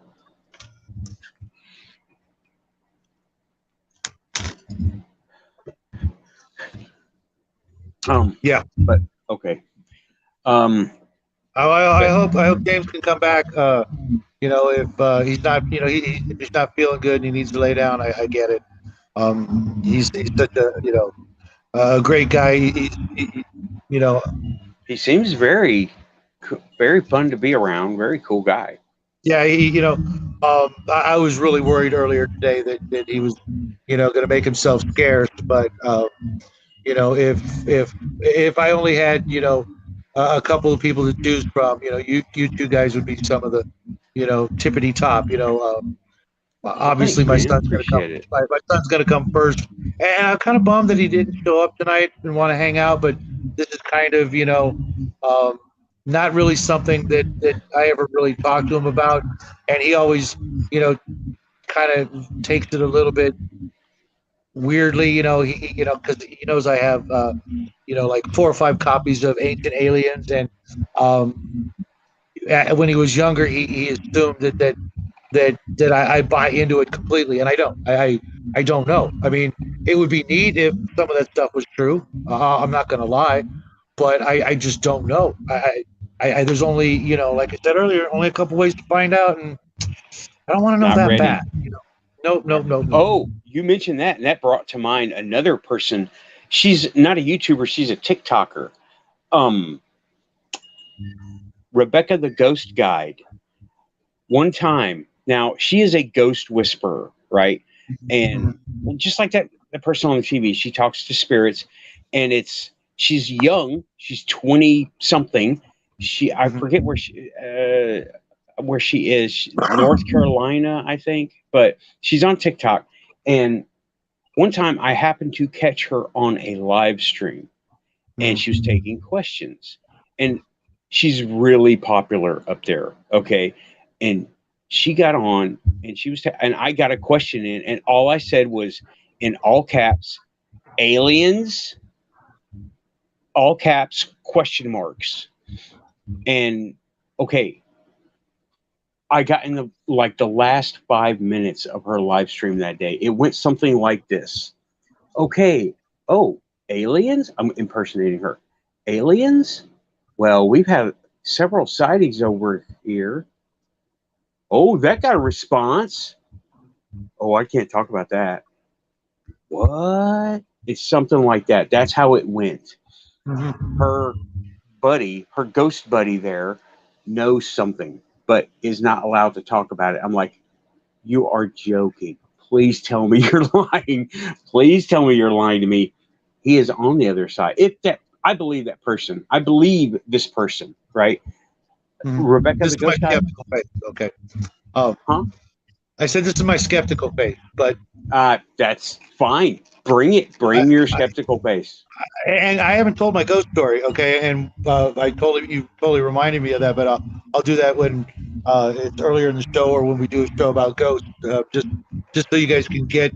Yeah, but okay. I hope James can come back. If he's not, he's not feeling good and he needs to lay down. I get it. He's such a great guy. He seems very fun to be around. Very cool guy. Yeah, I was really worried earlier today that he was, going to make himself scarce. But if I only had, a couple of people to choose from, you 2 guys would be some of the, tippity top. Obviously, my son's going to come. My son's going to come first, and I'm kind of bummed that he didn't show up tonight and want to hang out. But this is kind of, not really something that I ever really talked to him about, and he always, kind of takes it a little bit weirdly, because he knows I have, like 4 or 5 copies of Ancient Aliens, and when he was younger, he assumed that I buy into it completely, and I don't. I don't know. I mean, it would be neat if some of that stuff was true. I'm not going to lie, but I just don't know. I there's only, like I said earlier, only a couple ways to find out, and I don't want to know that bad. Nope. Oh, you mentioned that, and that brought to mind another person. She's not a YouTuber; she's a TikToker. Rebecca the Ghost Guide. One time, now she is a ghost whisperer, right? And just like that person on the TV, she talks to spirits, and she's young. She's 20 something. I forget where she is, North Carolina, I think, but she's on TikTok. And one time I happened to catch her on a live stream, and she was taking questions. and she's really popular up there. Okay, and she got on, and she was, and I got a question in, and all I said was in all caps, aliens, all caps, question marks, and okay. I got in the last 5 minutes of her live stream that day. It went something like this. Okay. Oh, aliens? I'm impersonating her. Aliens? Well, we've had several sightings over here. Oh, that got a response. Oh, I can't talk about that. What? It's something like that. That's how it went. Her buddy, her ghost buddy there, knows something, but is not allowed to talk about it. I'm like, you are joking. Please tell me you're lying. Please tell me you're lying to me. He is on the other side. I believe that person. I believe this person, right? Rebecca, This the is my ghost guy. skeptical faith. Okay. Huh? I said this is my skeptical faith, but That's fine. Bring it. Bring your skeptical face. and I haven't told my ghost story. Okay, and you totally reminded me of that, but I'll do that when it's earlier in the show or when we do a show about ghosts. Just so you guys can get,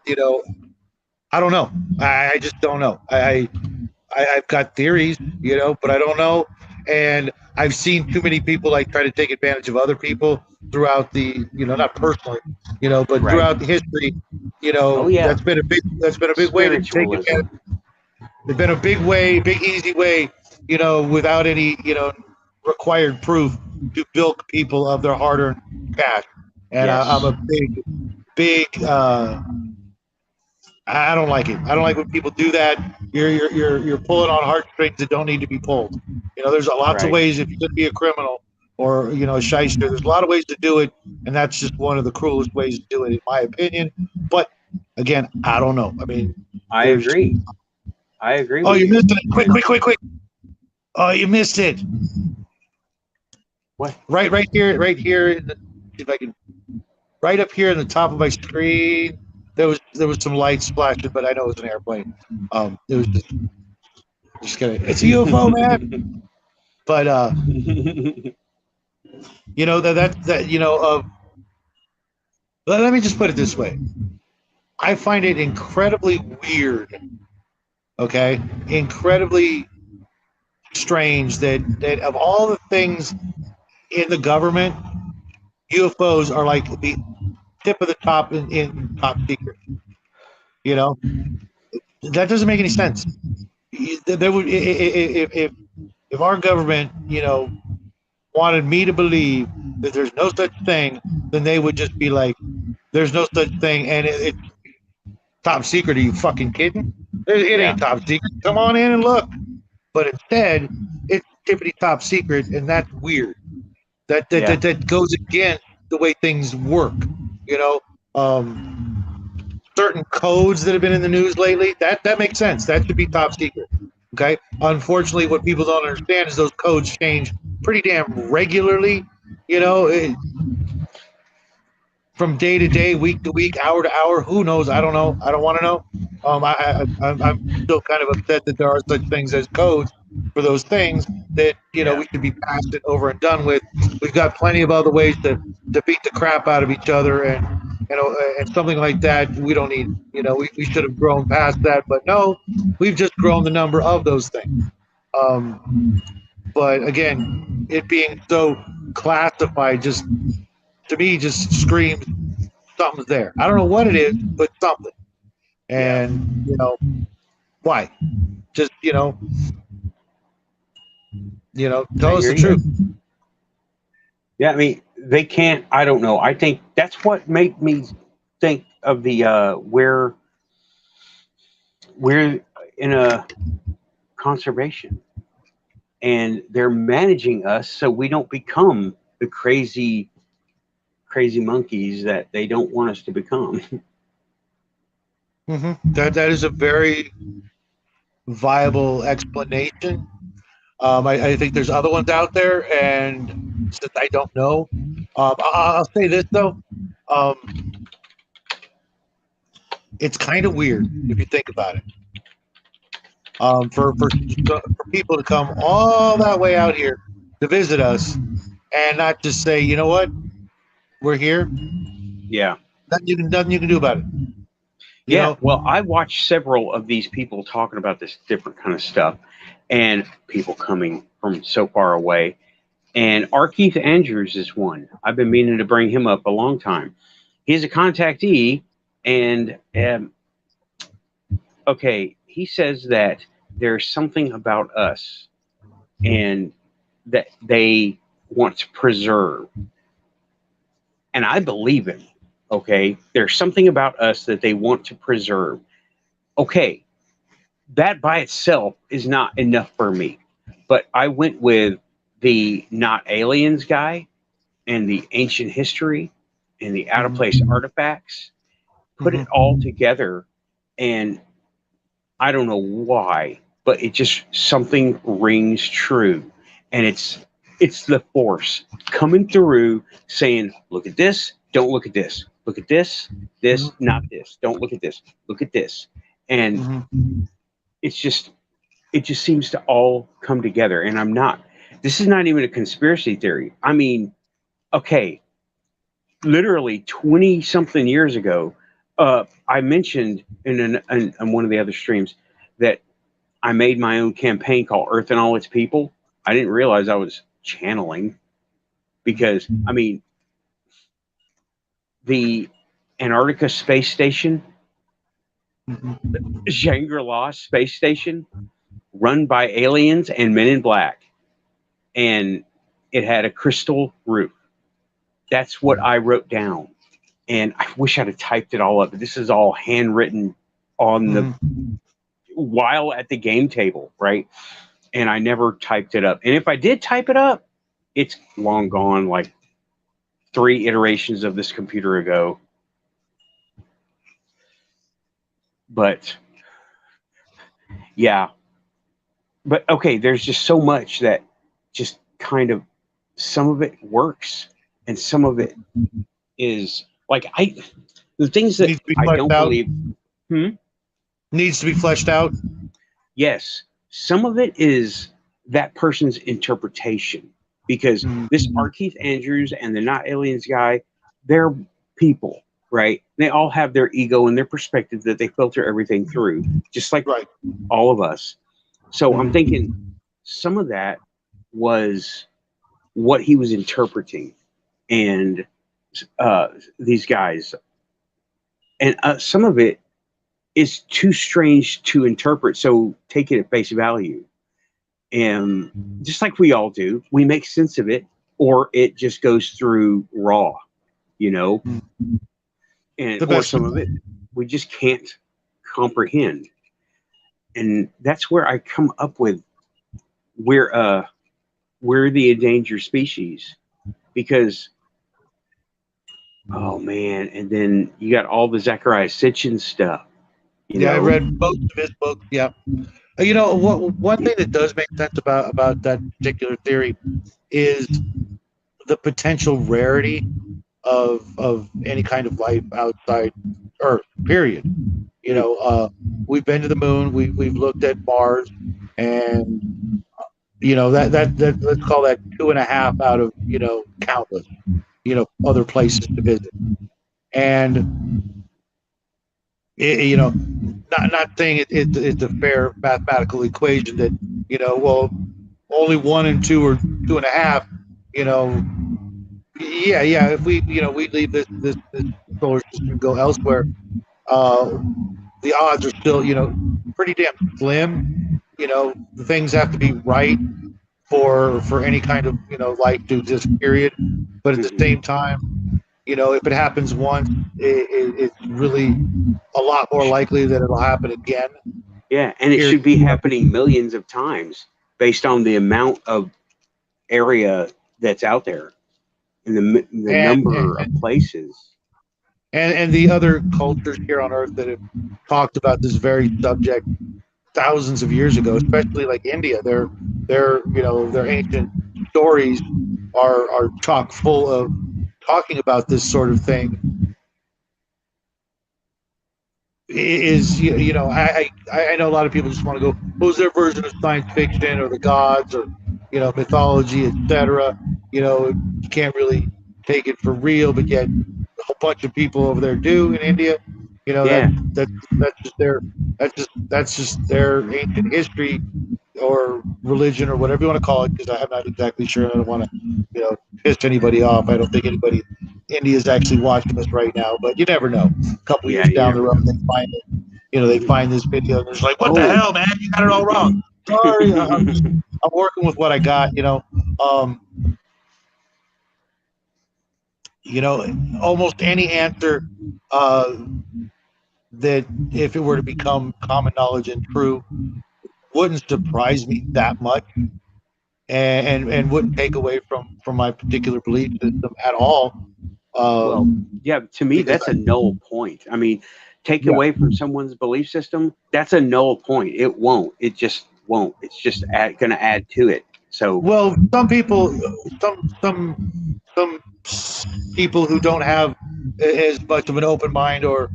I don't know. I just don't know. I've got theories, but I don't know. And I've seen too many people try to take advantage of other people throughout the, not personally, but Right. throughout the history, Oh, yeah. that's been a big way to take Spiritualism. advantage. It's been a big easy way, without any, required proof to bilk people of their hard-earned cash. And Yes. I'm a big, I don't like it. I don't like when people do that. You're pulling on heartstrings that don't need to be pulled. There's lots of Right. ways if you're going to be a criminal or a shyster. There's a lot of ways to do it, and that's just one of the cruelest ways to do it, in my opinion. But again, I don't know. I mean, I agree. I agree. oh, with you missed it! Quick! Oh, you missed it! What? Right here. If I can, right up here in the top of my screen. There was some light splashing, but I know it was an airplane. It was just kidding. It's a UFO, man. But that let me just put it this way. I find it incredibly weird. Okay, incredibly strange that of all the things in the government, UFOs are like the tip of the top in top secret. That doesn't make any sense. There would if our government, wanted me to believe that there's no such thing, then they would just be like, "There's no such thing," and it's top secret. Are you fucking kidding? It ain't top secret. Come on in and look. But instead, it's tippity top secret, and that's weird. That goes against the way things work. Certain codes that have been in the news lately, that makes sense. That should be top secret. Okay. Unfortunately, what people don't understand is those codes change pretty damn regularly. From day to day, week to week, hour to hour. Who knows? I don't know. I don't want to know. I'm still kind of upset that there are such things as codes for those things that we should be past it, over and done with. We've got plenty of other ways to beat the crap out of each other, and something like that we don't need. We should have grown past that, but no, we've just grown the number of those things. But again, it being so classified just to me just screams something's there. I don't know what it is, but something. And why? Just tell us the truth. Yeah, I mean, they can't. I don't know. I think that's what made me think of the we're in a conservation, and they're managing us so we don't become the crazy monkeys that they don't want us to become. That is a very viable explanation. I think there's other ones out there, and since I don't know, I'll say this though. It's kind of weird if you think about it. for people to come all that way out here to visit us and not just say, you know what, we're here. Yeah. Nothing you can do about it. You Yeah, know? well, I watched several of these people talking about this different kind of stuff, and people coming from so far away. And R. Keith Andrews is one. I've been meaning to bring him up a long time. He's a contactee, and okay, he says that there's something about us, and that they want to preserve. And I believe him. Okay, there's something about us that they want to preserve. Okay, that by itself is not enough for me. But I went with the not aliens guy and the ancient history and the out of place artifacts, put it all together, and I don't know why, but it just something rings true. And it's the force coming through saying, look at this, don't look at this. Look at this, this, not this. Don't look at this. Look at this. And it's just it just seems to all come together. And this is not even a conspiracy theory. I mean, okay, literally 20 something years ago, I mentioned in one of the other streams that I made my own campaign called Earth and All Its People. I didn't realize I was channeling because, I mean, the Antarctica space station, Shangri-La space station, run by aliens and men in black, and it had a crystal roof. That's what I wrote down, and I wish I'd have typed it all up. This is all handwritten on the while at the game table, right? And I never typed it up. And if I did type it up, it's long gone, like 3 iterations of this computer ago. But yeah. But okay, there's just so much that just kind of, some of it works and some of it is like the things that I don't believe. Needs to be fleshed out. Yes, some of it is that person's interpretation, because this R. Keith Andrews and the Not Aliens guy, they're people, right? They all have their ego and their perspective that they filter everything through, just like all of us. So I'm thinking some of that was what he was interpreting, and these guys, and some of it is too strange to interpret, so take it at face value. And just like we all do, we make sense of it, or it just goes through raw, you know. And or some of it we just can't comprehend. And that's where I come up with we're the endangered species, because oh man, and then you got all the Zecharia Sitchin stuff. You know? I read most of his books. Yeah, you know one thing that does make sense about that particular theory is the potential rarity of any kind of life outside Earth. Period. You know, we've been to the moon. We've looked at Mars, and you know that let's call that 2.5 out of countless other places to visit. And not saying it's a fair mathematical equation that well, only 1 and 2 or 2.5. Yeah. If we we leave this solar system and go elsewhere, the odds are still pretty damn slim. The things have to be right for any kind of life to exist. Period. But at the same time, if it happens once, it's really a lot more likely that it'll happen again. Yeah, and it should be happening millions of times based on the amount of area that's out there and the number of places. And the other cultures here on Earth that have talked about this very subject thousands of years ago, especially like India, their ancient stories are chock full of talking about this sort of thing. is you know I know a lot of people just want to go, who's their version of science fiction or the gods or mythology, etc. You can't really take it for real, but yet a whole bunch of people over there do in India. Yeah. That's just their ancient history or religion or whatever you want to call it, because I'm not exactly sure. I don't want to piss anybody off. I don't think anybody in India is actually watching us right now, but you never know. A couple years down the road, they find it. They find this video and it's like, what the hell, man? You got it all wrong. Sorry, I'm working with what I got. Almost any answer that, if it were to become common knowledge and true, wouldn't surprise me that much, and wouldn't take away from my particular belief system at all. Well, yeah, to me, that's a null point. I mean, take away from someone's belief system, that's a null point. It won't. It just won't. It's just going to add to it. So, well, some people who don't have as much of an open mind or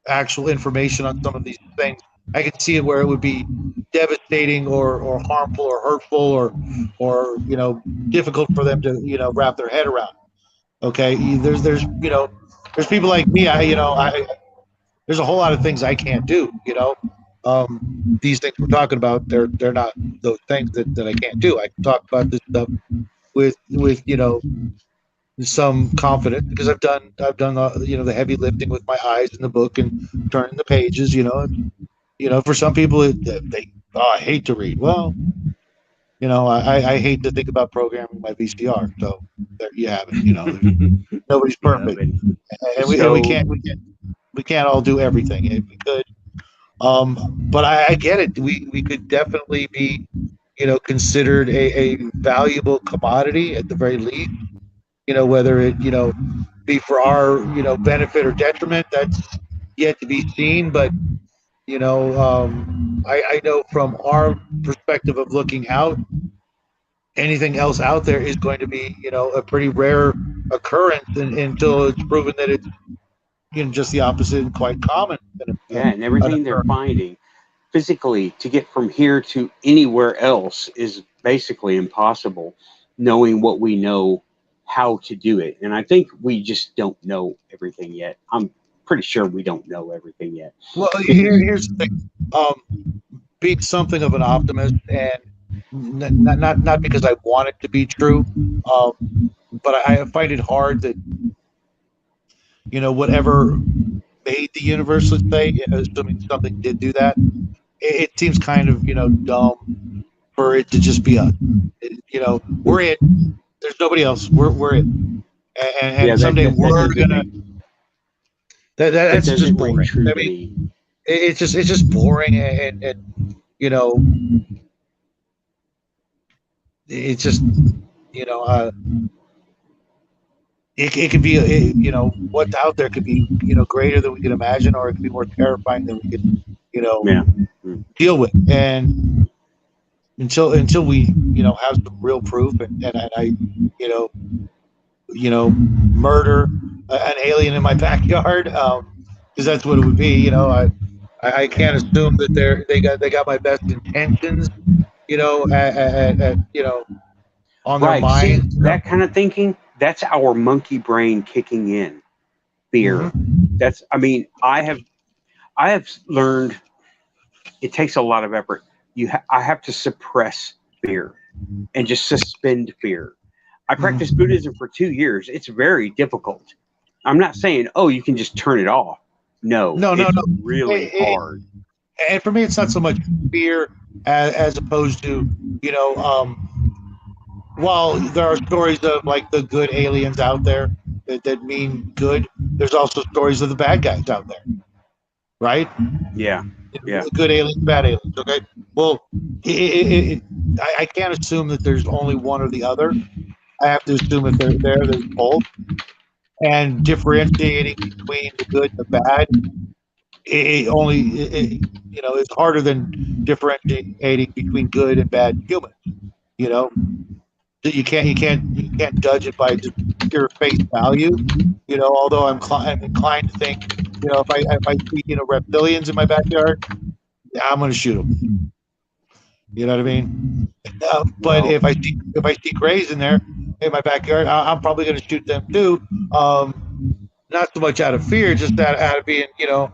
actual information on some of these things, I can see it where it would be devastating or harmful or hurtful or difficult for them to wrap their head around. Okay, there's people like me. There's a whole lot of things I can't do. These things we're talking about, they're not those things that I can't do. I can talk about this stuff with some confidence, because I've done the heavy lifting with my eyes in the book and turning the pages. For some people, I hate to read. Well, I hate to think about programming my VCR. So there you have it. Nobody's perfect, and we can't all do everything. If we could, but I get it. We could definitely be, considered a valuable commodity at the very least. Whether it be for our benefit or detriment, that's yet to be seen. But I know from our perspective of looking out, anything else out there is going to be a pretty rare occurrence until it's proven that it's just the opposite and quite common. Yeah, and everything they're finding physically to get from here to anywhere else is basically impossible, knowing what we know how to do it. And I think we just don't know everything yet. I'm pretty sure we don't know everything yet. Well, here's the thing. Being something of an optimist, and not because I want it to be true, but I find it hard that whatever made the universe, let's say, assuming something did do that, it seems kind of dumb for it to just be us. We're it. There's nobody else. We're it. And someday we're gonna. That's just boring. I mean, it's just boring, and it's just it could be what's out there could be greater than we can imagine, or it could be more terrifying than we could deal with. And until we have some real proof, and I murder an alien in my backyard, because that's what it would be. I can't assume that they got my best intentions on their mind. See, that kind of thinking, that's our monkey brain kicking in. Fear. That's, I mean, I have learned it takes a lot of effort. I have to suppress fear and just suspend fear. I practiced Buddhism for 2 years. It's very difficult. I'm not saying, you can just turn it off. No. It's really hard. And for me, it's not so much fear as opposed to, while there are stories of like the good aliens out there that mean good, there's also stories of the bad guys out there, right? Yeah. Good aliens, bad aliens. Okay. Well, I can't assume that there's only one or the other. I have to assume if they're there, there's both. And differentiating between the good and the bad, it's harder than differentiating between good and bad humans. You can't judge it by just pure face value. Although I'm inclined to think You know, if I see, you know, reptilians in my backyard, yeah, I'm gonna shoot them. You know what I mean? But Well- if I see grays in there in my backyard, I'm probably gonna shoot them too. Not so much out of fear, just out of being, you know,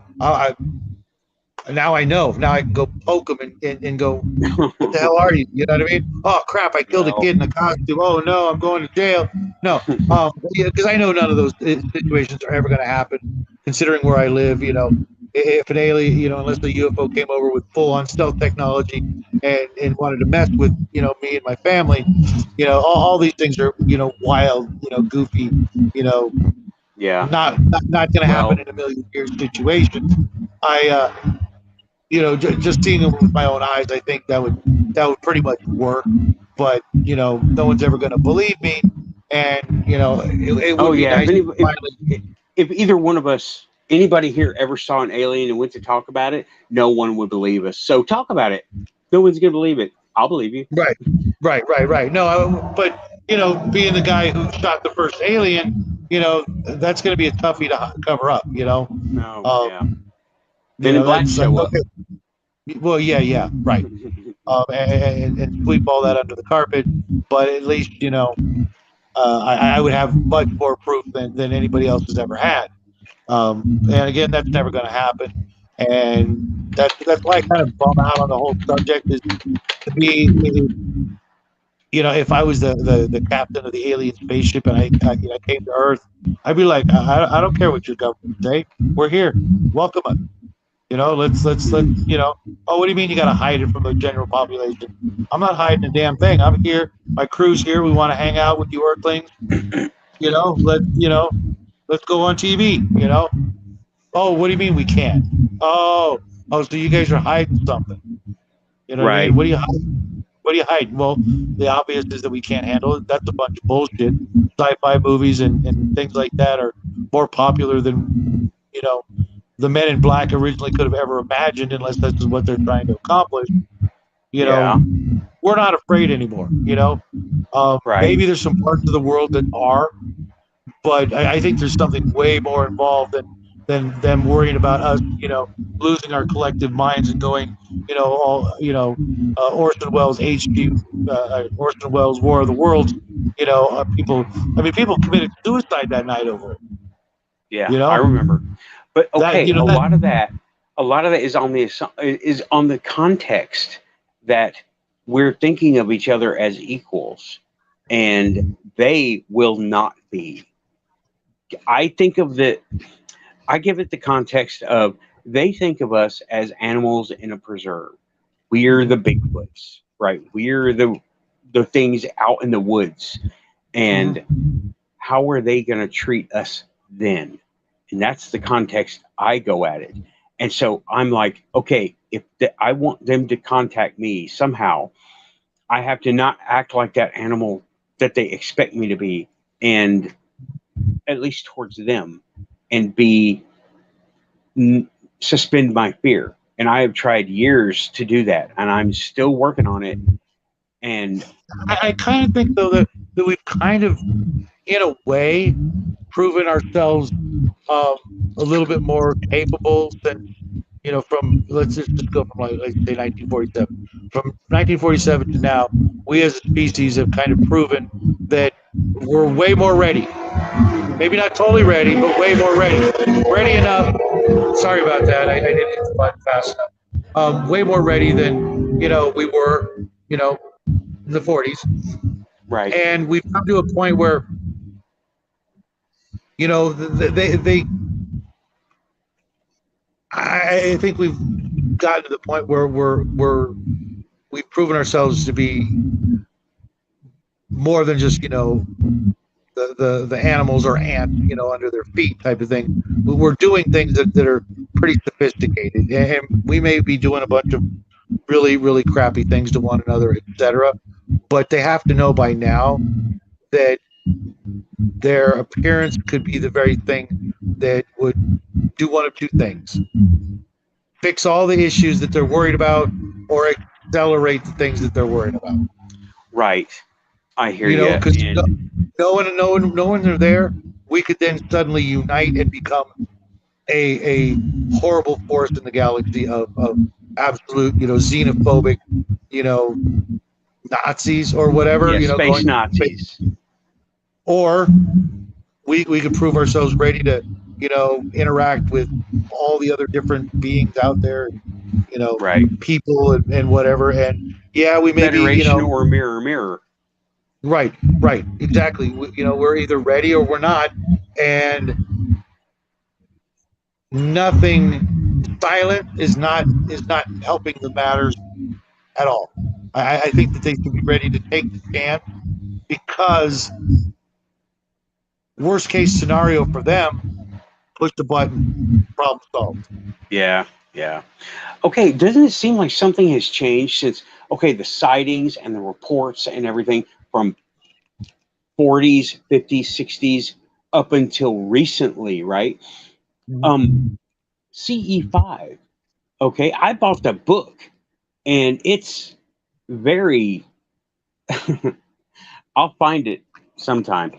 now I know. Now I can go poke them and go, what the hell are you? You know what I mean? Oh crap! I killed a kid in a costume. Oh no, I'm going to jail. No, because I know none of those situations are ever going to happen. Considering where I live, you know, if an alien, you know, unless the UFO came over with full-on stealth technology and wanted to mess with, you know, me and my family, you know, all these things are, you know, wild, you know, goofy, you know, Yeah. not going to happen in a million years situation. You know, just seeing them with my own eyes, I think that would pretty much work. But you know, no one's ever going to believe me, and you know, it would be nice. If either one of us, anybody here, ever saw an alien and went to talk about it, no one would believe us. So talk about it. No one's going to believe it. I'll believe you. Right. No, but you know, being the guy who shot the first alien, you know, that's going to be a toughie to cover up. You know. No. Yeah. Then Black show up. Well, yeah, right. And sweep all that under the carpet. But at least, you know, I would have much more proof than anybody else has ever had. And again, that's never going to happen. And that's why I kind of bum out on the whole subject is to be, you know, if I was the captain of the alien spaceship and I came to Earth, I'd be like, I don't care what your government say. We're here. Welcome us. You know, let's you know. Oh, what do you mean you got to hide it from the general population? I'm not hiding a damn thing. I'm here. My crew's here. We want to hang out with you Earthlings. You know, let's go on TV. You know. Oh, what do you mean we can't? Oh, so you guys are hiding something. You know, right? What are you hiding? What are you hiding? Well, the obvious is that we can't handle it. That's a bunch of bullshit. Sci-fi movies and things like that are more popular than, you know, the Men in Black originally could have ever imagined, unless this is what they're trying to accomplish. You know, we're not afraid anymore. You know, maybe there's some parts of the world that are, but I think there's something way more involved than them worrying about us. You know, losing our collective minds and going, you know, all, you know, Orson Welles' Orson Welles' War of the Worlds. You know, people committed suicide that night over it. Yeah, you know, I remember. But okay, a lot of that is on the context that we're thinking of each other as equals, and they will not be. I give it the context of they think of us as animals in a preserve. We're the Bigfoots, right? We're the things out in the woods, and how are they going to treat us then? And that's the context I go at it. And so I'm like, okay, if I want them to contact me somehow, I have to not act like that animal that they expect me to be, and at least towards them, and suspend my fear. And I have tried years to do that, and I'm still working on it. And I kind of think, though, that we've kind of, in a way, proven ourselves a little bit more capable than, you know, from, let's just go from, like say 1947. From 1947 to now, we as a species have kind of proven that we're way more ready. Maybe not totally ready, but way more ready. Ready enough. Sorry about that. I didn't hit the button fast enough. Way more ready than, you know, we were, you know, in the 40s. Right. And we've come to a point where, you know, I think we've gotten to the point where we've proven ourselves to be more than just, you know, the animals or ants, you know, under their feet type of thing. We're doing things that are pretty sophisticated, and we may be doing a bunch of really, really crappy things to one another, etc. But they have to know by now that their appearance could be the very thing that would do one of two things: fix all the issues that they're worried about, or accelerate the things that they're worried about. Right. I hear you. You know, because no one are there. We could then suddenly unite and become a horrible force in the galaxy of absolute, xenophobic, Nazis or whatever, Yeah, space going, Nazis. or we could prove ourselves ready to, interact with all the other different beings out there, Right. people and whatever. And yeah, we may be, Federation or mirror, mirror. right, exactly. We're either ready or we're not, and nothing silent is not helping the matters at all. I think that they should be ready to take the stand, because worst case scenario for them, push the button, problem solved. Yeah. Okay, doesn't it seem like something has changed since, the sightings and the reports and everything from 40s, 50s, 60s up until recently, right? CE5. Okay, I bought the book and it's very I'll find it sometime.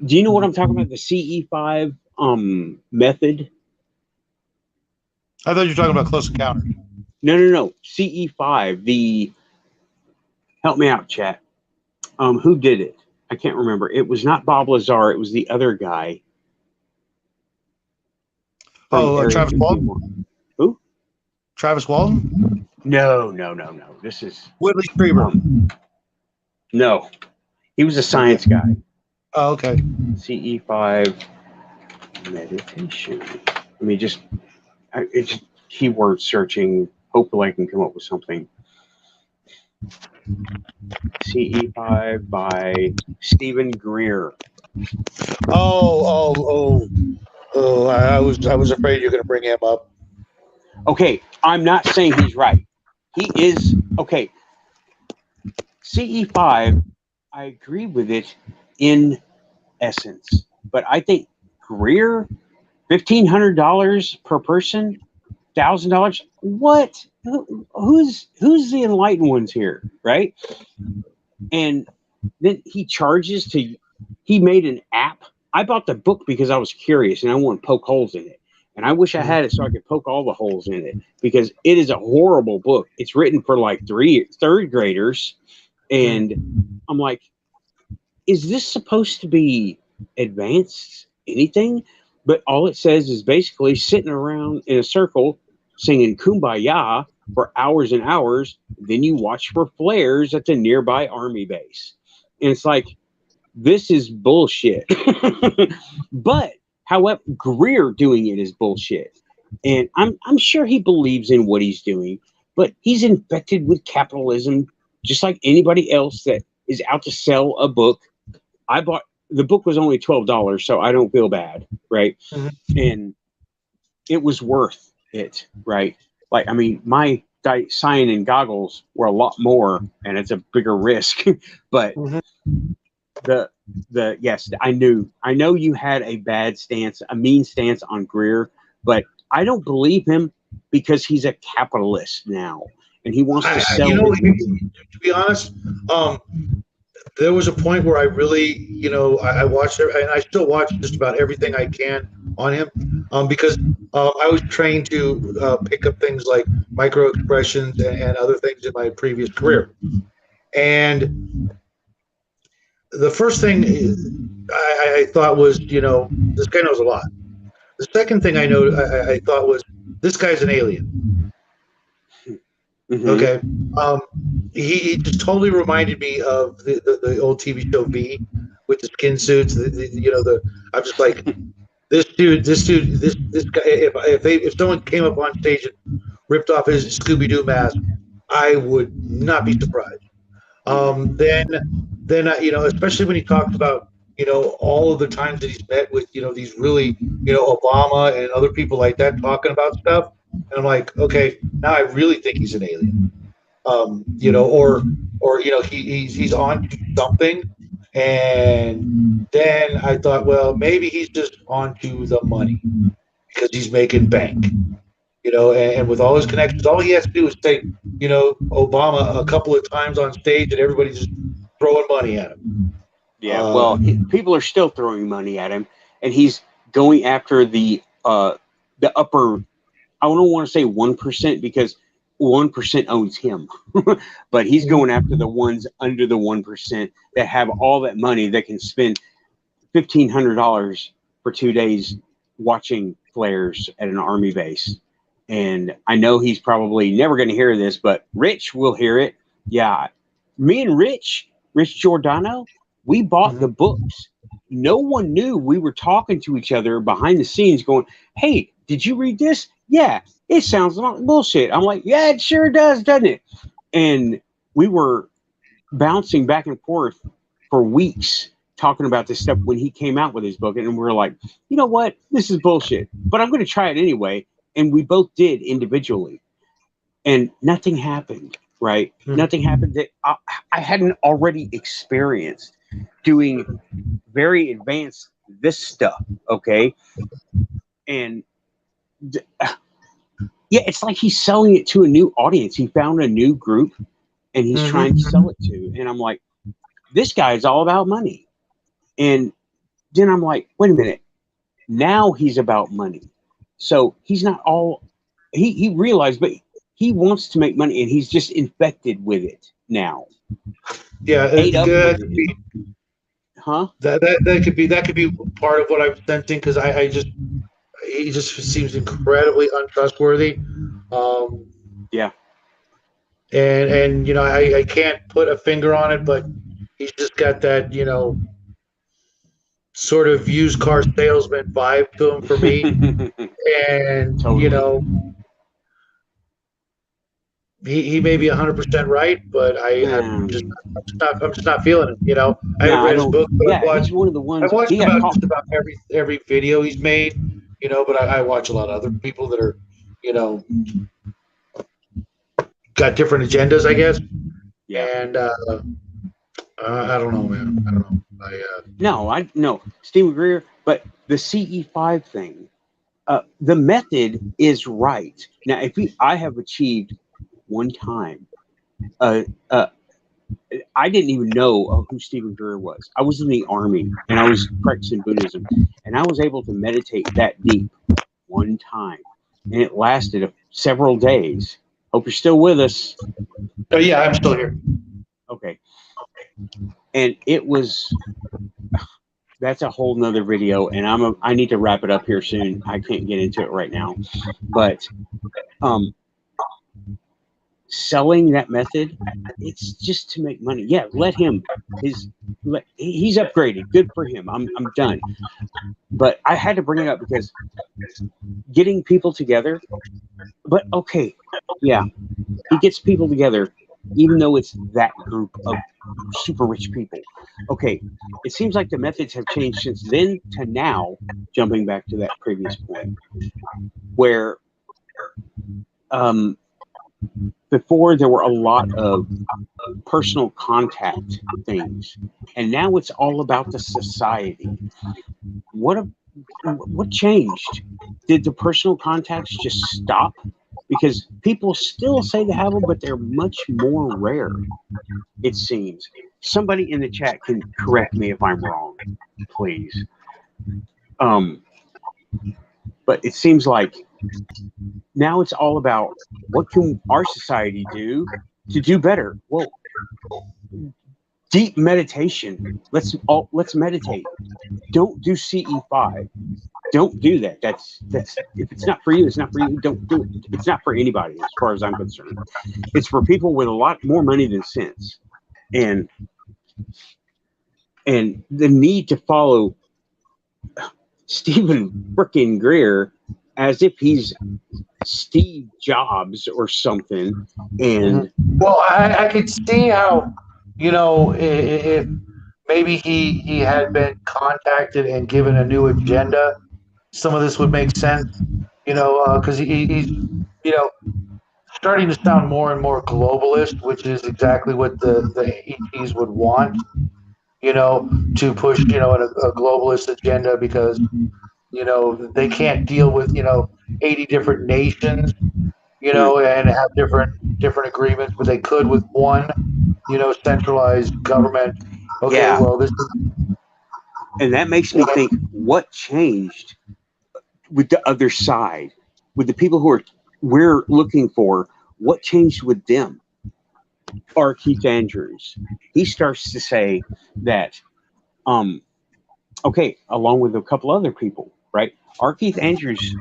Do you know what I'm talking about? The CE5 method? I thought you were talking about Close Encounter. No. CE5, help me out, chat. Who did it? I can't remember. It was not Bob Lazar, it was the other guy. Travis Walton? Who? Travis Walton? No. This is Whitley Strieber. No. He was a science guy. Oh, okay. CE5 meditation. Let me just it's keyword searching. Hopefully I can come up with something. CE5 by Stephen Greer. Oh! I was afraid you were going to bring him up. Okay, I'm not saying he's right. He is okay. CE5, I agree with it in essence, but I think Greer, $1,500 per person, $1,000. What? Who's the enlightened ones here, right? And then he charges to. He made an app. I bought the book because I was curious and I want to poke holes in it. And I wish I had it so I could poke all the holes in it, because it is a horrible book. It's written for like third graders. And I'm like, is this supposed to be advanced anything? But all it says is basically sitting around in a circle singing Kumbaya for hours and hours. Then you watch for flares at the nearby army base. And it's like, this is bullshit. But however, Greer doing it is bullshit. And I'm sure he believes in what he's doing, but he's infected with capitalism just like anybody else that is out to sell a book. The book was only $12, so I don't feel bad, right? Mm-hmm. And it was worth it, right? Like, I mean, my cyan goggles were a lot more, and it's a bigger risk. But yes, I know you had a bad stance, a mean stance on Greer, but I don't believe him because he's a capitalist now, and he wants to sell. To be honest, there was a point where I really, I watched it, and I still watch just about everything I can on him, because I was trained to pick up things like micro expressions and other things in my previous career. And the first thing I thought was, this guy knows a lot. The second thing I thought was, this guy's an alien. Mm-hmm. Okay. He just totally reminded me of the old TV show V with the skin suits. I'm just like, this guy. If someone came up on stage and ripped off his Scooby-Doo mask, I would not be surprised. Then especially when he talks about all of the times that he's met with these really Obama and other people like that talking about stuff, and I'm like, okay, now I really think he's an alien. He's on to something. And then I thought, well, maybe he's just on to the money because he's making bank, and with all his connections, all he has to do is say, Obama a couple of times on stage and everybody's just throwing money at him. Yeah, people are still throwing money at him, and he's going after the the upper, I don't want to say 1% because 1% owns him, but he's going after the ones under the 1% that have all that money that can spend $1,500 for 2 days watching flares at an Army base. And I know he's probably never going to hear this, but Rich will hear it. Yeah. Me and Rich Giordano, we bought the books. No one knew we were talking to each other behind the scenes going, hey, did you read this? Yeah, it sounds like bullshit. I'm like, yeah, it sure does, doesn't it? And we were bouncing back and forth for weeks talking about this stuff when he came out with his book. And we were like, you know what? This is bullshit, but I'm going to try it anyway. And we both did individually. And nothing happened, right? Nothing happened that I hadn't already experienced doing very advanced this stuff, okay? And yeah, it's like he's selling it to a new audience. He found a new group and he's trying to sell it to. And I'm like, this guy is all about money. And then I'm like, wait a minute. Now he's about money. So he's not all, he realized, but he wants to make money and he's just infected with it now. Yeah, that could be, huh? That could be part of what I'm sensing because he just seems incredibly untrustworthy. Yeah. And you know, I can't put a finger on it, but he's just got that, you know, sort of used car salesman vibe to him for me. And totally. You know, he may be 100% right, but I'm just not feeling it. You know, I haven't read his book, but he's one of the ones. I've watched just about every video he's made. You know, but I watch a lot of other people that are, you know, got different agendas, I guess. Yeah. And I don't know, man. I don't know. No, Stephen Greer, but the CE5 thing, the method is right. Now, I have achieved one time, I didn't even know who Stephen Greer was. I was in the Army and I was practicing Buddhism, and I was able to meditate that deep one time, and it lasted several days. Hope you're still with us. Yeah, I'm still here. Okay. And it was, that's a whole nother video, and I need to wrap it up here soon. I can't get into it right now, but selling that method, it's just to make money. Yeah, let him. He's upgraded. Good for him. I'm done. But I had to bring it up because getting people together. But okay, yeah, he gets people together, even though it's that group of super rich people. Okay, it seems like the methods have changed since then to now. Jumping back to that previous point, where before there were a lot of personal contact things, and now it's all about the society. What changed? Did the personal contacts just stop? Because people still say they have them, but they're much more rare, it seems. Somebody in the chat can correct me if I'm wrong, please. But it seems like now it's all about what can our society do to do better. Well, deep meditation. Let's meditate. Don't do CE5. Don't do that. That's if it's not for you, it's not for you. Don't do it. It's not for anybody, as far as I'm concerned. It's for people with a lot more money than sense, and the need to follow Stephen frickin' Greer as if he's Steve Jobs or something. And well, I could see how, you know, if maybe he had been contacted and given a new agenda, some of this would make sense, you know, because he's, you know, starting to sound more and more globalist, which is exactly what the ETs would want, you know, to push, you know, a globalist agenda because, you know, they can't deal with, you know, 80 different nations, you know, and have different agreements, but they could with one, you know, centralized government. Okay, yeah. Well, this is... And that makes me think, what changed? with the other side, with the people who we're looking for, what changed with them? R. Keith Andrews, he starts to say that, okay, along with a couple other people, right? R. Keith Andrews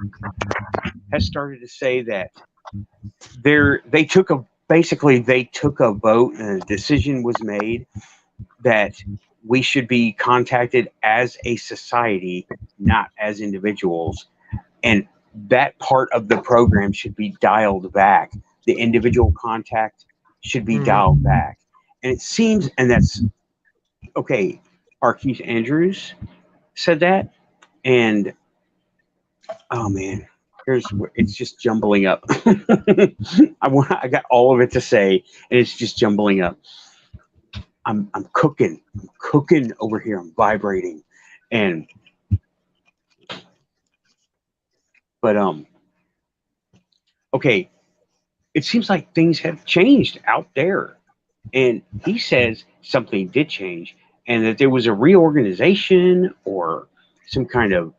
has started to say that they took a vote and a decision was made that we should be contacted as a society, not as individuals. And that part of the program should be dialed back. The individual contact should be dialed back. And it seems, and that's okay. R. Keith Andrews said that, and oh man, it's just jumbling up. I got all of it to say, and it's just jumbling up. I'm cooking over here. I'm vibrating, but okay. It seems like things have changed out there, and he says something did change, and that there was a reorganization or some kind of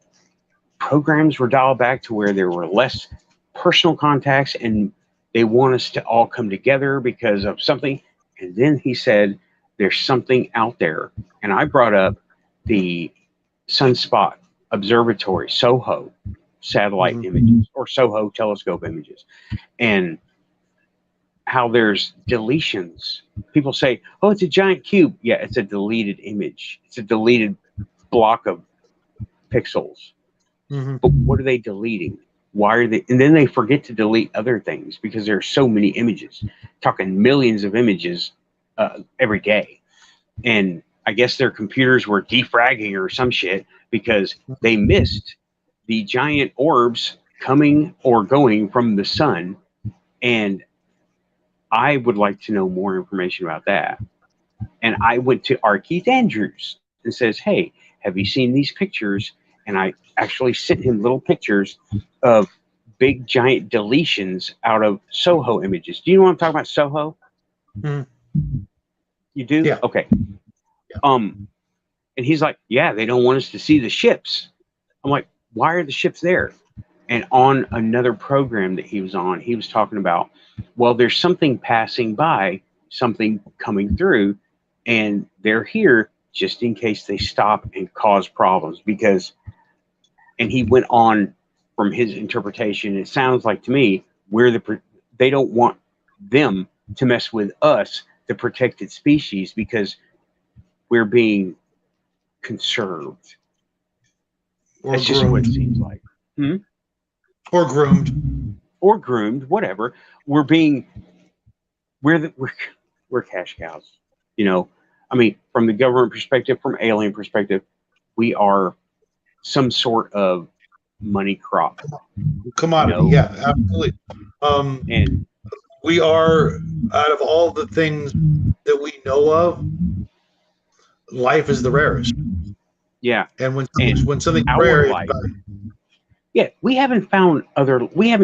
programs were dialed back to where there were less personal contacts, and they want us to all come together because of something. And then he said, there's something out there. And I brought up the Sunspot Observatory, SOHO satellite images, or SOHO telescope images, and how there's deletions. People say, oh, it's a giant cube. Yeah, it's a deleted image. It's a deleted block of pixels. But what are they deleting? Why are they? And then they forget to delete other things because there are so many images, talking millions of images every day. And I guess their computers were defragging or some shit because they missed the giant orbs coming or going from the sun. And I would like to know more information about that. And I went to R. Keith Andrews and says, hey, have you seen these pictures? And I actually sent him little pictures of big giant deletions out of SOHO images. Do you know what I'm talking about, SOHO? You do? Yeah. Okay. And he's like, yeah, they don't want us to see the ships. I'm like, why are the ships there? And on another program that he was on, he was talking about, well, there's something passing by, something coming through, and they're here just in case they stop and cause problems. Because, and he went on from his interpretation, it sounds like to me, they don't want them to mess with us, the protected species, because we're being conserved. Or That's just what it seems like. Or groomed. Or groomed, whatever. We're cash cows. You know, I mean, from the government perspective, from alien perspective, we are some sort of money crop. Commodity, You know? yeah, absolutely. And We are, out of all the things that we know of, life is the rarest. yeah, And when something's our rare, life. Yeah, we haven't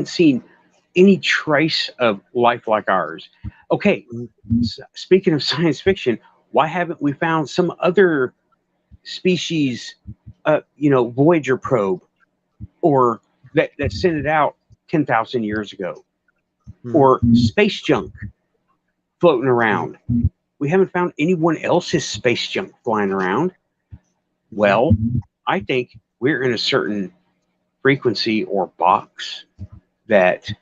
seen any trace of life like ours. Okay, speaking of science fiction, why haven't we found some other species, Voyager probe, or that sent it out 10,000 years ago, or space junk floating around? We haven't found anyone else's space junk flying around. Well, I think we're in a certain frequency or box that's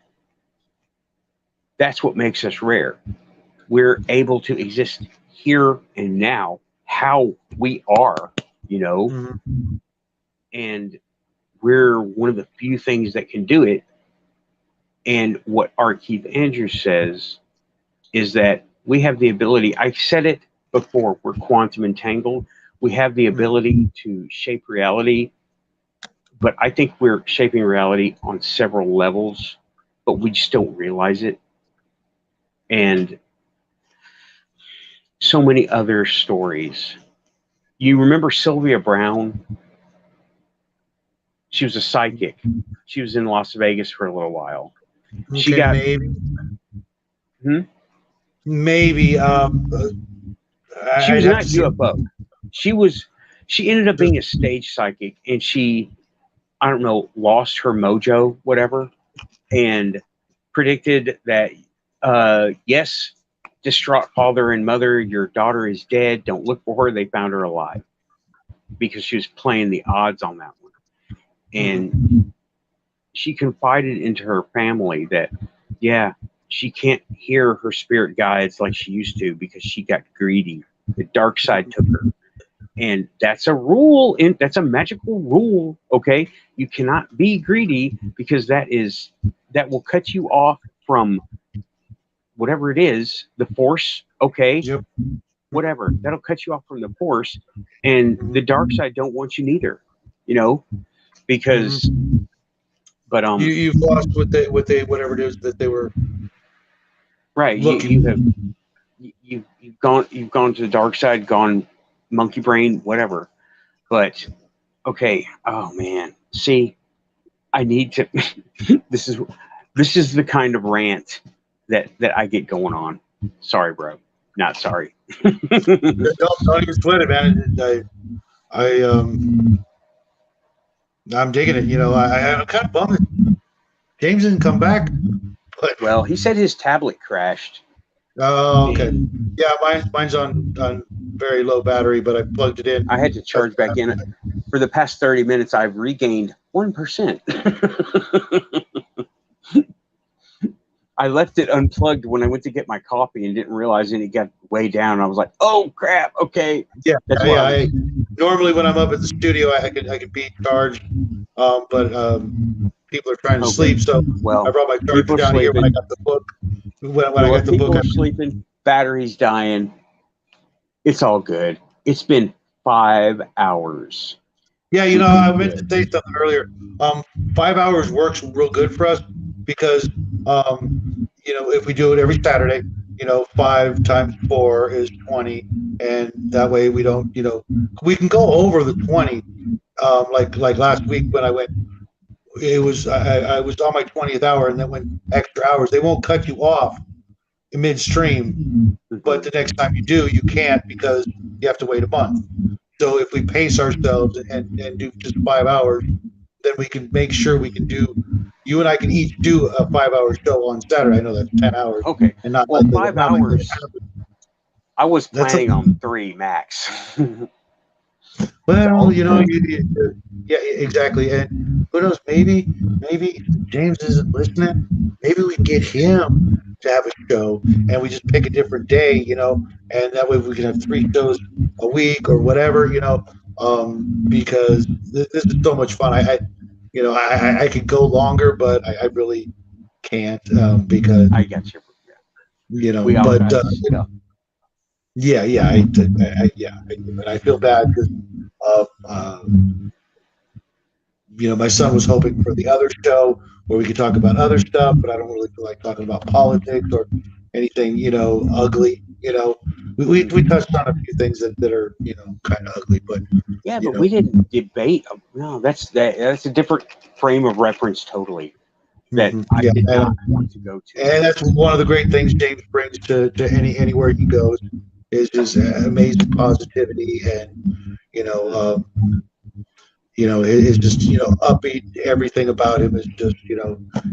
what makes us rare. We're able to exist here and now, how we are, and we're one of the few things that can do it. And what R. Keith Andrews says is that we have the ability, I said it before, we're quantum entangled. We have the ability to shape reality, but I think we're shaping reality on several levels, but we just don't realize it. And so many other stories. You remember Sylvia Brown? She was a psychic. She was in Las Vegas for a little while. She got maybe. Maybe. She was not UFO. She ended up being a stage psychic, and I don't know, lost her mojo, whatever, and predicted that, yes, distraught father and mother, your daughter is dead. Don't look for her. They found her alive because she was playing the odds on that one. And she confided into her family that, yeah, she can't hear her spirit guides like she used to because she got greedy. The dark side took her. And that's a rule, that's a magical rule, okay? You cannot be greedy because that will cut you off from whatever it is, the force, okay? Yep. Whatever. That'll cut you off from the force. And the dark side don't want you neither, because but You've lost whatever it is that they were right. looking. You've gone to the dark side, gone monkey brain, whatever. But okay, oh man. See, I need to this is the kind of rant that I get going on. Sorry, bro. Not sorry. Don't even sweat it, man. I'm digging it. I'm kind of bummed that James didn't come back. But, well, he said his tablet crashed. oh, okay. Yeah, mine's on very low battery, but I plugged it in. I had to charge back in. For the past 30 minutes, I've regained 1%. I left it unplugged when I went to get my coffee and didn't realize it got way down. I was like, "Oh crap! Okay." Yeah, That's I normally when I'm up at the studio, I can be charged, but people are trying to sleep, so well, I brought my charger down here when I got the book. When I got the people book, are sleeping, battery's dying. It's all good. It's been 5 hours. Yeah, I meant to say something earlier. 5 hours works real good for us because, if we do it every Saturday, 5 times 4 is 20, and that way we don't, we can go over the 20. Like last week when I went, it was I was on my 20th hour, and then went extra hours. They won't cut you off midstream, but the next time you do, you can't because you have to wait a month. So if we pace ourselves and do just 5 hours, then we can make sure we can do. You and I can each do a 5-hour show on Saturday. I know that's 10 hours. Okay. And not 5 hours. I was planning on 3 max. Well, yeah, exactly. And who knows? Maybe James isn't listening. Maybe we get him to have a show, and we just pick a different day, and that way we can have 3 shows a week or whatever, because this is so much fun. I could go longer, but I really can't because I get you. We all but I feel bad because my son was hoping for the other show where we could talk about other stuff, but I don't really feel like talking about politics or anything, ugly. We touched on a few things that are, kind of ugly, but yeah, but we didn't debate. No, that's a different frame of reference totally that I did not want to go to. And that's one of the great things James brings to anywhere he goes is his amazing positivity and, it's just, upbeat. Everything about him is just,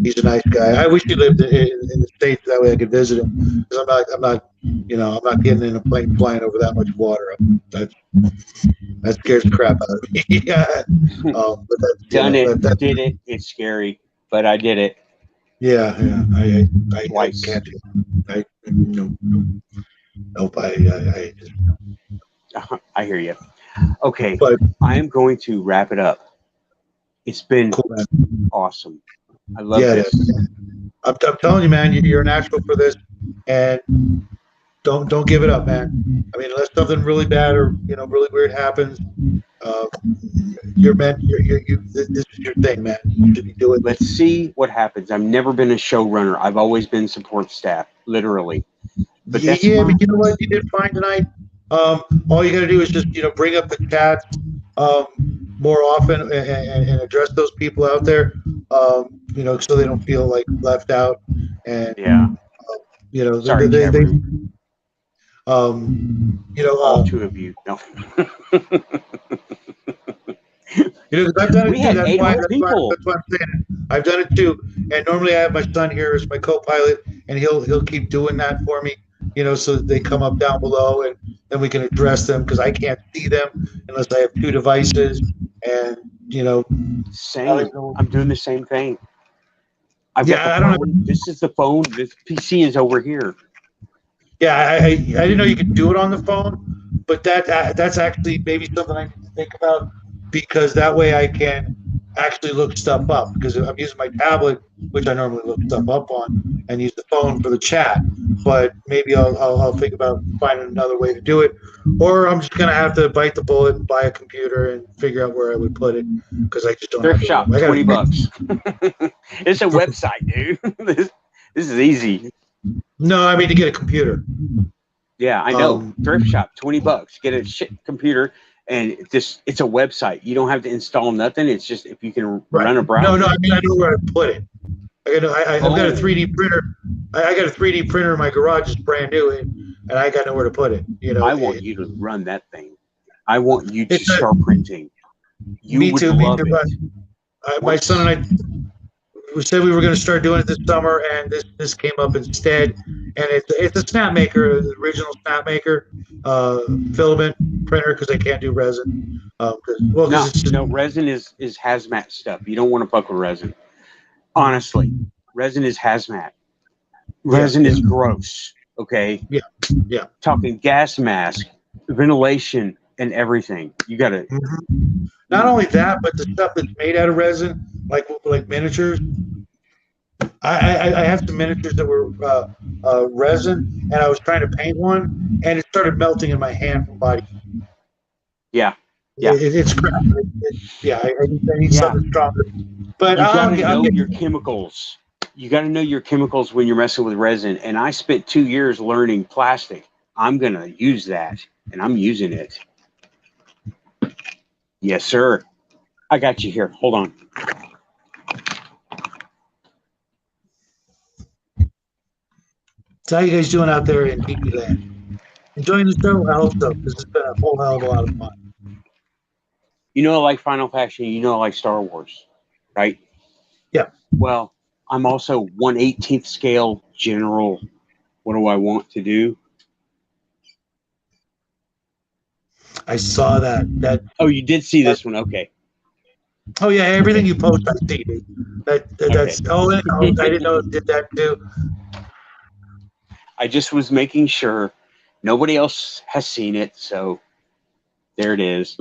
he's a nice guy. I wish he lived in the States, that way I could visit him. Because I'm not getting in a plane flying over that much water. That scares the crap out of me. But that's, did it. It's scary, but I did it. Yeah. I Twice. can't do it. Nope. I just. I hear you. Okay, But I am going to wrap it up. It's been cool, man. awesome. I love this. I'm telling you, man, you're a natural for this, and don't give it up, man. I mean, unless something really bad or really weird happens, you're meant. This is your thing, man. You should be doing. Let's see what happens. I've never been a showrunner. I've always been support staff, literally. But but you know what? You did fine tonight. All you got to do is just bring up the chats more often and address those people out there, so they don't feel like left out. And sorry, all 2 of you. No. You know, 'cause I've done it We too. had That's 800 people. That's why I'm saying it. I've done it too. And normally I have my son here as my co-pilot, and he'll keep doing that for me. You know, so that they come up down below, and then we can address them because I can't see them unless I have 2 devices. And you know, Same. I'm doing the same thing. I've Yeah, got the I don't phone. This is the phone. This PC is over here. yeah, I didn't know you could do it on the phone, but that's actually maybe something I need to think about because that way I can actually look stuff up because I'm using my tablet, which I normally look stuff up on, and use the phone for the chat. But maybe I'll think about finding another way to do it, or I'm just gonna have to bite the bullet and buy a computer and figure out where I would put it because I just don't Thrift have shop, the room. I gotta- $20. It's a website, dude. This is easy. No, I mean to get a computer. Yeah, I know. Um, Thrift shop, $20. Get a shit computer, and it's a website. You don't have to install nothing. It's just if you can run a browser. No, I mean I know where I put it. I've got a Oh. 3D printer. I got a 3D printer in my garage. It's brand new, and I got nowhere to put it. You know, I want you to run that thing. I want you to It's a- start printing. You me would too. love Me too. it. My son and I, we said we were going to start doing it this summer, and this came up instead. And it's a snap maker, the original snap maker, filament printer because I can't do resin. No, resin is hazmat stuff. You don't want to fuck with resin. Honestly, resin is hazmat. Resin is gross. Okay. Yeah. Talking gas mask, ventilation, and everything. You got to. Not only that, but the stuff that's made out of resin, like miniatures. I have some miniatures that were resin, and I was trying to paint one, and it started melting in my hand from body. Yeah. Yeah. It's crap. I need something stronger. But You got to know your chemicals. You got to know your chemicals when you're messing with resin. And I spent 2 years learning plastic. I'm going to use that, and I'm using it. Yes, sir. I got you here. Hold on. So how you guys doing out there in DB land? Enjoying the show? I hope so, because it's been a whole hell of a lot of fun. You know I like Final Passion. You know I like Star Wars, right? Yeah. Well, I'm also 1/18th scale general. What do I want to do? I saw that. Oh, you did see this one. Okay. Oh yeah, everything you post I see. Dude. That's Okay. I didn't know it did that too. I just was making sure nobody else has seen it, so there it is.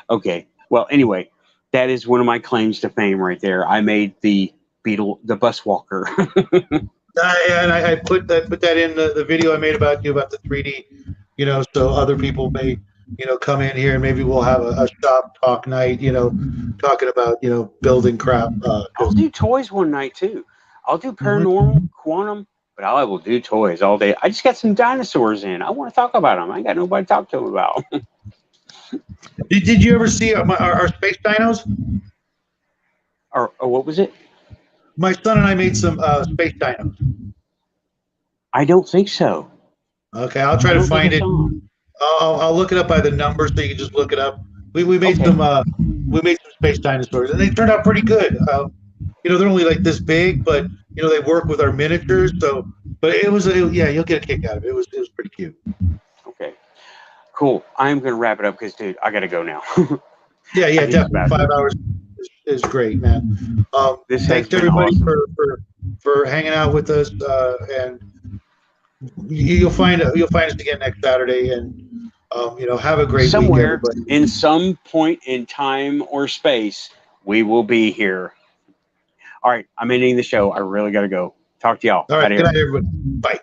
Okay. Well, anyway, that is one of my claims to fame right there. I made the Beetle, the bus walker. I put that in the video I made about you about the 3D, you know, so other people may, you know, come in here and maybe we'll have a shop talk night, you know, talking about, you know, building crap. I'll do toys one night too. I'll do paranormal, quantum, but I will do toys all day. I just got some dinosaurs in. I want to talk about them. I ain't got nobody to talk to them about. Did you ever see our space dinos? or what was it? My son and I made some space dinos. I don't think so. Okay, I'll try to find it. I'll look it up by the number so you can just look it up. We made some space dinosaurs and they turned out pretty good. You know, they're only like this big, but you know they work with our miniatures. So, but yeah, you'll get a kick out of it. It was pretty cute. Okay, cool. I am gonna wrap it up because, dude, I gotta go now. Yeah, I think definitely. about 5 hours is great, man. This has Thanks been everybody awesome. for hanging out with us, and you'll find us again next Saturday, and you know, have a great week, Somewhere everybody. in some point in time or space, we will be here. All right, I'm ending the show. I really gotta go. Talk to y'all. All right, Outta good here. night, everybody. Bye.